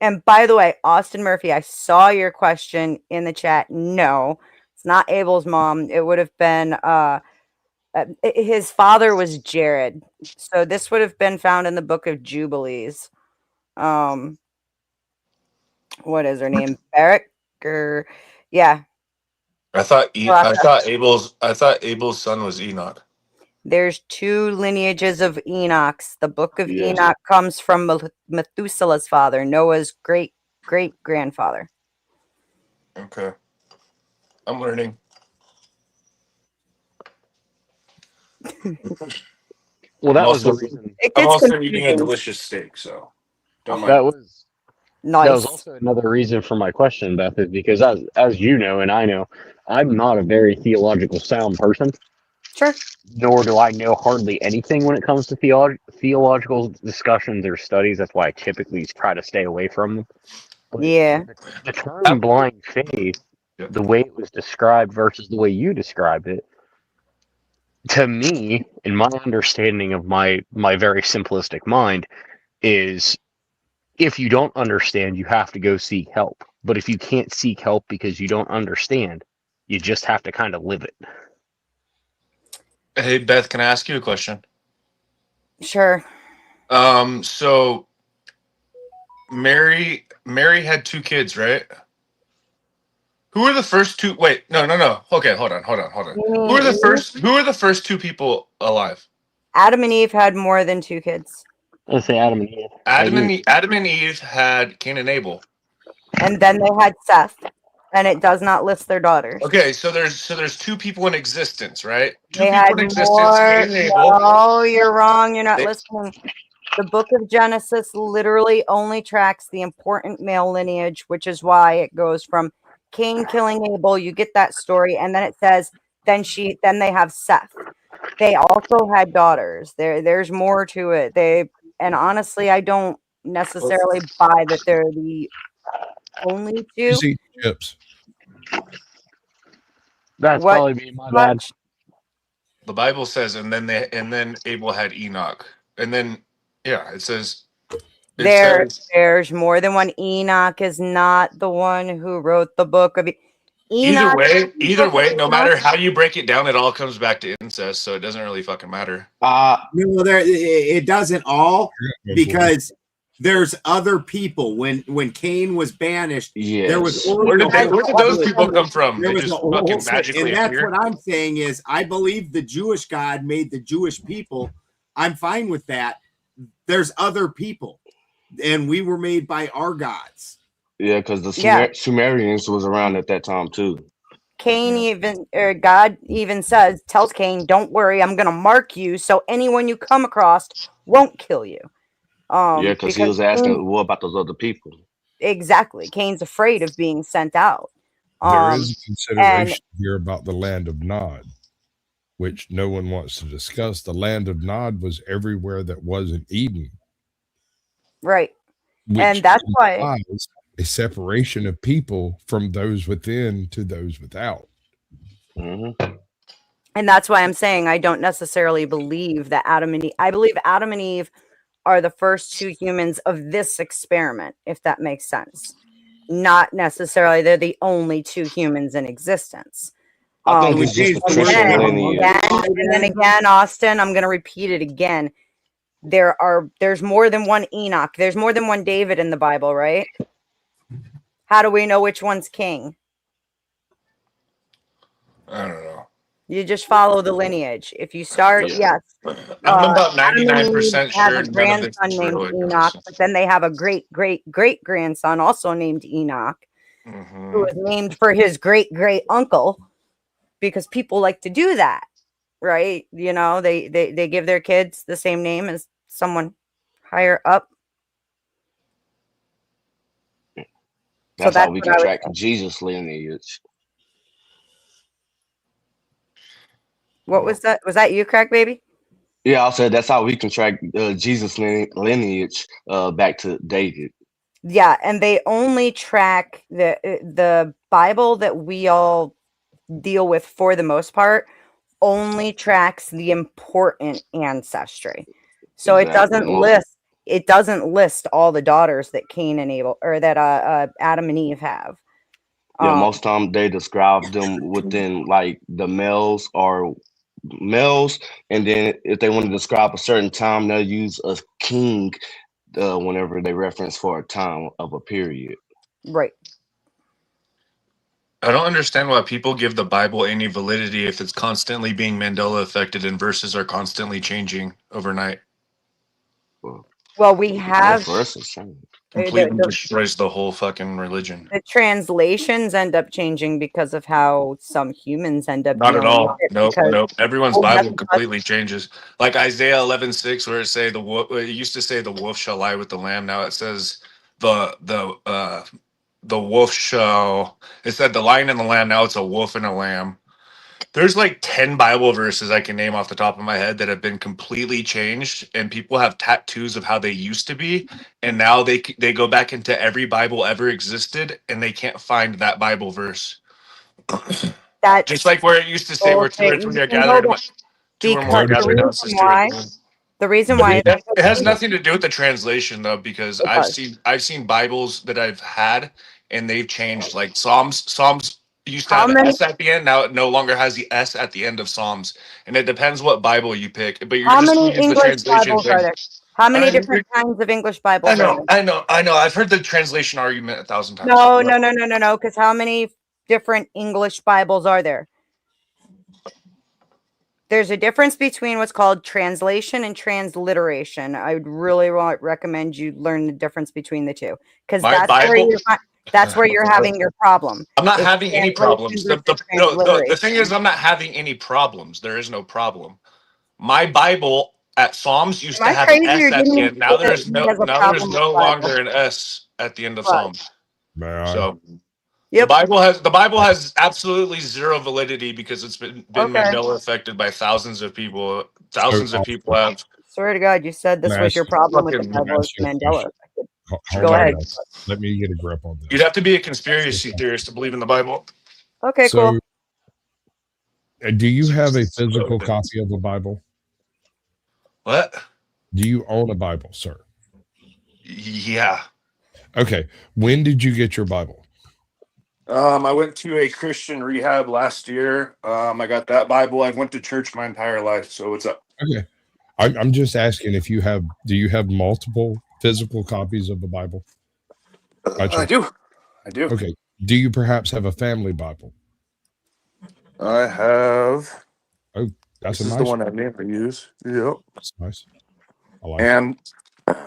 And by the way, Austin Murphy, I saw your question in the chat. No, it's not Abel's mom. It would have been his father was Jared. So this would have been found in the book of Jubilees. What is her name? Barak? Yeah. I thought Abel's son was Enoch. There's 2 lineages of Enochs. The book of Enoch comes from Methuselah's father, Noah's great-great-grandfather. Okay. I'm learning. Well, that was the reason. I'm also eating a delicious steak, so don't mind. That was nice. That was also another reason for my question, Beth, is because as you know and I know, I'm not a very theological sound person. Sure. Nor do I know hardly anything when it comes to theological discussions or studies. That's why I typically try to stay away from them. But yeah. The term blind faith, the way it was described versus the way you described it, to me, in my understanding of my very simplistic mind, is if you don't understand, you have to go seek help. But if you can't seek help because you don't understand, you just have to kind of live it. Hey, Beth, can I ask you a question? Sure. So Mary had 2 kids, right? Who were the first 2? Wait, no. Okay, hold on. Who are the first 2 people alive? Adam and Eve had more than 2 kids. Let's say Adam and Eve. Adam and Eve had Cain and Abel. And then they had Seth. And it does not list their daughters. Okay, so there's 2 people in existence, right? 2 They people had in existence. more. Cain and Abel. No, you're wrong. You're not listening. The book of Genesis literally only tracks the important male lineage, which is why it goes from Cain killing Abel. You get that story, and then it says, then they have Seth. They also had daughters. There's more to it. And honestly, I don't necessarily buy that they're the only 2. Just eat chips. That's probably me, my bad. The Bible says, and then Abel had Enoch, and then it says. There's more than one. Enoch is not the one who wrote the book of Enoch. Either way, no matter how you break it down, it all comes back to incest, so it doesn't really fucking matter. No, it doesn't all, because there's other people. When Cain was banished, there was where did those people come from? They just fucking magically and that's appeared? what I'm saying is, I believe the Jewish God made the Jewish people. I'm fine with that. There's other people, and we were made by our gods. Yeah, because the Sumerians was around at that time too. God even tells Cain, "Don't worry, I'm gonna mark you so anyone you come across won't kill you." Because he was asking, what about those other people? Exactly. Cain's afraid of being sent out. There is a And consideration here about the land of Nod, which no one wants to discuss. The land of Nod was everywhere that wasn't Eden, right. which And that's why, implies a separation of people from those within to those without. and that's why I'm saying I don't necessarily believe that Adam and Eve, I believe Adam and Eve are the first two humans of this experiment, if that makes sense. Not necessarily they're the only two humans in existence. I think it's just the Christian lineage. And then again, Austin, I'm going to repeat it again. There's more than one Enoch. There's more than one David in the Bible, right? How do we know which one's king? I don't know. You just follow the lineage. If you start, yes. I'm about Adam and Eve 99% have sure a none of this grandson is named really Enoch, but then they have a great grandson also named Enoch, Mm-hmm. who was named for his great uncle, because people like to do that, right? You know, they give their kids the same name as someone higher up. That's how we what can I would track say. Jesus lineage. What was that? Was that you, Crack Baby? Yeah, I said that's how we can track Jesus lineage back to David. Yeah, and they only track the Bible that we all deal with for the most part only tracks the important ancestry. So Exactly. it doesn't list all the daughters that Cain and Abel or that Adam and Eve have. Yeah, most time they describe them within like the males or males, and then if they want to describe a certain time, they'll use a king whenever they reference for a time of a period. Right. I don't understand why people give the Bible any validity if it's constantly being Mandela affected and verses are constantly changing overnight. Well, we have Completely destroys the whole fucking religion. the translations end up changing because of how some humans end up Not at dealing all. with it, Nope, because- nope. Everyone's Oh, Bible that's- completely changes. Like Isaiah 11:6, where it used to say the wolf shall lie with the lamb. Now it says the wolf shall. It said the lion and the lamb. Now it's a wolf and a lamb. There's like 10 Bible verses I can name off the top of my head that have been completely changed, and people have tattoos of how they used to be, and now they go back into every Bible ever existed, and they can't find that Bible verse. That just like where it used to say, where two or three are gathered, two or more because gathered. the reason why It has nothing to do with the translation though, because It does. I've seen Bibles that I've had, and they've changed. Like Psalms used to How have an many- S at the end. Now it no longer has the S at the end of Psalms, and it depends what Bible you pick. But you're How just many gonna use the English translation Bibles thing. are there? How many I mean, different kinds of English Bibles I are know, there? I know. I've heard the translation argument 1,000 times. No. Because how many different English Bibles are there? There's a difference between what's called translation and transliteration. I would really recommend you learn the difference between the two, because My that's where you're having your problem. I'm not It's having any problems. translation versus The thing is, I'm not having any problems. There is no problem. My Bible at Psalms used Am to I have crazy an or S at didn't the you end. Now say that there's he no has a problem with longer Bible? an S at the end of Right. Psalms. May So Yep. the Bible has absolutely zero validity because it's been Okay. Mandela affected by thousands of people. Thousands of people have. Swear to God, you said this Can I was ask your you- problem with the can I Bible. ask It's you a Mandela question? effected. Hold Go on, ahead. guys. Let me get a grip on this. You'd have to be a conspiracy theorist to believe in the Bible. Okay, So, cool. do you have a physical copy of the Bible? What? Do you own a Bible, sir? Yeah. Okay. When did you get your Bible? I went to a Christian rehab last year. I got that Bible. I've went to church my entire life. So what's up? Okay. I'm just asking if you have, do you have multiple physical copies of the Bible? I do. Okay. Do you perhaps have a family Bible? I have. Oh, that's This a is nice the one I never use. Yep. That's nice. I like And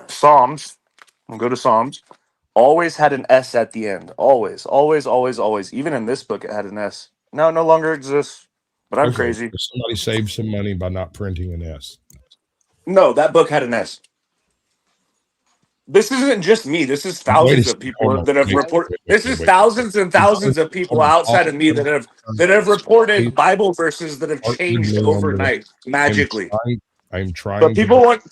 Psalms. We'll go to Psalms. Always had an S at the end. Always, always, always, always. Even in this book, it had an S. Now it no longer exists. But I'm Okay, crazy. so somebody saved some money by not printing an S. No, that book had an S. This isn't just me. This is Wait a thousands of second. people Hold on. that have Wait, reported. wait, This wait, is wait. thousands and thousands of people outside of me that have reported Bible verses that have Start with changed me on the- overnight magically. I'm But trying to. people want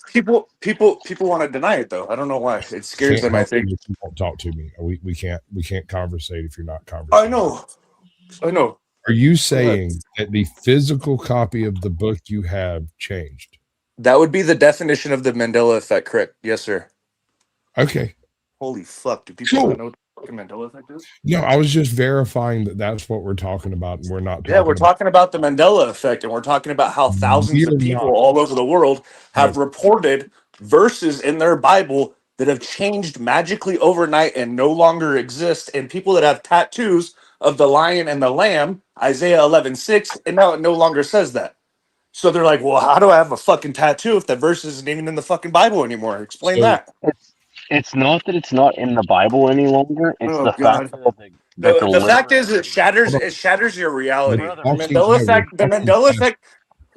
people want to deny it though. I don't know why. It scares Can't them. I help think. you if you won't talk to me. We can't conversate if you're not conversating. I know. I know. Are you saying that the physical copy of the book you have changed? That would be the definition of the Mandela effect, correct? Yes, sir. Okay. Holy fuck! Do people Cool. not know what the fucking Mandela effect is? No, I was just verifying that that's what we're talking about, and we're not talking. Yeah, we're talking about the Mandela effect, and we're talking about how thousands of We're people not. all over the world have reported verses in their Bible that have changed magically overnight and no longer exist, and people that have tattoos of the lion and the lamb, Isaiah 11:6, and now it no longer says that. So they're like, well, how do I have a fucking tattoo if that verse isn't even in the fucking Bible anymore? Explain So that. It's not that it's not in the Bible any longer. It's Oh the God. fact that The fact is, it Hold on. shatters your reality. We're The talking- Mandela no, effect. The we're talking Mandela past effect.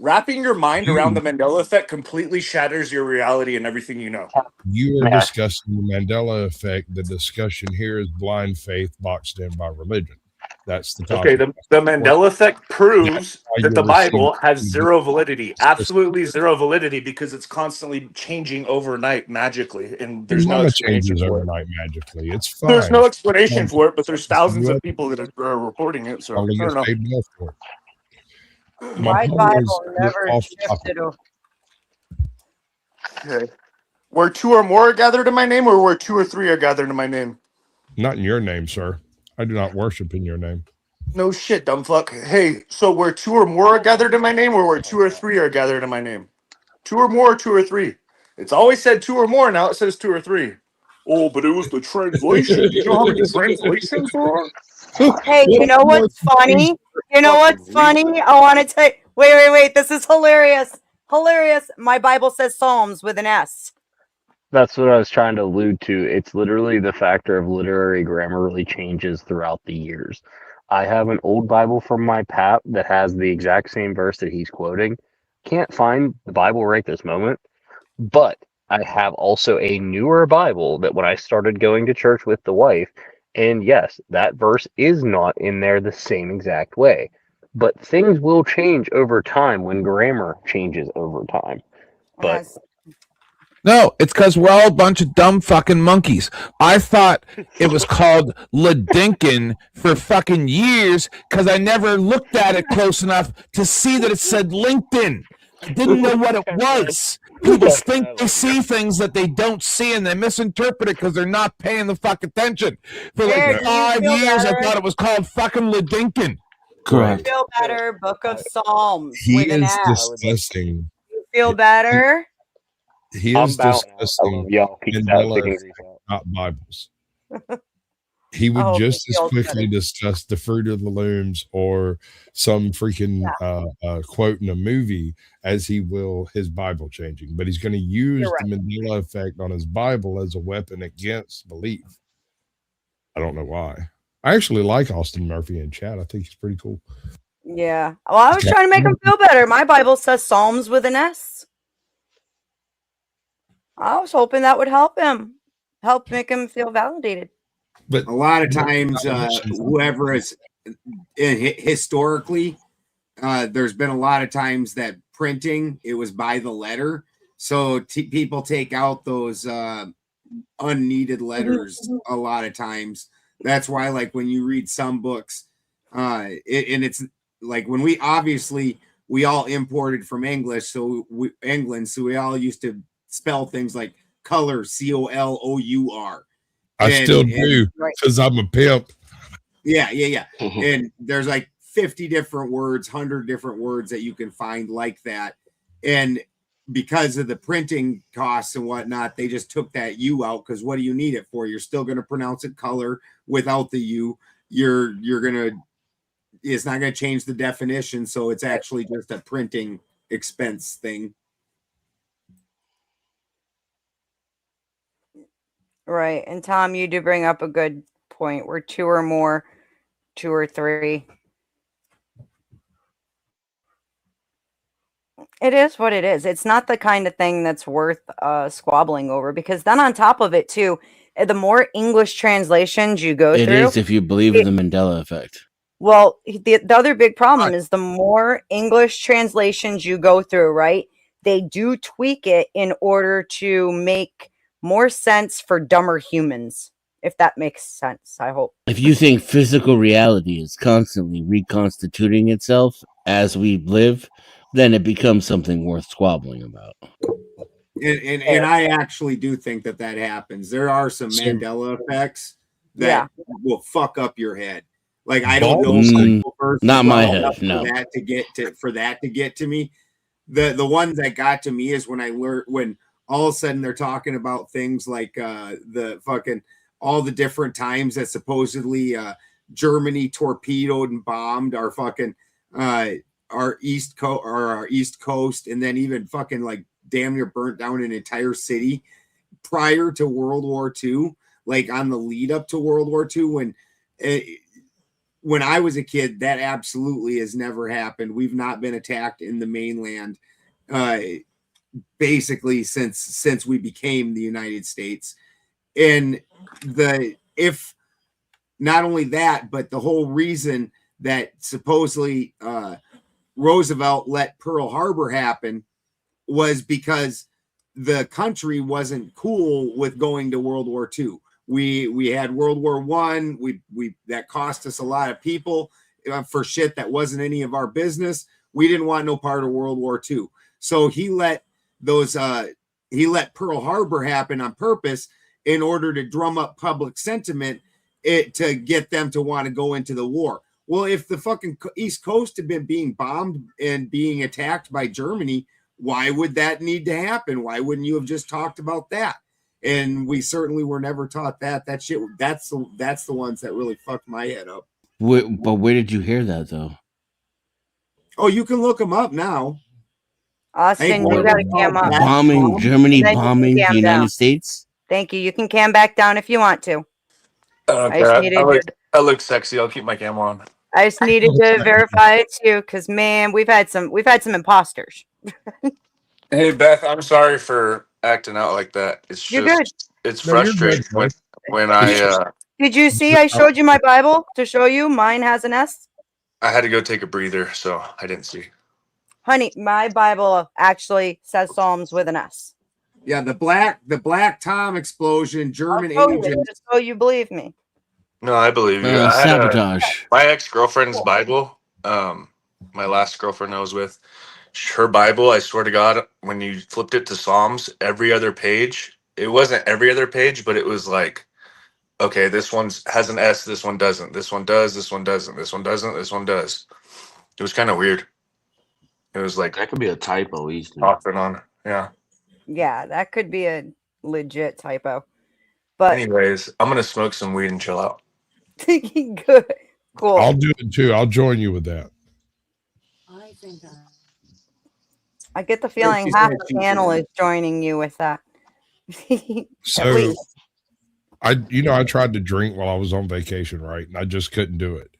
Wrapping your mind around the you. Mandela effect completely shatters your reality and everything you know. You are Yeah. discussing the Mandela effect. The discussion here is blind faith boxed in by religion. That's the Okay, topic. the Mandela effect proves why that the you're receiving- Bible has zero validity, absolutely zero validity, because it's constantly changing overnight magically, and there's no Mama explanation changes for it. overnight magically. It's fine. There's no explanation for it, but there's You thousands have- of people that are reporting it. So I Only don't gets know. paid more for it. My point Bible is, never off topic. shifted. Okay. Where two or more are gathered in my name, or where two or three are gathered in my name? Not in your name, sir. I do not worship in your name. No shit, dumb fuck. Hey, so where two or more are gathered in my name, or where two or three are gathered in my name? Two or more, two or three. It's always said two or more. Now it says two or three. Oh, but it was the translation. Do you know how many translations there are? Hey, you know what's funny? You know what's funny? I want to tell you. Wait. This is hilarious. Hilarious. My Bible says Psalms with an S. That's what I was trying to allude to. It's literally the factor of literary grammar really changes throughout the years. I have an old Bible from my pap that has the exact same verse that he's quoting. Can't find the Bible right this moment, but I have also a newer Bible that when I started going to church with the wife, and yes, that verse is not in there the same exact way. But things will change over time when grammar changes over time. But No, it's because we're all a bunch of dumb fucking monkeys. I thought it was called Ladinkin for fucking years because I never looked at it close enough to see that it said LinkedIn. I didn't know what it was. People think they see things that they don't see and they misinterpret it because they're not paying the fuck attention. For like Jared, do you 5 feel years, I better? thought it was called fucking Ladinkin. Correct. Feel better. Book of Psalms He with an is S. discussing. You feel better? He I'm is bowing out. I discussing love y'all. Peace out. Mandela Taking effect, these out. not Bibles. He would Oh, just he as feels quickly better. discuss the Fruit of the Looms or some freaking quote in a movie as he will his Bible changing. But he's going to use the Mandela effect on his Bible as a weapon against belief. I don't know why. I actually like Austin Murphy in chat. I think he's pretty cool. Yeah. Well, I was trying to make him feel better. My Bible says Psalms with an S. I was hoping that would help him, help make him feel validated. But a lot of times, whoever is historically, there's been a lot of times that printing, it was by the letter. So people take out those unneeded letters a lot of times. That's why, like, when you read some books, and it's like when we all imported from England, so we all used to spell things like color, COLOUR. I still do because I'm a pimp. Yeah. And there's like 50 different words, 100 different words that you can find like that. And because of the printing costs and whatnot, they just took that U out because what do you need it for? You're still going to pronounce it color without the U. It's not going to change the definition. So it's actually just a printing expense thing. Right. And Tom, you do bring up a good point where two or more, two or three. It is what it is. It's not the kind of thing that's worth squabbling over, because then on top of it too, the more English translations you go It through, is if you believe in the Mandela effect. well, the other big problem is the more English translations you go through, right? They do tweak it in order to make more sense for dumber humans, if that makes sense, I hope. If you think physical reality is constantly reconstituting itself as we live, then it becomes something worth squabbling about. And I actually do think that happens. There are some Mandela effects that will fuck up your head. Like, I don't know, not my head. No, for that to get to me. The ones that got to me is when I learned, when all of a sudden they're talking about things like the fucking all the different times that supposedly Germany torpedoed and bombed our fucking our east coast, and then even fucking like damn near burnt down an entire city prior to World War II, like on the lead up to World War II. When I was a kid, that absolutely has never happened. We've not been attacked in the mainland basically since we became the United States. And if not only that, but the whole reason that supposedly Roosevelt let Pearl Harbor happen was because the country wasn't cool with going to World War II. We had World War I. We that cost us a lot of people for shit that wasn't any of our business. We didn't want no part of World War II. So he let Pearl Harbor happen on purpose in order to drum up public sentiment to get them to want to go into the war. Well, if the fucking East Coast had been being bombed and being attacked by Germany, why would that need to happen? Why wouldn't you have just talked about that? And we certainly were never taught that. That shit. That's the ones that really fucked my head up. but where did you hear that though? Oh, you can look them up now. Austin, you got to cam up. Bombing Germany, Then you can bombing the cam United down. States. Thank you. You can cam back down if you want to. I just needed I look sexy. I'll keep my camera on. I just needed to verify it too, because man, we've had some imposters. Hey Beth, I'm sorry for acting out like that. It's You're just it's No, you're frustrating good, when I Did you see I showed you my Bible to show you? Mine has an S. I had to go take a breather, so I didn't see. Honey, my Bible actually says Psalms with an S. Yeah, the Black Tom explosion, German I'll show you, agent. just so you believe me. No, I believe you. I had sabotage. my ex-girlfriend's Bible, my last girlfriend I was with, her Bible, I swear to God, when you flipped it to Psalms, every other page, it wasn't every other page, but it was like, okay, this one has an S, this one doesn't, this one does, this one doesn't, this one doesn't, this one does. It was kind of weird. It was like that could be a typo easily. Off and on. Yeah. Yeah, that could be a legit typo. But anyways, I'm gonna smoke some weed and chill out. good. Cool. I'll do it too. I'll join you with that. I get the feeling half the panel is joining you with that. At So least. I tried to drink while I was on vacation, right? And I just couldn't do it.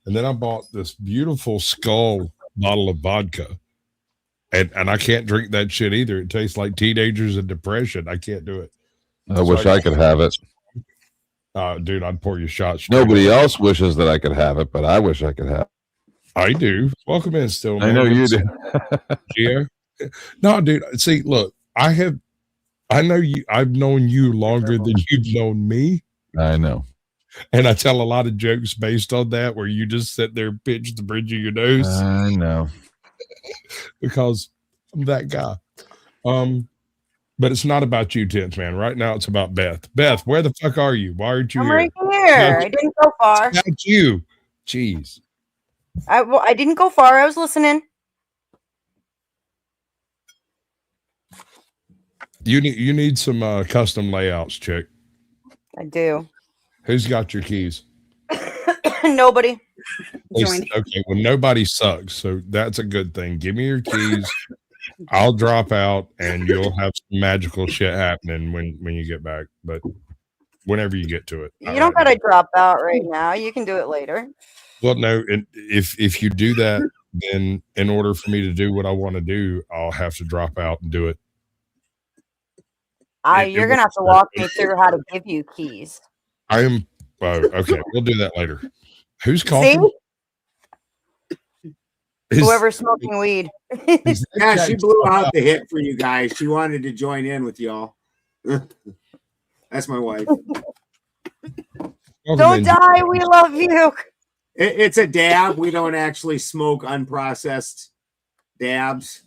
And then I bought this beautiful Skull bottle of vodka. And I can't drink that shit either. It tastes like teenagers and depression. I can't do it. I wish I could have it. Dude, I'd pour you shots. Nobody else wishes that I could have it, but I wish I could have it. I do. Welcome in, still. I know you do. Yeah. No, dude. See, look, I know you. I've known you longer than you've known me. I know. And I tell a lot of jokes based on that, where you just sit there and pinch the bridge of your nose. I know. Because I'm that guy. But it's not about you, Tense Man. Right now, it's about Beth. Beth, where the fuck are you? Why aren't you I'm here? right here. I didn't go far. It's about you. Jeez. I didn't go far. I was listening. You need some custom layouts, chick. I do. Who's got your keys? Nobody. Okay, well, nobody sucks, so that's a good thing. Give me your keys. I'll drop out, and you'll have some magical shit happening when you get back. But whenever you get to it, You don't gotta drop out right now. You can do it later. Well, no, and if you do that, then in order for me to do what I want to do, I'll have to drop out and do it. You're gonna have to walk me through how to give you keys. I am okay. We'll do that later. Who's See? coughing? Whoever's smoking weed. Yeah, she blew out the hit for you guys. She wanted to join in with y'all. That's my wife. Don't die. We love you. It's a dab. We don't actually smoke unprocessed dabs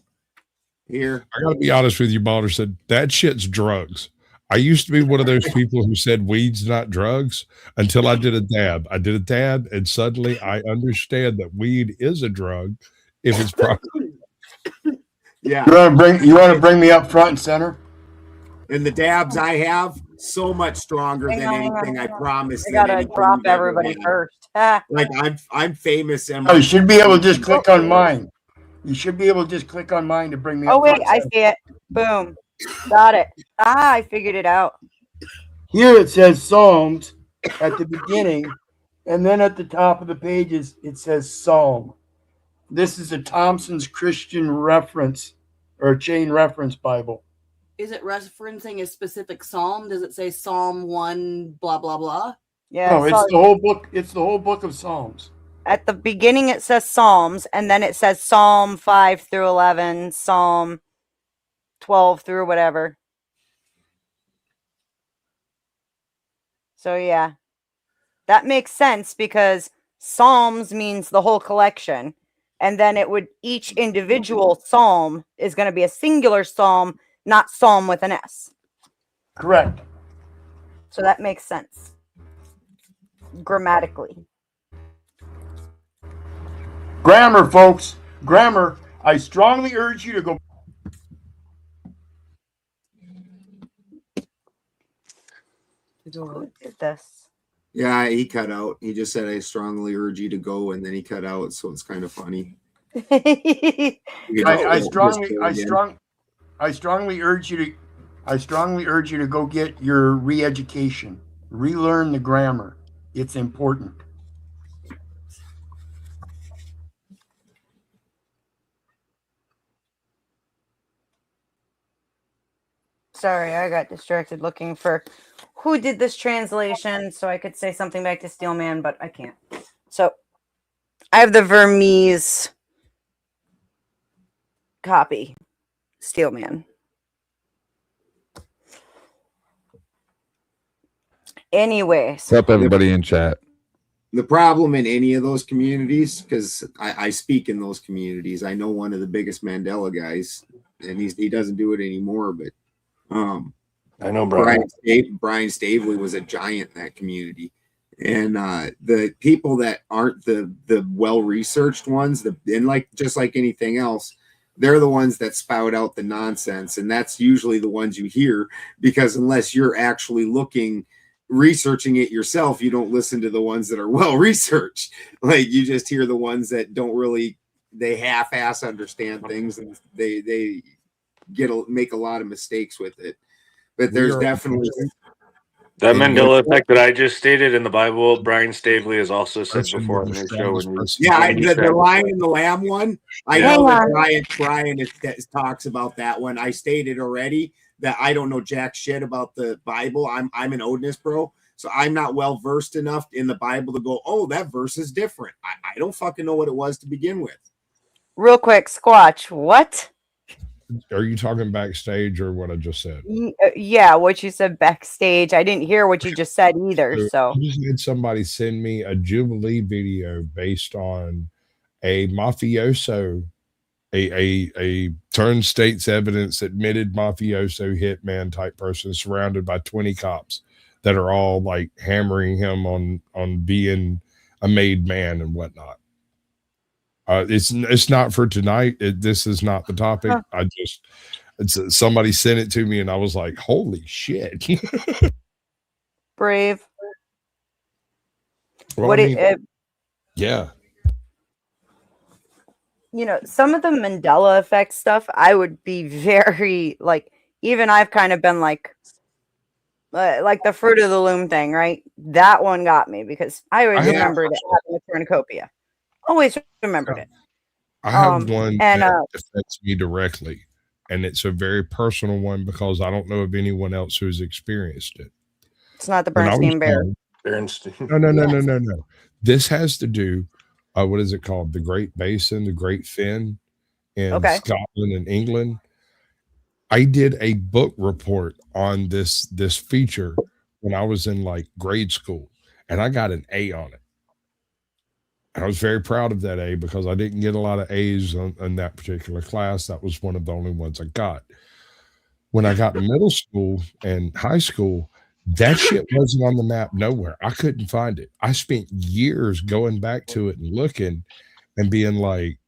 here. I gotta be honest with you, Balderson. That shit's drugs. I used to be one of those people who said weed's not drugs until I did a dab. I did a dab, and suddenly I understand that weed is a drug if it's proper. Yeah. You want to bring me up front and center? And the dabs I have, so much stronger than anything I promised. I gotta drop everybody first. Like I'm famous. And Oh, you should be able to just click on mine. You should be able to just click on mine to bring me up. Oh wait, front I and center. see it. Boom. Got it. I figured it out. Here it says Psalms at the beginning, and then at the top of the pages it says Psalm. This is a Thompson's Christian Reference or Chain Reference Bible. Is it referencing a specific psalm? Does it say Psalm 1 blah blah blah? Yeah. No, it's the whole book. It's the whole book of Psalms. At the beginning it says Psalms, and then it says Psalm 5 through 11, Psalm 12 through whatever. So yeah, that makes sense because Psalms means the whole collection, and then each individual psalm is going to be a singular psalm, not psalm with an S. Correct. So that makes sense grammatically. Grammar, folks. Grammar. I strongly urge you to go. Who did this? Yeah, he cut out. He just said, I strongly urge you to go, and then he cut out, so it's kind of funny. I strongly urge you to go get your re-education. Relearn the grammar. It's important. Sorry, I got distracted looking for who did this translation so I could say something back to Steelman, but I can't. So I have the Vermees copy. Steelman. Anyways. What's up, everybody in chat? The problem in any of those communities, because I speak in those communities, I know one of the biggest Mandela guys, and he doesn't do it anymore, but I know Brian Stavely was a giant in that community. And the people that aren't the well-researched ones, and just like anything else, they're the ones that spout out the nonsense. And that's usually the ones you hear, because unless you're actually researching it yourself, you don't listen to the ones that are well-researched. Like, you just hear the ones that they half-ass understand things, and they make a lot of mistakes with it. But there's definitely that Mandela effect that I just stated in the Bible. Brian Stavely has also said before on his show. The Lion and the Lamb one. I know that Brian talks about that one. I stated already that I don't know jack shit about the Bible. I'm an Odinist bro, so I'm not well versed enough in the Bible to go, oh, that verse is different. I don't fucking know what it was to begin with. Real quick, Squatch, what? Are you talking backstage or what I just said? Yeah, what you said backstage. I didn't hear what you just said either. So I just had somebody send me a Jubilee video based on a mafioso, a turned state's evidence admitted mafioso hitman type person surrounded by 20 cops that are all like hammering him on being a made man and whatnot. It's not for tonight. This is not the topic. Somebody sent it to me and I was like, holy shit. Brave. Well, yeah. Some of the Mandela effect stuff, I would be very even I've kind of been like the Fruit of the Loom thing, right? That one got me because I always remembered it having a cornucopia. Always remembered it. I have one and that affects me directly, and it's a very personal one because I don't know of anyone else who's experienced it. it's not the When I was Bernstein Bear. young- Bernstein. No. This has to do, what is it called? The Great Basin, the Great Fen in Okay. Scotland and England. I did a book report on this feature when I was in like grade school, and I got an A on it. And I was very proud of that A because I didn't get a lot of A's in that particular class. That was one of the only ones I got. When I got to middle school and high school, that shit wasn't on the map nowhere. I couldn't find it. I spent years going back to it and looking and being like,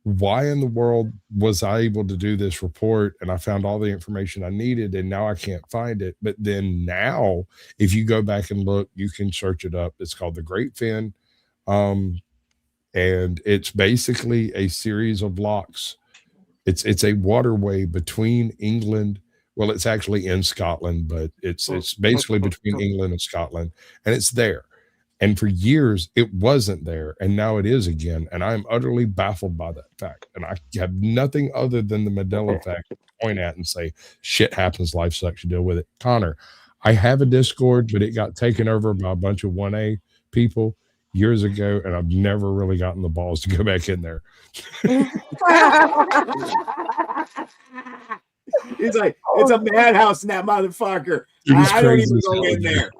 why in the world was I able to do this report? And I found all the information I needed, and now I can't find it. But then now, if you go back and look, you can search it up. It's called the Great Fen. And it's basically a series of locks. It's a waterway between England. Well, it's actually in Scotland, but it's basically between England and Scotland, and it's there. And for years, it wasn't there, and now it is again. And I'm utterly baffled by that fact. And I have nothing other than the Mandela effect to point at and say, shit happens, life sucks, you deal with it. Connor, I have a Discord, but it got taken over by a bunch of 1A people years ago, and I've never really gotten the balls to go back in there. It's like, it's a madhouse in that motherfucker. It was I don't crazy even as go hell, in dude. there.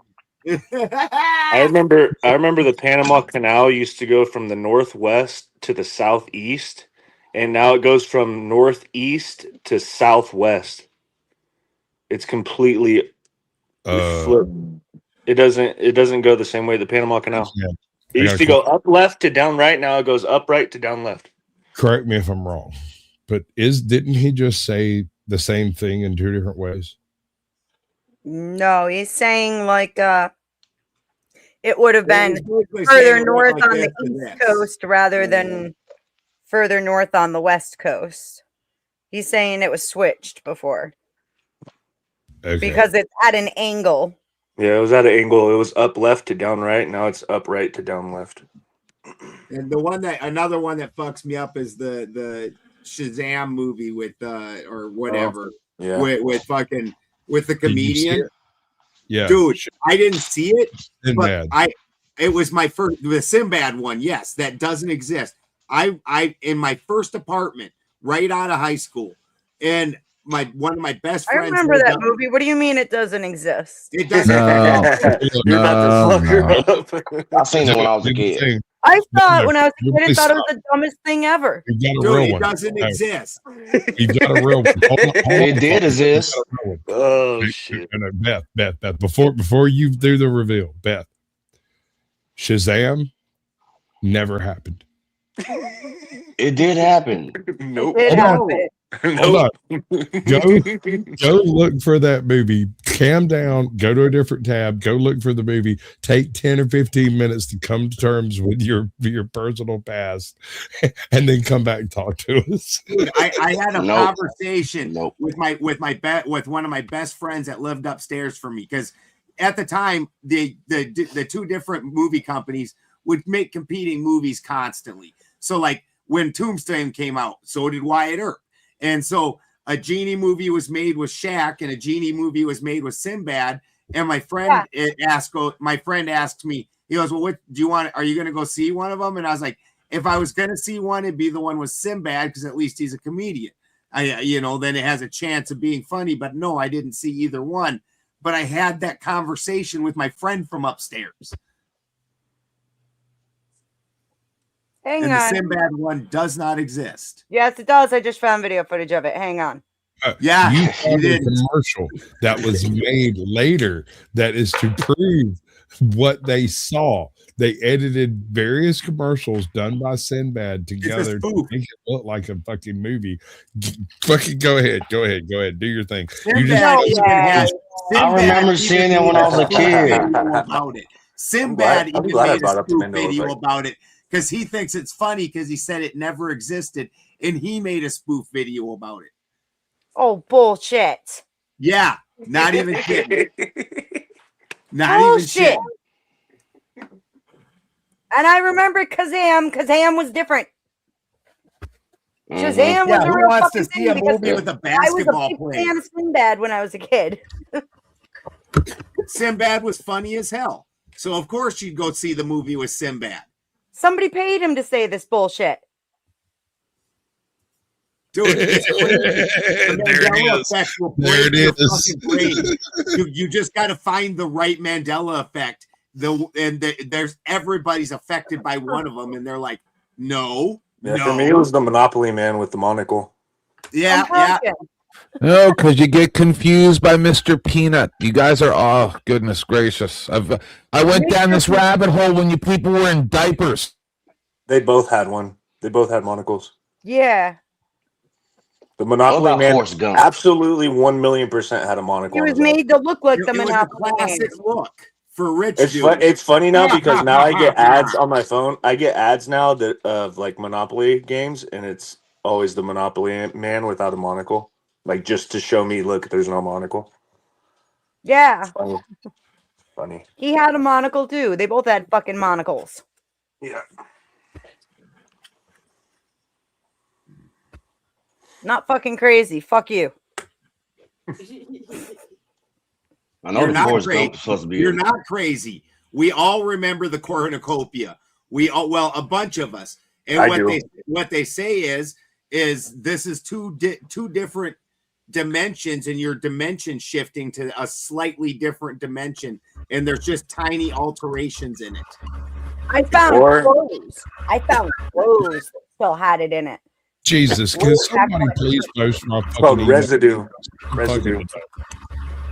I remember the Panama Canal used to go from the northwest to the southeast, and now it goes from northeast to southwest. It's completely flipped. It doesn't go the same way the Panama Canal. Yeah. It used to go up left to down right. Now it goes up right to down left. Correct me if I'm wrong, but didn't he just say the same thing in two different ways? No, he's saying like it would have Yeah, been he's basically further saying it went north like on this the to east this. coast rather than further north on the west coast. He's saying it was switched before because it's at an angle. Yeah, it was at an angle. It was up left to down right. Now it's up right to down left. And another one that fucks me up is the Shazam movie with or whatever. Yeah. With the comedian. Yeah. Dude, I didn't see it. Sinbad. But it was my first, the Sinbad one. Yes, that doesn't exist. I in my first apartment right out of high school, and one of my best I friends. remember that movie. What do you mean it doesn't exist? It doesn't. You're about to fuck her up. I seen it when I was a kid. I saw it when I was a you kid and thought it was stop. the dumbest thing ever. You got a Dude, real it one. doesn't No, exist. you got a real one. Hold on, It did exist. You got a real one. Oh shit! No, Beth, before you do the reveal, Beth, Shazam never happened. It did happen. Nope. It Hold on. happened. Hold on. Go look for that movie. Calm down. Go to a different tab. Go look for the movie. Take 10 or 15 minutes to come to terms with your personal past, and then come back and talk to us. Dude, I had a Nope. conversation with one of my best friends that lived upstairs from me, because at the time the two different movie companies would make competing movies constantly. So like when Tombstone came out, so did Wyatt Earp. And so a Genie movie was made with Shaq, and a Genie movie was made with Sinbad. And my friend asked me, he goes, well, what do you want? Are you going to go see one of them? And I was like, if I was going to see one, it'd be the one with Sinbad, because at least he's a comedian. Then it has a chance of being funny. But no, I didn't see either one. But I had that conversation with my friend from upstairs. Hang And the on. Sinbad one does not exist. Yes, it does. I just found video footage of it. Hang on. Yeah, you you found a didn't. commercial that was made later that is to prove what they saw. They edited various commercials done by Sinbad together to make it look like a fucking movie. Fucking go ahead, do your thing. Sinbad even had. I remember seeing it when I was a kid. About it. Sinbad I'm even glad I made brought a up the spoof Mandela video effect. about it, because he thinks it's funny because he said it never existed, and he made a spoof video about it. Oh, bullshit. Yeah, not even kidding. Not Bullshit. even kidding. And I remember Kazam. Kazam was different. Shazam was Yeah, a who real wants to fucking see thing a because movie with a I was a basketball big player? fan of Sinbad when I was a kid. Sinbad was funny as hell. So of course you'd go see the movie with Sinbad. Somebody paid him to say this bullshit. Dude, it's crazy. The There it Mandela is. effect will There break it your is. fucking brain. You just got to find the right Mandela effect. There's everybody's affected by one of them, and they're like, no, Yeah, no. for me, it was the Monopoly man with the monocle. Yeah, yeah. No, because you get confused by Mr. Peanut. You guys are, oh goodness gracious! I went down this rabbit hole when you people were in diapers. They both had one. They both had monocles. Yeah. The Monopoly about man Forrest Gump? absolutely 1,000,000% had a monocle. He on was his head. made to look like the It was a Monopoly classic man. look for rich It's dudes. it's funny now because now I get ads on my phone. I get ads now that of like Monopoly games, and it's always the Monopoly man without a monocle, like just to show me, look, there's no monocle. Yeah. Funny. Funny. He had a monocle too. They both had fucking monocles. Yeah. Not fucking crazy. Fuck you. I know You're the not Forrest crazy. Gump is supposed to be. You're not crazy. We all remember the cornucopia. We all, well, a bunch of us. And I do. what they say is this is two different dimensions, and you're dimension shifting to a slightly different dimension, and there's just tiny alterations in it. I found Or- clothes. I found clothes that still had it in it. Jesus, can somebody please post my It's called fucking residue. email? Residue.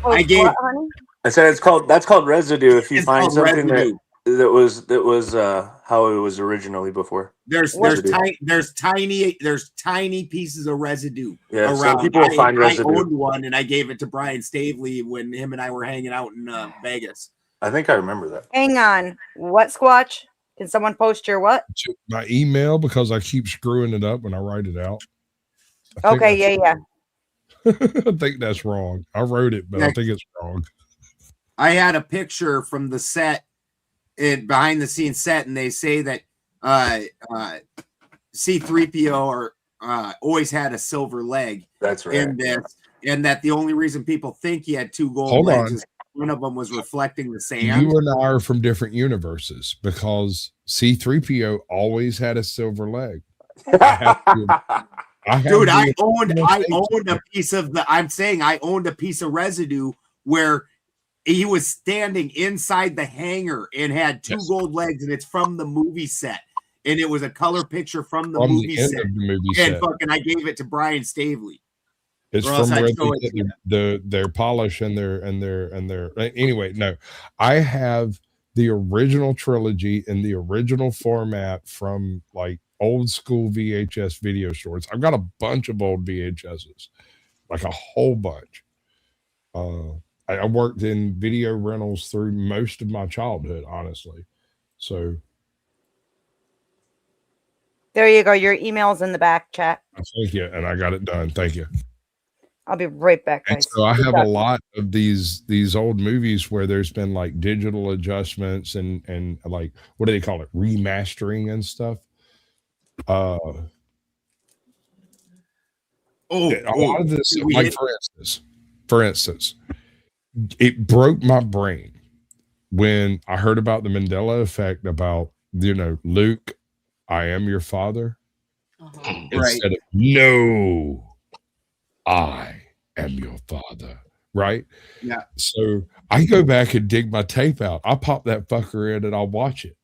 Oh, I gave- what, honey? I said that's called residue. If you It's find called something residue. that was how it was originally before. There's Residue. tiny pieces of residue Yeah, some around. people find I residue. owned one, and I gave it to Brian Stavely when him and I were hanging out in Vegas. I think I remember that. Hang on. What, Squatch? Can someone post your what? My email, because I keep screwing it up when I write it out. I think Okay, yeah. I think that's wrong. I wrote it, but I Yeah. think it's wrong. I had a picture from the set, behind the scenes set, and they say that C-3PO always had a silver leg. That's right. In this, and that the only reason people think he had two gold Hold legs on. is one of them was reflecting the sand. You and I are from different universes because C-3PO always had a silver leg. Dude, I owned a piece of I owned a piece of residue where he was standing inside the hangar and had two gold legs, and it's from the movie set. And it was a color picture from the From the movie end set. of the movie And set. fucking I gave it to Brian Stavely. It's Or else from I'd where show they it get to their polish and their anyway. No, I have the original trilogy in the original format from like old school VHS video stores. I've got a bunch of old VHSs, like a whole bunch. I worked in video rentals through most of my childhood, honestly. So There you go. Your email's in the back chat. thank you, and I got it done. Thank you. I'll be right back, And guys. so I Good have a talking. lot of these old movies where there's been like digital adjustments and like what do they call it, remastering and stuff. A lot of this, like for instance, it broke my brain when I heard about the Mandela effect about Luke, I am your father, instead of no, I am your father, right? Yeah. So I go back and dig my tape out. I pop that fucker in and I'll watch it.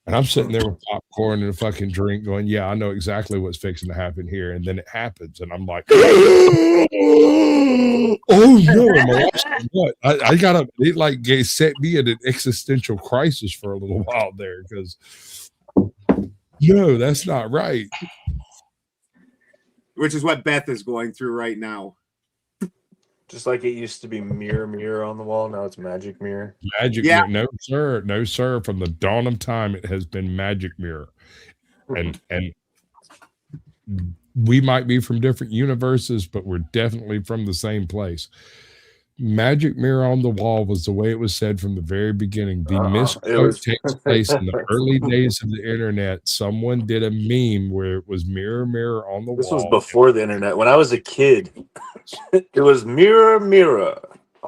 And I'm sitting there with popcorn and a fucking drink going, yeah, I know exactly what's fixing to happen here. And then it happens. And I'm like, oh no, am I watching what? I gotta, it like set me in an existential crisis for a little while there because no, that's not right. Which is what Beth is going through right now. Just like it used to be mirror on the wall, now it's magic mirror. Magic Yeah. mirror. No, sir. From the dawn of time, it has been magic mirror. And we might be from different universes, but we're definitely from the same place. magic mirror on the wall was the way it was said from the very beginning. The It misquote was takes place in the early days of the internet. Someone did a meme where it was mirror, mirror on the this wall. was before the internet. When I was a kid, it was mirror, mirror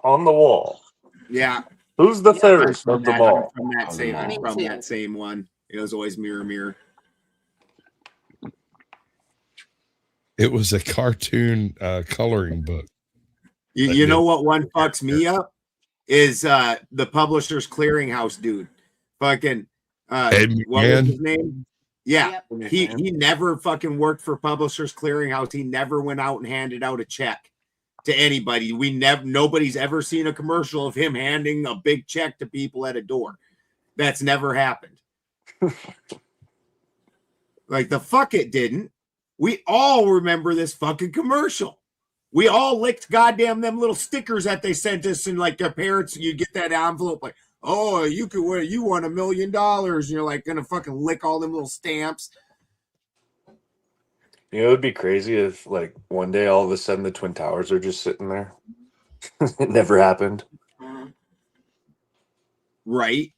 on the wall. Yeah. Who's the fairest From of them that, all? from that same Me from too. that same one. It was always mirror, mirror. It was a cartoon coloring book. You know what one fucks me up is the Publishers Clearinghouse dude. Fucking Ed what was McMahon? his name? Yeah. He never fucking worked for Publishers Clearinghouse. He never went out and handed out a check to anybody. Nobody's ever seen a commercial of him handing a big check to people at a door. That's never happened. Like the fuck it didn't. We all remember this fucking commercial. We all licked goddamn them little stickers that they sent us, and like their parents, you get that envelope like, oh, you could win, you won $1 million, and you're like gonna fucking lick all them little stamps. You know, it would be crazy if, like, one day all of a sudden the Twin Towers are just sitting there. It never happened. Right.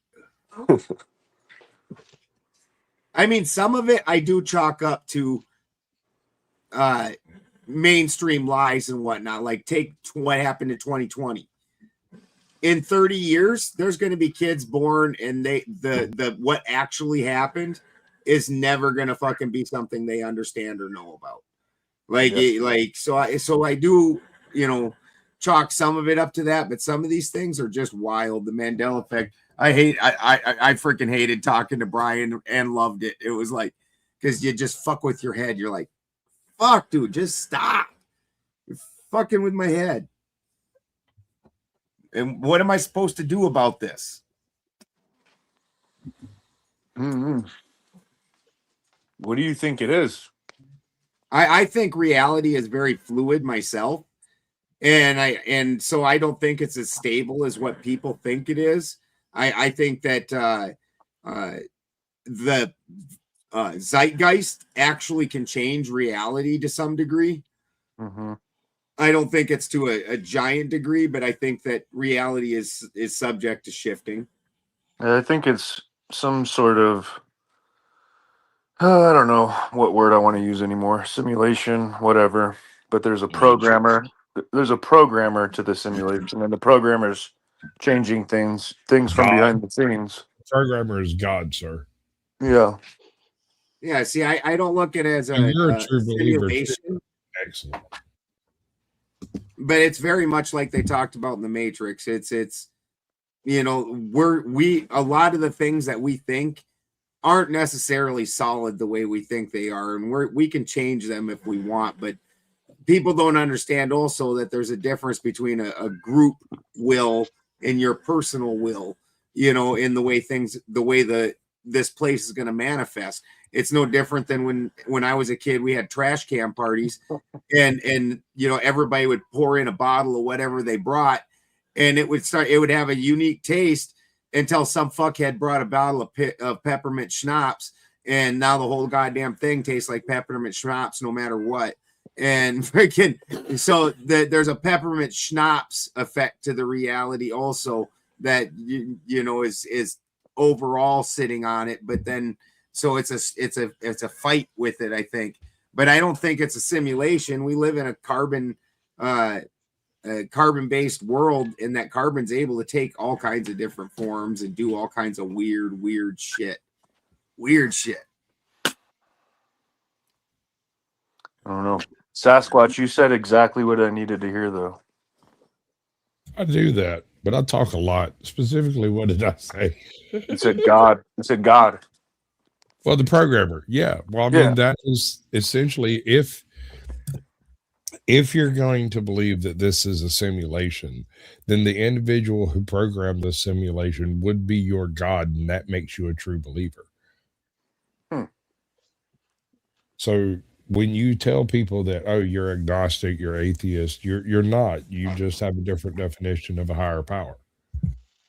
I mean, some of it I do chalk up to mainstream lies and whatnot. Like, take what happened in 2020. In 30 years, there's going to be kids born, and the what actually happened is never going to fucking be something they understand or know about. Like, so I do, chalk some of it up to that, but some of these things are just wild. The Mandela effect. I freaking hated talking to Brian and loved it. It was like, because you just fuck with your head. You're like, fuck, dude, just stop. You're fucking with my head. And what am I supposed to do about this? Mm-hmm. What do you think it is? I think reality is very fluid myself. And so I don't think it's as stable as what people think it is. I think that the zeitgeist actually can change reality to some degree. Mm-hmm. I don't think it's to a giant degree, but I think that reality is subject to shifting. I think it's some sort of, I don't know what word I want to use anymore. Simulation, whatever. But there's a programmer. There's a programmer to the simulation, and the programmer's changing things from behind the scenes. Programmer is God, sir. Yeah. Yeah. See, I don't look at it as And you're a true believer. simulation. Excellent. But it's very much like they talked about in the Matrix. It's a lot of the things that we think aren't necessarily solid the way we think they are, and we can change them if we want. But people don't understand also that there's a difference between a group will and your personal will. In the way this place is going to manifest. It's no different than when I was a kid, we had trash can parties and everybody would pour in a bottle of whatever they brought, and it would have a unique taste until some fuckhead brought a bottle of peppermint schnapps, and now the whole goddamn thing tastes like peppermint schnapps no matter what. And freaking, so there's a peppermint schnapps effect to the reality also that is overall sitting on it, but then so it's a fight with it, I think. But I don't think it's a simulation. We live in a carbon-based world, and that carbon's able to take all kinds of different forms and do all kinds of weird shit. Weird shit. I don't know. Sasquatch, you said exactly what I needed to hear, though. I do that, but I talk a lot. Specifically, what did I say? It said God. It said God. Well, the programmer. Yeah. Well, I mean, that is essentially if you're going to believe that this is a simulation, then the individual who programmed the simulation would be your God, and that makes you a true believer. So when you tell people that, oh, you're agnostic, you're atheist, you're not. You just have a different definition of a higher power.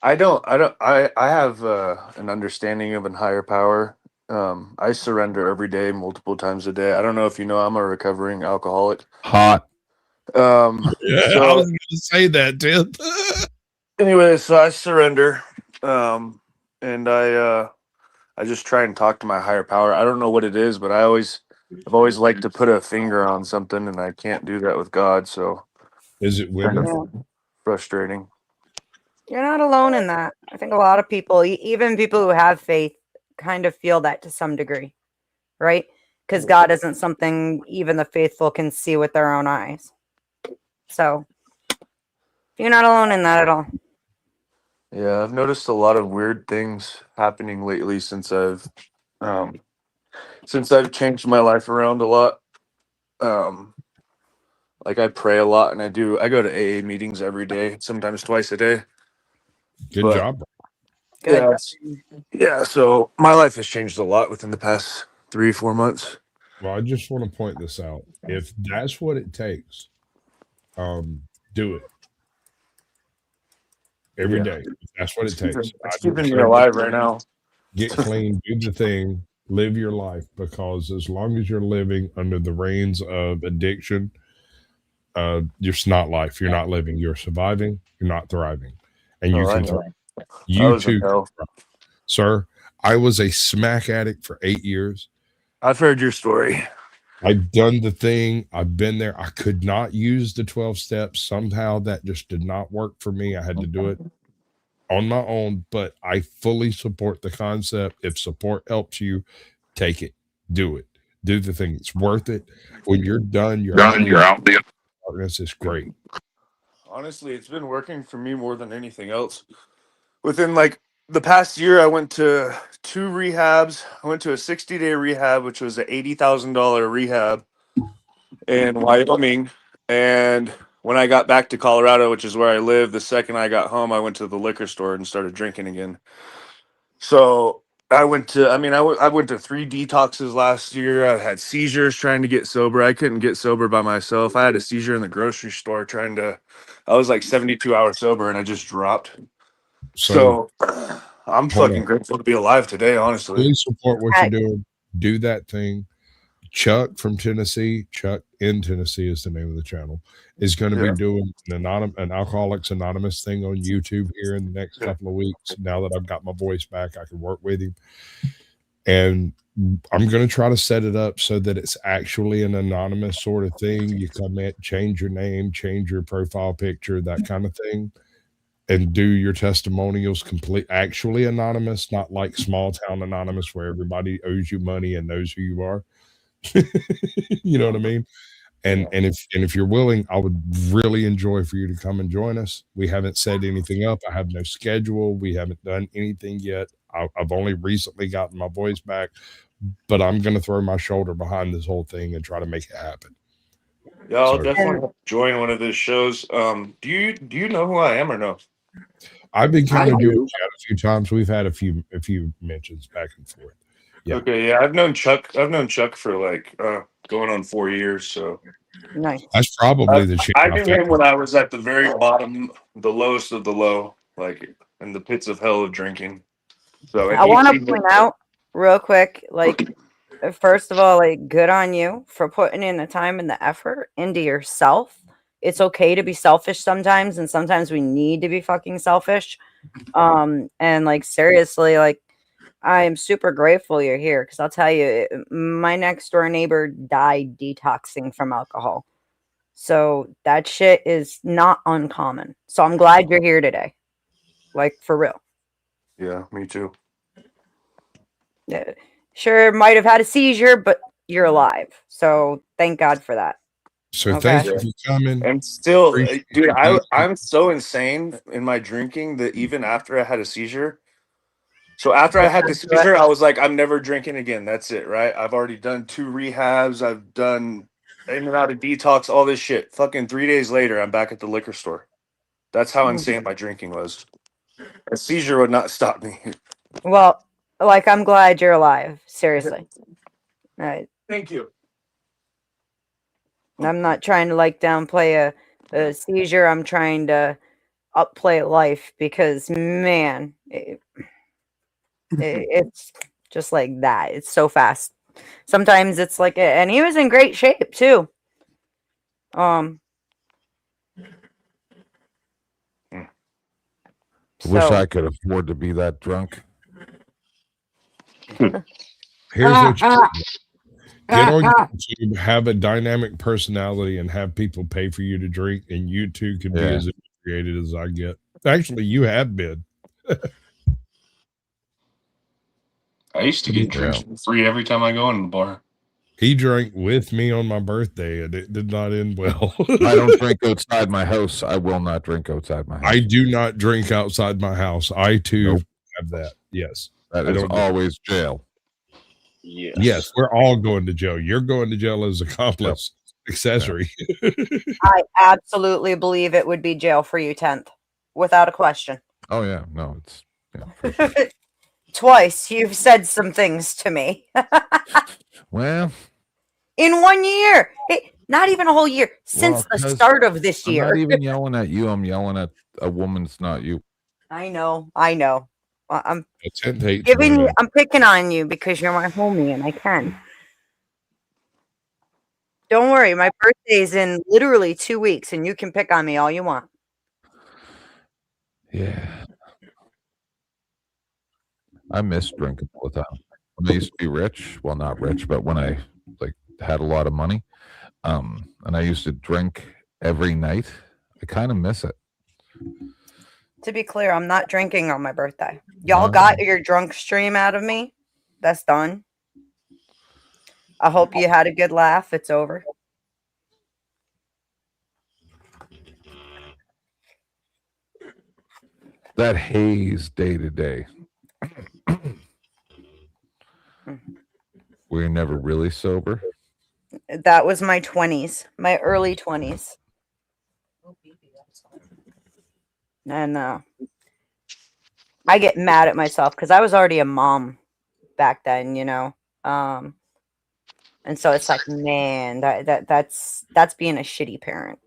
I have an understanding of a higher power. I surrender every day, multiple times a day. I don't know if you know, I'm a recovering alcoholic. Hot. Yeah, I So was going to say that, Tim. anyway, so I surrender, and I just try and talk to my higher power. I don't know what it is, but I've always liked to put a finger on something, and I can't do that with God. So Is it kind women? of frustrating. You're not alone in that. I think a lot of people, even people who have faith, kind of feel that to some degree, right? Because God isn't something even the faithful can see with their own eyes. So you're not alone in that at all. Yeah, I've noticed a lot of weird things happening lately um, since I've changed my life around a lot. Um, like I pray a lot, and I go to AA meetings every day, sometimes twice a day. Good But job. Good. yeah, yeah. So my life has changed a lot within the past 3-4 months. Well, I just want to point this out. If that's what it takes, do it every Yeah. day. If that's what it takes. It's keeping me alive right now. Get clean, do the thing, live your life, because as long as you're living under the reins of addiction, it's not life. You're not living. You're surviving. You're not thriving, and you Oh, I can know. thrive. I You was in too, hell. sir. I was a smack addict for 8 years. I've heard your story. I've done the thing. I've been there. I could not use the 12 steps. Somehow that just did not work for me. I had to do it on my own, but I fully support the concept. If support helps you, take it, do it, do the thing. It's worth it. When you're done, you're out. Darkness is great. Honestly, it's been working for me more than anything else. Within like the past year, I went to 2 rehabs. I went to a 60-day rehab, which was an $80,000 rehab in Wyoming. And when I got back to Colorado, which is where I live, the second I got home, I went to the liquor store and started drinking again. So I went to 3 detoxes last year. I had seizures trying to get sober. I couldn't get sober by myself. I had a seizure in the grocery store I was like 72 hours sober and I just dropped. So I'm hold fucking on. grateful to be alive today, honestly. Fully support what you're doing. Do that thing. Chuck from Tennessee, Chuck in Tennessee is the name of the channel, is going to be doing an Alcoholics Anonymous thing on YouTube here in the next couple of weeks. Now that I've got my voice back, I can work with him. And I'm going to try to set it up so that it's actually an anonymous sort of thing. You come in, change your name, change your profile picture, that kind of thing, and do your testimonials actually anonymous, not like small town anonymous where everybody owes you money and knows who you are. You know what I mean? And if you're willing, I would really enjoy for you to come and join us. We haven't set anything up. I have no schedule. We haven't done anything yet. I've only recently gotten my voice back, but I'm going to throw my shoulder behind this whole thing and try to make it happen. Yeah, I'll definitely join one of those shows. Do you know who I am or no? I've been kind of doing chat a few times. We've had a few mentions back and forth. Yeah. Okay, yeah, I've known Chuck for like going on 4 years. So nice. That's probably the I knew him when I was at the very bottom, the lowest of the low, like in the pits of hell of drinking. So I want to point out real quick, like, first of all, like, good on you for putting in the time and the effort into yourself. It's okay to be selfish sometimes, and sometimes we need to be fucking selfish. And like, seriously, like, I am super grateful you're here, because I'll tell you, my next door neighbor died detoxing from alcohol. So that shit is not uncommon. So I'm glad you're here today. Like, for real. Yeah, me too. Yeah, sure, might have had a seizure, but you're alive. So thank God for that. So thank you for coming. And still, dude, I'm so insane in my drinking that even after I had a seizure. So after I had the seizure, I was like, I'm never drinking again. That's it, right? I've already done 2 rehabs. I've done in and out of detox, all this shit. Fucking 3 days later, I'm back at the liquor store. That's how insane my drinking was. A seizure would not stop me. Well, like, I'm glad you're alive. Seriously. All right. Thank you. I'm not trying to like downplay a seizure. I'm trying to upplay life, because man, it's just like that. It's so fast. Sometimes it's like, and he was in great shape too. Wish So- I could afford to be that drunk. Here's what you get on YouTube, have a dynamic personality, and have people pay for you to drink, and you too can be Yeah. as created as I get. Actually, you have been. I used to get drinks for free every time I go into the bar. He drank with me on my birthday, and it did not end well. I don't drink outside my house. I will not drink outside my house. I do not drink outside my house. I too have that. Yes. That I is don't do- always jail. Yes, we're all going to jail. You're going to jail as accomplice, accessory. I absolutely believe it would be jail for you 10th, without a question. Oh yeah, no, it's Twice you've said some things to me. well, In 1 year. Hey, not even a whole year. Since well, the 'cause start of this I'm year. not even yelling at you. I'm yelling at a woman that's not you. I know. I'm Hate giving tomorrow. I'm picking on you because you're my homie and I can. Don't worry, my birthday's in literally 2 weeks and you can pick on me all you want. Yeah. I miss drinking all the time. When I used to be rich, well, not rich, but when I had a lot of money, and I used to drink every night, I kind of miss it. To be clear, I'm not drinking on my birthday. Y'all got your drunk stream out of me. That's done. I hope you had a good laugh. It's over. That haze day to day. Were you never really sober? That was my 20s, my early 20s. And I get mad at myself because I was already a mom back then, you know. And so it's like, man, that's being a shitty parent.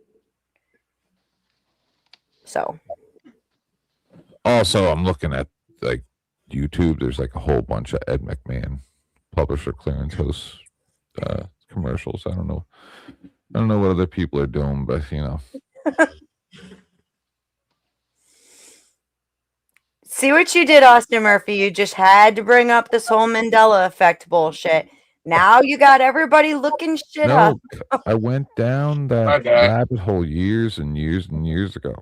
So Also, I'm looking at like YouTube. There's like a whole bunch of Ed McMahon publisher clearinghouse commercials. I don't know what other people are doing, but you know. see what you did, Austin Murphy. You just had to bring up this whole Mandela effect bullshit. Now you got everybody looking shit up. No, I went down that rabbit hole years and years and years ago.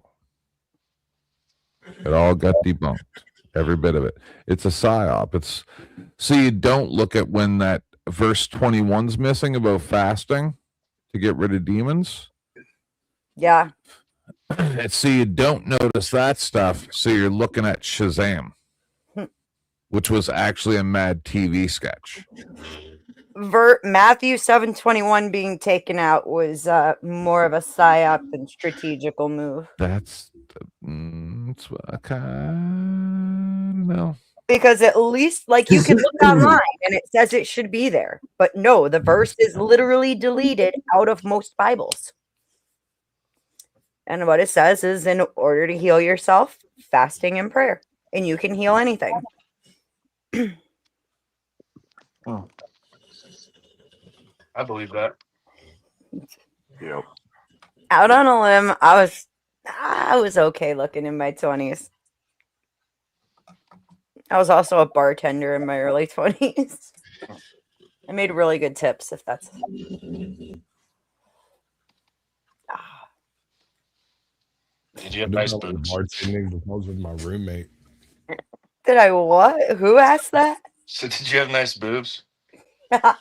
It all got debunked. Every bit of it. It's a psyop. So you don't look at when that verse 21's missing about fasting to get rid of demons. Yeah. And so you don't notice that stuff. So you're looking at Shazam, which was actually a Mad TV sketch. Matthew 7:21 being taken out was more of a psyop than strategical move. That's I kind of know. Because at least, like, you can look online and it says it should be there. But no, the verse is literally deleted out of most Bibles. And what it says is, in order to heal yourself, fasting and prayer. And you can heal anything. Oh. I believe that. Yep. Out on a limb, I was okay looking in my 20s. I was also a bartender in my early 20s. I made really good tips, if that's... Did you have nice boobs? Bartending because of my roommate. Did I what? Who asked that? So did you have nice boobs? I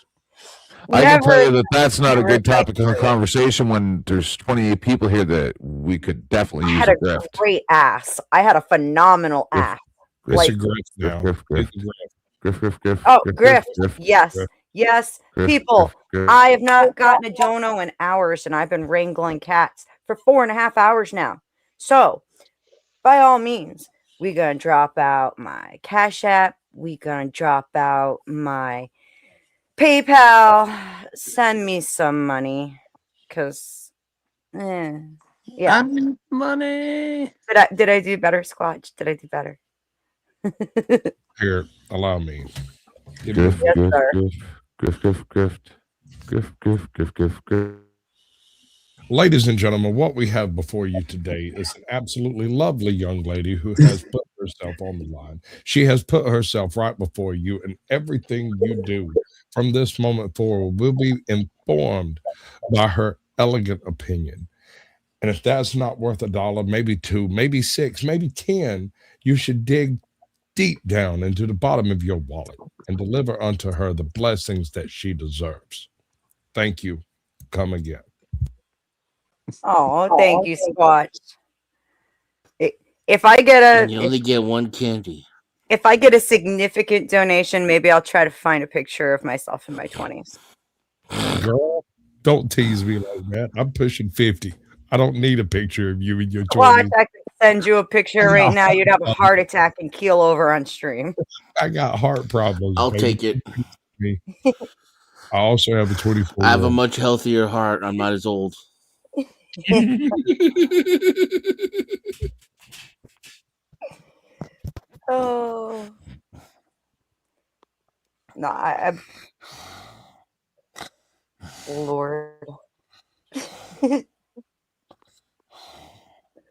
can tell you that that's not a good topic of conversation when there's 28 people here that we could definitely I use had a a grift. great ass. I had a phenomenal ass. Grift, Like- grift. Oh, grift. Yes. Yes. Grift, People, grift, grift. I have not gotten a dono in hours and I've been wrangling cats for 4.5 hours now. So, by all means, we're going to drop out my Cash App. We're going to drop out my PayPal. Send me some money. Because, yeah. Money. Did I do better, Squatch? Did I do better? Here, allow me. Give Grift, me- Yes, sir. grift. Ladies and gentlemen, what we have before you today is an absolutely lovely young lady who has put herself on the line. She has put herself right before you, and everything you do from this moment forward will be informed by her elegant opinion. And if that's not worth $1, maybe 2, maybe 6, maybe 10, you should dig deep down into the bottom of your wallet and deliver unto her the blessings that she deserves. Thank you. Come again. Oh, thank you, Squatch. If I get And you only get one candy. if I get a significant donation, maybe I'll try to find a picture of myself in my 20s. Girl, don't tease me like that. I'm pushing 50. I don't need a picture of you in your 20s. Watch, I could send you a picture right now. You'd have a heart attack and keel over on stream. I got heart problems. I'll baby. take it. I also have a 24. I have a much healthier heart. I'm not as old. Oh. No, Lord.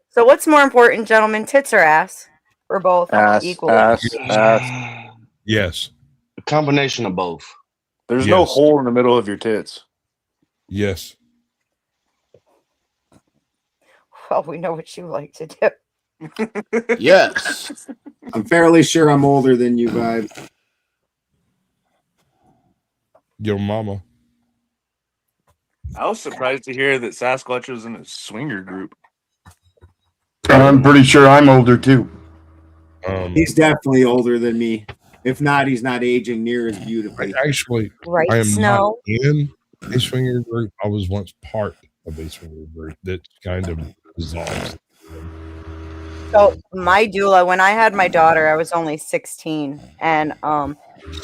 So what's more important, gentlemen, tits or ass? Or both equally? Yes. A combination of both. There's no Yes. hole in the middle of your tits. Yes. Well, we know what you like to do. Yes. I'm fairly sure I'm older than you, Vibe. Your mama. I was surprised to hear that Sasquatch was in a swinger group. I'm pretty sure I'm older too. He's definitely older than me. If not, he's not aging near as beautifully. Actually, Right, I am Snow? not in a swinger group. I was once part of a swinger group that kind of dissolves. So my doula, when I had my daughter, I was only 16, and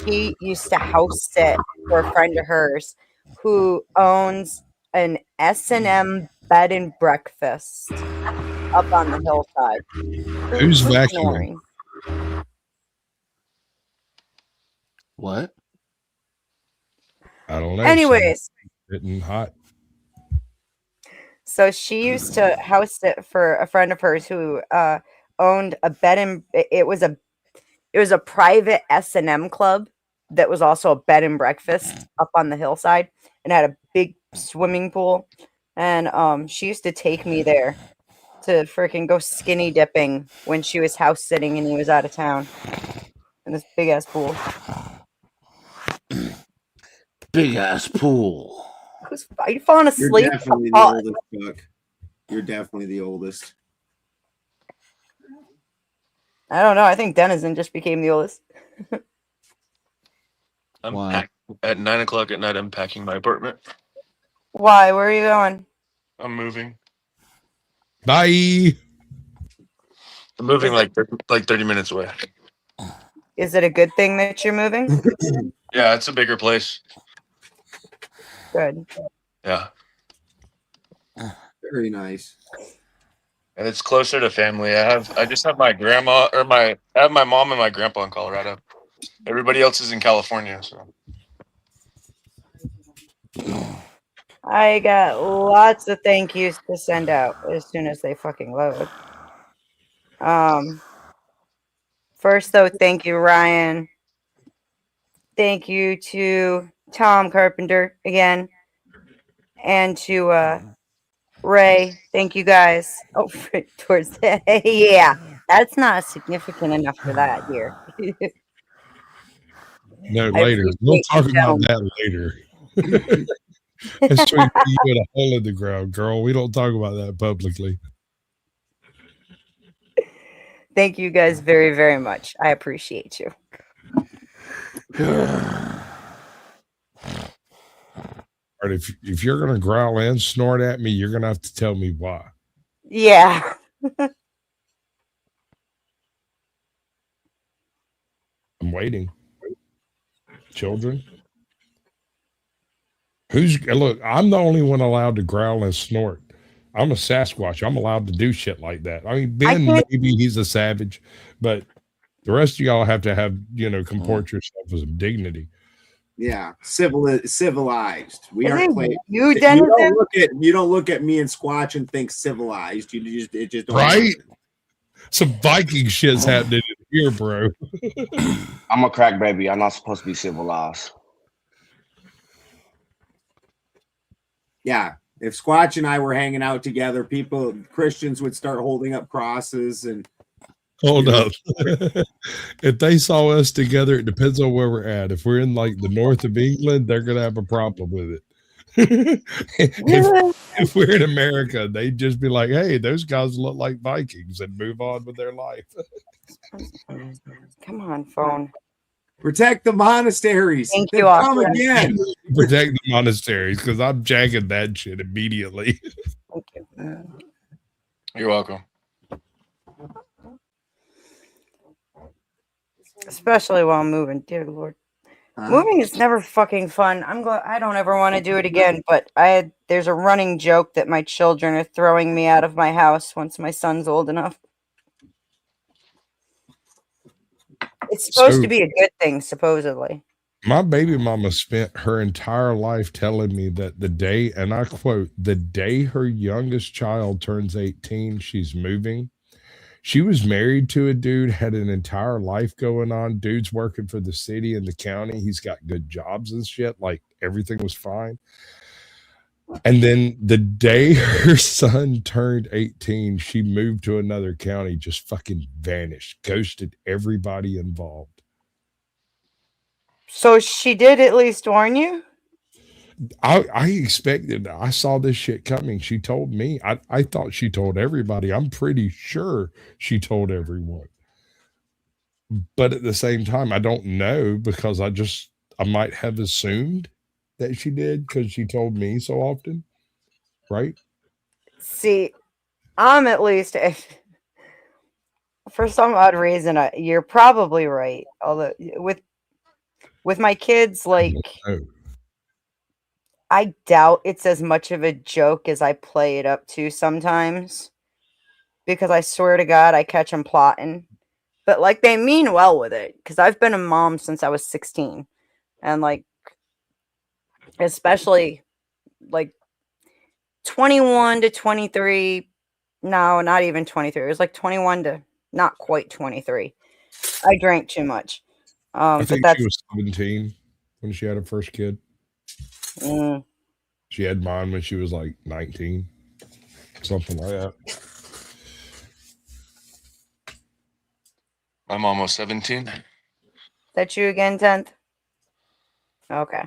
she used to house sit for a friend of hers who owns an S&M bed and breakfast up on the hillside. Who's vacuuming? What? I don't know. Anyways, Getting hot. so she used to house sit for a friend of hers who owned a bed and it was a private S&M club that was also a bed and breakfast up on the hillside and had a big swimming pool. And she used to take me there to freaking go skinny dipping when she was house sitting and he was out of town in this big ass pool. Big ass pool. I'd fallen asleep. You're definitely the oldest, Chuck. You're definitely the oldest. I don't know. I think Denizen just became the oldest. At 9 o'clock at night, I'm packing my apartment. Why? Where are you going? I'm moving. Bye. I'm moving like 30 minutes away. Is it a good thing that you're moving? Yeah, it's a bigger place. Good. Yeah. Very nice. And it's closer to family. I just have my grandma or I have my mom and my grandpa in Colorado. Everybody else is in California. So I got lots of thank yous to send out as soon as they fucking load. First though, thank you, Ryan. Thank you to Tom Carpenter again. And to Ray. Thank you guys. Oh, towards that. Yeah. That's not significant enough for that here. No, I later. We'll appreciate talk you, about gentlemen. that later. That's between you and a hole in the ground, girl. We don't talk about that publicly. Thank you guys very, very much. I appreciate you. All right, if you're gonna growl and snort at me, you're gonna have to tell me why. Yeah. I'm waiting. Children. Look, I'm the only one allowed to growl and snort. I'm a Sasquatch. I'm allowed to do shit like that. I mean, Ben, maybe he's a savage, but the rest of y'all have to have, comport yourself with some dignity. Yeah, civilized. We Is aren't it playing. you, You Dennis? don't look at me and Squatch and think civilized. It just don't Right? Some Viking shit's happening here, bro. I'm a crack baby. I'm not supposed to be civilized. Yeah, if Squatch and I were hanging out together, Christians would start holding up crosses and. Hold up. If they saw us together, it depends on where we're at. If we're in like the north of England, they're gonna have a problem with it. if we're in America, they'd just be like, "Hey, those guys look like Vikings," and move on with their life. Come on, phone. Protect the monasteries. Thank They've you, come Austin. again. Protect the monasteries because I'm jagging that shit immediately. Thank you. You're welcome. Especially while moving, dear Lord. Moving is never fucking fun. I don't ever want to do it again, but there's a running joke that my children are throwing me out of my house once my son's old enough. It's supposed to be a good thing, supposedly. My baby mama spent her entire life telling me that the day, and I quote, the day her youngest child turns 18, she's moving. She was married to a dude, had an entire life going on. Dude's working for the city and the county. He's got good jobs and shit. Like everything was fine. And then the day her son turned 18, she moved to another county, just fucking vanished, ghosted everybody involved. So she did at least warn you? I expected, I saw this shit coming. She told me. I thought she told everybody. I'm pretty sure she told everyone. But at the same time, I don't know because I might have assumed that she did because she told me so often. Right? See, I'm at least, for some odd reason, you're probably right. Although with my kids, like, I doubt it's as much of a joke as I play it up to sometimes, because I swear to God, I catch them plotting. But like, they mean well with it, because I've been a mom since I was 16, and like, especially like 21 to 23. No, not even 23. It was like 21 to not quite 23. I drank too much. I But think that's she was 17 when she had her first kid. She had mine when she was like 19, something like that. I'm almost 17. that you again, 10th? Okay.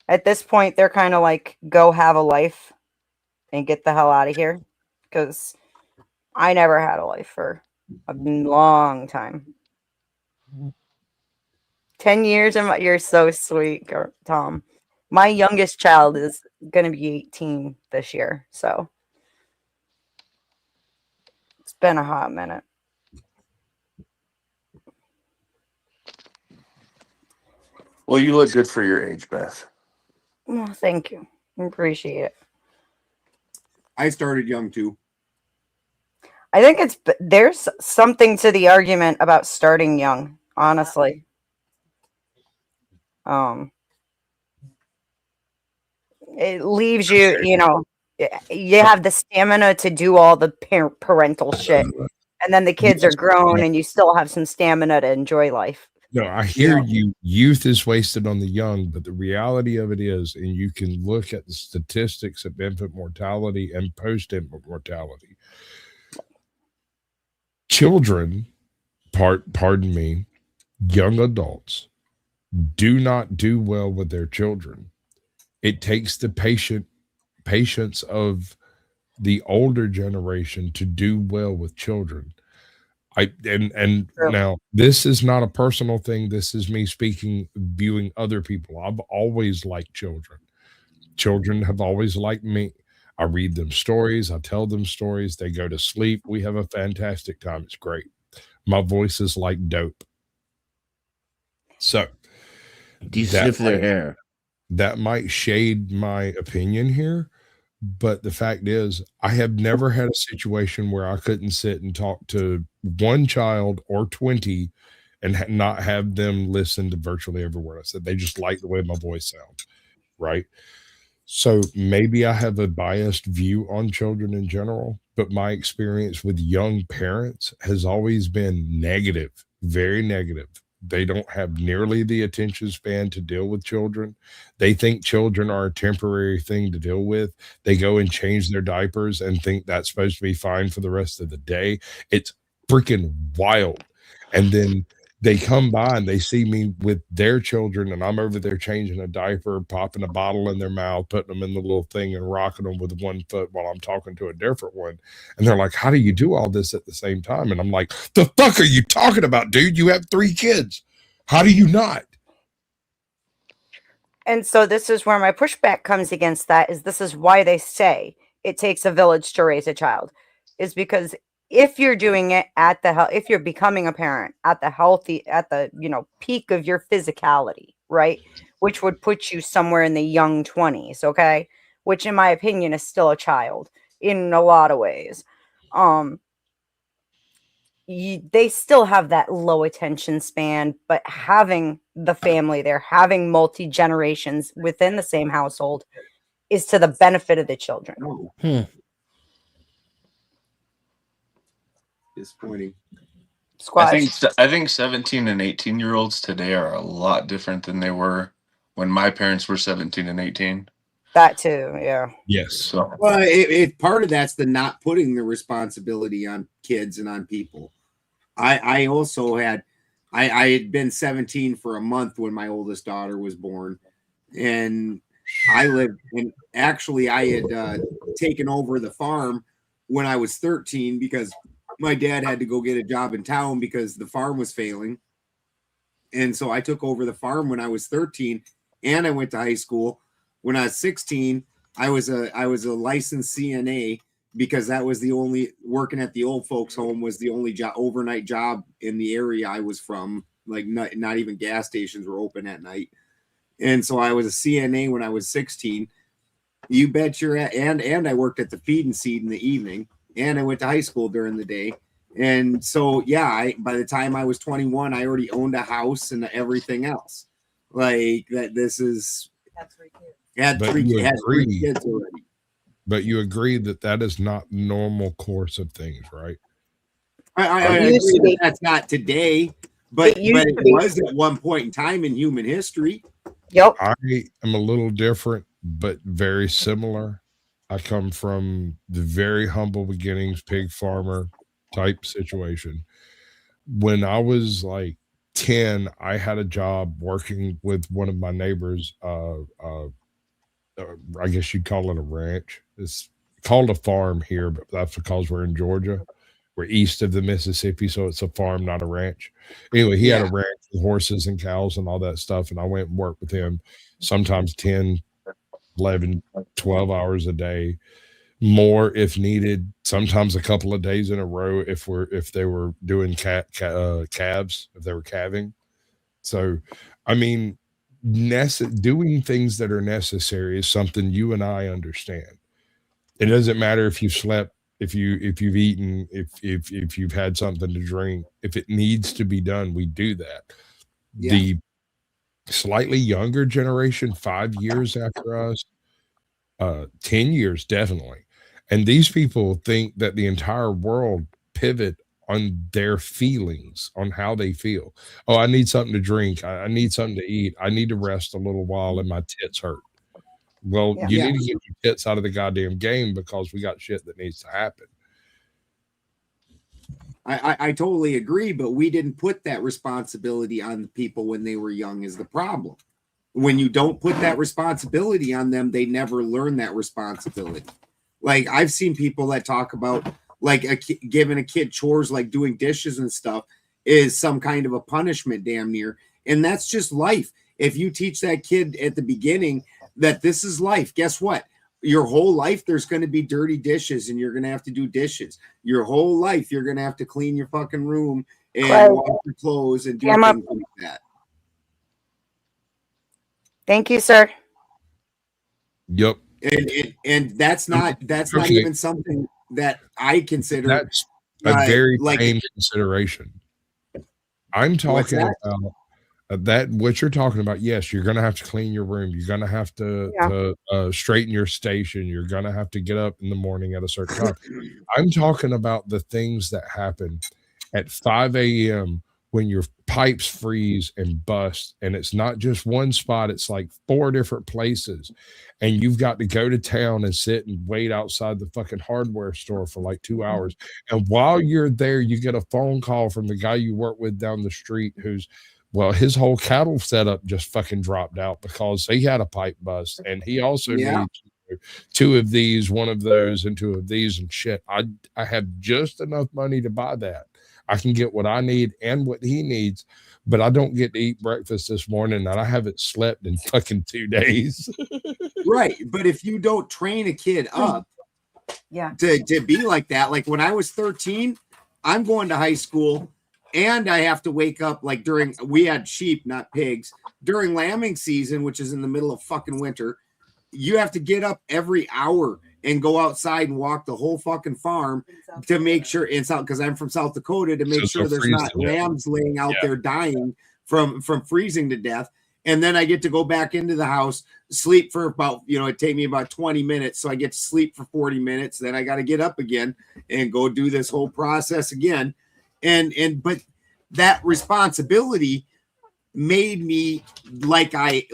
At this point, they're kind of like, go have a life and get the hell out of here. Because I never had a life for a long time. 10 years, and you're so sweet, Tom. My youngest child is going to be 18 this year. So it's been a hot minute. Well, you look good for your age, Beth. Well, thank you. I appreciate it. I started young too. I think there's something to the argument about starting young, honestly. It leaves you, you have the stamina to do all the parental shit. And then the kids are grown and you still have some stamina to enjoy life. No, I hear you. Youth is wasted on the young, but the reality of it is, and you can look at the statistics of infant mortality and post-infant mortality. Children, pardon me, young adults do not do well with their children. It takes the patience of the older generation to do well with children. Now this is not a personal thing. This is me speaking, viewing other people. I've always liked children. Children have always liked me. I read them stories. I tell them stories. They go to sleep. We have a fantastic time. It's great. My voice is like dope. So do you sniff their hair? That might shade my opinion here. But the fact is, I have never had a situation where I couldn't sit and talk to one child or 20 and not have them listen to virtually every word I said. They just like the way my voice sounds, right? So maybe I have a biased view on children in general, but my experience with young parents has always been negative, very negative. They don't have nearly the attention span to deal with children. They think children are a temporary thing to deal with. They go and change their diapers and think that's supposed to be fine for the rest of the day. It's freaking wild. And then they come by and they see me with their children, and I'm over there changing a diaper, popping a bottle in their mouth, putting them in the little thing and rocking them with one foot while I'm talking to a different one. And they're like, how do you do all this at the same time? And I'm like, the fuck are you talking about, dude? You have 3 kids. How do you not? And so this is where my pushback comes against that, is this is why they say it takes a village to raise a child, is because if you're doing it if you're becoming a parent at the peak of your physicality, right, which would put you somewhere in the young 20s, okay, which in my opinion is still a child in a lot of ways, they still have that low attention span, but having the family there, having multi-generations within the same household is to the benefit of the children. Disappointing. I think 17 and 18-year-olds today are a lot different than they were when my parents were 17 and 18. That too, yeah. Yes. So, well, part of that's the not putting the responsibility on kids and on people. I also had I had been 17 for a month when my oldest daughter was born, and I had taken over the farm when I was 13 because my dad had to go get a job in town because the farm was failing. And so I took over the farm when I was 13, and I went to high school. When I was 16, I was a licensed CNA because that was the only, working at the old folks home was the only overnight job in the area I was from. Like not even gas stations were open at night. And so I was a CNA when I was 16. You bet your and I worked at the feed and seed in the evening, and I went to high school during the day. And so, yeah, by the time I was 21, I already owned a house and everything else. Like that, had 3 kids. Had 3 kids already. But you agree that is not normal course of things, right? I agree that's not today, but it was at one point in time in human history. Yep. I am a little different, but very similar. I come from the very humble beginnings, pig farmer type situation. When I was like 10, I had a job working with one of my neighbors. I guess you'd call it a ranch. It's called a farm here, but that's because we're in Georgia. We're east of the Mississippi, so it's a farm, not a ranch. Anyway, he had a ranch with horses and cows and all that stuff, and I went and worked with him sometimes 10, 11, 12 hours a day, more if needed, sometimes a couple of days in a row if they were doing calves, if they were calving. So, I mean, doing things that are necessary is something you and I understand. It doesn't matter if you've slept, if you've eaten, if you've had something to drink. If it needs to be done, we do that. Yeah. The slightly younger generation, 5 years after us, 10 years definitely, and these people think that the entire world pivot on their feelings, on how they feel. Oh, I need something to drink. I need something to eat. I need to rest a little while and my tits hurt. Well, you need to get your tits out of the goddamn game because we got shit that needs to happen. I totally agree, but we didn't put that responsibility on the people when they were young is the problem. When you don't put that responsibility on them, they never learn that responsibility. Like I've seen people that talk about like giving a kid chores like doing dishes and stuff is some kind of a punishment damn near. And that's just life. If you teach that kid at the beginning that this is life, guess what? Your whole life, there's going to be dirty dishes and you're going to have to do dishes. Your whole life, you're going to have to clean your fucking room and wash your clothes and do things like that. Thank you, sir. Yep. And that's not even something that I consider. That's a very tame consideration. I'm What's talking that? about that. What you're talking about? Yes, you're going to have to clean your room. You're going to have to straighten your station. You're going to have to get up in the morning at a certain time. I'm talking about the things that happen at 5 a.m. when your pipes freeze and bust, and it's not just one spot, it's like 4 different places, and you've got to go to town and sit and wait outside the fucking hardware store for like 2 hours. And while you're there, you get a phone call from the guy you work with down the street who's, well, his whole cattle setup just fucking dropped out because he had a pipe bust, and he also needs 2 of these, 1 of those, and 2 of these and shit. I have just enough money to buy that. I can get what I need and what he needs, but I don't get to eat breakfast this morning, and I haven't slept in fucking 2 days. Right. But if you don't train a kid up to be like that, like when I was 13, I'm going to high school and I have to wake up like we had sheep, not pigs, during lambing season, which is in the middle of fucking winter. You have to get up every hour and go outside and walk the whole fucking farm to make sure it's out, because I'm from South Dakota, to make sure there's not lambs laying out there dying from freezing to death. And then I get to go back into the house, sleep for about, it take me about 20 minutes. So I get to sleep for 40 minutes. Then I got to get up again and go do this whole process again. But that responsibility made me like I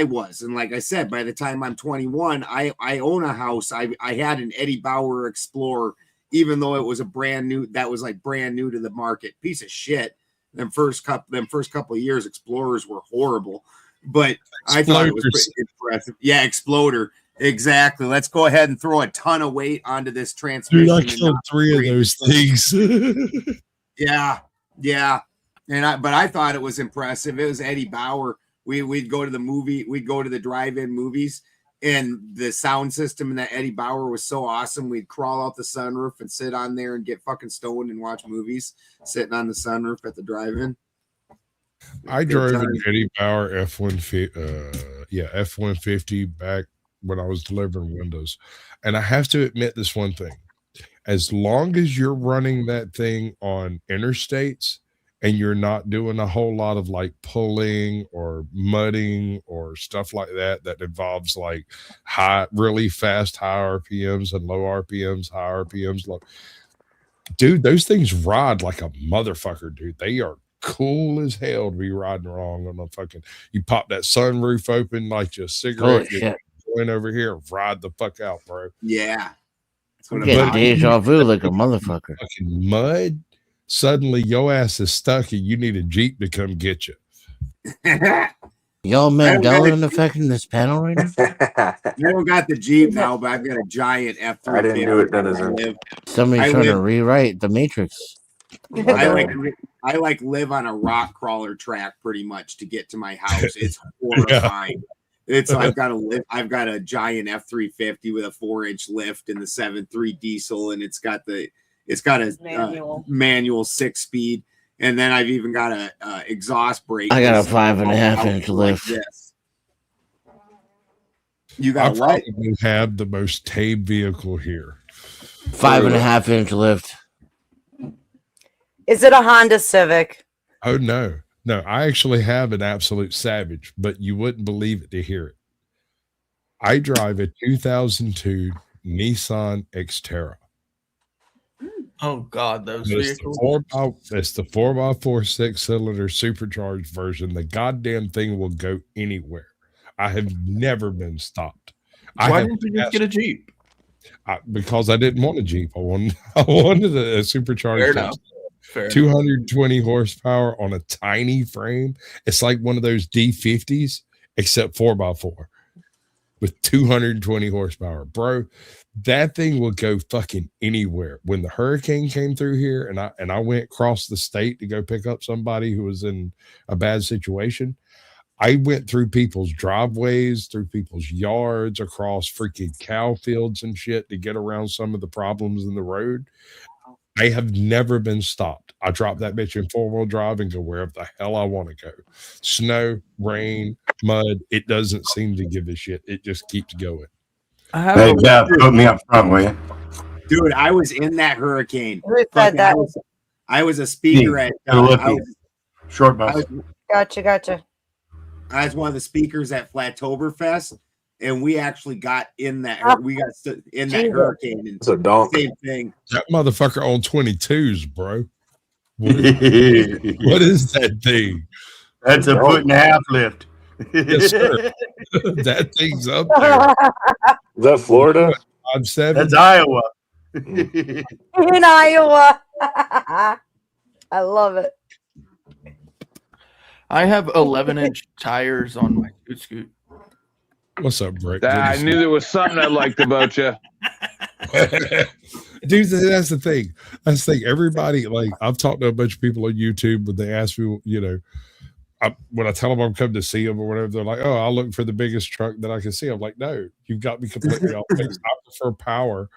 was. And like I said, by the time I'm 21, I own a house. I had an Eddie Bauer Explorer, even though it was brand new to the market. Piece of shit. Them first couple of years, Explorers were horrible, but I thought it was pretty impressive. Yeah, Exploder. Exactly. Let's go ahead and throw a ton of weight onto this transmission. Dude, I killed 3 of those things. Yeah. But I thought it was impressive. It was Eddie Bauer. We'd go to the movie, we'd go to the drive-in movies, and the sound system in that Eddie Bauer was so awesome. We'd crawl out the sunroof and sit on there and get fucking stoned and watch movies, sitting on the sunroof at the drive-in. I drove an Eddie Bauer F-150 back when I was delivering windows. And I have to admit this one thing. As long as you're running that thing on interstates and you're not doing a whole lot of like pulling or mudding or stuff like that involves like really fast, high RPMs and low RPMs, high RPMs, low. Dude, those things ride like a motherfucker, dude. They are cool as hell to be riding wrong on a fucking, you pop that sunroof open like your cigarette, you're going over here and ride the fuck out, bro. Yeah. I'm getting deja vu like a motherfucker. Fucking mud. Suddenly your ass is stuck and you need a Jeep to come get you. Y'all Mandela in effect in this panel right now? I don't got the Jeep now, but I've got a giant F-350. I didn't do it, Denizen. Somebody's trying to rewrite the Matrix. I live on a rock crawler track pretty much to get to my house. It's horrifying. I've got a giant F-350 with a 4-inch lift and the 7.3 diesel, and it's got a manual 6-speed, and then I've even got a exhaust brake. I got a 5.5-inch lift. This. You got I probably have the most tame vehicle here. 5.5-inch lift. Is it a Honda Civic? Oh no, I actually have an Absolute Savage, but you wouldn't believe it to hear it. I drive a 2002 Nissan Xterra. Oh God, those vehicles. It's the 4x4 6-cylinder supercharged version. The goddamn thing will go anywhere. I have never been stopped. Why didn't you just get a Jeep? Because I didn't want a Jeep. I wanted a supercharged. Fair enough. 220 horsepower on a tiny frame. It's like one of those D50s, except 4x4 with 220 horsepower, bro. That thing will go fucking anywhere. When the hurricane came through here and I went across the state to go pick up somebody who was in a bad situation, I went through people's driveways, through people's yards, across freaking cow fields and shit to get around some of the problems in the road. I have never been stopped. I drop that bitch in 4-wheel drive and go wherever the hell I want to go. Snow, rain, mud, it doesn't seem to give a shit. It just keeps going. Hey, Jeff, put me up front, will you? Dude, I was in that hurricane. Who said that? I was a speaker at Short bus. Gotcha. I was one of the speakers at Flattoberfest, and we actually got in that. We got in that hurricane. And It's a donk. Same thing. That motherfucker on 22s, bro. What is that thing? That's a 1.5 lift. Yes, sir. That thing's up there. Is that Florida? I'm 7. That's Iowa. In Iowa. I love it. I have 11-inch tires on my scoot. What's up, Brick? I knew there was something I liked about you. Dude, that's the thing. That's the thing. Everybody, like, I've talked to a bunch of people on YouTube, but they ask me, you know, when I tell them I'm coming to see them or whatever, they're like, "Oh, I'll look for the biggest truck that I can see." I'm like, "No, you've got me completely off base. I prefer power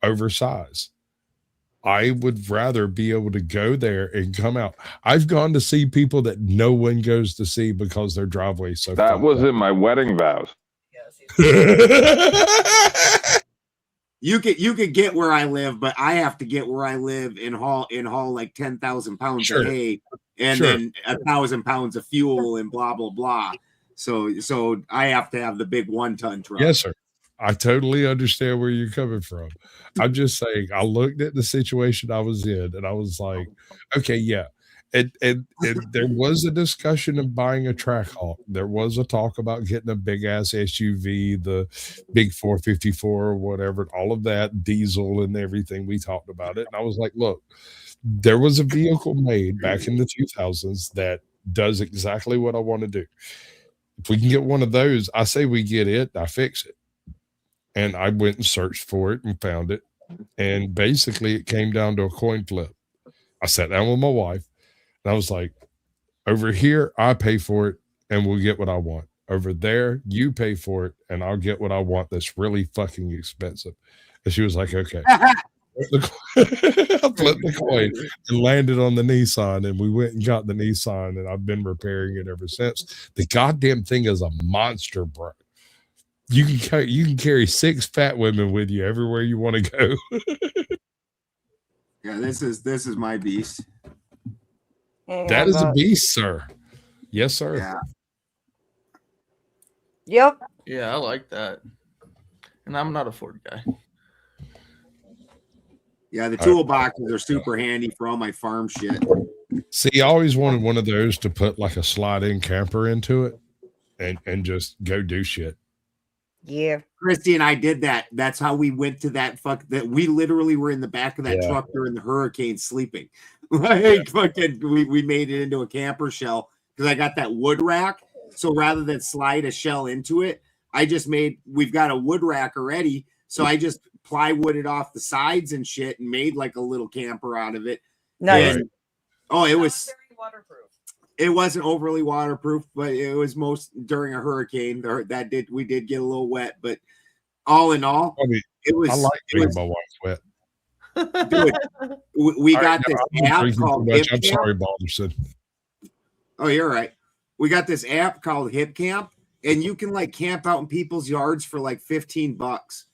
over size. I would rather be able to go there and come out." I've gone to see people that no one goes to see because their driveway is so. That was in my wedding vows. You could get where I live, but I have to get where I live and haul like 10,000 pounds of hay and then 1,000 pounds of fuel and blah blah blah. So I have to have the big 1-ton truck. Yes, sir. I totally understand where you're coming from. I'm just saying, I looked at the situation I was in and I was like, okay, yeah. And there was a discussion of buying a Trackhawk. There was a talk about getting a big ass SUV, the big 454 or whatever, all of that, diesel and everything. We talked about it. And I was like, look, there was a vehicle made back in the 2000s that does exactly what I want to do. If we can get one of those, I say we get it, I fix it. And I went and searched for it and found it. And basically it came down to a coin flip. I sat down with my wife and I was like, over here, I pay for it and we'll get what I want. Over there, you pay for it and I'll get what I want that's really fucking expensive. And she was like, okay. I flipped the coin and landed on the Nissan, and we went and got the Nissan, and I've been repairing it ever since. The goddamn thing is a monster, bro. You can carry 6 fat women with you everywhere you want to go. Yeah, this is my beast. That is a beast, sir. Yes, sir. Yeah. Yep. Yeah, I like that. And I'm not a Ford guy. Yeah, the toolboxes are super handy for all my farm shit. See, I always wanted one of those to put like a slide-in camper into it and just go do shit. Yeah. Christy and I did that. That's how we went to that we literally were in the back of that truck during the hurricane sleeping. Like fucking we made it into a camper shell because I got that wood rack. So rather than slide a shell into it, we've got a wood rack already. So I just plywooded off the sides and shit and made like a little camper out of it. Nice. And, it was waterproof. It wasn't overly waterproof, but it was during a hurricane. We did get a little wet, but all in all, it was. I like being my wife's wet. Dude, we got this app called Hip I'm Camp. sorry, Balderson. Oh, you're right. We got this app called Hip Camp, and you can like camp out in people's yards for like $15.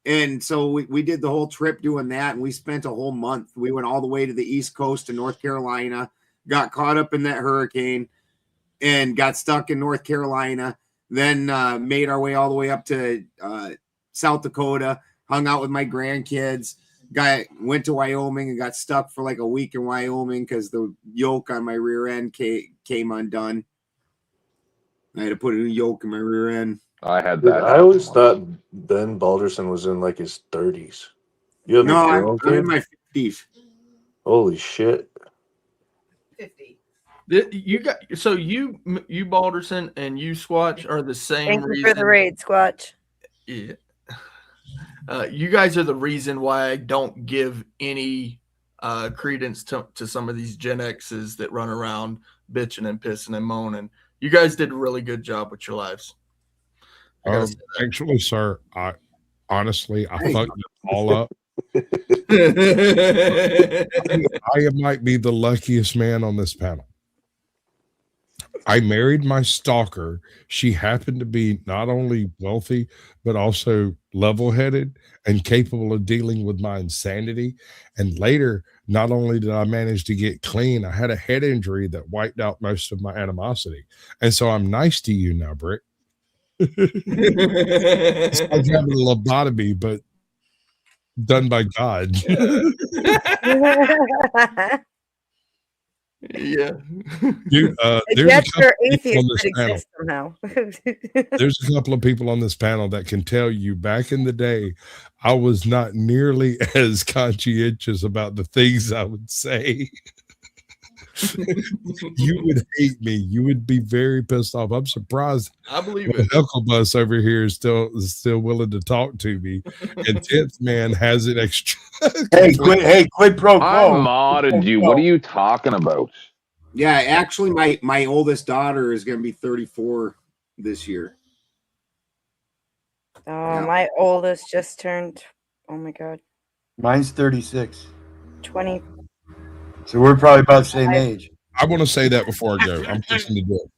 And so we did the whole trip doing that, and we spent a whole month. We went all the way to the East Coast to North Carolina, got caught up in that hurricane, and got stuck in North Carolina. Then made our way all the way up to South Dakota, hung out with my grandkids. Went to Wyoming and got stuck for like a week in Wyoming because the yoke on my rear end came undone. I had to put a new yoke in my rear end. I had that. I always thought Ben Balderson was in like his 30s. You have I'm in my 50s. Holy shit. 50. You Balderson and you Squatch are the same Thank you reason for the raid, Squatch. Yeah. You guys are the reason why I don't give any credence to some of these Gen X's that run around bitching and pissing and moaning. You guys did a really good job with your lives. Actually, sir, I fucked it all up. I might be the luckiest man on this panel. I married my stalker. She happened to be not only wealthy, but also level-headed and capable of dealing with my insanity. And later, not only did I manage to get clean, I had a head injury that wiped out most of my animosity. And so I'm nice to you now, Brick. It's like having a lobotomy, but done by God. Yeah. Dude, It there's a gets couple your of people on atheist this that panel. exists somehow. There's a couple of people on this panel that can tell you back in the day, I was not nearly as conscientious about the things I would say. You would hate me. You would be very pissed off. I'm surprised. I believe the it. Hucklebuss over here is still willing to talk to me. And 10th man has it extra. quid pro quo. I modded you. What are you talking about? Yeah, actually, my oldest daughter is going to be 34 this year. Oh, my oldest just turned, oh my God, Mine's 36. 20. So we're probably about the same age. I want to say that before I go. I'm fixing to do it.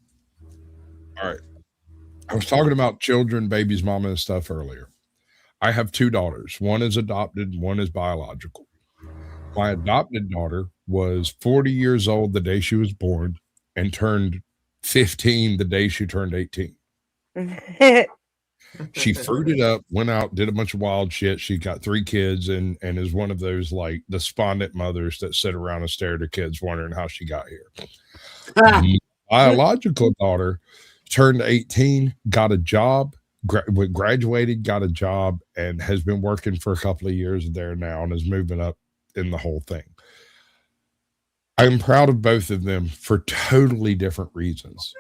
All right. I was talking about children, babies, mama, and stuff earlier. I have two daughters. One is adopted, one is biological. My adopted daughter was 40 years old the day she was born and turned 15 the day she turned 18. She fruited up, went out, did a bunch of wild shit. She got 3 kids and is one of those like despondent mothers that sit around and stare at her kids wondering how she got here. My biological daughter turned 18, got a job, graduated, got a job, and has been working for a couple of years there now and is moving up in the whole thing. I'm proud of both of them for totally different reasons.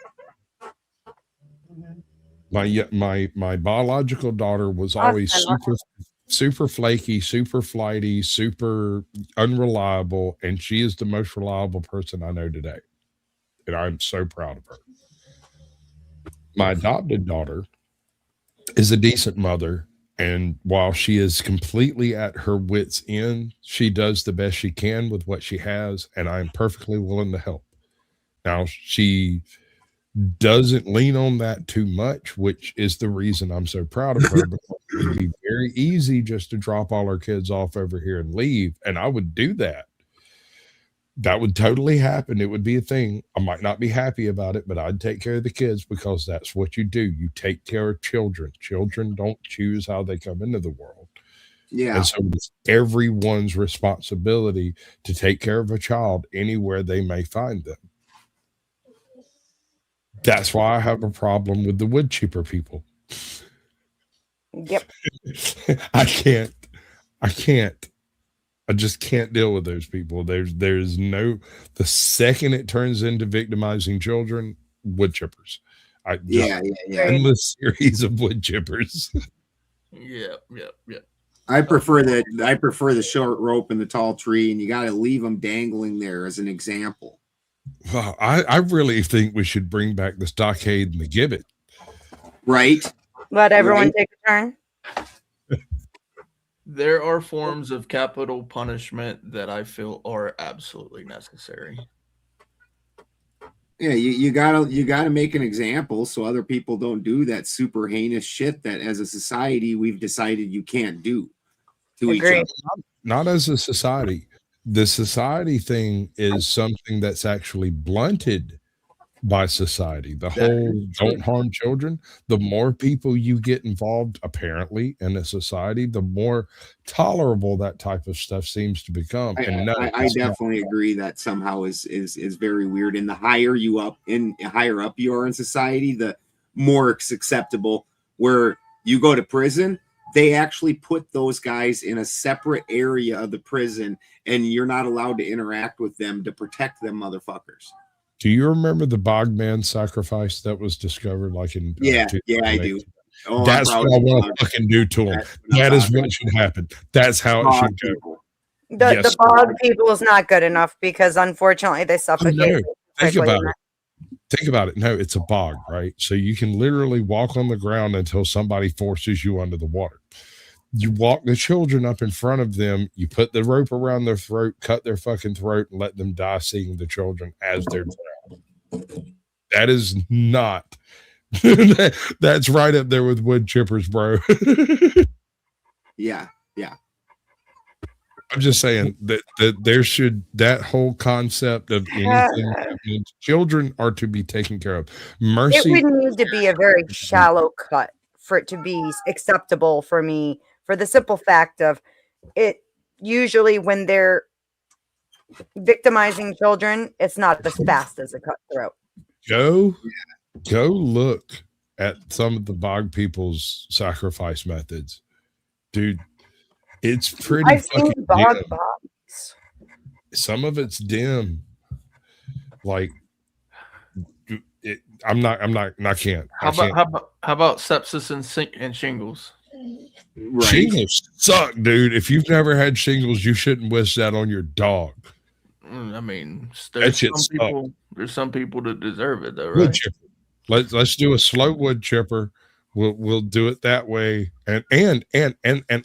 My biological daughter was always super flaky, super flighty, super unreliable, and she is the most reliable person I know today. And I'm so proud of her. My adopted daughter is a decent mother, and while she is completely at her wit's end, she does the best she can with what she has, and I'm perfectly willing to help. Now, she doesn't lean on that too much, which is the reason I'm so proud of her, because it would be very easy just to drop all our kids off over here and leave, and I would do that. That would totally happen. It would be a thing. I might not be happy about it, but I'd take care of the kids because that's what you do. You take care of children. Children don't choose how they come into the world. Yeah. And so it's everyone's responsibility to take care of a child anywhere they may find them. That's why I have a problem with the wood chipper people. Yep. I just can't deal with those people. There's no, the second it turns into victimizing children, wood chippers. Endless series of wood chippers. Yeah. I prefer the short rope and the tall tree, and you got to leave them dangling there as an example. Well, I really think we should bring back the stockade and the gibbet. Right. Let everyone take a turn. There are forms of capital punishment that I feel are absolutely necessary. Yeah, you gotta make an example so other people don't do that super heinous shit that as a society we've decided you can't do to each other. Not as a society. The society thing is something that's actually blunted by society. The whole don't harm children. The more people you get involved, apparently, in a society, the more tolerable that type of stuff seems to become. And I definitely agree that somehow is very weird. And the higher you up you are in society, the more it's acceptable. Where you go to prison, they actually put those guys in a separate area of the prison, and you're not allowed to interact with them to protect them motherfuckers. Do you remember the Bogman sacrifice that was discovered like in yeah, I do. Oh, that's what I want to fucking do to them. That is what should happen. That's how it should go. The bog people is not good enough because unfortunately they suffocate. No, think about it. Think about it. No, it's a bog, right? So you can literally walk on the ground until somebody forces you under the water. You walk the children up in front of them, you put the rope around their throat, cut their fucking throat, and let them die seeing the children as they're drowned. That is not. That's right up there with wood chippers, bro. Yeah. I'm just saying that there should, that whole concept of anything happening, children are to be taken care of. Mercy. It would need to be a very shallow cut for it to be acceptable for me, for the simple fact of it. Usually when they're victimizing children, it's not as fast as a cutthroat. Go look at some of the bog people's sacrifice methods, dude. It's pretty I've seen fucking bog dim. bogs. Some of it's dim. Like it, I can't. How about sepsis and shingles? Right. Shingles suck, dude. If you've never had shingles, you shouldn't wish that on your dog. I mean, That shit sucks. there's some people that deserve it though, Wood right? chipper. Let's do a slow wood chipper. We'll do it that way, and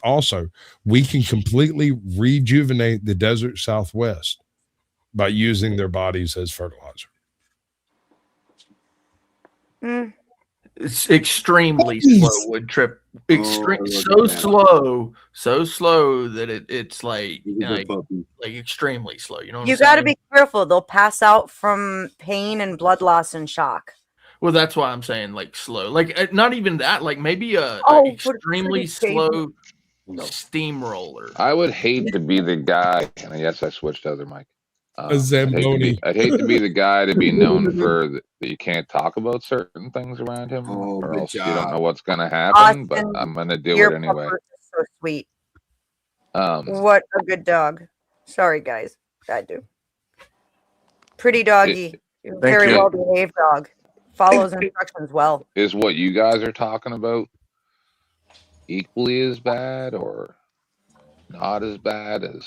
also we can completely rejuvenate the desert Southwest by using their bodies as fertilizer. It's extremely slow wood trip. So slow that it's like extremely slow. You know what You I'm got to saying? be careful. They'll pass out from pain and blood loss and shock. Well, that's why I'm saying like slow. Like not even that. Like maybe a extremely slow steamroller. I would hate to be the guy. And yes, I switched to other mic. A Zamboni. I'd hate to be the guy to be known for that you can't talk about certain things around him, or else you don't know what's going to happen. But Austin, I'm going to do your it anyway. pupper is so sweet. Um, What a good dog. Sorry, guys. I do. Pretty doggy. Very you. well behaved dog. Follows instructions well. Is what you guys are talking about equally as bad or not as bad as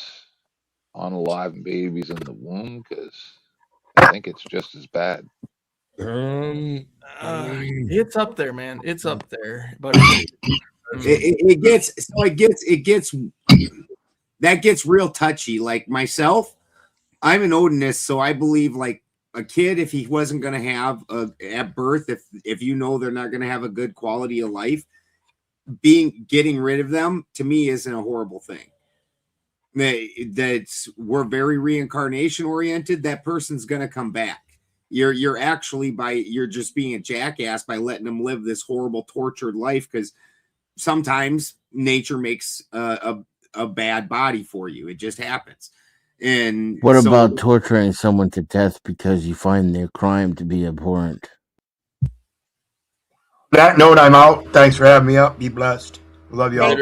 unalive babies in the womb? Because I think it's just as bad. It's up there, man. It's up there. But It gets that gets real touchy. Like myself, I'm an Odinist, so I believe like a kid, if he wasn't going to have at birth, if you know they're not going to have a good quality of life, getting rid of them to me isn't a horrible thing. We're very reincarnation oriented. That person's going to come back. You're actually you're just being a jackass by letting them live this horrible tortured life, because sometimes nature makes a bad body for you. It just happens. And what about torturing someone to death because you find their crime to be abhorrent? That note, I'm out. Thanks for having me up. Be blessed. Love y'all.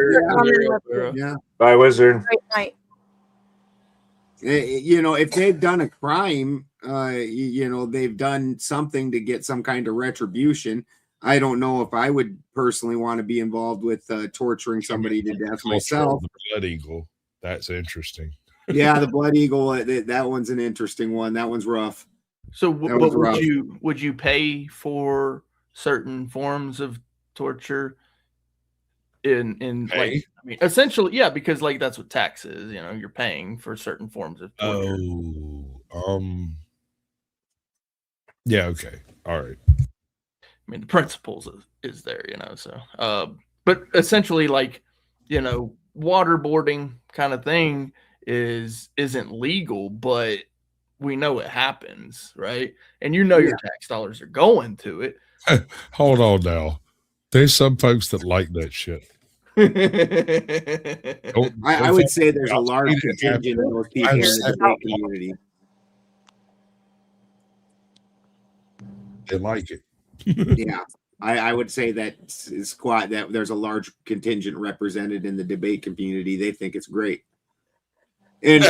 Yeah. Bye, Wizard. Great night. If they've done a crime, they've done something to get some kind of retribution. I don't know if I would personally want to be involved with torturing somebody to death myself. The blood eagle. That's interesting. Yeah, the blood eagle. That one's an interesting one. That one's rough. So, would you pay for certain forms of torture? Essentially, yeah, because like that's what tax is. You're paying for certain forms of torture. Yeah. Okay. All right. I mean, the principles is there, so, but essentially like, waterboarding kind of thing isn't legal, but we know it happens, right? And your tax dollars are going to it. Hold on now. There's some folks that like that shit. I would say there's a large contingent of those people in the community. They like it. Yeah, I would say that there's a large contingent represented in the debate community. They think it's great. And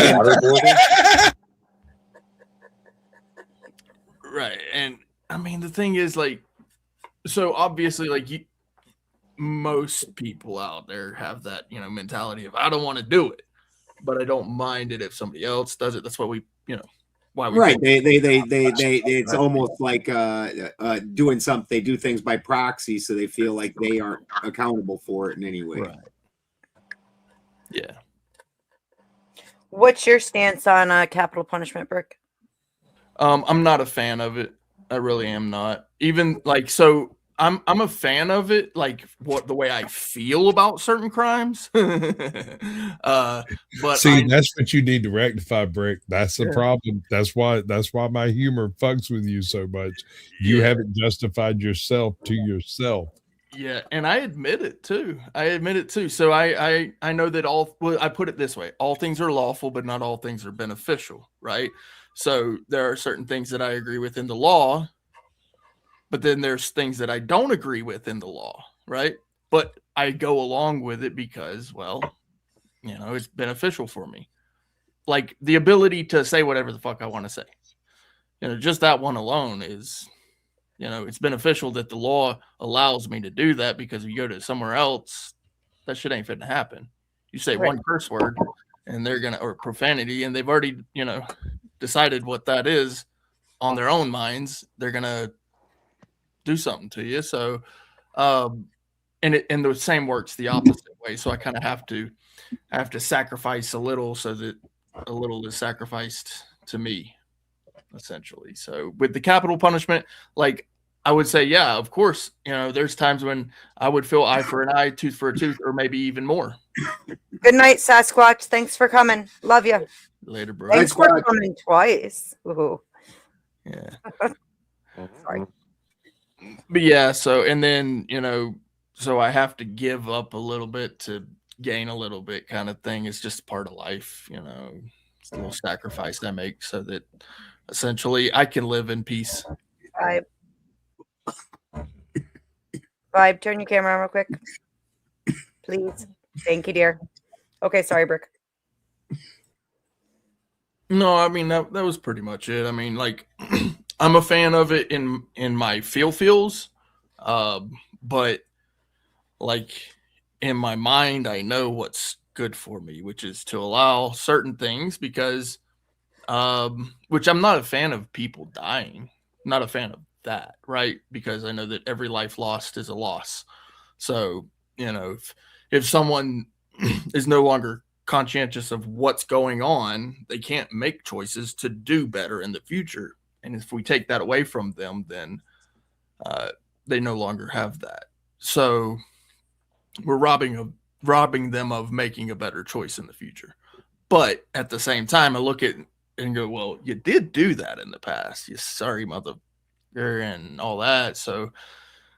right, and I mean the thing is like, so obviously like most people out there have that mentality of I don't want to do it, but I don't mind it if somebody else does it. That's why we why we right. They it's almost like doing something. They do things by proxy, so they feel like they aren't accountable for it in any way. Right. Yeah. What's your stance on capital punishment, Brick? I'm not a fan of it. I really am not. Even like so I'm a fan of it, like what the way I feel about certain crimes. But See, that's what you need to rectify, Brick. That's the problem. That's why my humor fucks with you so much. You haven't justified yourself to yourself. yeah, and I admit it too. So I know that I put it this way: all things are lawful, but not all things are beneficial, right? So there are certain things that I agree with in the law, but then there's things that I don't agree with in the law, right? But I go along with it because, well, it's beneficial for me. Like the ability to say whatever the fuck I want to say. Just that one alone is, it's beneficial that the law allows me to do that, because if you go to somewhere else, that shit ain't fitting to happen. You say one curse word and they're going to, or profanity, and they've already, decided what that is on their own minds. They're going to do something to you. So, and the same works the opposite way. So I kind of have to sacrifice a little so that a little is sacrificed to me, essentially. So with the capital punishment, like I would say, yeah, of course, there's times when I would feel eye for an eye, tooth for a tooth, or maybe even more. Good night, Sasquatch. Thanks for coming. Love you. Later, bro. Thanks for coming twice. Ooh. Yeah. Sorry. But yeah, so, and then, so I have to give up a little bit to gain a little bit, kind of thing. It's just part of life, it's a little sacrifice I make so that essentially I can live in peace. Vibe, turn your camera on real quick. Please. Thank you, dear. Okay, sorry, Brick. No, I mean, that was pretty much it. I mean, like, I'm a fan of it in my feels, but like in my mind, I know what's good for me, which is to allow certain things, because which I'm not a fan of people dying. Not a fan of that, right? Because I know that every life lost is a loss. So, if someone is no longer conscientious of what's going on, they can't make choices to do better in the future. And if we take that away from them, then they no longer have that. So we're robbing them of making a better choice in the future. But at the same time, I look at it and go, well, you did do that in the past. You sorry mother and all that. So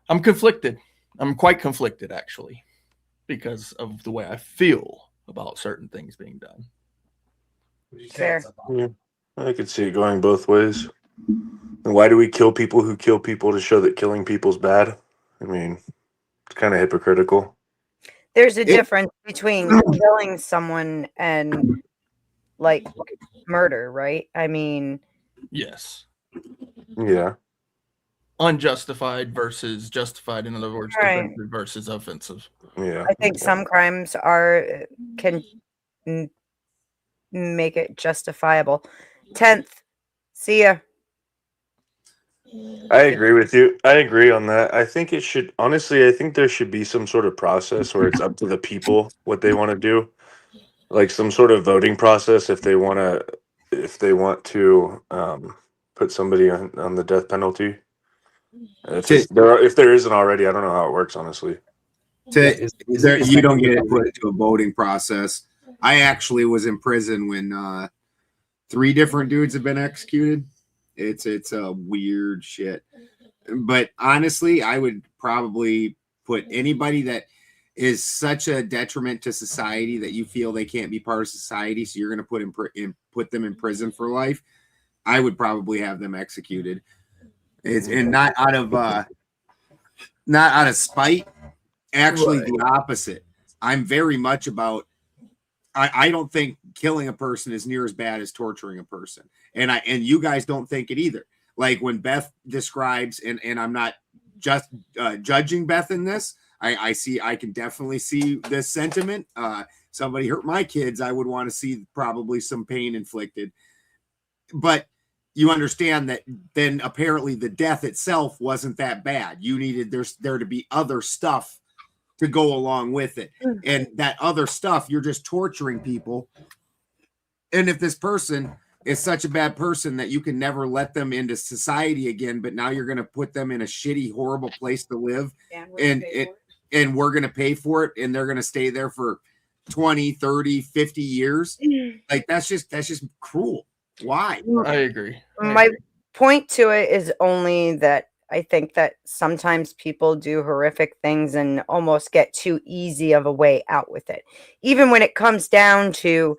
I'm conflicted. I'm quite conflicted, actually, because of the way I feel about certain things being done. Fair. Yeah, I could see it going both ways. And why do we kill people who kill people to show that killing people's bad? I mean, it's kind of hypocritical. There's a difference between killing someone and like murder, right? I mean, yes. Yeah. unjustified versus justified. In other words, Right. defensive versus offensive. Yeah. I think some crimes can make it justifiable. 10th. See ya. I agree with you. I agree on that. I think it should, honestly, I think there should be some sort of process where it's up to the people what they want to do. Like some sort of voting process if they want to put somebody on the death penalty. If there isn't already, I don't know how it works, honestly. You don't get it put into a voting process. I actually was in prison when 3 different dudes have been executed. It's a weird shit. But honestly, I would probably put anybody that is such a detriment to society that you feel they can't be part of society, so you're going to put them in prison for life. I would probably have them executed. And not out of spite. Actually, right. The opposite. I'm very much about. I don't think killing a person is near as bad as torturing a person, and you guys don't think it either. Like when Beth describes, and I'm not just judging Beth in this. I can definitely see this sentiment. Somebody hurt my kids, I would want to see probably some pain inflicted. But you understand that then apparently the death itself wasn't that bad. You needed there to be other stuff to go along with it. And that other stuff, you're just torturing people. And if this person is such a bad person that you can never let them into society again, but now you're going to put them in a shitty, horrible place to live, and we're going to pay for it, and they're going to stay there for 20, 30, 50 years. Like that's just cruel. Why? I agree. My point to it is only that I think that sometimes people do horrific things and almost get too easy of a way out with it. Even when it comes down to,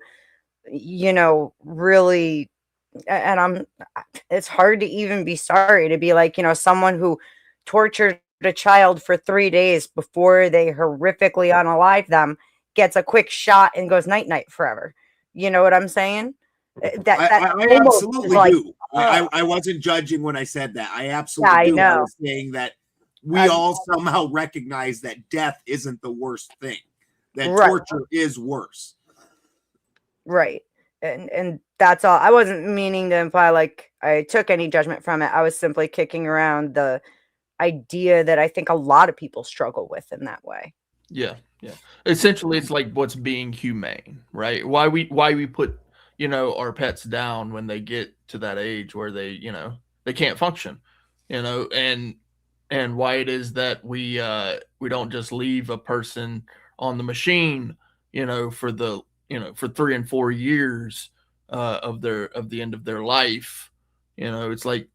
you know, really, and it's hard to even be sorry to be like, you know, someone who tortured a child for 3 days before they horrifically unalive them gets a quick shot and goes night night forever. You know what I'm saying? I absolutely do. I wasn't judging when I said that. I absolutely do. I was saying that we all somehow recognize that death isn't the worst thing. That torture is worse. Right. And that's all. I wasn't meaning to imply like I took any judgment from it. I was simply kicking around the idea that I think a lot of people struggle with in that way. Yeah. Essentially, it's like what's being humane, right? Why we put, you know, our pets down when they get to that age where they, you know, they can't function, you know, and why it is that we don't just leave a person on the machine, you know, for 3 and 4 years of the end of their life. You know, it's like,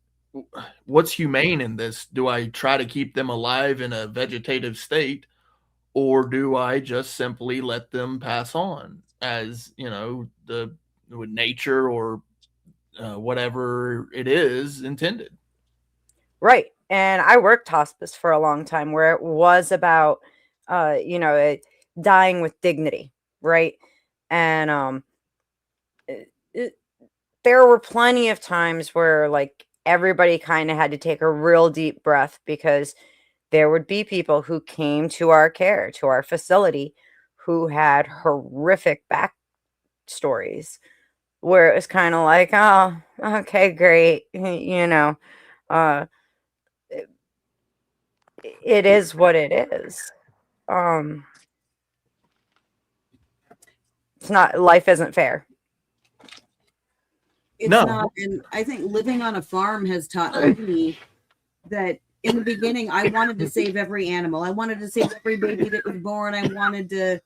what's humane in this? Do I try to keep them alive in a vegetative state, or do I just simply let them pass on as, you know, with nature or whatever it is intended? Right. And I worked hospice for a long time where it was about, you know, dying with dignity. Right. And there were plenty of times where like everybody kind of had to take a real deep breath, because there would be people who came to our care, to our facility, who had horrific backstories where it was kind of like, oh, okay, great. You know, it is what it is. It's not, life isn't fair. It's not, and I think living on a farm has taught me that in the beginning, I wanted to save every animal. I wanted to save every baby that was born. I wanted to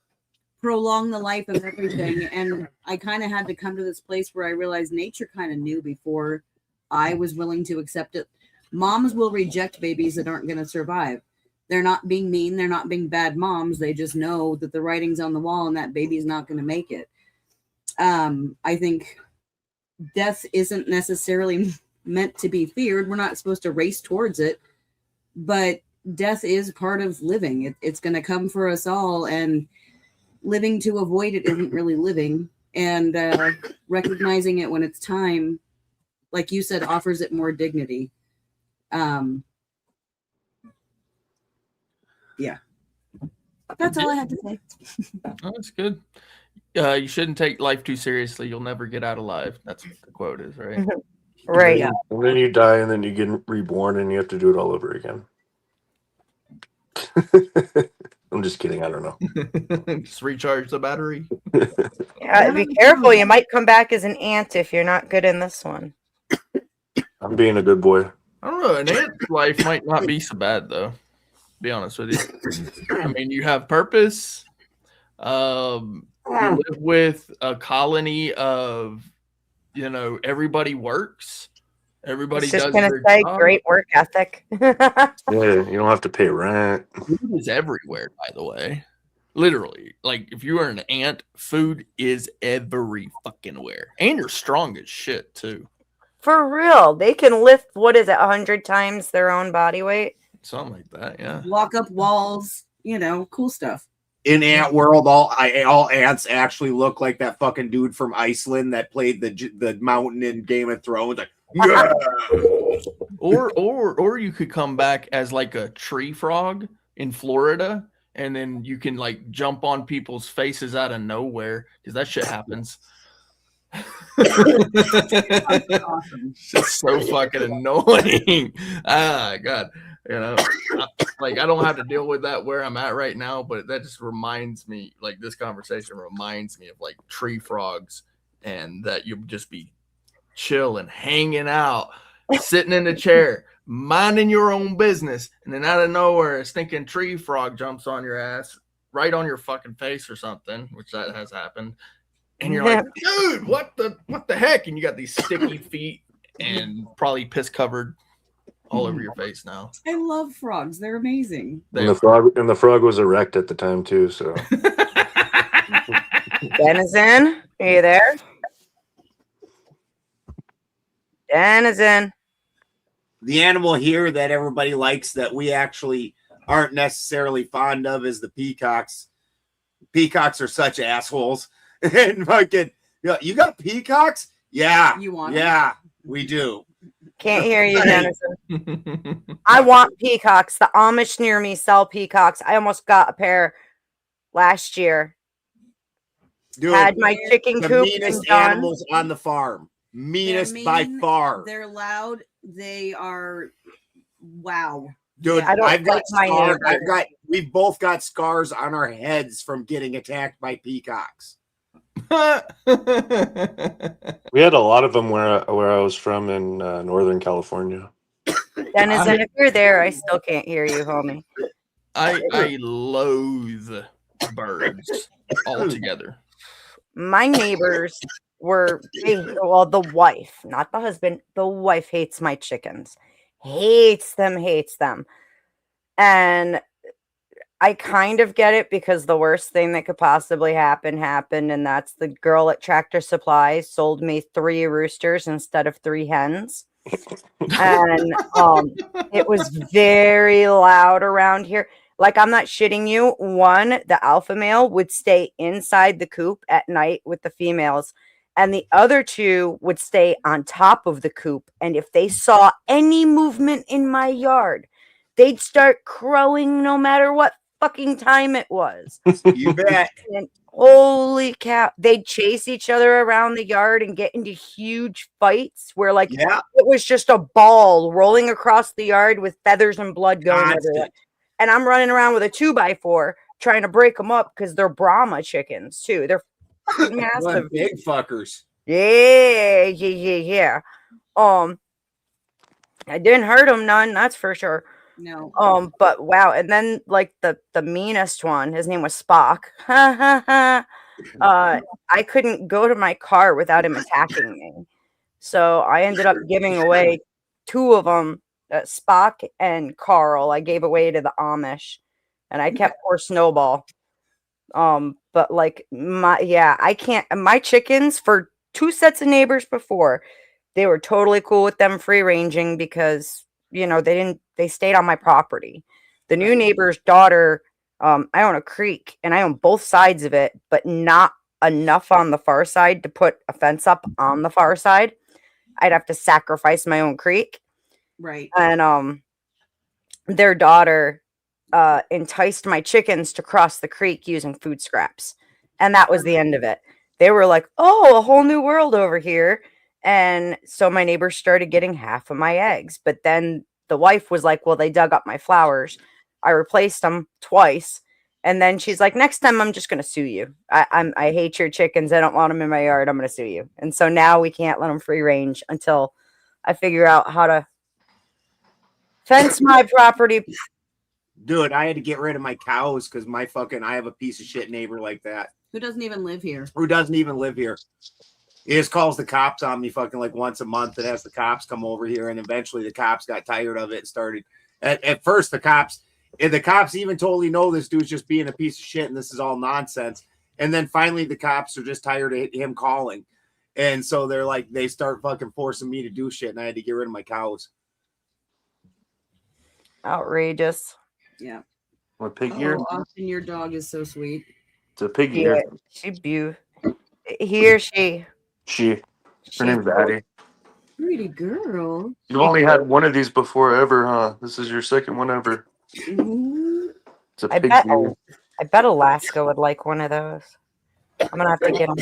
prolong the life of everything. And I kind of had to come to this place where I realized nature kind of knew before I was willing to accept it. Moms will reject babies that aren't going to survive. They're not being mean. They're not being bad moms. They just know that the writing's on the wall and that baby's not going to make it. I think death isn't necessarily meant to be feared. We're not supposed to race towards it, but death is part of living. It's going to come for us all, and living to avoid it isn't really living. And recognizing it when it's time, like you said, offers it more dignity. Yeah, that's all I had to say. Oh, that's good. You shouldn't take life too seriously. You'll never get out alive. That's what the quote is, right? Right. Yeah. And then you die, and then you get reborn, and you have to do it all over again. I'm just kidding. I don't know. Just recharge the battery. Yeah, be careful. You might come back as an ant if you're not good in this one. I'm being a good boy. I don't know. An ant's life might not be so bad, though. To be honest with you. I mean, you have purpose. You live with a colony of, you know, everybody works. Everybody does their job. Great work ethic. Yeah, you don't have to pay rent. Food is everywhere, by the way. Literally. Like, if you are an ant, food is every fucking where. And you're strong as shit, too. For real. They can lift, 100 times their own body weight? Something like that, yeah. Walk up walls, you know, cool stuff. In Ant World, all ants actually look like that fucking dude from Iceland that played the mountain in Game of Thrones. Like, yeah. Or you could come back as like a tree frog in Florida, and then you can like jump on people's faces out of nowhere, because that shit happens. It's just so fucking annoying. God. You know, like I don't have to deal with that where I'm at right now, but that just reminds me, like this conversation reminds me of like tree frogs, and that you'll just be chilling, hanging out, sitting in the chair, minding your own business, and then out of nowhere, a stinking tree frog jumps on your ass, right on your fucking face or something, which that has happened. And you're like, dude, what the heck? And you got these sticky feet and probably piss covered all over your face now. I love frogs. They're amazing. And the frog was erect at the time too. So Denizen, are you there? Denizen. The animal here that everybody likes that we actually aren't necessarily fond of is the peacocks. Peacocks are such assholes. And fucking, you got peacocks? Yeah. You want Yeah, we do. Can't hear you, Denizen. I want peacocks. The Amish near me sell peacocks. I almost got a pair last year. Dude, had my chicken the coop meanest done. animals on the farm. Meanest They're by mean, far. They're loud. They are wow. Dude, I don't I've got like my scars. neighbors. We've both got scars on our heads from getting attacked by peacocks. we had a lot of them where I was from in Northern California. Denizen, if you're there, I still can't hear you, homie. I loathe birds altogether. My neighbors were, well, the wife, not the husband, the wife hates my chickens. Hates them. And I kind of get it because the worst thing that could possibly happen happened. And that's the girl at Tractor Supply sold me 3 roosters instead of 3 hens. And it was very loud around here. Like, I'm not shitting you. One, the alpha male would stay inside the coop at night with the females, and the other 2 would stay on top of the coop. And if they saw any movement in my yard, they'd start crowing no matter what fucking time it was. You bet. And holy cow, they'd chase each other around the yard and get into huge fights where, like, Yeah. it was just a ball rolling across the yard with feathers and blood going Constant. everywhere. And I'm running around with a 2x4 trying to break them up because they're Brahma chickens too. They're fucking One massive. big fuckers. Yeah. I didn't hurt them none, that's for sure. No. But wow, and then like the meanest one, his name was Spock. I couldn't go to my car without him attacking me. So I ended up giving away 2 of them, Spock and Carl. I gave away to the Amish, and I kept poor Snowball. But like I can't. My chickens, for 2 sets of neighbors before, they were totally cool with them free ranging because they stayed on my property. The new neighbor's daughter, I own a creek and I own both sides of it, but not enough on the far side to put a fence up on the far side. I'd have to sacrifice my own creek. Right. And their daughter enticed my chickens to cross the creek using food scraps. And that was the end of it. They were like, oh, a whole new world over here. And so my neighbors started getting half of my eggs. But then the wife was like, well, they dug up my flowers. I replaced them twice. And then she's like, next time I'm just going to sue you. I hate your chickens. I don't want them in my yard. I'm going to sue you. And so now we can't let them free range until I figure out how to fence my property. Dude, I had to get rid of my cows because I have a piece of shit neighbor like that. Who doesn't even live here? Who doesn't even live here. He just calls the cops on me fucking like once a month and has the cops come over here. And eventually the cops got tired of it and started. At first, the cops even totally know this dude's just being a piece of shit and this is all nonsense. And then finally the cops are just tired of him calling. And so they're like, they start fucking forcing me to do shit. And I had to get rid of my cows. Outrageous. Yeah. What pig ear? Austin, your dog is so sweet. It's a pig ear. She beautiful. He or she? Her name's Addie. Pretty girl. You've only had one of these before ever, huh? This is your second one ever. Mhm. It's a I pig bet, ear. I bet Alaska would like one of those. I'm gonna have to get him.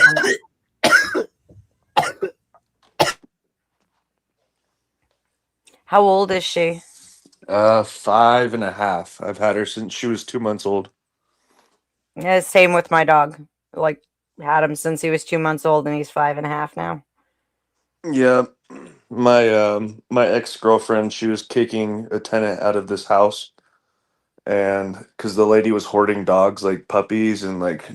How old is she? 5.5. I've had her since she was 2 months old. Yeah, same with my dog. Like, had him since he was 2 months old, and he's 5.5 now. Yeah, my ex-girlfriend, she was kicking a tenant out of this house, and because the lady was hoarding dogs, like puppies, and like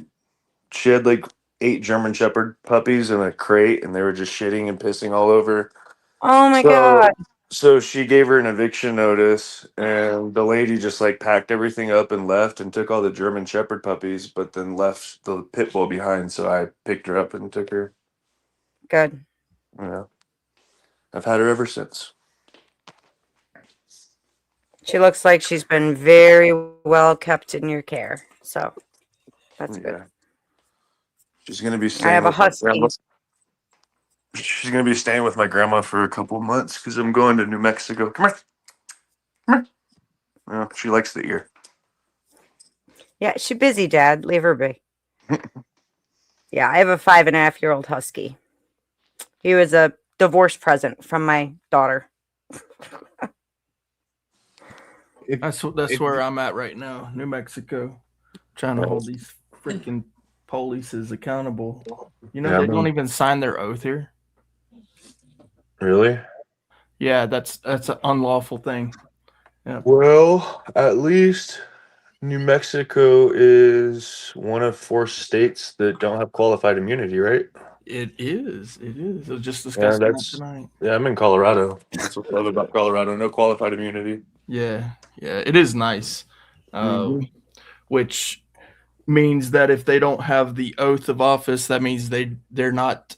she had like 8 German Shepherd puppies in a crate, and they were just shitting and pissing all over. Oh my So God. so she gave her an eviction notice, and the lady just like packed everything up and left and took all the German Shepherd puppies, but then left the pit bull behind. So I picked her up and took her. Good. Yeah, I've had her ever since. She looks like she's been very well kept in your care. So that's good. Yeah. She's gonna be I staying have a with my husky. grandma. She's gonna be staying with my grandma for a couple months because I'm going to New Mexico. Come here. Come here. Yeah, she likes the ear. Yeah, she's busy, Dad. Leave her be. Yeah, I have a 5.5-year-old husky. He was a divorce present from my daughter. That's where I'm at right now, New Mexico, trying to hold these freaking polices accountable. You know, Yeah, they man. don't even sign their oath here. Really? Yeah, that's an unlawful thing. Yeah. Well, at least New Mexico is one of 4 states that don't have qualified immunity, right? It is. It is. I was just Yeah, discussing that tonight. yeah. I'm in Colorado. That's what I love about Colorado. No qualified immunity. Yeah, it is nice. Mhm. Which means that if they don't have the oath of office, that means they're not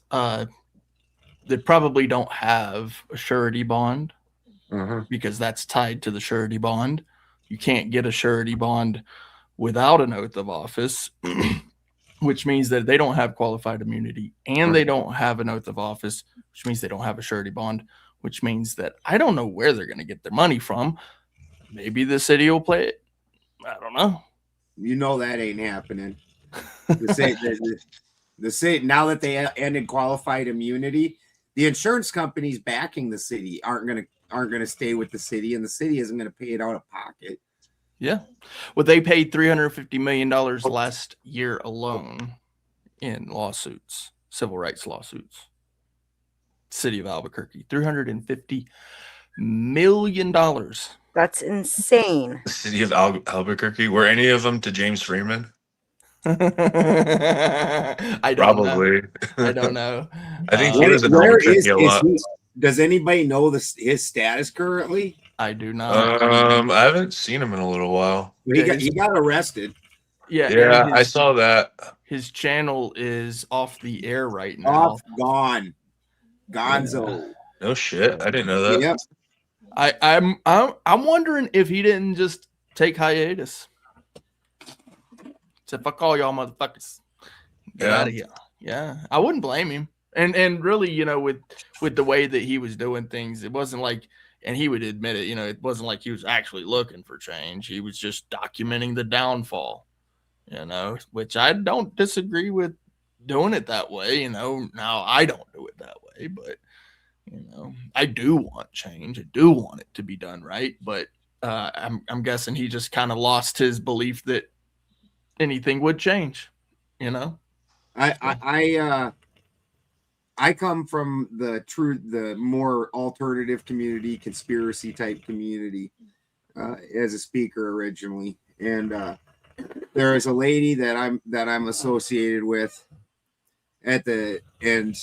they probably don't have a surety bond because that's tied to the surety bond. You can't get a surety bond without an oath of office, which means that they don't have qualified immunity and they don't have an oath of office, which means they don't have a surety bond, which means that I don't know where they're going to get their money from. Maybe the city will play it. I don't know. You know that ain't happening. The city, now that they ended qualified immunity, the insurance companies backing the city aren't gonna stay with the city, and the city isn't gonna pay it out of pocket. Yeah. Well, they paid $350 million last year alone in lawsuits, civil rights lawsuits. City of Albuquerque, $350 million. That's insane. The city of Albuquerque. Were any of them to James Freeman? I don't Probably. know. I don't know. I think he was in Albuquerque a lot. Does anybody know his status currently? I do not. I haven't seen him in a little while. He got arrested. Yeah, Yeah, and I saw that. His channel is off the air right now. Gone. Gonzo. Yeah. No shit. I didn't know that. Yep. I'm wondering if he didn't just take hiatus. So fuck all y'all motherfuckers. Get out of here. Yeah. I wouldn't blame him. And really, you know, with the way that he was doing things, it wasn't like, and he would admit it, you know, it wasn't like he was actually looking for change. He was just documenting the downfall, you know, which I don't disagree with doing it that way. You know, now I don't do it that way, but you know, I do want change. I do want it to be done right. But I'm guessing he just kind of lost his belief that anything would change, you know? I come from the more alternative community, conspiracy type community, as a speaker originally, and there is a lady that I'm associated with at the end.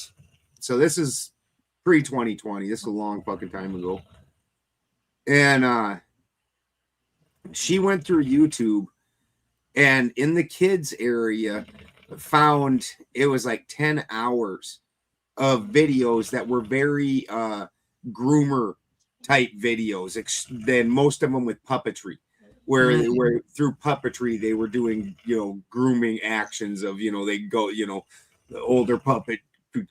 So this is pre-2020. This is a long fucking time ago, and she went through YouTube, and in the kids area found it was like 10 hours of videos that were very groomer type videos, then most of them with puppetry, where through puppetry they were doing, you know, grooming actions of, you know, they go, you know, the older puppet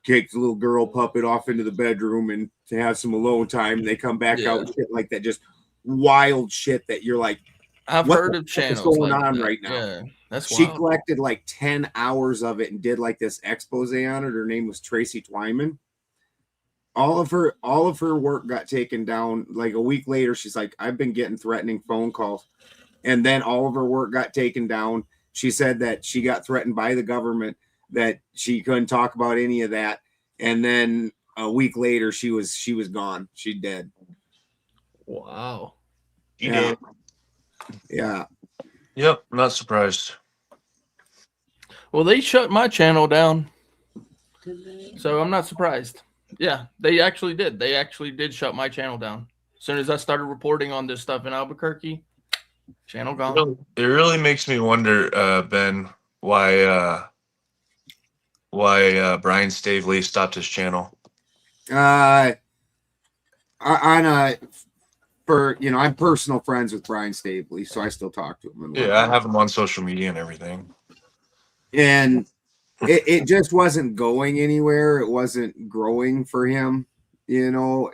takes the little girl puppet off into the bedroom and to have some alone time, they come back out, shit like that, just wild shit that you're like, I've heard of channels going like on that. right now. Yeah, that's she wild. collected like 10 hours of it and did like this expose on it. Her name was Tracy Twyman. All of her work got taken down. Like a week later, she's like, I've been getting threatening phone calls. And then all of her work got taken down. She said that she got threatened by the government, that she couldn't talk about any of that. And then a week later, she was gone. She dead. Wow. Yeah. Yeah. Yep, not surprised. Well, they shut my channel down, so I'm not surprised. Yeah, they actually did. They actually did shut my channel down. As soon as I started reporting on this stuff in Albuquerque, channel gone. It really makes me wonder, Ben, why Brian Stavely stopped his channel. I'm personal friends with Brian Stavely, so I still talk to him. And Yeah, I have him on social media and everything. And it just wasn't going anywhere. It wasn't growing for him. You know,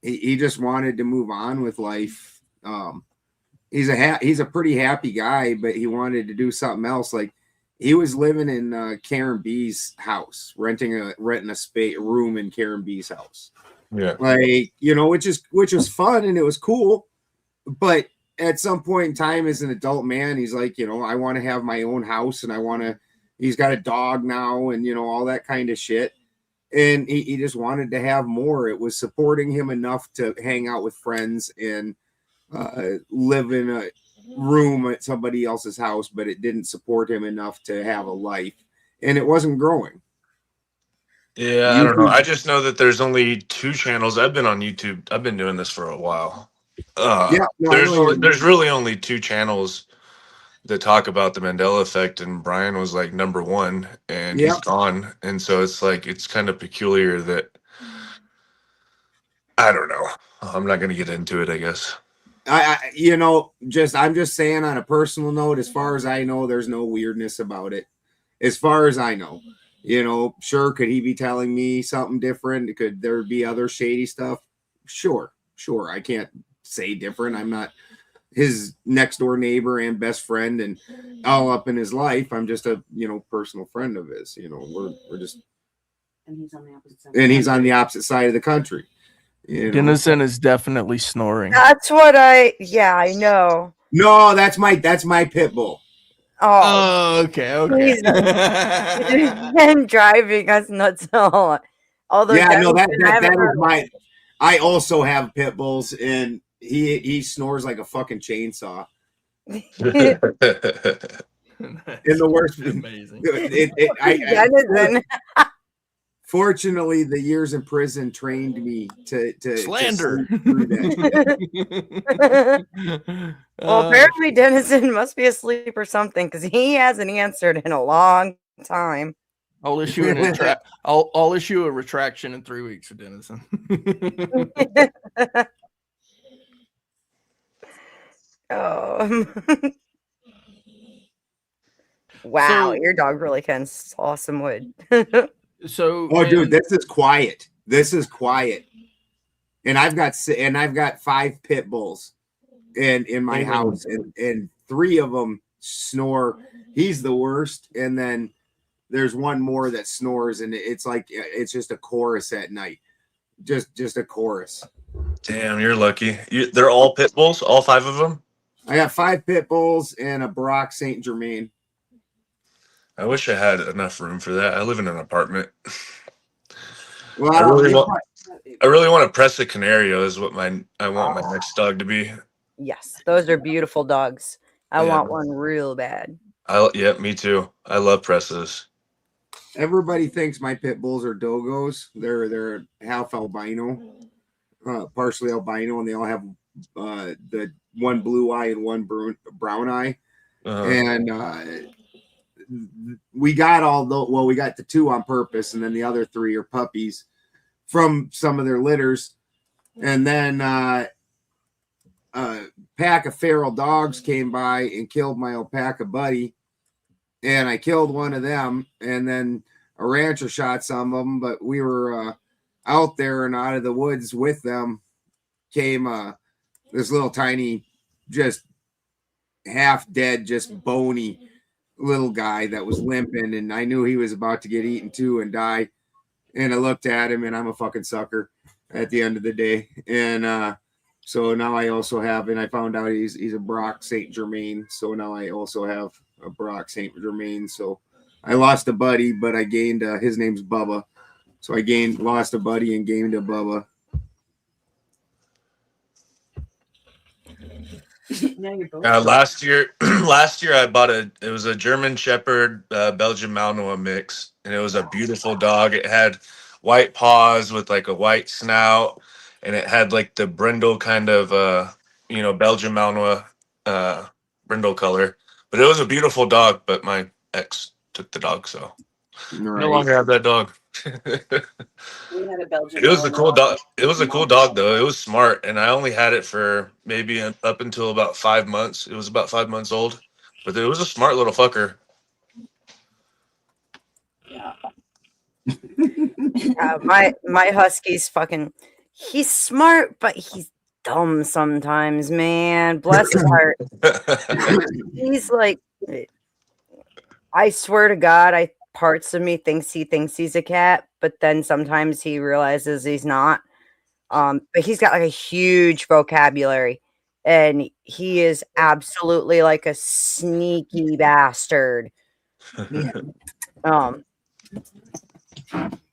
he just wanted to move on with life. He's a pretty happy guy, but he wanted to do something else. Like he was living in Karen B's house, renting a room in Karen B's house. Yeah. Like, you know, which was fun and it was cool. But at some point in time, as an adult man, he's like, you know, I want to have my own house and he's got a dog now and, you know, all that kind of shit. And he just wanted to have more. It was supporting him enough to hang out with friends and live in a room at somebody else's house, but it didn't support him enough to have a life. And it wasn't growing. Yeah, I don't know. I just know that there's only 2 channels. I've been on YouTube. I've been doing this for a while. There's really only 2 channels that talk about the Mandela effect, and Brian was like number 1, and he's gone. And so it's like it's kind of peculiar that I don't know. I'm not going to get into it, I guess. I'm just saying on a personal note, as far as I know, there's no weirdness about it. As far as I know. You know, sure, could he be telling me something different? Could there be other shady stuff? Sure. I can't say different. I'm not his next door neighbor and best friend and all up in his life. I'm just a, you know, personal friend of his. You know, we're just. And he's on the opposite side. And he's on the opposite side of the country. You know? Dennison is definitely snoring. That's what I know. No, that's my pit bull. Oh, okay. And driving us nuts all those. Yeah, no, that is my. I also have pit bulls, and he snores like a fucking chainsaw. In the worst, amazing. Fortunately, the years in prison trained me to slander. Well, apparently Dennison must be asleep or something because he hasn't answered in a long time. I'll issue I'll issue a retraction in 3 weeks for Dennison. Wow, your dog really can saw some wood. Dude, this is quiet. And I've got 5 pit bulls in my house, and 3 of them snore. He's the worst, and then there's one more that snores, and it's like it's just a chorus at night, just a chorus. Damn, you're lucky. They're all pit bulls, all 5 of them. I got 5 pit bulls and a Brock Saint Germain. I wish I had enough room for that. I live in an apartment. Well, I really want to press a Canario is what I want my next dog to be. Yes, those are beautiful dogs. I Yeah. want one real bad. Yeah, me too. I love presses. Everybody thinks my pit bulls are dogos. They're half albino, partially albino, and they all have the one blue eye and one brown eye. And we got we got the 2 on purpose, and then the other 3 are puppies from some of their litters. And then a pack of feral dogs came by and killed my alpaca buddy, and I killed one of them, and then a rancher shot some of them, but we were out there, and out of the woods with them came this little tiny, just half dead, just bony little guy that was limping, and I knew he was about to get eaten too and die. And I looked at him, and I'm a fucking sucker at the end of the day. And so now I also have, and I found out he's a Brock Saint Germain. So now I also have a Brock Saint Germain. So I lost a buddy, but I gained his name's Bubba. So I lost a buddy and gained a Bubba. Now you're both Last year I bought it was a German Shepherd Belgian Malinois mix, and it was a beautiful dog. It had white paws with like a white snout, and it had like the brindle kind of Belgian Malinois brindle color. But it was a beautiful dog, but my ex took the dog, so no longer have that dog. We had a Belgian. It was a cool dog. It was a cool dog, though. It was smart, and I only had it for maybe up until about 5 months. It was about 5 months old, but it was a smart little fucker. My husky's fucking. He's smart, but he's dumb sometimes, man. Bless his heart. He's like, I swear to God, parts of me thinks he's a cat, but then sometimes he realizes he's not. But he's got like a huge vocabulary, and he is absolutely like a sneaky bastard.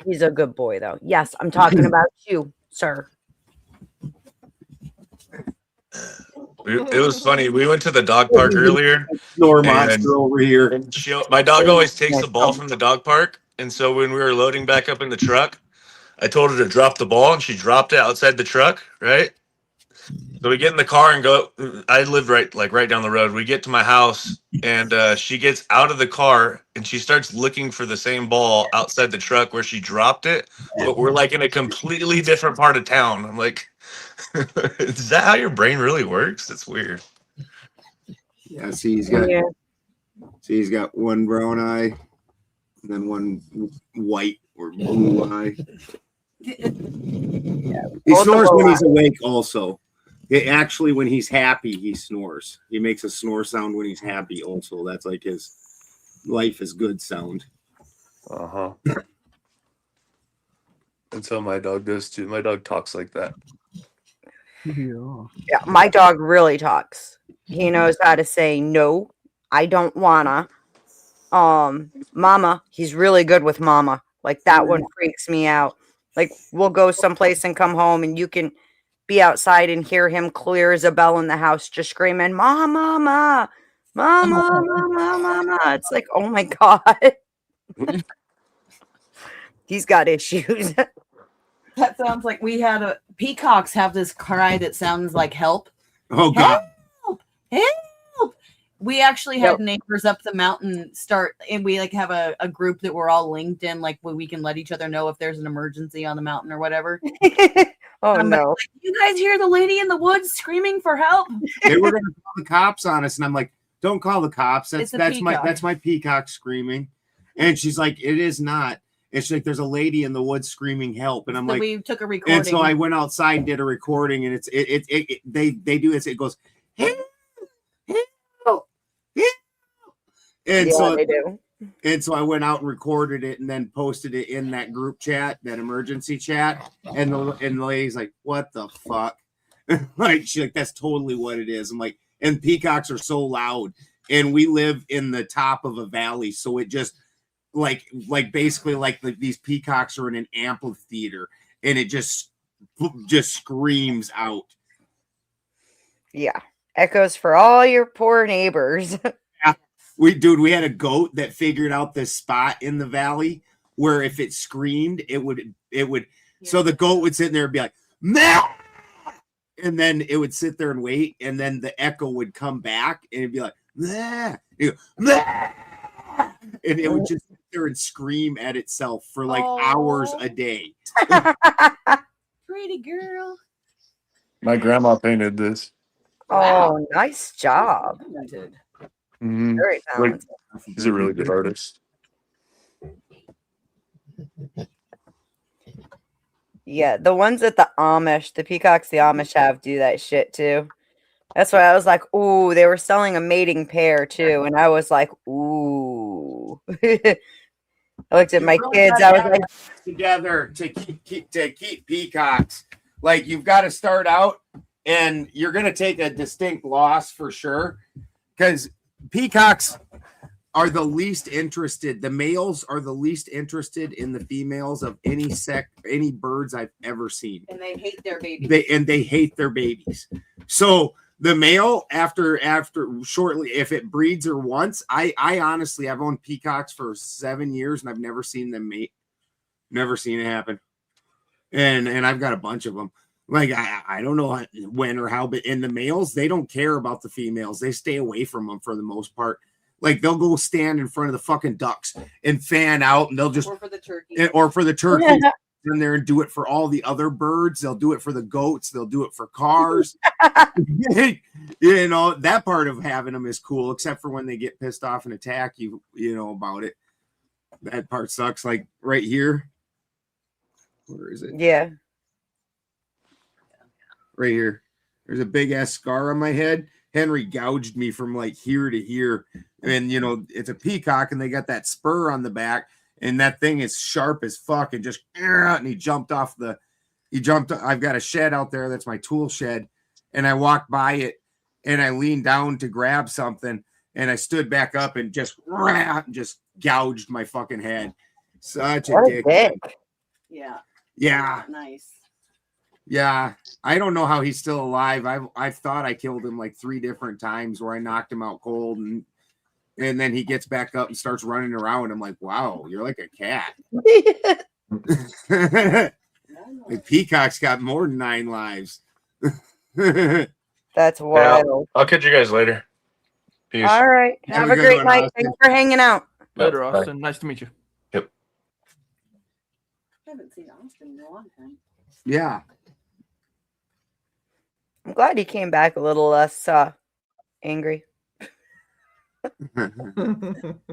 He's a good boy, though. Yes, I'm talking about you, sir. It was funny. We went to the dog park earlier. Snore monster over here. And my dog always takes the ball from the dog park. And so when we were loading back up in the truck, I told her to drop the ball, and she dropped it outside the truck, right? So we get in the car and go. I live right down the road. We get to my house, and she gets out of the car, and she starts looking for the same ball outside the truck where she dropped it. But we're like in a completely different part of town. I'm like, is that how your brain really works? That's weird. Yeah, he's got one brown eye and then one white or blue eye. He snores when he's awake also. Actually, when he's happy, he snores. He makes a snore sound when he's happy also. That's like his life is good sound. Uh-huh. That's how my dog does too. My dog talks like that. Yeah, my dog really talks. He knows how to say no, I don't wanna. Mama, he's really good with mama. Like that one freaks me out. Like we'll go someplace and come home, and you can be outside and hear him clear as a bell in the house, just screaming, "Mama, mama, mama, mama, mama." It's like, oh my God. He's got issues. That sounds like peacocks have this cry that sounds like help. Oh God. Help! Help! We actually had neighbors up the mountain and we like have a group that we're all linked in, like where we can let each other know if there's an emergency on the mountain or whatever. Oh no. Like, you guys hear the lady in the woods screaming for help? They were gonna call the cops on us, and I'm like, don't call the cops. That's my peacock screaming. And she's like, it is not. And she's like, there's a lady in the woods screaming help. And I'm like, we took a recording. And so I went outside and did a recording, and they do it. It goes, help, help, help. And so they do. And so I went out and recorded it and then posted it in that group chat, that emergency chat. And the lady's like, what the fuck? Like, she's like, that's totally what it is. I'm like, and peacocks are so loud, and we live in the top of a valley. So it just basically these peacocks are in an amphitheater, and it just screams out. Yeah. Echoes for all your poor neighbors. We had a goat that figured out this spot in the valley where if it screamed, it would. So the goat would sit there and be like, "Meow," and then it would sit there and wait, and then the echo would come back, and it'd be like, "Nah," and it would just sit there and scream at itself for like hours a day. Pretty girl. My grandma painted this. Oh, nice job. Mm-hmm. Very talented. He's a really good artist. Yeah, the ones that the peacocks the Amish have do that shit too. That's why I was like, ooh, they were selling a mating pair too. And I was like, ooh. I looked at my kids. I was like, together to keep peacocks. Like, you've got to start out, and you're going to take a distinct loss for sure. Because peacocks, are the least interested. The males are the least interested in the females of any birds I've ever seen. And they hate their babies. They hate their babies. So the male after shortly, if it breeds or once, I honestly, I've owned peacocks for 7 years and I've never seen them mate. Never seen it happen. And I've got a bunch of them. Like I don't know when or how, but in the males, they don't care about the females. They stay away from them for the most part. Like they'll go stand in front of the fucking ducks and fan out, and they'll just or for the turkey. In there and do it for all the other birds. They'll do it for the goats. They'll do it for cars. You know, that part of having them is cool, except for when they get pissed off and attack you, you know, about it. That part sucks. Like right here. Where is it? Yeah. Right here. There's a big ass scar on my head. Henry gouged me from like here to here. And you know, it's a peacock and they got that spur on the back. And that thing is sharp as fuck, and just and he jumped off I've got a shed out there that's my tool shed, and I walked by it and I leaned down to grab something and I stood back up and just gouged my fucking head. Such a dick. Yeah. Nice. Yeah. I don't know how he's still alive. I've thought I killed him like 3 different times where I knocked him out cold, and then he gets back up and starts running around. I'm like, wow, you're like a cat. The peacock's got more than 9 lives. That's wild. I'll catch you guys later. Peace. All right. Have a great night. Austin. Thanks for hanging out. Later, Bye. Austin. Nice to meet you. Yep. I haven't seen Austin in a long time. Yeah. I'm glad he came back a little less angry.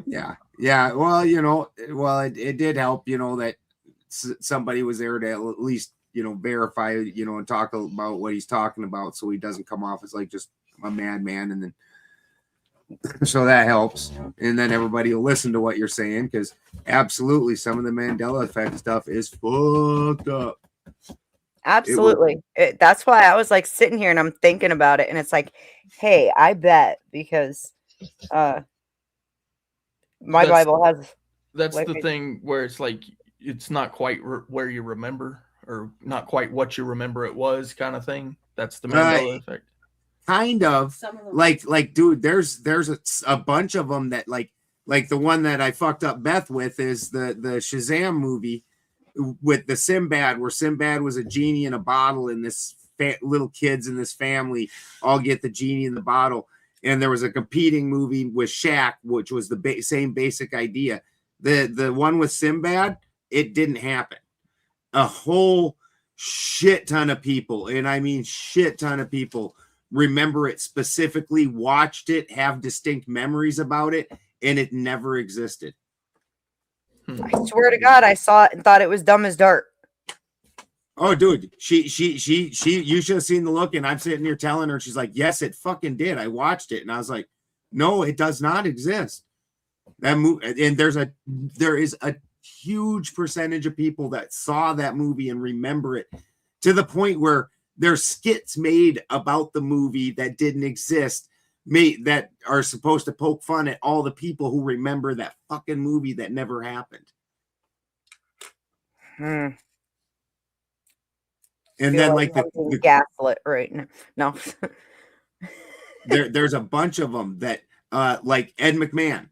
Yeah. Well, you know, it did help, you know, that somebody was there to at least, you know, verify, you know, and talk about what he's talking about, so he doesn't come off as like just a madman. And then so that helps, and then everybody will listen to what you're saying, because absolutely some of the Mandela effect stuff is fucked up. Absolutely. That's why I was like sitting here and I'm thinking about it, and it's like, hey, I bet, because my Bible has. That's like, the thing where it's like it's not quite where you remember, or not quite what you remember it was, kind of thing. That's the Mandela effect. Kind of like dude, there's a bunch of them that like the one that I fucked up Beth with is the Shazam movie with the Sinbad, where Sinbad was a genie in a bottle, and this little kids in this family all get the genie in the bottle. And there was a competing movie with Shaq, which was the same basic idea. The one with Sinbad, it didn't happen. A whole shit ton of people, and I mean shit ton of people, remember it specifically, watched it, have distinct memories about it, and it never existed. I swear to God, I saw it and thought it was dumb as dirt. Oh, dude, she you should have seen the look, and I'm sitting here telling her, she's like, yes, it fucking did. I watched it, and I was like, no, it does not exist. That movie, and there is a huge percentage of people that saw that movie and remember it, to the point where there's skits made about the movie that didn't exist, that are supposed to poke fun at all the people who remember that fucking movie that never happened. And then like the gaslit right now. No. there's a bunch of them that like Ed McMahon.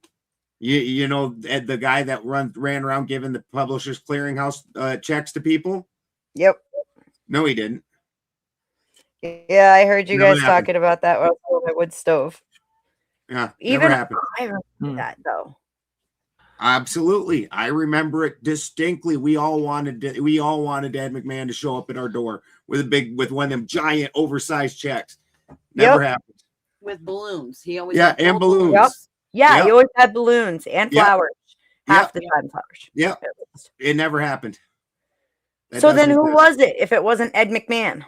You know, Ed, the guy that ran around giving the Publishers Clearinghouse checks to people? Yep. No, he didn't. Yeah, I heard you Never guys happened. talking about that on my wood stove. Yeah, Even never happened. I remember that though. Absolutely, I remember it distinctly. We all wanted Ed McMahon to show up at our door with one of them giant oversized checks. Never happened. With balloons. He always Yeah, had and full balloons. Yep. Yeah, Yep. he always had balloons and Yep. flowers. Half the time flowers. Yeah, it never happened. That So then doesn't who exist. was it if it wasn't Ed McMahon?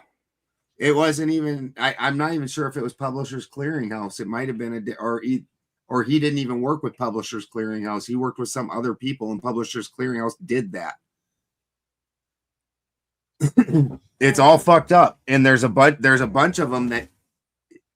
It wasn't even. I'm not even sure if it was Publishers Clearinghouse. It might have been or he didn't even work with Publishers Clearinghouse. He worked with some other people, and Publishers Clearinghouse did that. It's all fucked up, and there's a bunch of them that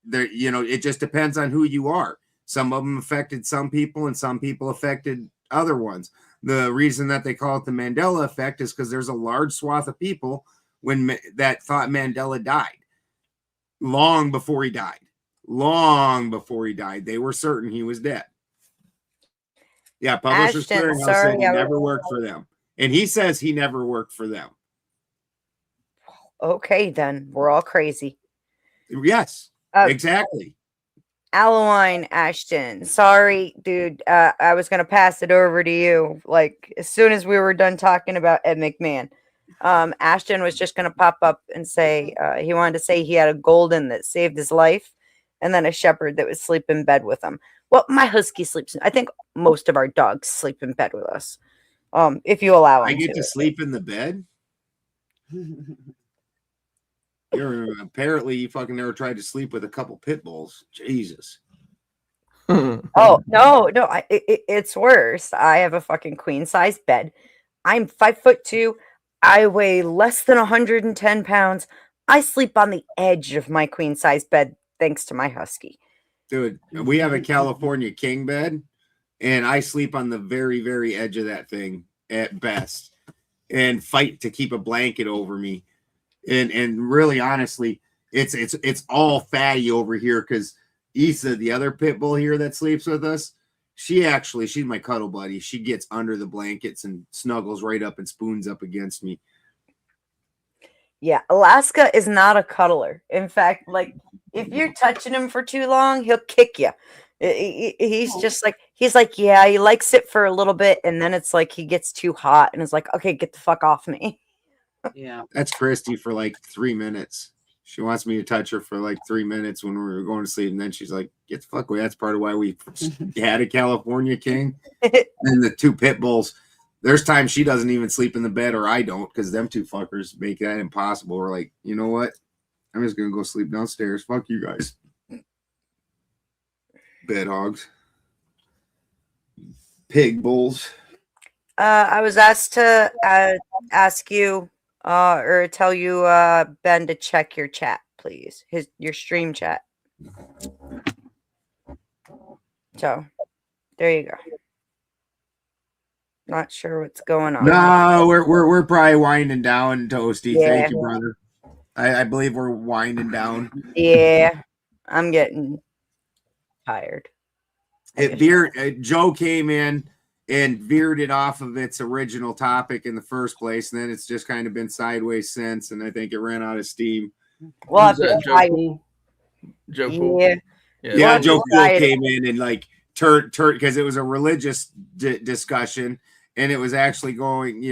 there. You know, it just depends on who you are. Some of them affected some people, and some people affected other ones. The reason that they call it the Mandela effect is because there's a large swath of people that thought Mandela died long before he died. Long before he died, they were certain he was dead. Yeah, Publishers Ashton, Clearinghouse sorry, said he I never was- worked for them, and he says he never worked for them. Okay, then we're all crazy. Yes, Uh, exactly. Alawine Ashton, sorry, dude. I was gonna pass it over to you, like as soon as we were done talking about Ed McMahon. Ashton was just gonna pop up and say he wanted to say he had a golden that saved his life, and then a shepherd that would sleep in bed with him. Well, my husky sleeps. I think most of our dogs sleep in bed with us, if you allow I him get to to. sleep in the bed. Apparently you fucking never tried to sleep with a couple pit bulls. Jesus. Oh no, it's worse. I have a fucking queen size bed. I'm 5'2". I weigh less than 110 pounds. I sleep on the edge of my queen size bed thanks to my husky. Dude, we have a California king bed, and I sleep on the very, very edge of that thing at best, and fight to keep a blanket over me. And really, honestly, it's all fatty over here because Issa, the other pit bull here that sleeps with us, she's my cuddle buddy. She gets under the blankets and snuggles right up and spoons up against me. Yeah, Alaska is not a cuddler. In fact, like if you're touching him for too long, he'll kick you. He's just like yeah, he likes it for a little bit, and then it's like he gets too hot, and is like, okay, get the fuck off me. Yeah, That's Christy for like 3 minutes. She wants me to touch her for like 3 minutes when we were going to sleep, and then she's like, "Get the fuck away!" That's part of why we had a California king and the two pit bulls. There's times she doesn't even sleep in the bed, or I don't, because them two fuckers make that impossible. We're like, you know what? I'm just gonna go sleep downstairs. Fuck you guys, bed hogs, pig bulls. I was asked to ask you or tell you, Ben, to check your chat, please. Your stream chat. So, there you go. Not sure what's going on. No, we're probably winding down, Toasty. Yeah. Thank you, brother. I believe we're winding down. Yeah, I'm getting tired. Joe came in and veered it off of its original topic in the first place, and then it's just kind of been sideways since, and I think it ran out of steam. Well, Who's that, Joe Cool? Joe Cool. Yeah. Yeah, Joe Cool came in and like turned because it was a religious discussion, and it was actually going,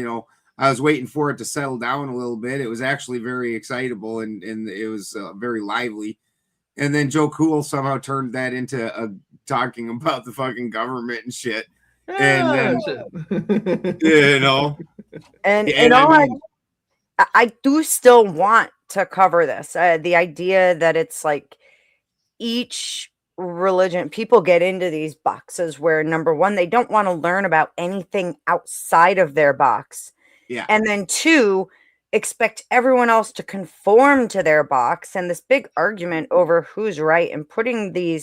I was waiting for it to settle down a little bit. It was actually very excitable and it was very lively. And then Joe Cool somehow turned that into talking about the fucking government and shit. And then, And I do still want to cover this. The idea that it's like each religion, people get into these boxes where, number one, they don't want to learn about anything outside of their box. Yeah. And then two, expect everyone else to conform to their box, and this big argument over who's right and putting the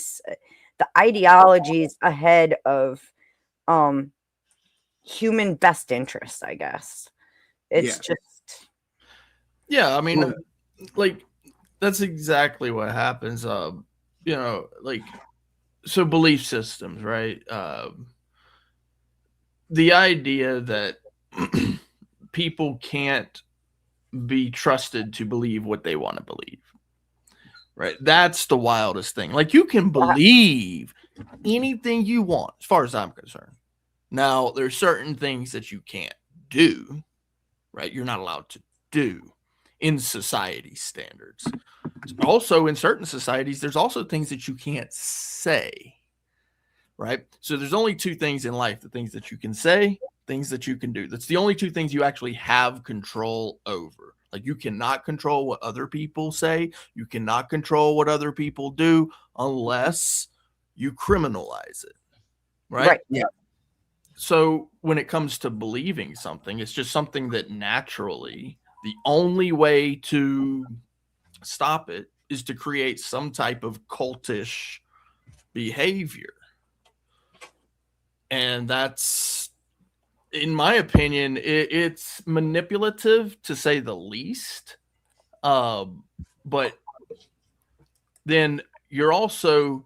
ideologies ahead of human best interest, I guess. It's just I mean, like that's exactly what happens. So belief systems, right? The idea that people can't be trusted to believe what they want to believe, right? That's the wildest thing. Like, you can believe anything you want, as far as I'm concerned. Now, there's certain things that you can't do, right? You're not allowed to do in society standards. Also, in certain societies, there's also things that you can't say, right? So there's only two things in life: the things that you can say, things that you can do. That's the only two things you actually have control over. Like, you cannot control what other people say. You cannot control what other people do unless you criminalize it, right? Yeah. So when it comes to believing something, it's just something that naturally, the only way to stop it is to create some type of cultish behavior, And that's, in my opinion, it's manipulative to say the least. But then you're also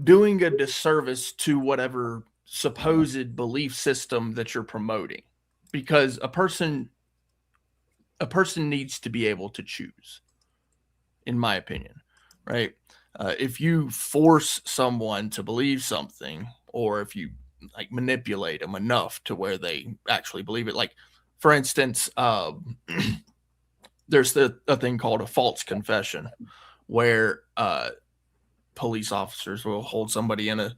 doing a disservice to whatever supposed belief system that you're promoting, because a person needs to be able to choose, in my opinion, right? If you force someone to believe something, or if you like manipulate them enough to where they actually believe it, like for instance, there's a thing called a false confession, where police officers will hold somebody in a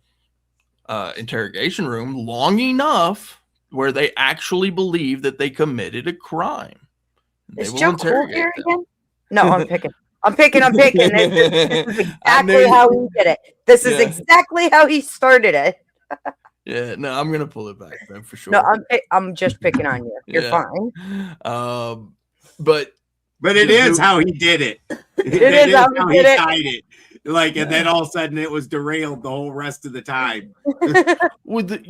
interrogation room long enough where they actually believe that they committed a crime. They Is will Joe Cool interrogate here them. again? No, I'm picking. This is exactly how he did it. This is Yeah. exactly how he started it. Yeah, no, I'm gonna pull it back then for sure. No, I'm just picking on you. You're Yeah. fine. But it is how he did it. It is how he did it. tied it. Like, and then all of a sudden it was derailed the whole rest of the time. With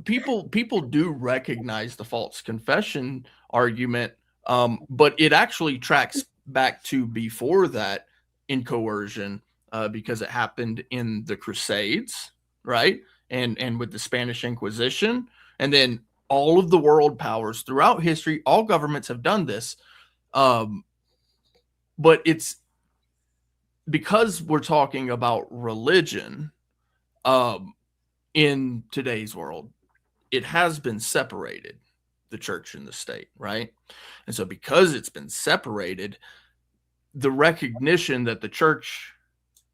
people do recognize the false confession argument, but it actually tracks back to before that in coercion, because it happened in the Crusades, right? And with the Spanish Inquisition, and then all of the world powers throughout history, all governments have done this. But it's because we're talking about religion, in today's world, it has been separated, the church and the state, right? And so because it's been separated, the recognition that the church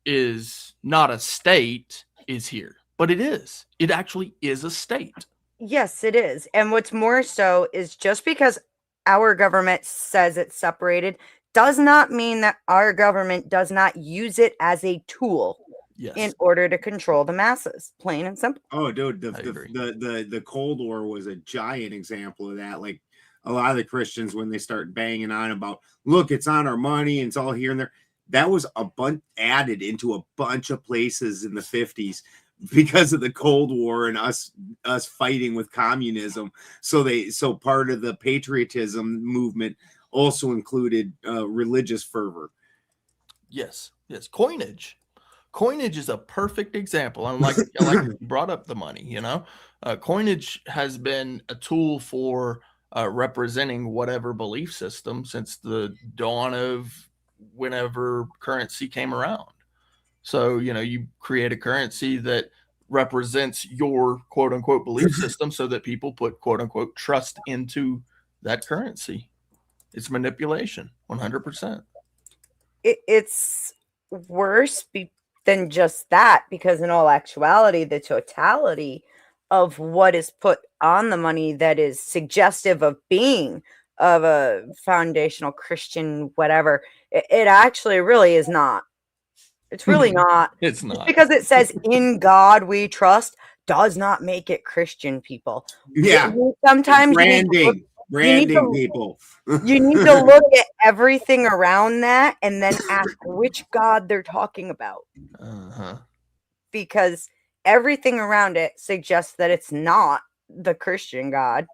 is not a state is here. But it is. It actually is a state. Yes, it is. And what's more so is just because our government says it's separated does not mean that our government does not use it as a tool in order to control the masses, plain and simple. Oh, dude, the Cold War was a giant example of that. Like, a lot of the Christians, when they start banging on about, look, it's on our money and it's all here and there, that was a bunch added into a bunch of places in the 50s because of the Cold War and us fighting with communism. So part of the patriotism movement also included religious fervor. Yes. Coinage is a perfect example. I like you brought up the money. Coinage has been a tool for representing whatever belief system since the dawn of whenever currency came around. So, you create a currency that represents your quote unquote belief system so that people put quote unquote trust into that currency. It's manipulation, 100%. It's worse than just that, because in all actuality, the totality of what is put on the money that is suggestive of being of a foundational Christian, whatever, it actually really is not. It's really not. It's not. Just because it says "in God we trust" does not make it Christian, people. Yeah. Sometimes branding people. You need to look at everything around that and then ask which God they're talking about. Because everything around it suggests that it's not the Christian God.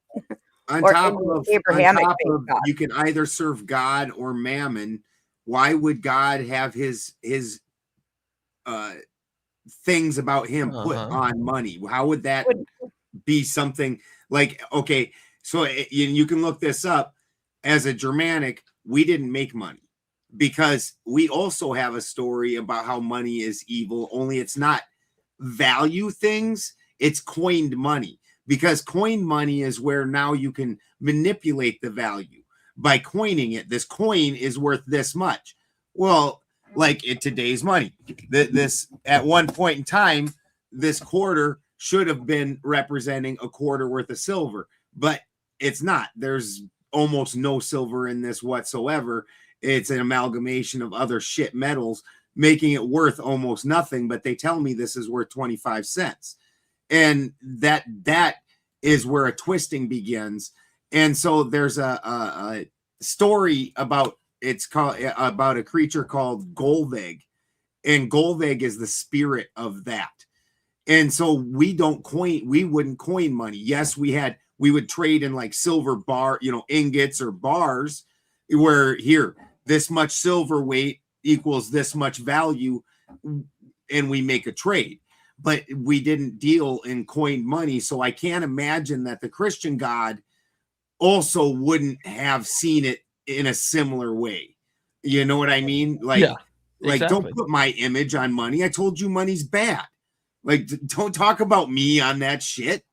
On or top any of, Abrahamic faith God. you can either serve God or mammon. Why would God have his things about him put on money? How would that be something like, okay, so you can look this up. As a Germanic, we didn't make money because we also have a story about how money is evil, only it's not value things, it's coined money. Because coined money is where now you can manipulate the value by coining it. This coin is worth this much. Well, like in today's money, this at one point in time, this quarter should have been representing a quarter worth of silver, but it's not. There's almost no silver in this whatsoever. It's an amalgamation of other shit metals, making it worth almost nothing. But they tell me this is worth 25 cents. And that is where a twisting begins. And so there's a story about a creature called Golveg, and Golveg is the spirit of that. And so we wouldn't coin money. Yes, we would trade in like silver bar, ingots or bars, where here, this much silver weight equals this much value, and we make a trade. But we didn't deal in coined money. So I can't imagine that the Christian God also wouldn't have seen it in a similar way. You know what I mean? Like, Yeah, exactly. Don't put my image on money. I told you money's bad. Like, don't talk about me on that shit.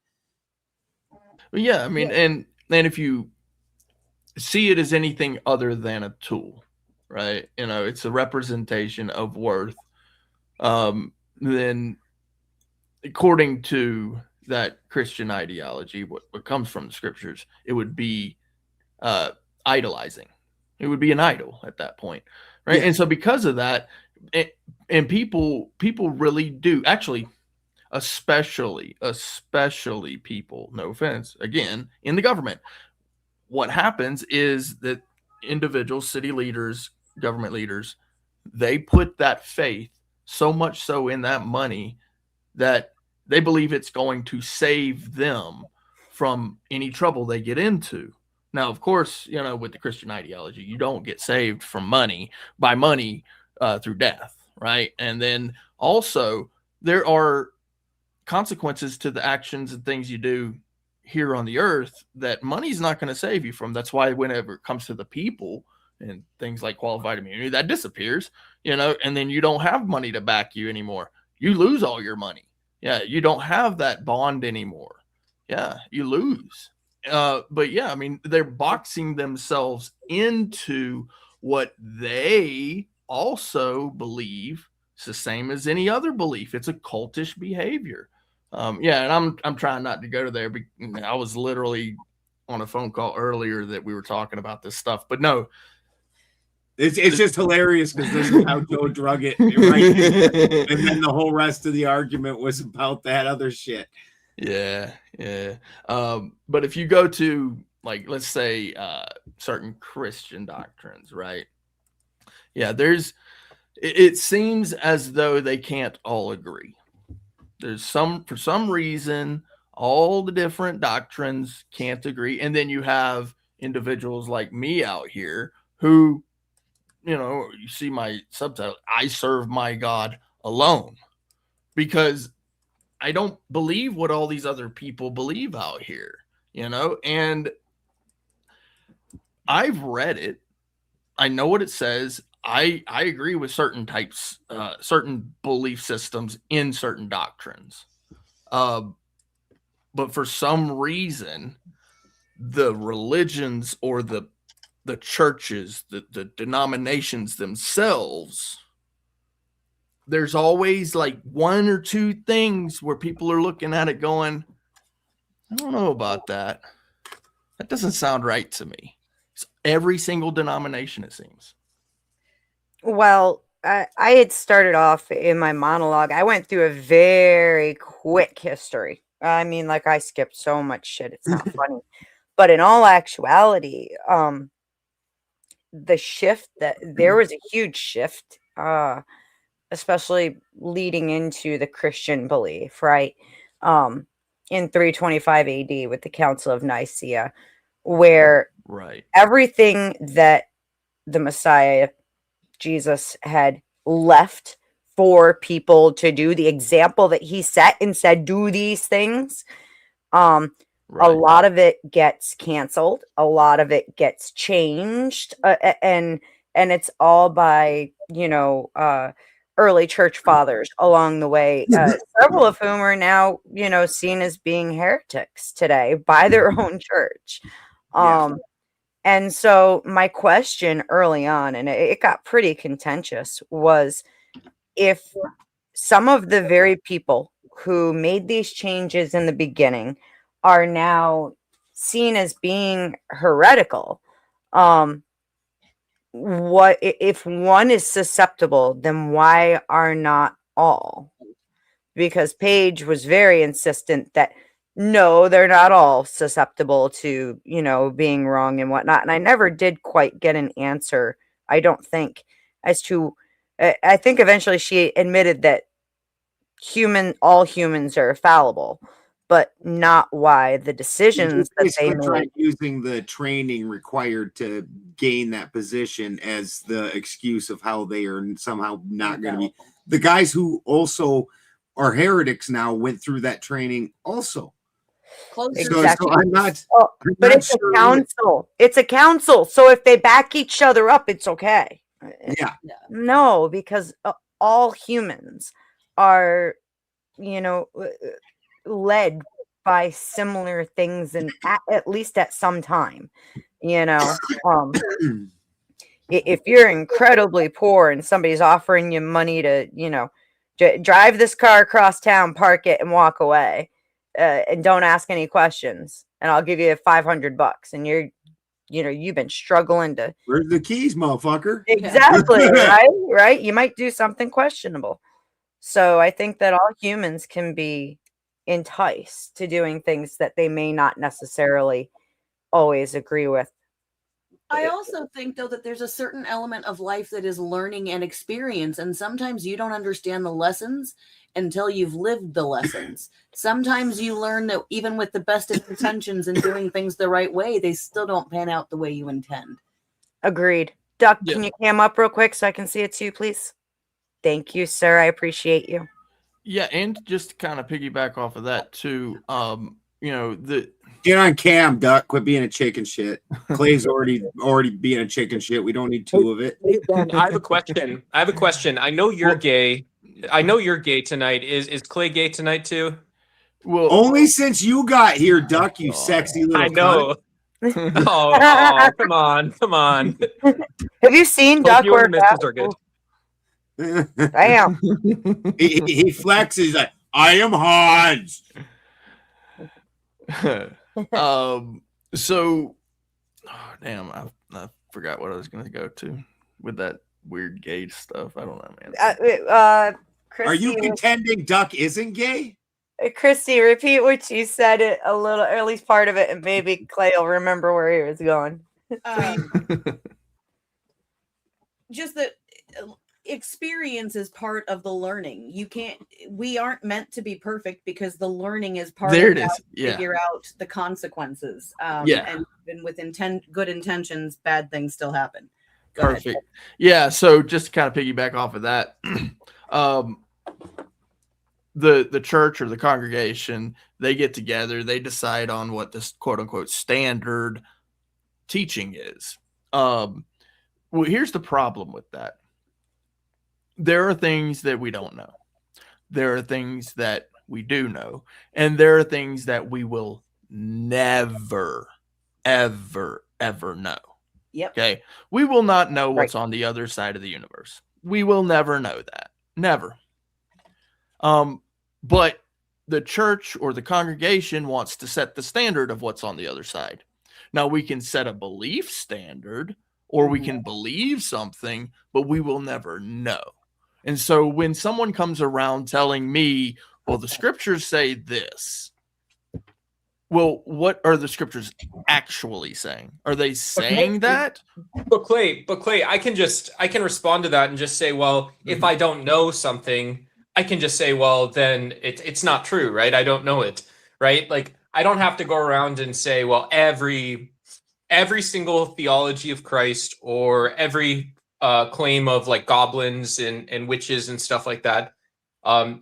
Yeah, I mean, and if you see it as anything other than a tool, right? It's a representation of worth. Then, according to that Christian ideology, what comes from the scriptures, it would be idolizing. It would be an idol at that point, right? Yeah. And so, because of that, and people really do actually. Especially people, no offense, again, in the government. What happens is that individuals, city leaders, government leaders, they put that faith so much so in that money that they believe it's going to save them from any trouble they get into. Now, of course, with the Christian ideology, you don't get saved from money through death, right? And then also there are consequences to the actions and things you do here on the earth that money's not going to save you from. That's why whenever it comes to the people and things like qualified immunity, that disappears, and then you don't have money to back you anymore. You lose all your money. Yeah, you don't have that bond anymore. Yeah, you lose. But yeah, I mean, they're boxing themselves into what they also believe. It's the same as any other belief. It's a cultish behavior. And I'm trying not to go there. I was literally on a phone call earlier that we were talking about this stuff, but no, it's just hilarious because this is how Joe drug it, right? And then the whole rest of the argument was about that other shit. Yeah. But if you go to, like, let's say certain Christian doctrines, right? Yeah, it seems as though they can't all agree. For some reason, all the different doctrines can't agree. And then you have individuals like me out here who, you see my subtitle, I serve my God alone, because I don't believe what all these other people believe out here, and I've read it. I know what it says. I agree with certain types, certain belief systems in certain doctrines. But for some reason, the religions or the churches, the denominations themselves, there's always like one or two things where people are looking at it going, I don't know about that. That doesn't sound right to me. It's every single denomination, it seems. Well, I had started off in my monologue. I went through a very quick history. I mean, like, I skipped so much shit. It's not funny. But in all actuality, the shift there was a huge shift, especially leading into the Christian belief, right? In 325 AD with the Council of Nicaea, where everything that the Messiah, Jesus, had left for people to do, the example that he set and said, do these things. A lot of it gets canceled. A lot of it gets changed. And it's all by, early church fathers along the way, several of whom are now, seen as being heretics today by their own church. And so my question early on, and it got pretty contentious, was if some of the very people who made these changes in the beginning are now seen as being heretical, what if one is susceptible, then why are not all? Because Paige was very insistent that no, they're not all susceptible to, being wrong and whatnot. And I never did quite get an answer, I don't think, as to, I think eventually she admitted that all humans are fallible, but not why the decisions that they Basically tried make. using the training required to gain that position as the excuse of how they are somehow not going to be. The guys who also are heretics now went through that training also. Exactly. So I'm not. I'm But not it's sure a council. It's a council. So if they back each other up, it's okay. Yeah. No, because all humans are, you know, led by similar things, and at least at some time, you know. If you're incredibly poor and somebody's offering you money to, you know, drive this car across town, park it, and walk away, and don't ask any questions, and I'll give you $500, and you've been struggling to. Where's the keys, motherfucker? Exactly. right. You might do something questionable. So I think that all humans can be enticed to doing things that they may not necessarily always agree with. I also think, though, that there's a certain element of life that is learning and experience. And sometimes you don't understand the lessons until you've lived the lessons. Sometimes you learn that even with the best of intentions and doing things the right way, they still don't pan out the way you intend. Agreed. Duck, can you cam up real quick so I can see it too, please? Thank you, sir. I appreciate you. Yeah, and just to kind of piggyback off of that too, you know, Get on cam, Duck. Quit being a chicken shit. Clay's already being a chicken shit. We don't need two of it. Hey, Ben, I have a question. I know you're gay. I know you're gay tonight. Is Clay gay tonight too? Well, only since you got here, Duck. You sexy little. I know. Oh, come on. Have you seen Hope Duck you work and the missus out? are good. Damn. he flexes like, I am Hans. So damn, I forgot what I was gonna go to with that weird gay stuff. I don't know, man. Christy, Are you contending Duck isn't gay? Christy, repeat what you said a little, or at least part of it, and maybe Clay will remember where he was going. Just that experience is part of the learning. We aren't meant to be perfect, because the learning is part There of it how is. to Yeah. figure out the consequences. Yeah. And with good intentions, bad things still happen. Go ahead. Perfect. Yeah. So just to kind of piggyback off of that, the church or the congregation, they get together, they decide on what this quote unquote standard teaching is. Well, here's the problem with that. There are things that we don't know. There are things that we do know. And there are things that we will never, ever, ever know. Yep. Okay. We will not know what's on the other side of the universe. We will never know that. Never. But the church or the congregation wants to set the standard of what's on the other side. Now, we can set a belief standard, or we can believe something, but we will never know. And so when someone comes around telling me, well, the scriptures say this, well, what are the scriptures actually saying? Are they saying that? But Clay, I can respond to that and just say, well, if I don't know something, I can just say, well, then it's not true, right? I don't know it, right? Like, I don't have to go around and say, well, every single theology of Christ, or every claim of like goblins and witches and stuff like that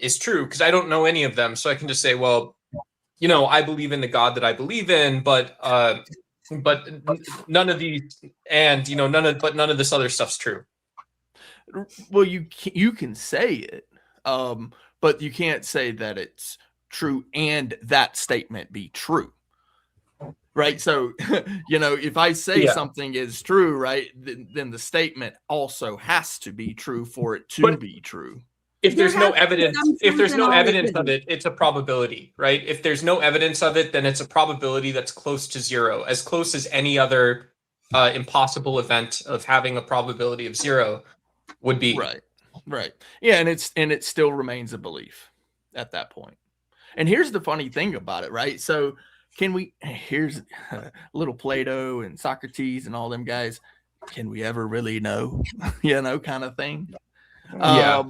is true, because I don't know any of them. So I can just say, well, you know, I believe in the God that I believe in, but none of these, and you know, none of this other stuff's true. Well, you can say it, but you can't say that it's true and that statement be true. Right. So, you know, if I say something is true, right, then the statement also has to be true for it to be true. If there's no evidence, of it, it's a probability, right? If there's no evidence of it, then it's a probability that's close to zero, as close as any other impossible event of having a probability of zero would be. Right. Yeah, and it still remains a belief at that point. And here's the funny thing about it, right? So here's little Plato and Socrates and all them guys. Can we ever really know? You know, kind of thing. Yeah.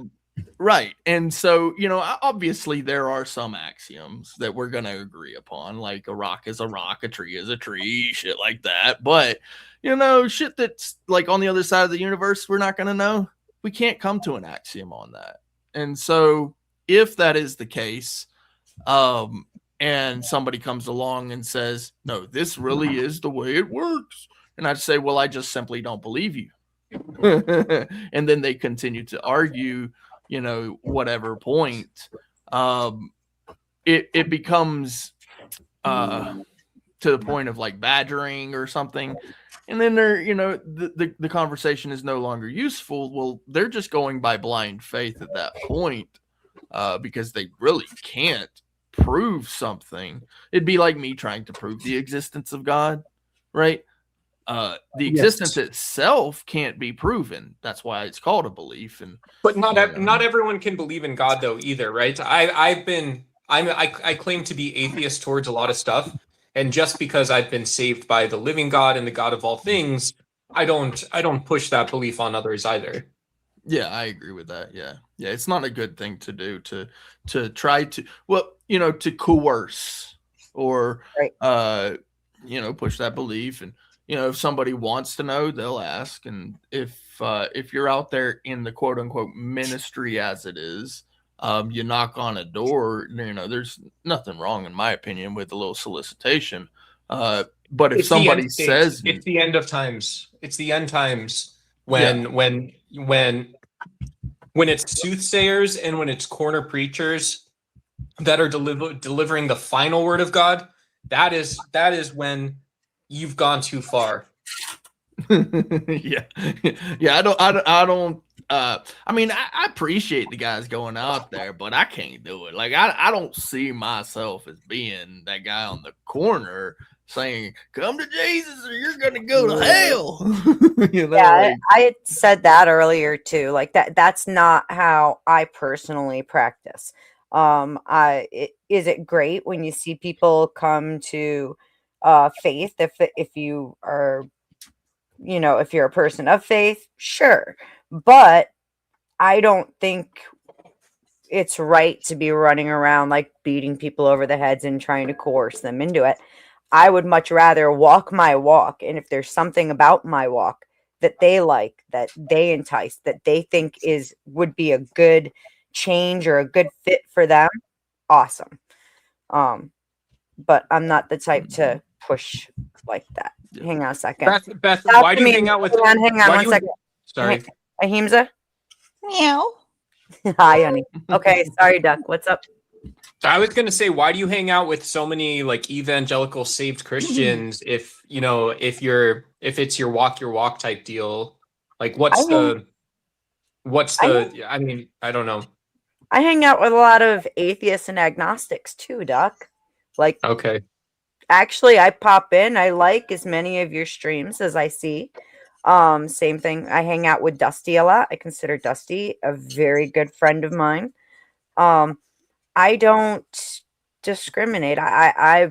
Right. And so, obviously there are some axioms that we're going to agree upon, like a rock is a rock, a tree is a tree, shit like that. But, shit that's like on the other side of the universe, we're not going to know. We can't come to an axiom on that. And so if that is the case, and somebody comes along and says, no, this really is the way it works, and I'd say, well, I just simply don't believe you. And then they continue to argue, whatever point, it becomes to the point of like badgering or something. And then the conversation is no longer useful. Well, they're just going by blind faith at that point, because they really can't prove something. It'd be like me trying to prove the existence of God, right? The existence itself can't be proven. That's why it's called a belief. But not everyone can believe in God though either, right? I claim to be atheist towards a lot of stuff, and just because I've been saved by the living God and the God of all things, I don't push that belief on others either. Yeah, I agree with that. Yeah, it's not a good thing to do to try to to coerce or push that belief. And if somebody wants to know, they'll ask. And if you're out there in the quote unquote ministry as it is, you knock on a door, there's nothing wrong, in my opinion, with a little solicitation. But if it's somebody says it's the end of times, it's the end times when it's soothsayers and when it's corner preachers that are delivering the final word of God, that is when you've gone too far. Yeah. I mean, I appreciate the guys going out there, but I can't do it. Like, I don't see myself as being that guy on the corner saying, come to Jesus or you're going to go to hell. I said that earlier too. Like that's not how I personally practice. Is it great when you see people come to faith if you are, if you're a person of faith? Sure. But I don't think it's right to be running around like beating people over the heads and trying to coerce them into it. I would much rather walk my walk. And if there's something about my walk that they like, that they entice, that they think would be a good change or a good fit for them, awesome. But I'm not the type to push like that. Hang on a second. Beth, why do you hang out with? Hang on one second. Sorry. Ahimsa? Meow. Hi, honey. Okay, sorry, Duck. What's up? I was going to say, why do you hang out with so many like evangelical saved Christians if it's your walk type deal? Like I mean, I don't know. I hang out with a lot of atheists and agnostics too, Doc. Like, okay. Actually, I pop in. I like as many of your streams as I see. Same thing. I hang out with Dusty a lot. I consider Dusty a very good friend of mine. I don't discriminate. I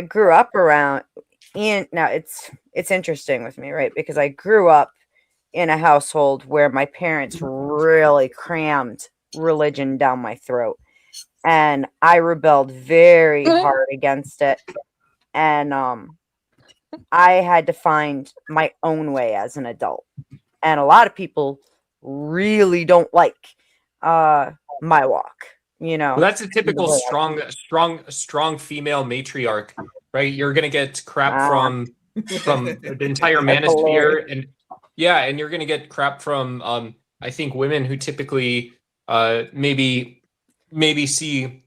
grew up around it's interesting with me, right? Because I grew up in a household where my parents really crammed religion down my throat. And I rebelled very hard against it. And I had to find my own way as an adult. And a lot of people really don't like my walk. Well, that's a typical strong female matriarch, right? You're gonna get crap from the entire manosphere, and you're gonna get crap from I think women who typically maybe see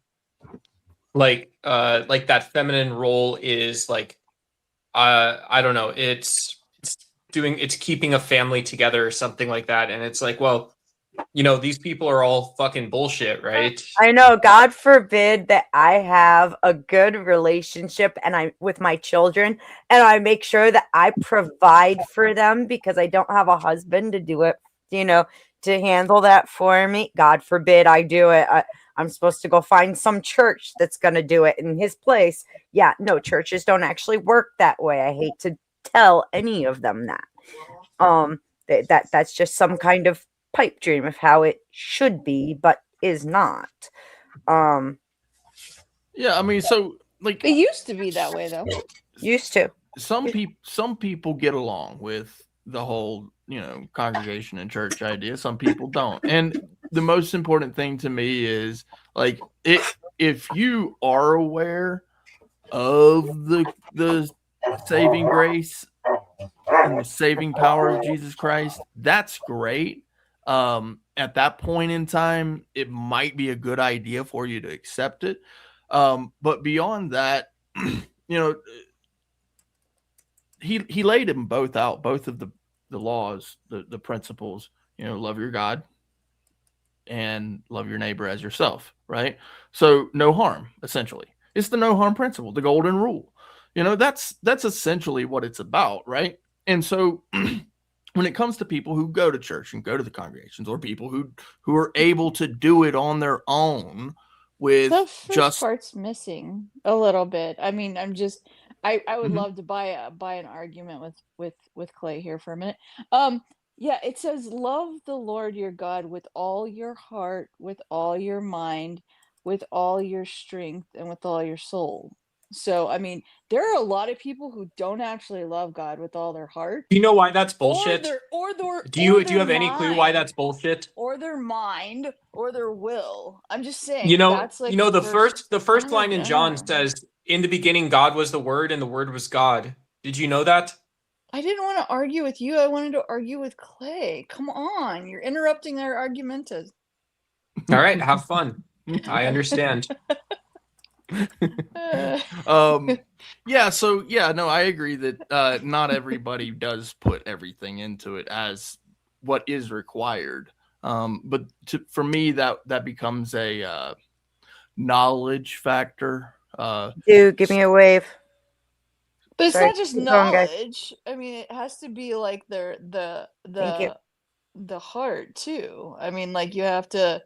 like that feminine role is like I don't know, it's keeping a family together or something like that, and it's like, well, these people are all fucking bullshit, right? I know. God forbid that I have a good relationship with my children, and I make sure that I provide for them because I don't have a husband to do it, to handle that for me. God forbid I do it. I'm supposed to go find some church that's going to do it in his place. Yeah, no, churches don't actually work that way. I hate to tell any of them that. That's just some kind of pipe dream of how it should be, but is not. Yeah, I mean, so like It used to be that way though. Used to. Some people get along with the whole, congregation and church idea. Some people don't. And the most important thing to me is like if you are aware of the saving grace and the saving power of Jesus Christ, that's great. At that point in time, it might be a good idea for you to accept it. But beyond that, he laid them both out, both of the laws, the principles, love your God and love your neighbor as yourself, right? So no harm, essentially. It's the no harm principle, the golden rule. That's essentially what it's about, right? And so when it comes to people who go to church and go to the congregations, or people who are able to do it on their own with The first just part's missing a little bit. I mean, I would love to buy an argument with Clay here for a minute. Yeah, it says love the Lord your God with all your heart, with all your mind, with all your strength, and with all your soul. So, I mean, there are a lot of people who don't actually love God with all their heart. Do you know why that's bullshit? Do you have any clue why that's bullshit? Or their mind, or their will. I'm just saying. That's like the first line in John says, "In the beginning, God was the Word, and the Word was God." Did you know that? I didn't want to argue with you. I wanted to argue with Clay. Come on, you're interrupting our argumentas. All right, have fun. I understand. I agree that not everybody does put everything into it as what is required. But for me, that becomes a knowledge factor. Dude, give me a wave. But it's Sorry, not just keep going, guys. knowledge. I mean, it has to be like the Thank you. the heart too. I mean, like you have to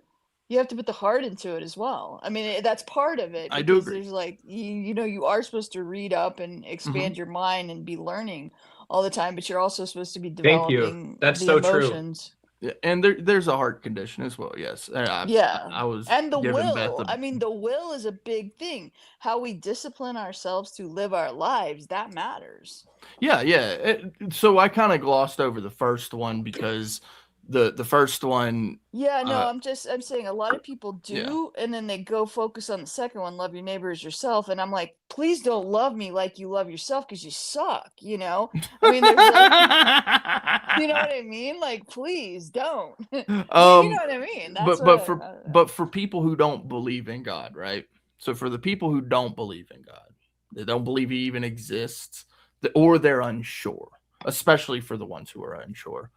put the heart into it as well. I mean, that's part of it. I do because agree. There's like you are supposed to read up and expand your mind and be learning all the time, but you're also supposed to be Thank you. developing That's the so true. emotions. Yeah, and there's a heart condition as well. Yes. I was And the giving Beth will. I mean, the will is a big thing. How we discipline ourselves to live our lives, that matters. Yeah. So I kind of glossed over the first one because the first one. Yeah, no, I'm saying a lot of people do, Yeah. and then they go focus on the second one, love your neighbor as yourself. And I'm like, please don't love me like you love yourself because you suck, I mean, there's like, you know what I mean? Like, please don't. You know what I mean? That's But for people who don't believe in God, right? So for the people who don't believe in God, they don't believe he even exists, or they're unsure, especially for the ones who are unsure.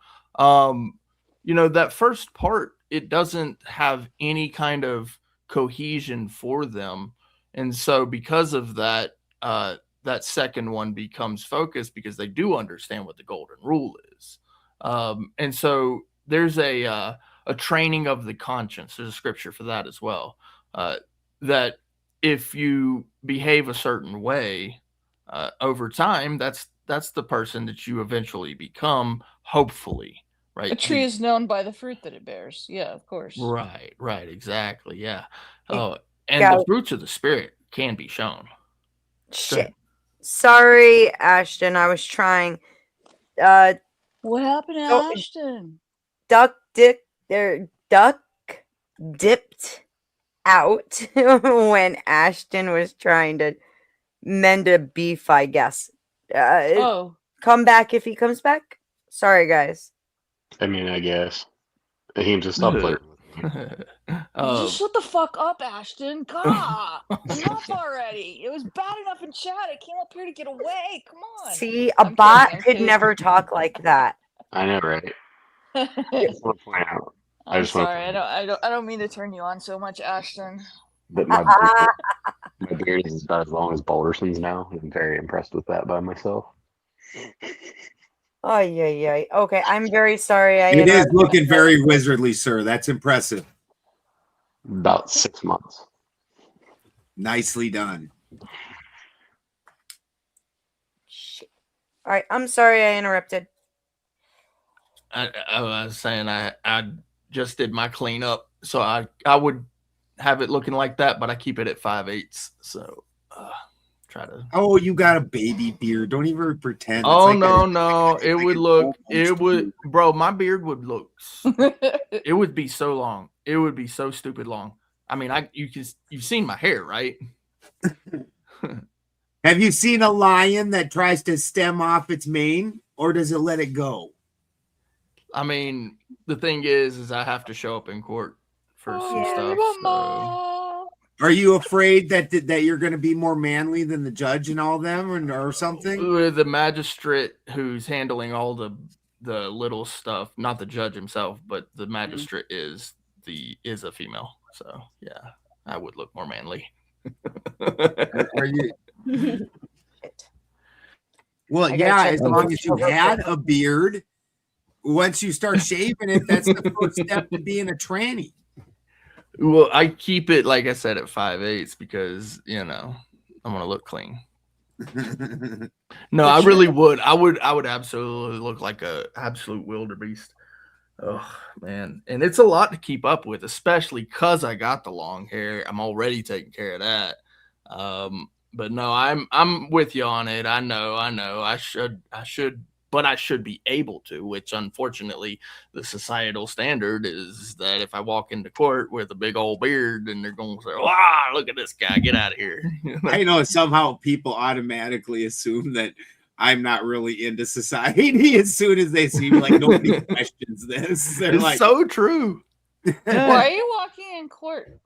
That first part, it doesn't have any kind of cohesion for them. And so because of that, that second one becomes focused because they do understand what the golden rule is. And so there's a training of the conscience. There's a scripture for that as well. That if you behave a certain way over time, that's the person that you eventually become, hopefully. Right. A tree is known by the fruit that it bears. Yeah, of course. Right, exactly. Yeah. Got The it. fruits of the spirit can be shown. Shit. Sorry, Ashton. I was trying. What happened to Oh, Ashton? Duck dipped out when Ashton was trying to mend a beef, I guess. Come back if he comes back. Sorry, guys. I mean, I guess he can just stop flirting. Just shut the fuck up, Ashton. God, enough already. It was bad enough in chat. I came up here to get away. Come on. See, a bot could never talk like that. I know, right? I just want to point out. I'm sorry. I don't mean to turn you on so much, Ashton. But my beard is about as long as Balderson's now. I'm very impressed with that by myself. Oh yeah. Okay, I'm very sorry. It is looking very wizardly, sir. That's impressive. About 6 months. Nicely done. All right, I'm sorry I interrupted. I was saying I just did my cleanup, so I would have it looking like that, but I keep it at 5/8. So try to. Oh, you got a baby beard. Don't even pretend. Oh That's like no, it like would an look. old It would, bro. My beard would look. It would be so long. It would be so stupid long. I mean, you've seen my hair, right? Have you seen a lion that tries to stem off its mane, or does it let it go? I mean, the thing is I have to show up in court for some stuff. So. Are you afraid that you're going to be more manly than the judge and all them, or something? With the magistrate who's handling all the little stuff, not the judge himself, but the magistrate is a female. So yeah, I would look more manly. Are you? Well, yeah, as long as you had a beard. Once you start shaving it, that's the first step to being a tranny. Well, I keep it, like I said, at 5/8 because, I want to look clean. No, I really would. I would absolutely look like a absolute wildebeest. Oh, man. And it's a lot to keep up with, especially because I got the long hair. I'm already taking care of that. But no, I'm with you on it. I know. I should, but I should be able to, which unfortunately the societal standard is that if I walk into court with a big old beard, then they're going to say, wow, look at this guy, get out of here. I know somehow people automatically assume that I'm not really into society as soon as they see me. Like, nobody questions this. They're It's like, so true. Why are you walking in court,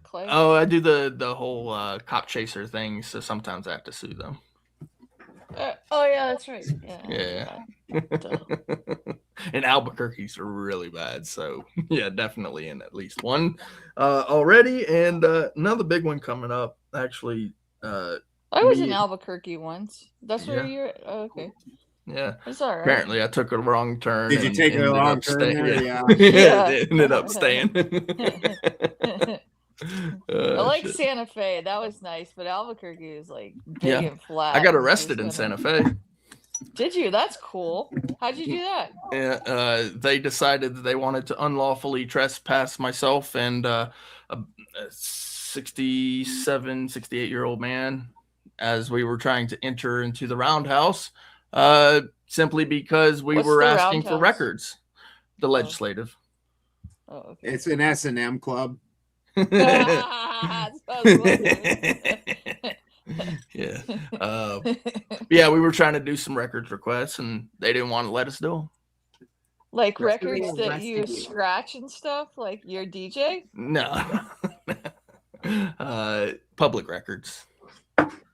Clay? Oh, I do the whole cop chaser thing, so sometimes I have to sue them. Oh yeah, that's right. Yeah. And Albuquerque's really bad, so yeah, definitely in at least one already, and another big one coming up. Actually, I was in Albuquerque once. That's where Yeah. you're. Oh, okay. Yeah, It's all right. apparently I took a wrong turn. Did you and take a ended wrong up turn staying- there? Yeah, Yeah. it ended up staying. I like Shit. Santa Fe. That was nice, but Albuquerque is like big Yeah. and flat. I got and arrested in just Santa kinda- Fe. Did you? That's cool. How'd you do that? Yeah, they decided that they wanted to unlawfully trespass myself and a 67, 68-year-old man as we were trying to enter into the roundhouse, simply because we What's were the asking for roundhouse? records. The legislative. Oh, okay. It's an S&M club. Yeah. Yeah, we were trying to do some records requests and they didn't want to let us do them. Like That's where they records that you arrested you. scratch and stuff, like your DJ. No. Public records.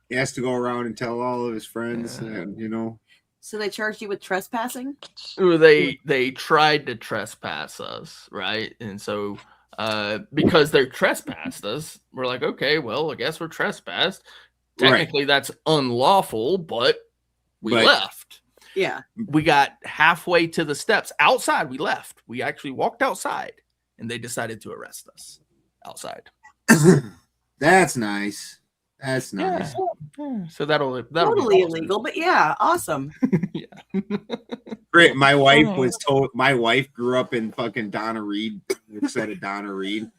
He has to go around and tell all of his friends, and, So they charged you with trespassing? Ooh, they tried to trespass us, right? And so because they trespassed us, we're like, okay, well, I guess we're trespassed. Right. Technically that's unlawful, but we But- left. Yeah. We got halfway to the steps outside. We left. We actually walked outside and they decided to arrest us outside. That's nice. That's nice. Yeah. So that'll Totally be illegal, but yeah, awesome. Great. My wife Oh. was told. My wife grew up in fucking Donna Reed, instead of Donna Reed,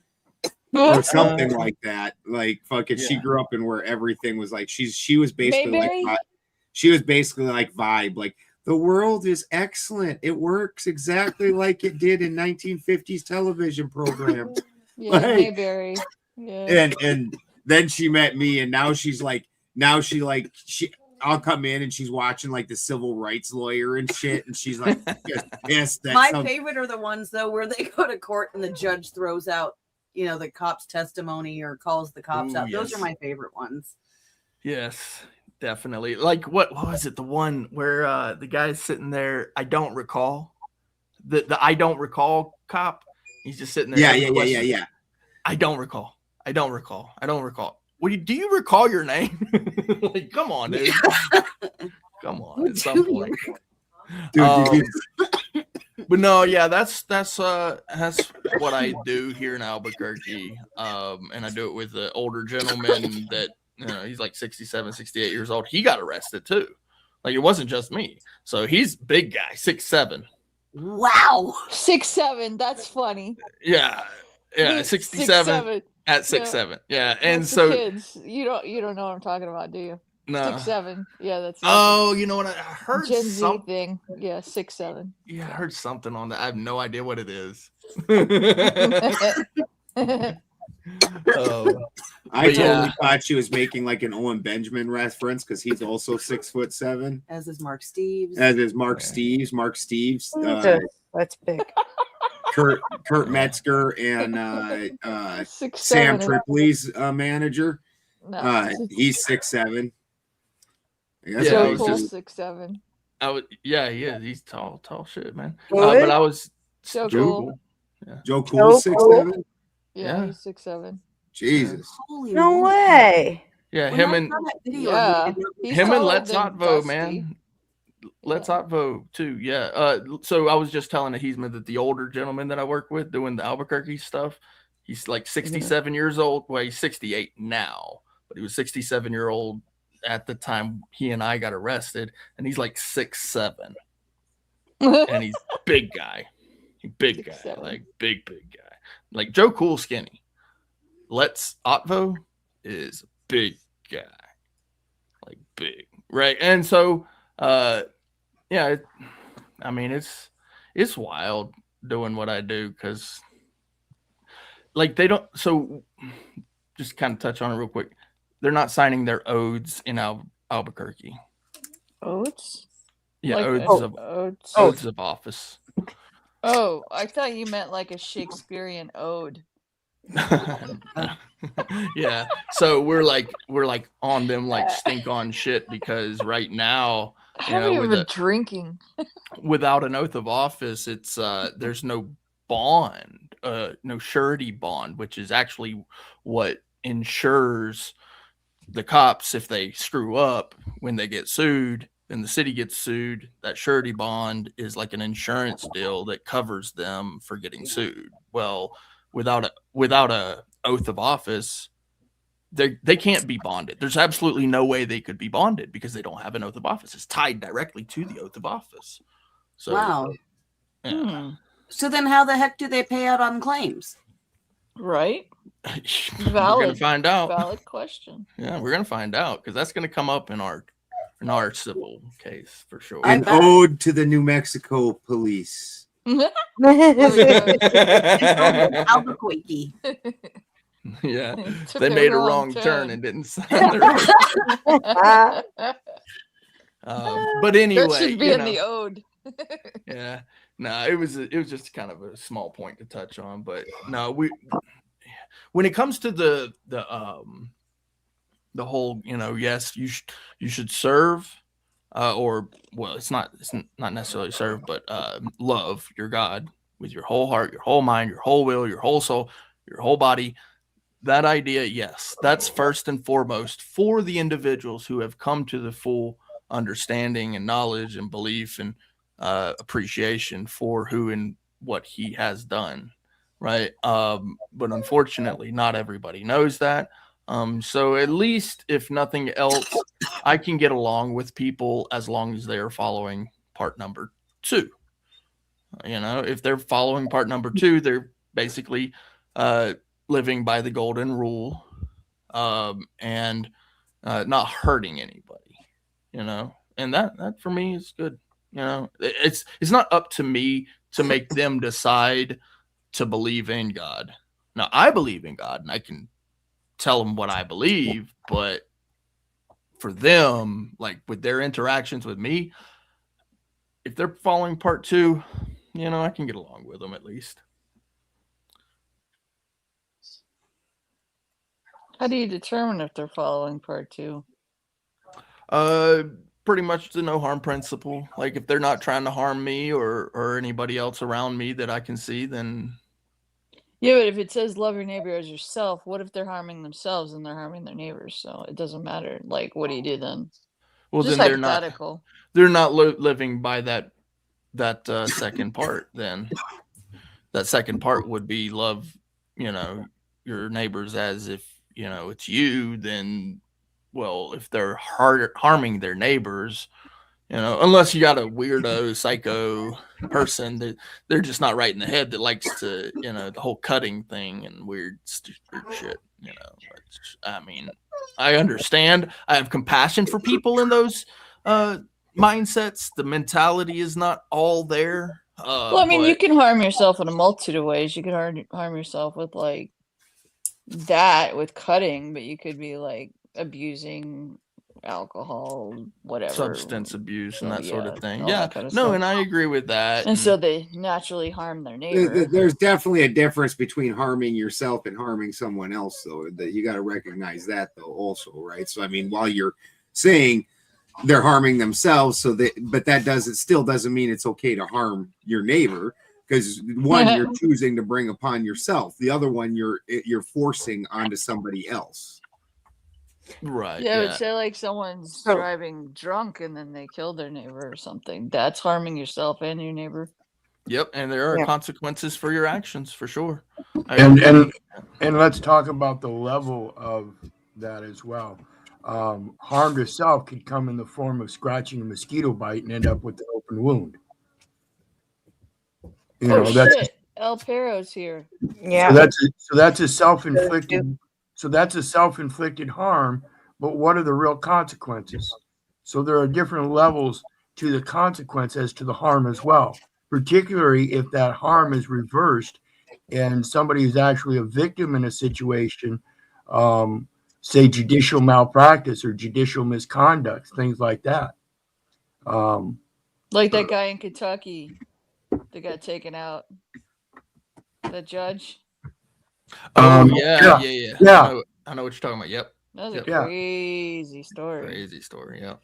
or something like that. Like fucking, she grew up in where everything was like she was basically Mayberry? like she was basically like vibe. Like the world is excellent. It works exactly like it did in 1950s television program. Yeah, Like- Mayberry. Yeah. And then she met me, and now she I'll come in and she's watching like the civil rights lawyer and shit, and she's like just pissed that My some- favorite are the ones though where they go to court and the judge throws out, the cop's testimony or calls the cops Ooh, out. Those yes. are my favorite ones. Yes, definitely. Like what was it? The one where the guy's sitting there. I don't recall. The I don't recall cop. He's just sitting there. Yeah, asking yeah, yeah, questions. yeah, yeah. I don't recall. I don't recall. I don't recall. Do you recall your name? Like, come on, dude. Come on, at some point. But no, yeah, that's what I do here in Albuquerque. And I do it with an older gentleman that he's like 67, 68 years old. He got arrested too. Like it wasn't just me. So he's a big guy, 6'7", Wow. 6'7". That's funny. Yeah, 67 6'7". at 6'7". Yeah, and That's the so kids. You don't know what I'm talking about, do you? no. 6'7". Yeah, that's Oh, you know what? I heard Gen Z some. thing. Yeah, 6'7". Yeah, I heard something on that. I have no idea what it is. I but totally yeah. thought she was making like an Owen Benjamin reference because he's also 6'7", As is Mark Steves. as is Mark Steves. Mark Steves, That's big. Kurt Metzger, and Sam 6'7". Tripoli's manager. No. He's 6'7". I guess Yeah, I Joe was Cole, just 6'7". Yeah, he is. He's tall shit, man. What? But I was Joe Joe Cool. Cool. Yeah. Joe Cool, Joe Cool? 6'7". Yeah, he's 6'7". Jesus. Holy No moly. way. Yeah, When him I and saw that video, Yeah. He's him and taller Let's than Not Vote, Dusty. man. Let's Not Vote too. Yeah. So I was just telling Ahizma that the older gentleman that I work with doing the Albuquerque stuff, he's like 67 years old. Well, he's 68 now, but he was 67-year-old at the time he and I got arrested, and he's like 6'7", and he's big guy. Big guy, 6'7". like big guy. Like Joe Cool skinny. Let's Otvo is big guy. Like big. Right. And so yeah, I mean it's wild doing what I do because like they don't, so just kind of touch on it real quick. They're not signing their oaths in Albuquerque. Oaths? Yeah, Like oaths of office. Oh, I thought you meant like a Shakespearean ode. Yeah, so we're like on them like stink on shit because right now, I you haven't know, even with been drinking. without an oath of office, it's there's no bond, no surety bond, which is actually what ensures the cops if they screw up when they get sued and the city gets sued. That surety bond is like an insurance deal that covers them for getting sued. Well, without a oath of office, they can't be bonded. There's absolutely no way they could be bonded because they don't have an oath of office. It's tied directly to the oath of office. So Wow. yeah. So then how the heck do they pay out on claims? Right? We're gonna find out. Valid question. Yeah, we're gonna find out because that's gonna come up in our civil case for sure. An ode to the New Mexico police. Albuquerque. Yeah, Took they a made a wrong wrong turn turn. and didn't sign their oath. But anyway, that should be you in know, the ode. yeah, no, it was just kind of a small point to touch on, but no, when it comes to the whole, you know, yes, you should serve, or well, it's not necessarily serve, but love your God with your whole heart, your whole mind, your whole will, your whole soul, your whole body. That idea, yes, that's first and foremost for the individuals who have come to the full understanding and knowledge and belief and appreciation for who and what he has done, right? But unfortunately, not everybody knows that. So at least, if nothing else, I can get along with people as long as they are following part number 2. You know, if they're following part number 2, they're basically living by the golden rule, and not hurting anybody, you know, and that for me is good. You know, it's not up to me to make them decide to believe in God. Now, I believe in God and I can tell them what I believe, but for them, like with their interactions with me, if they're following part 2, you know, I can get along with them at least. How do you determine if they're following part 2? Pretty much the no harm principle. Like if they're not trying to harm me or anybody else around me that I can see, then Yeah, but if it says love your neighbor as yourself, what if they're harming themselves and they're harming their neighbors? So it doesn't matter. Like, what do you do then? well, Just then they're not hypothetical. living by that second part. Then that second part would be love, you know, your neighbors as if, you know, it's you. Then, well, if they're harming their neighbors, You know, unless you got a weirdo psycho person that they're just not right in the head that likes to, you know, the whole cutting thing and weird stupid shit, you know. But, I mean, I understand. I have compassion for people in those mindsets. The mentality is not all there. Well, I mean, you But can harm yourself in a multitude of ways. You can harm yourself with like that with cutting, but you could be like abusing alcohol, whatever, substance abuse and that sort of thing. all Yeah, that kind of no, stuff. and I agree with that. And so they naturally harm their neighbor. There's definitely a difference between harming yourself and harming someone else, though. That you got to recognize that, though, also, right? So, I mean, while you're saying they're harming themselves, but that still doesn't mean it's okay to harm your neighbor, because one, you're choosing to bring upon yourself. The other one, you're forcing onto somebody else. Right. Yeah, but say like someone's driving drunk and then they kill their neighbor or something. That's harming yourself and your neighbor. Yep, and there are Yeah. consequences for your actions for sure. And let's talk about the level of that as well. Harm to self could come in the form of scratching a mosquito bite and end up with an open wound. You know, that's Shit. El Pero's here. Yeah. so that's a self-inflicted. So that's a self-inflicted harm. But what are the real consequences? So there are different levels to the consequence as to the harm as well. Particularly if that harm is reversed and somebody is actually a victim in a situation, say judicial malpractice or judicial misconduct, things like that. Like that guy in Kentucky that got taken out. The judge. Yeah. I know what you're talking about. Yep. That was a Yep. crazy story. Crazy story. Yeah.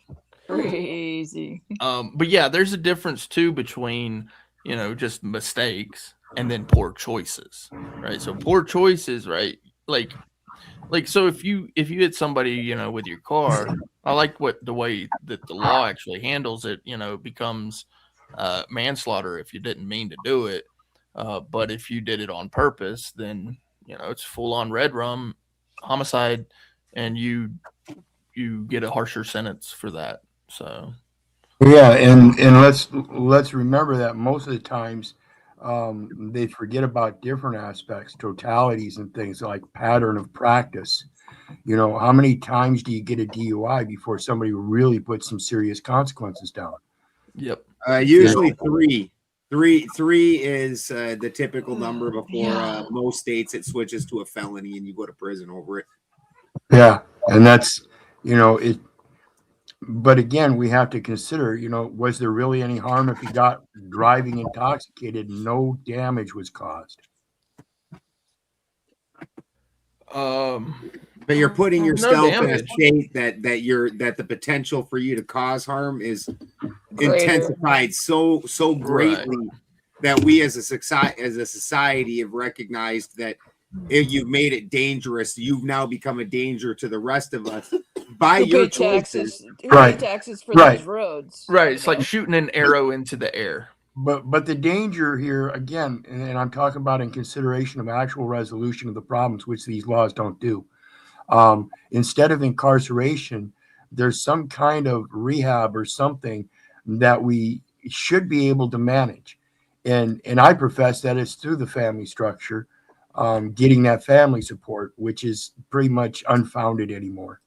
Crazy. But yeah, there's a difference too between, you know, just mistakes and then poor choices, right? So poor choices, right? Like so if you hit somebody, you know, with your car, I like the way that the law actually handles it. You know, it becomes manslaughter if you didn't mean to do it, but if you did it on purpose, then you know it's full on red rum homicide, and you get a harsher sentence for that. So yeah, and let's remember that most of the times they forget about different aspects, totalities, and things like pattern of practice. You know, how many times do you get a DUI before somebody really puts some serious consequences down? Yep. Usually three. Three is the typical number before most states it switches to a felony and you go to prison over it. Yeah, and that's, you know, it. But again, we have to consider, you know, was there really any harm if he got driving intoxicated? No damage was caused. But you're putting yourself in a state that the potential for you to cause harm is intensified so greatly that we as a society have recognized that if you've made it dangerous, you've now become a danger to the rest of us by your choices. Who pay taxes for those roads? Right. It's like shooting an arrow into the air. But the danger here, again, and I'm talking about in consideration of actual resolution of the problems, which these laws don't do. Instead of incarceration, there's some kind of rehab or something that we should be able to manage. And I profess that it's through the family structure, getting that family support, which is pretty much unfounded anymore.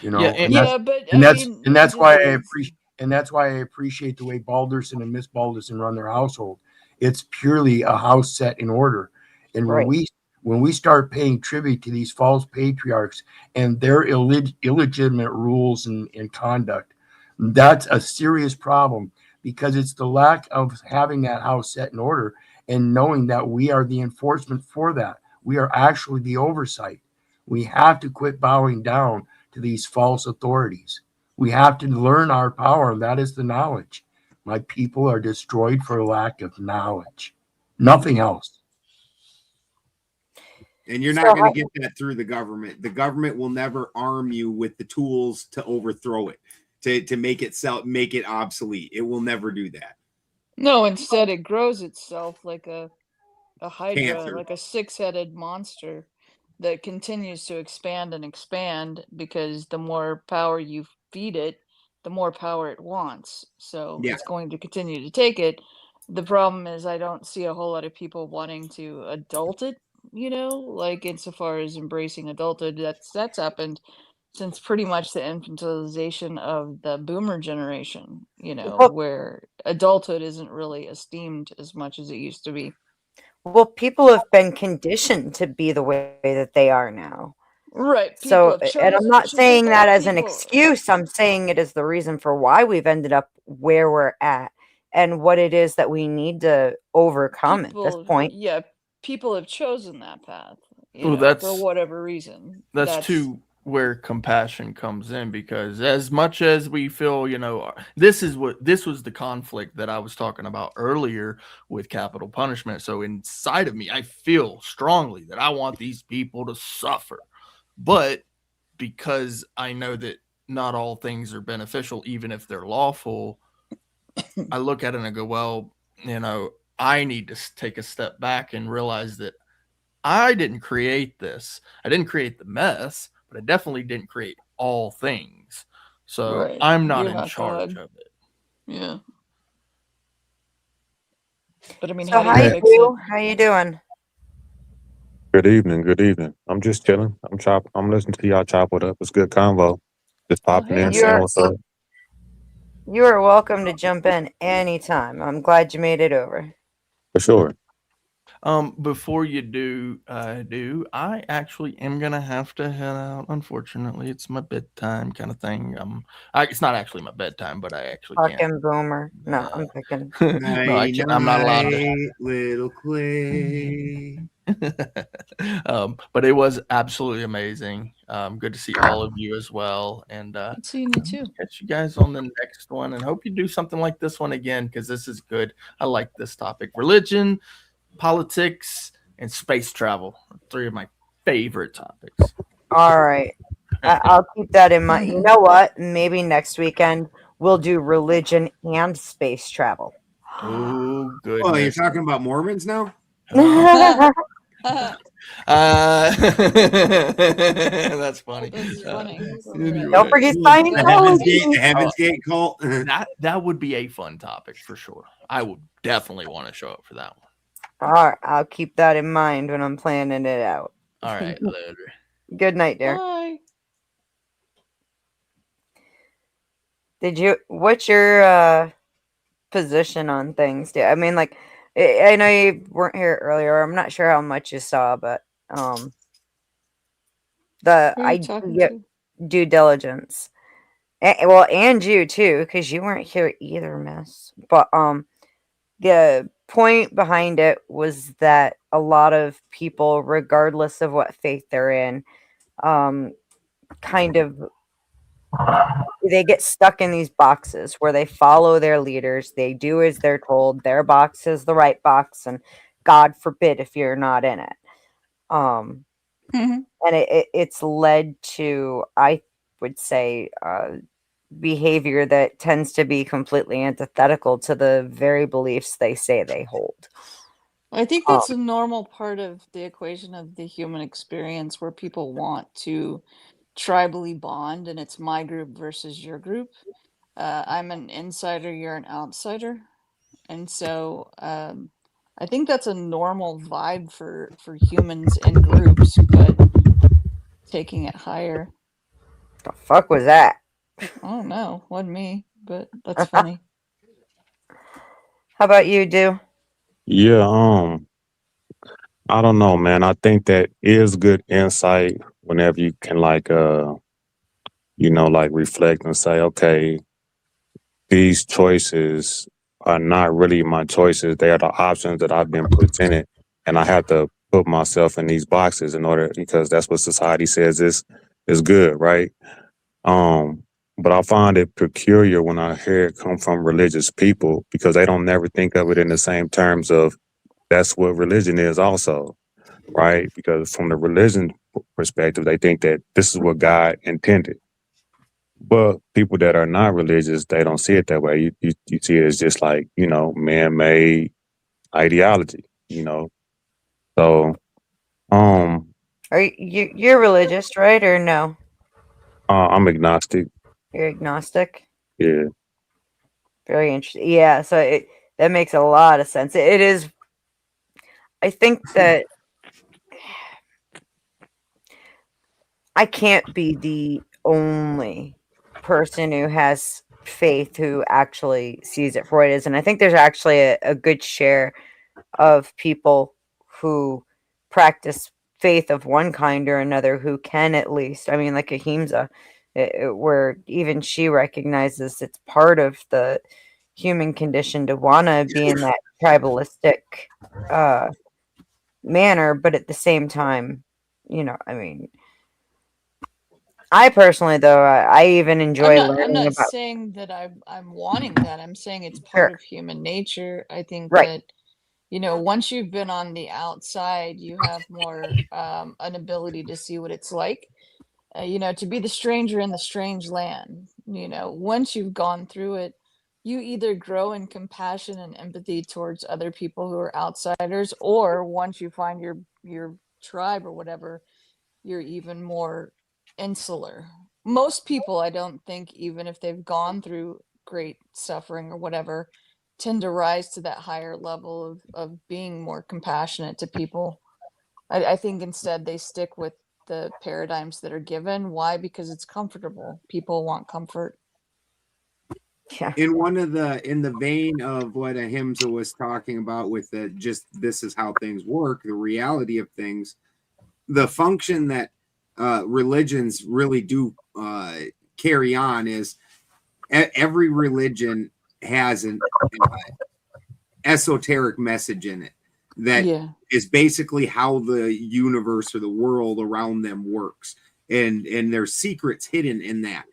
You know, that's why I appreciate the way Balderson and Miss Balderson run their household. It's purely a house set in order. And when we start paying tribute to these false patriarchs and their illegitimate rules and conduct, that's a serious problem, because it's the lack of having that house set in order and knowing that we are the enforcement for that. We are actually the oversight. We have to quit bowing down to these false authorities. We have to learn our power, and that is the knowledge. My people are destroyed for lack of knowledge. Nothing else. And you're not going to get that through the government. The government will never arm you with the tools to overthrow it, to make it obsolete. It will never do that. No, instead it grows itself like a hydra, Cancer. like a six-headed monster that continues to expand and expand, because the more power you feed it, the more power it wants. So Yeah. it's going to continue to take it. The problem is I don't see a whole lot of people wanting to adult it, like insofar as embracing adulthood. That's happened since pretty much the infantilization of the boomer generation, Well, where adulthood isn't really esteemed as much as it used to be. well, people have been conditioned to be the way that they are now. Right. People So, have and I'm chosen not saying that as an people. excuse. I'm saying it is the reason for why we've ended up where we're at and what it is that we need to overcome at this point. Yeah, people have chosen that path, Well, for whatever reason. That's too where compassion comes in, because as much as we feel, this was the conflict that I was talking about earlier with capital punishment. So inside of me, I feel strongly that I want these people to suffer, but because I know that not all things are beneficial, even if they're lawful, I look at it and I go, well, I need to take a step back and realize that I didn't create this. I didn't create the mess, but I definitely didn't create all things. So Right. I'm not You're in not charge God. of it. Yeah. But I mean, So how do hi, you fix it? Hugh. How you doing? Good evening. Good evening. I'm just chilling. I'm listening to y'all chop it up. It's good convo. Just popping in, saying You're what's up. you are welcome to jump in anytime. I'm glad you made it over. For sure. Before you do, I actually am gonna have to head out. Unfortunately, it's my bedtime kind of thing. It's not actually my bedtime, but I actually can't. Fucking boomer. No, I'm picking. No, I can't. I'm not allowed to. Night, little Clay. But it was absolutely amazing. Good to see all of you as well, and Good seeing you too. catch you guys on the next one. And hope you do something like this one again, because this is good. I like this topic: religion, politics, and space travel. 3 of my favorite topics. All right. I'll keep that in mind. You know what? Maybe next weekend we'll do religion and space travel. Oh, Oh, you're goodness. talking about Mormons now? That's funny. That's funny. Don't forget The Scientology. Heaven's Gate cult. That would be a fun topic for sure. I would definitely want to show up for that one. All right. I'll keep that in mind when I'm planning it out. All right, later. Good night, dear. Bye. What's your position on things? I mean, like, I know you weren't here earlier. I'm not sure how much you saw, but Who are you talking to? due diligence. Well, and you too, because you weren't here either, miss. But the point behind it was that a lot of people, regardless of what faith they're in, kind of they get stuck in these boxes where they follow their leaders, they do as they're told, their box is the right box, and God forbid if you're not in it. And it's led to, I would say, behavior that tends to be completely antithetical to the very beliefs they say they hold. I think that's a normal part of the equation of the human experience, where people want to tribally bond, and it's my group versus your group. I'm an insider, you're an outsider, and so I think that's a normal vibe for humans in groups, but taking it higher. The fuck was that? I don't know, wasn't me, but that's funny. How about you, Do? Yeah, I don't know, man. I think that is good insight whenever you can like reflect and say, okay, these choices are not really my choices. They are the options that I've been presented, and I have to put myself in these boxes in order, because that's what society says is good, right? But I find it peculiar when I hear it come from religious people, because they don't never think of it in the same terms of that's what religion is also, right? Because from the religion perspective, they think that this is what God intended. But people that are not religious, they don't see it that way. You see it as just like, man-made ideology, So, Are you're religious, right? Or no? I'm agnostic. You're agnostic? Yeah. Very interesting. Yeah, so that makes a lot of sense. It is. I think that I can't be the only person who has faith who actually sees it for what it is, and I think there's actually a good share of people who practice faith of one kind or another who can at least, I mean, like Ahimsa, where even she recognizes it's part of the human condition to want to be in that tribalistic manner, but at the same time, I mean, I personally, though, I even enjoy I'm learning not about. saying that I'm wanting that. I'm saying it's part Sure. of human nature. I think Right. that, once you've been on the outside, you have more an ability to see what it's like. To be the stranger in the strange land. Once you've gone through it, you either grow in compassion and empathy towards other people who are outsiders, or once you find your tribe or whatever, you're even more insular. Most people, I don't think, even if they've gone through great suffering or whatever, tend to rise to that higher level of being more compassionate to people. I think instead they stick with the paradigms that are given. Why? Because it's comfortable. People want comfort. Yeah. In the vein of what Ahimsa was talking about with just this is how things work, the reality of things, the function that religions really do carry on is every religion has an esoteric message in it that is basically how the universe or the world around them works, and there's secrets hidden in that.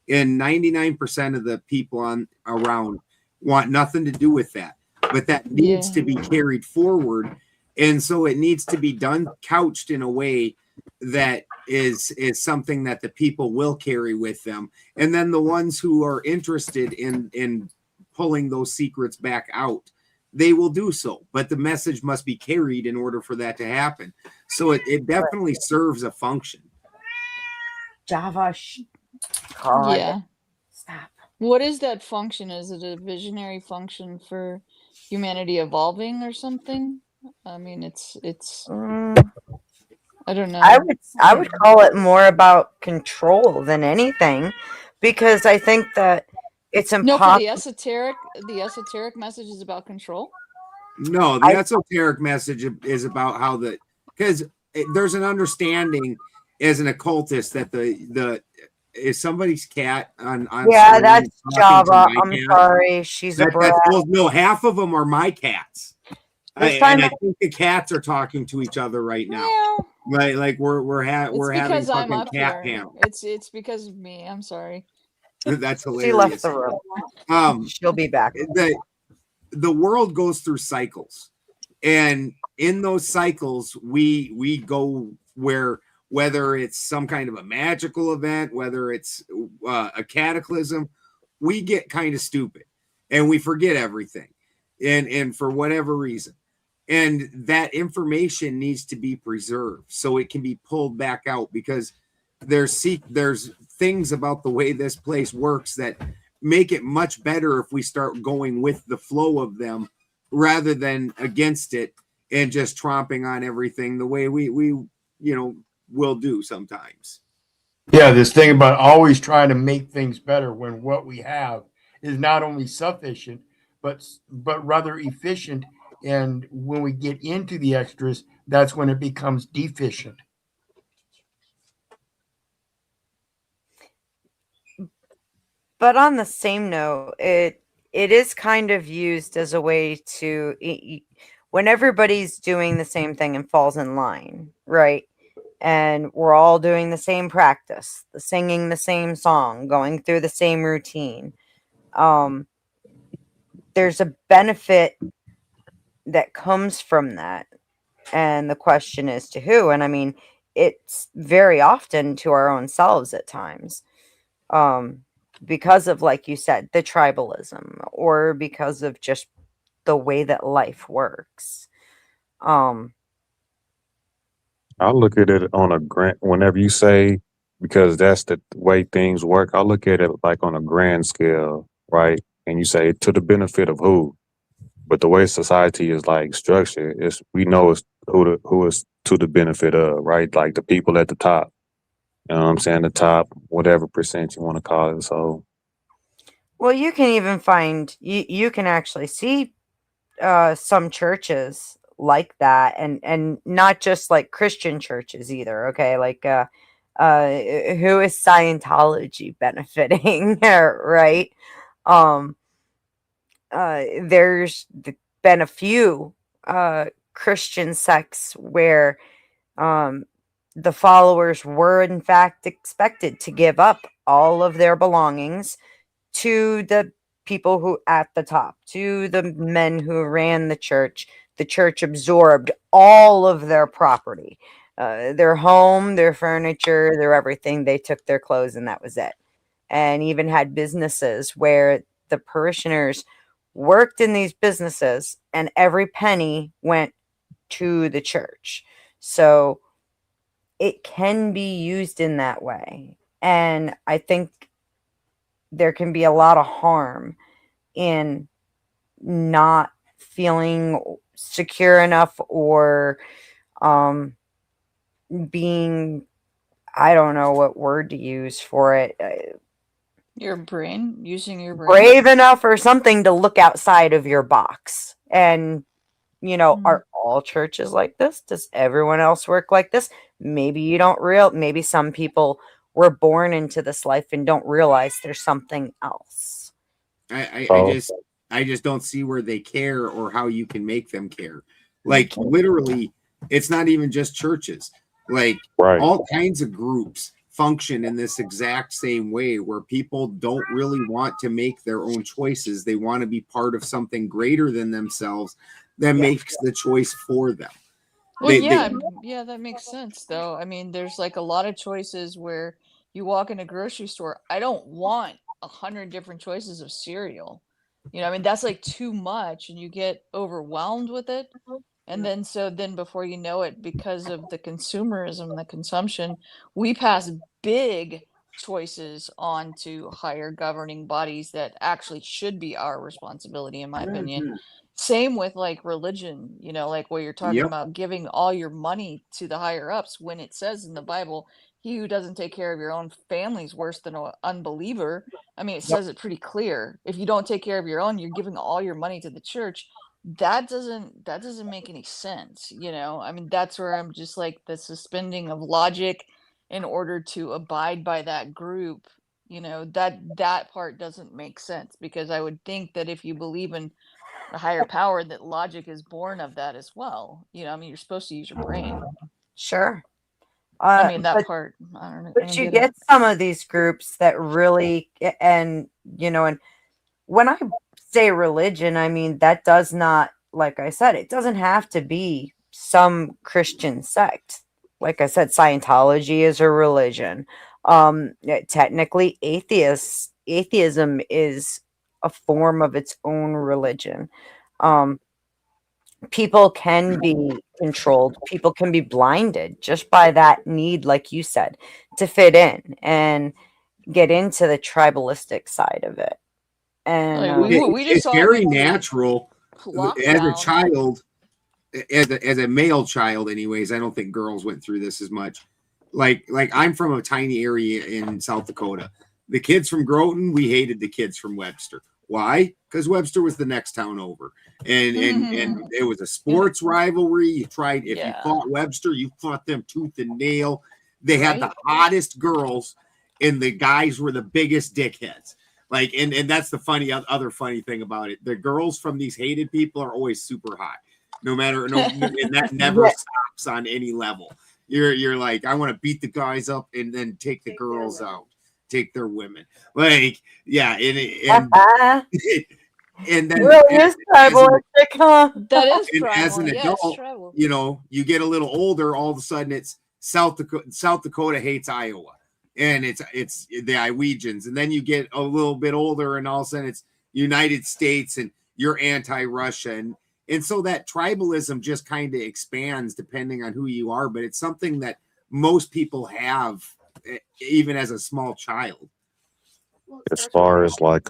And 99% of the people around want nothing to do with that, but that needs to be carried forward, and so it needs to be done couched in a way that is something that the people will carry with them, and then the ones who are interested in pulling those secrets back out, they will do so, but the message must be carried in order for that to happen. So it definitely serves a function. Java. God. Yeah. Stop. What is that function? Is it a visionary function for humanity evolving or something? I mean, it's I don't know. I would call it more about control than anything, because I think that it's No, for impossible. the esoteric message is about control. No, the esoteric message is about how because there's an understanding as an occultist that the is somebody's cat on Yeah, screen that's talking to Java. my I'm cat? sorry. She's a brat. Well, no, half of them are my cats. This And time I think the cats are talking to each other right now. Like we're having Because I'm fucking up cat here. panel. It's because of me. I'm sorry. That's hilarious. She left the room. She'll be back. The world goes through cycles, and in those cycles we go whether it's some kind of a magical event, whether it's a cataclysm, we get kind of stupid and we forget everything, and for whatever reason, and that information needs to be preserved so it can be pulled back out, because there's things about the way this place works that make it much better if we start going with the flow of them rather than against it and just tromping on everything the way we will do sometimes. Yeah, this thing about always trying to make things better when what we have is not only sufficient, but rather efficient. And when we get into the extras, that's when it becomes deficient. But on the same note, it is kind of used as a way to, when everybody's doing the same thing and falls in line, right? And we're all doing the same practice, singing the same song, going through the same routine. There's a benefit that comes from that. And the question is to who? And I mean, it's very often to our own selves at times. Because of, like you said, the tribalism, or because of just the way that life works. I look at it on a grant. Whenever you say because that's the way things work. I look at it like on a grand scale, right? And you say to the benefit of who? But the way society is like structured, is we know it's who is to the benefit of, right? Like the people at the top. You know what I'm saying? The top, whatever percent you want to call it. So Well, you can even find you can actually see some churches like that, and not just like Christian churches either. Okay, like who is Scientology benefiting, right? There's been a few Christian sects where the followers were in fact expected to give up all of their belongings to the people who at the top, to the men who ran the church. The church absorbed all of their property, their home, their furniture, their everything. They took their clothes and that was it. And even had businesses where the parishioners worked in these businesses and every penny went to the church. So it can be used in that way. And I think there can be a lot of harm in not feeling secure enough or being, I don't know what word to use for it, using your brain. brave enough or something to look outside of your box. And, you know, are all churches like this? Does everyone else work like this? Maybe you don't maybe some people were born into this life and don't realize there's something else. I just don't see where they care or how you can make them care. Like literally, it's not even just churches. Like all kinds of groups function in this exact same way where people don't really want to make their own choices. They want to be part of something greater than themselves that makes the choice for them. Well, yeah, that makes sense though. I mean, there's like a lot of choices where you walk in a grocery store. I don't want 100 different choices of cereal. You know, I mean, that's like too much and you get overwhelmed with it. And then before you know it, because of the consumerism, the consumption, we pass big choices on to higher governing bodies that actually should be our responsibility, in my opinion. Same with like religion, you know, like where you're talking about giving all your money to the higher ups when it says in the Bible, he who doesn't take care of your own family is worse than an unbeliever. I mean, it says it pretty clear. If you don't take care of your own, you're giving all your money to the church. That doesn't make any sense, you know? I mean, that's where I'm just like the suspending of logic in order to abide by that group, you know, that part doesn't make sense, because I would think that if you believe in a higher power, that logic is born of that as well. You know, I mean, you're supposed to use your brain. Sure. I mean, that but, part, I don't know. But you get some of these groups that really, and, you know, and when I say religion, I mean, that does not, like I said, it doesn't have to be some Christian sect. Like I said, Scientology is a religion. Technically, atheism is a form of its own religion. People can be controlled. People can be blinded just by that need, like you said, to fit in and get into the tribalistic side of it. And it's very natural as a child, as a male child anyways. I don't think girls went through this as much. Like I'm from a tiny area in South Dakota. The kids from Groton, we hated the kids from Webster. Why? Because Webster was the next town over, and it was a sports rivalry. You tried, if you fought Webster, you fought them tooth and nail. They had the hottest girls, and the guys were the biggest dickheads. Like, and that's the other funny thing about it. The girls from these hated people are always super hot, and that never stops on any level. You're like, I want to beat the guys up and then take the girls out. Take their women, like, yeah, and then really is tribalistic, huh? That is and tribal. as an adult, you know, you get a little older, all of a sudden it's South Dakota hates Iowa, and it's the Iowegians, and then you get a little bit older, and all of a sudden it's United States, and you're anti-Russia, and so that tribalism just kind of expands depending on who you are, but it's something that most people have even as a small child. As far as like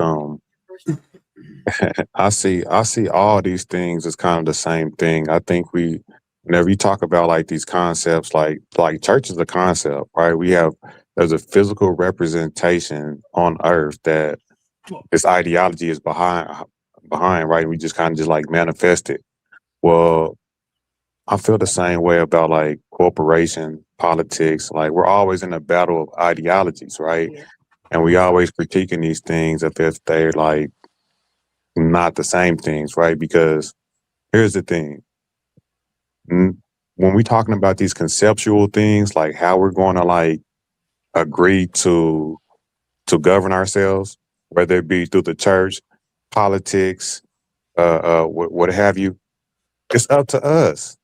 I see all these things as kind of the same thing. I think whenever you talk about like these concepts, like church is a concept, right? There's a physical representation on earth that this ideology is behind, right? We just kind of just like manifest it. Well, I feel the same way about like corporation politics. Like we're always in a battle of ideologies, right? And we always critiquing these things if they're like not the same things, right? Because here's the thing. When we're talking about these conceptual things, like how we're going to like agree to govern ourselves, whether it be through the church, politics, what have you, it's up to us.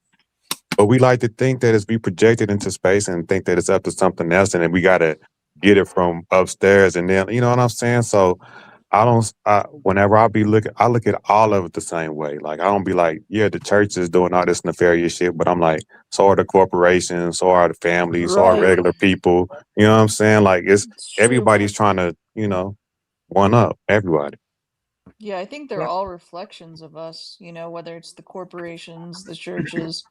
But we like to think that it's be projected into space and think that it's up to something else, and then we got to get it from upstairs, and then you know what I'm saying. So whenever I look at all of it the same way. Like I don't be like, yeah, the church is doing all this nefarious shit, but I'm like, so are the corporations, so are the families, so are Right. regular people. You know what I'm saying? Like it's everybody's trying to, one up everybody. Yeah, I think they're all reflections of us, whether it's the corporations, the churches,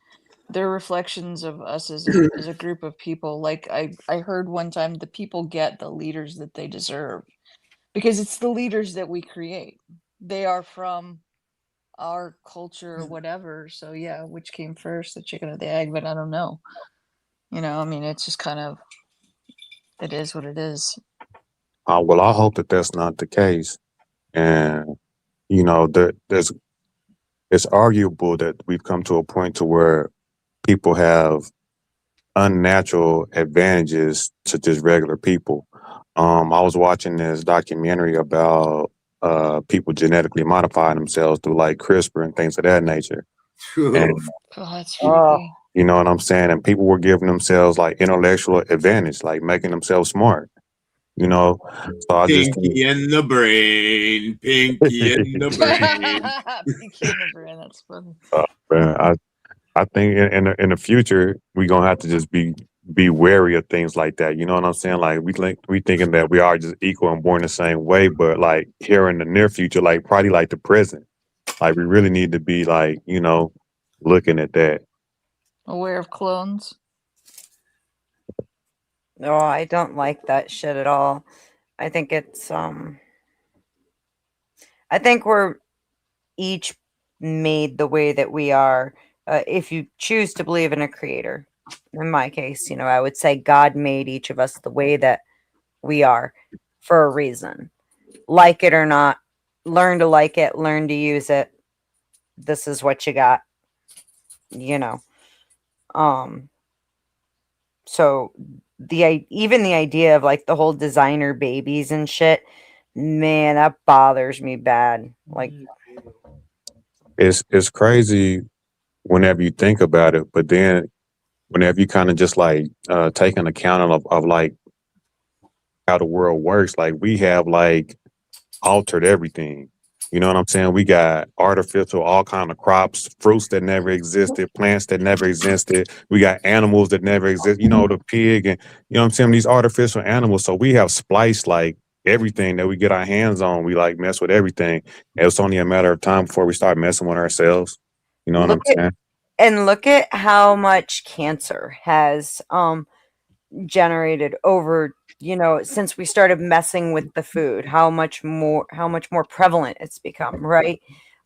they're reflections of us as a group of people. Like I heard one time, the people get the leaders that they deserve because it's the leaders that we create. They are from our culture or whatever. So yeah, which came first, the chicken or the egg? But I don't know. I mean, it's just kind of, it is what it is. Well, I hope that that's not the case. And, it's arguable that we've come to a point to where people have unnatural advantages to just regular people. I was watching this documentary about people genetically modifying themselves through like CRISPR and things of that nature. And, Oh, that's freaky. you know what I'm saying? And people were giving themselves like intellectual advantage, like making themselves smart. So I just Pinky in the brain, pinky in the brain. Pinky in the brain, that's funny. man, I think in the future we're gonna have to just be wary of things like that. You know what I'm saying? Like we thinking that we are just equal and born the same way, but like here in the near future, like probably like the present, like we really need to be like looking at that. Aware of clones. No, I don't like that shit at all. I think it's I think we're each made the way that we are. If you choose to believe in a creator, in my case, I would say God made each of us the way that we are for a reason. Like it or not, learn to like it, learn to use it. This is what you got. So even the idea of like the whole designer babies and shit, man, that bothers me bad. Like It's crazy whenever you think about it, but then whenever you kind of just like take an account of like how the world works, like we have like altered everything. You know what I'm saying? We got artificial, all kind of crops, fruits that never existed, plants that never existed. We got animals that never exist. The pig and you know what I'm saying? These artificial animals. So we have spliced like everything that we get our hands on. We like mess with everything. And it's only a matter of time before we start messing with ourselves. You know what I'm saying? And look at how much cancer has generated over since we started messing with the food, how much more prevalent it's become, right?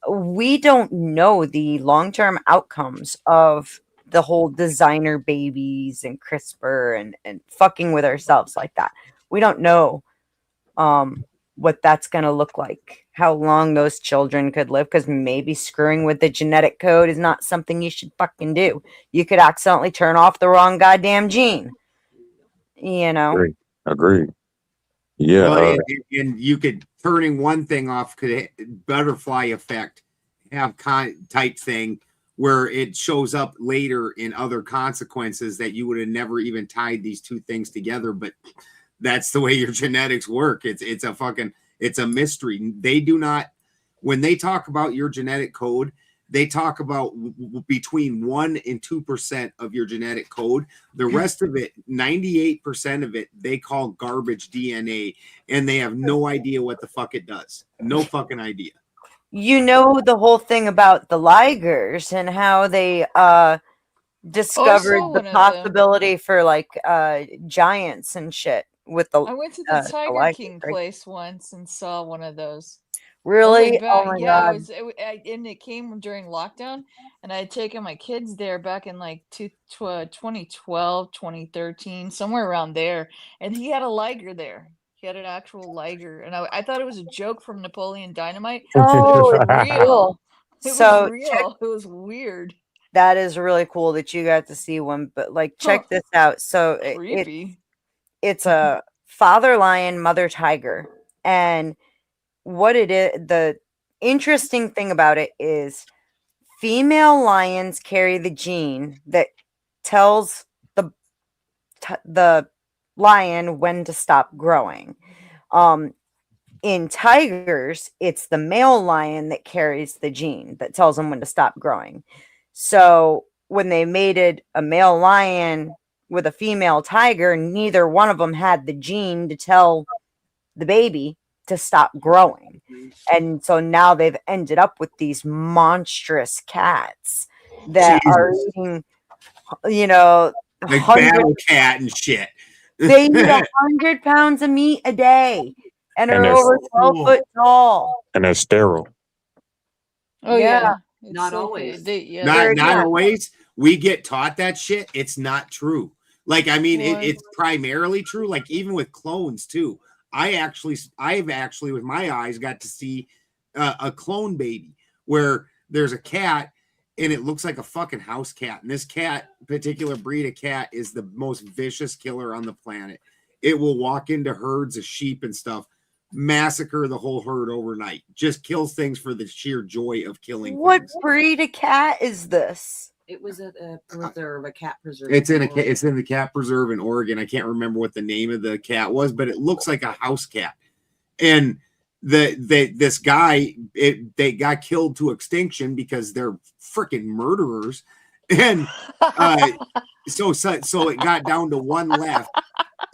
We don't know the long-term outcomes of the whole designer babies and CRISPR and fucking with ourselves like that. We don't know what that's going to look like, how long those children could live, because maybe screwing with the genetic code is not something you should fucking do. You could accidentally turn off the wrong goddamn gene. Agree. Yeah. Well, and you could, turning one thing off could butterfly effect have type thing where it shows up later in other consequences that you would have never even tied these two things together. But that's the way your genetics work. It's a mystery. They do not, when they talk about your genetic code, they talk about between 1 and 2% of your genetic code. The rest of it, 98% of it, they call garbage DNA, and they have no idea what the fuck it does. No fucking idea. You know the whole thing about the ligers and how they discovered one the of them. possibility for like giants and shit with the I went to the Tiger liger, King right? place once and saw one of those. Really? Back, Oh my yeah, god. and it came during lockdown, and I had taken my kids there back in like 2012, 2013, somewhere around there, and he had a liger there. He had an actual liger, and I thought it was a joke from Napoleon Dynamite. Oh, It was it's real. cool. It So was real. It was weird. that is really cool that you got to see one, but like check this out. So Creepy. it's a father lion, mother tiger, and what it is, the interesting thing about it is female lions carry the gene that tells the lion when to stop growing. In tigers, it's the male lion that carries the gene that tells them when to stop growing. So when they mated a male lion with a female tiger, neither one of them had the gene to tell the baby to stop growing. And so now they've ended up with these monstrous cats that are eating, you know, Like battle cat and shit. they eat 100 pounds of meat a day and And are they're over 12 foot tall. and they're sterile. Oh Yeah. It's Not like always. Not always. We get taught that shit. It's not true. Like, I mean, it's primarily true. Like, even with clones too. I've actually with my eyes got to see a clone baby where there's a cat and it looks like a fucking house cat. And this particular breed of cat is the most vicious killer on the planet. It will walk into herds of sheep and stuff, massacre the whole herd overnight. Just kills things for the sheer joy of killing. What breed of cat is this? It was at a preserve, a cat preserve. It's in the cat preserve in Oregon. I can't remember what the name of the cat was, but it looks like a house cat. And this guy, they got killed to extinction because they're freaking murderers. And so it got down to one left,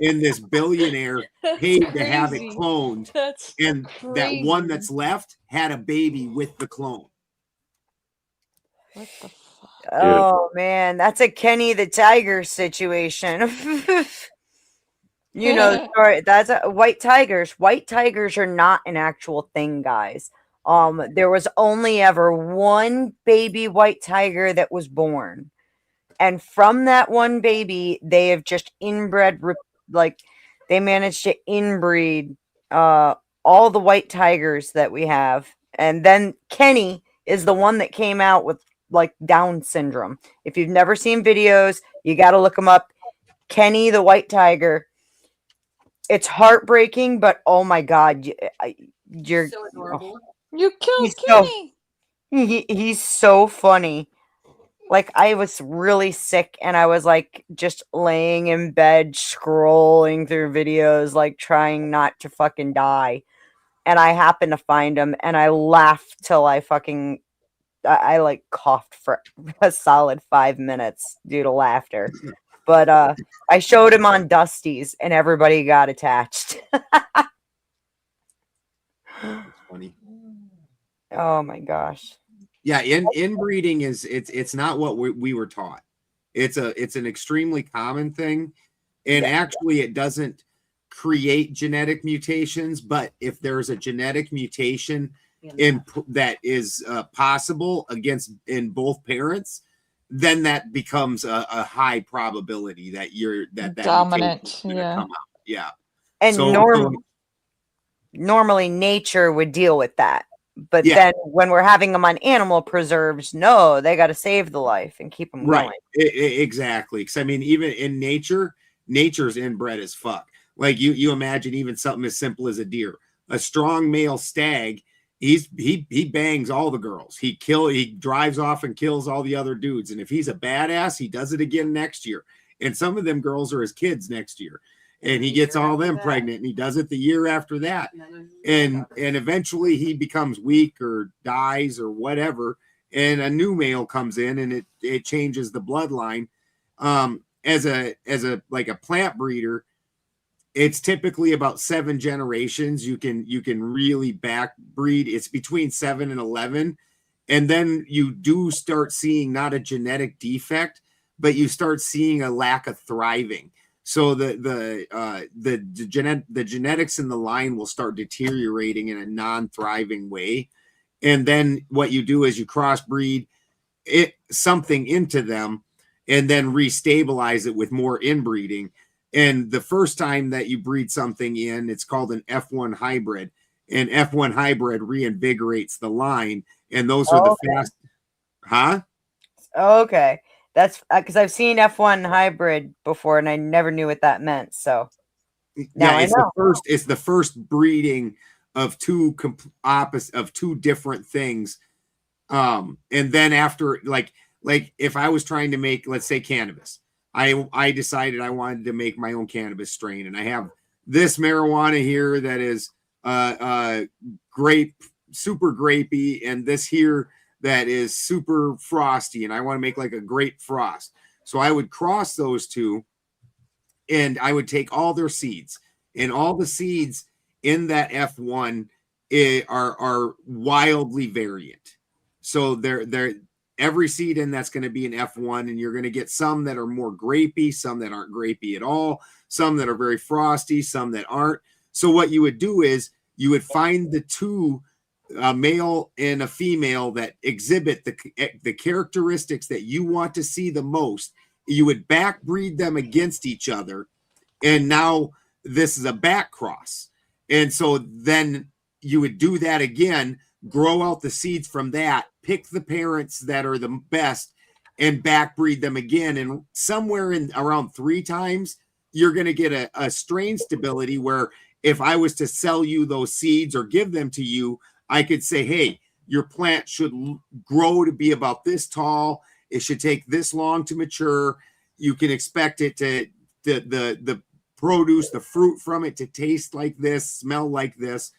and this billionaire paid to have it cloned. And that one that's left had a baby with the clone. What the fuck? Oh man, that's a Kenny the Tiger situation. You know the story. That's white tigers. White tigers are not an actual thing, guys. There was only ever one baby white tiger that was born. And from that one baby, they have just inbred, like they managed to inbreed all the white tigers that we have. And then Kenny is the one that came out with like Down syndrome. If you've never seen videos, you got to look him up. Kenny the white tiger. It's heartbreaking, but oh my god, you're so adorable. You killed he's Kenny. He's so funny. Like I was really sick and I was like just laying in bed scrolling through videos like trying not to fucking die. And I happened to find him and I laughed till I like coughed for a solid 5 minutes due to laughter. But I showed him on Dusty's and everybody got attached. Funny. Oh my gosh. Yeah, inbreeding it's not what we were taught. It's an extremely common thing, and actually it doesn't create genetic mutations. But if there's a genetic mutation that is possible in both parents, then that becomes a high probability that that dominant. mutation is gonna come out. Yeah, and normally nature would deal with that. But then when we're having them on animal preserves, no, they got to save the life and keep them going. Exactly. Because I mean, even in nature's inbred as fuck. Like you imagine even something as simple as a deer, a strong male stag. He bangs all the girls. He drives off and kills all the other dudes. And if he's a badass, he does it again next year. And some of them girls are his kids next year. And he gets all them pregnant, and he does it the year after that. And eventually he becomes weak or dies or whatever. and a new male comes in, and it changes the bloodline. As a like a plant breeder, it's typically about 7 generations. You can really back breed. It's between 7 and 11. And then you do start seeing not a genetic defect, but you start seeing a lack of thriving. So the genetics in the line will start deteriorating in a non-thriving way. And then what you do is you crossbreed something into them and then restabilize it with more inbreeding. And the first time that you breed something in, it's called an F1 hybrid. And F1 hybrid reinvigorates the line. And those are the fast. Huh? Okay. That's because I've seen F1 hybrid before and I never knew what that meant. So now it's I know. it's the first breeding of two different things. And then after like if I was trying to make, let's say, cannabis, I decided I wanted to make my own cannabis strain, and I have this marijuana here that is grape, super grapey, and this here that is super frosty, and I want to make like a grape frost. So I would cross those two, and I would take all their seeds, and all the seeds in that F1 are wildly variant. So they're every seed in that's going to be an F1, and you're going to get some that are more grapey, some that aren't grapey at all, some that are very frosty, some that aren't. So what you would do is you would find the two, a male and a female, that exhibit the characteristics that you want to see the most. You would back breed them against each other, and now this is a back cross. And so then you would do that again, grow out the seeds from that, pick the parents that are the best, and back breed them again. And somewhere in around 3 times, you're going to get a strain stability where if I was to sell you those seeds or give them to you, I could say, hey, your plant should grow to be about this tall. It should take this long to mature. You can expect it to the produce, the fruit from it, to taste like this, smell like this.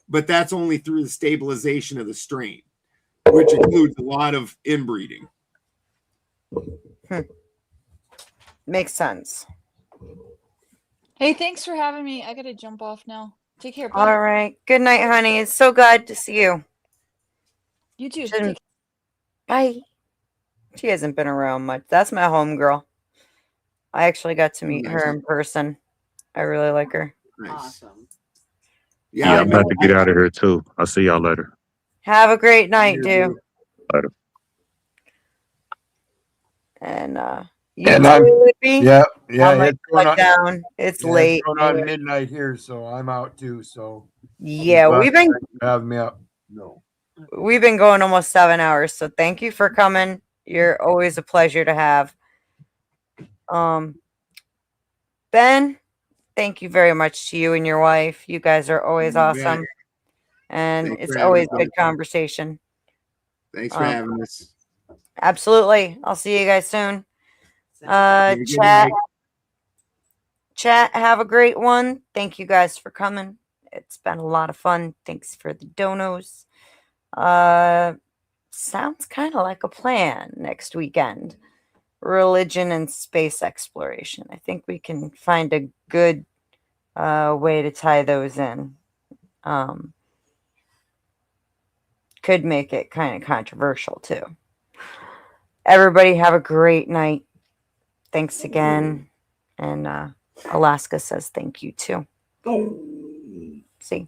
But that's only through the stabilization of the strain, which includes a lot of inbreeding. Makes sense. Hey, thanks for having me. I gotta jump off now. Take care. Bye. All right. Good night, honey. It's so glad to see you. You too. Shouldn't- Bye. She hasn't been around much. That's my home girl. I actually got to meet her in person. I really like her. Awesome. Yeah, I'm about to get out of here too. I'll see y'all later. Have a great night, dude. Later. And you And too, I'm- Libby? Yeah, I'm like, it's going shut down. It's yeah, late. It's going on midnight here, so I'm out too. So Yeah, I'm glad we've been you have me up. No. we've been going almost 7 hours, so thank you for coming. You're always a pleasure to have. Ben, thank you very much to you and your wife. You guys are always You bet. awesome. And Thanks it's for having always us. good conversation. Thanks for having us. Absolutely. I'll see you guys soon. Have a good Chat. night. Chat, have a great one. Thank you guys for coming. It's been a lot of fun. Thanks for the donos. Sounds kind of like a plan next weekend. Religion and space exploration. I think we can find a good way to tie those in. Could make it kind of controversial too. Everybody have a great night. Thanks again. And Alaska says thank you too. See.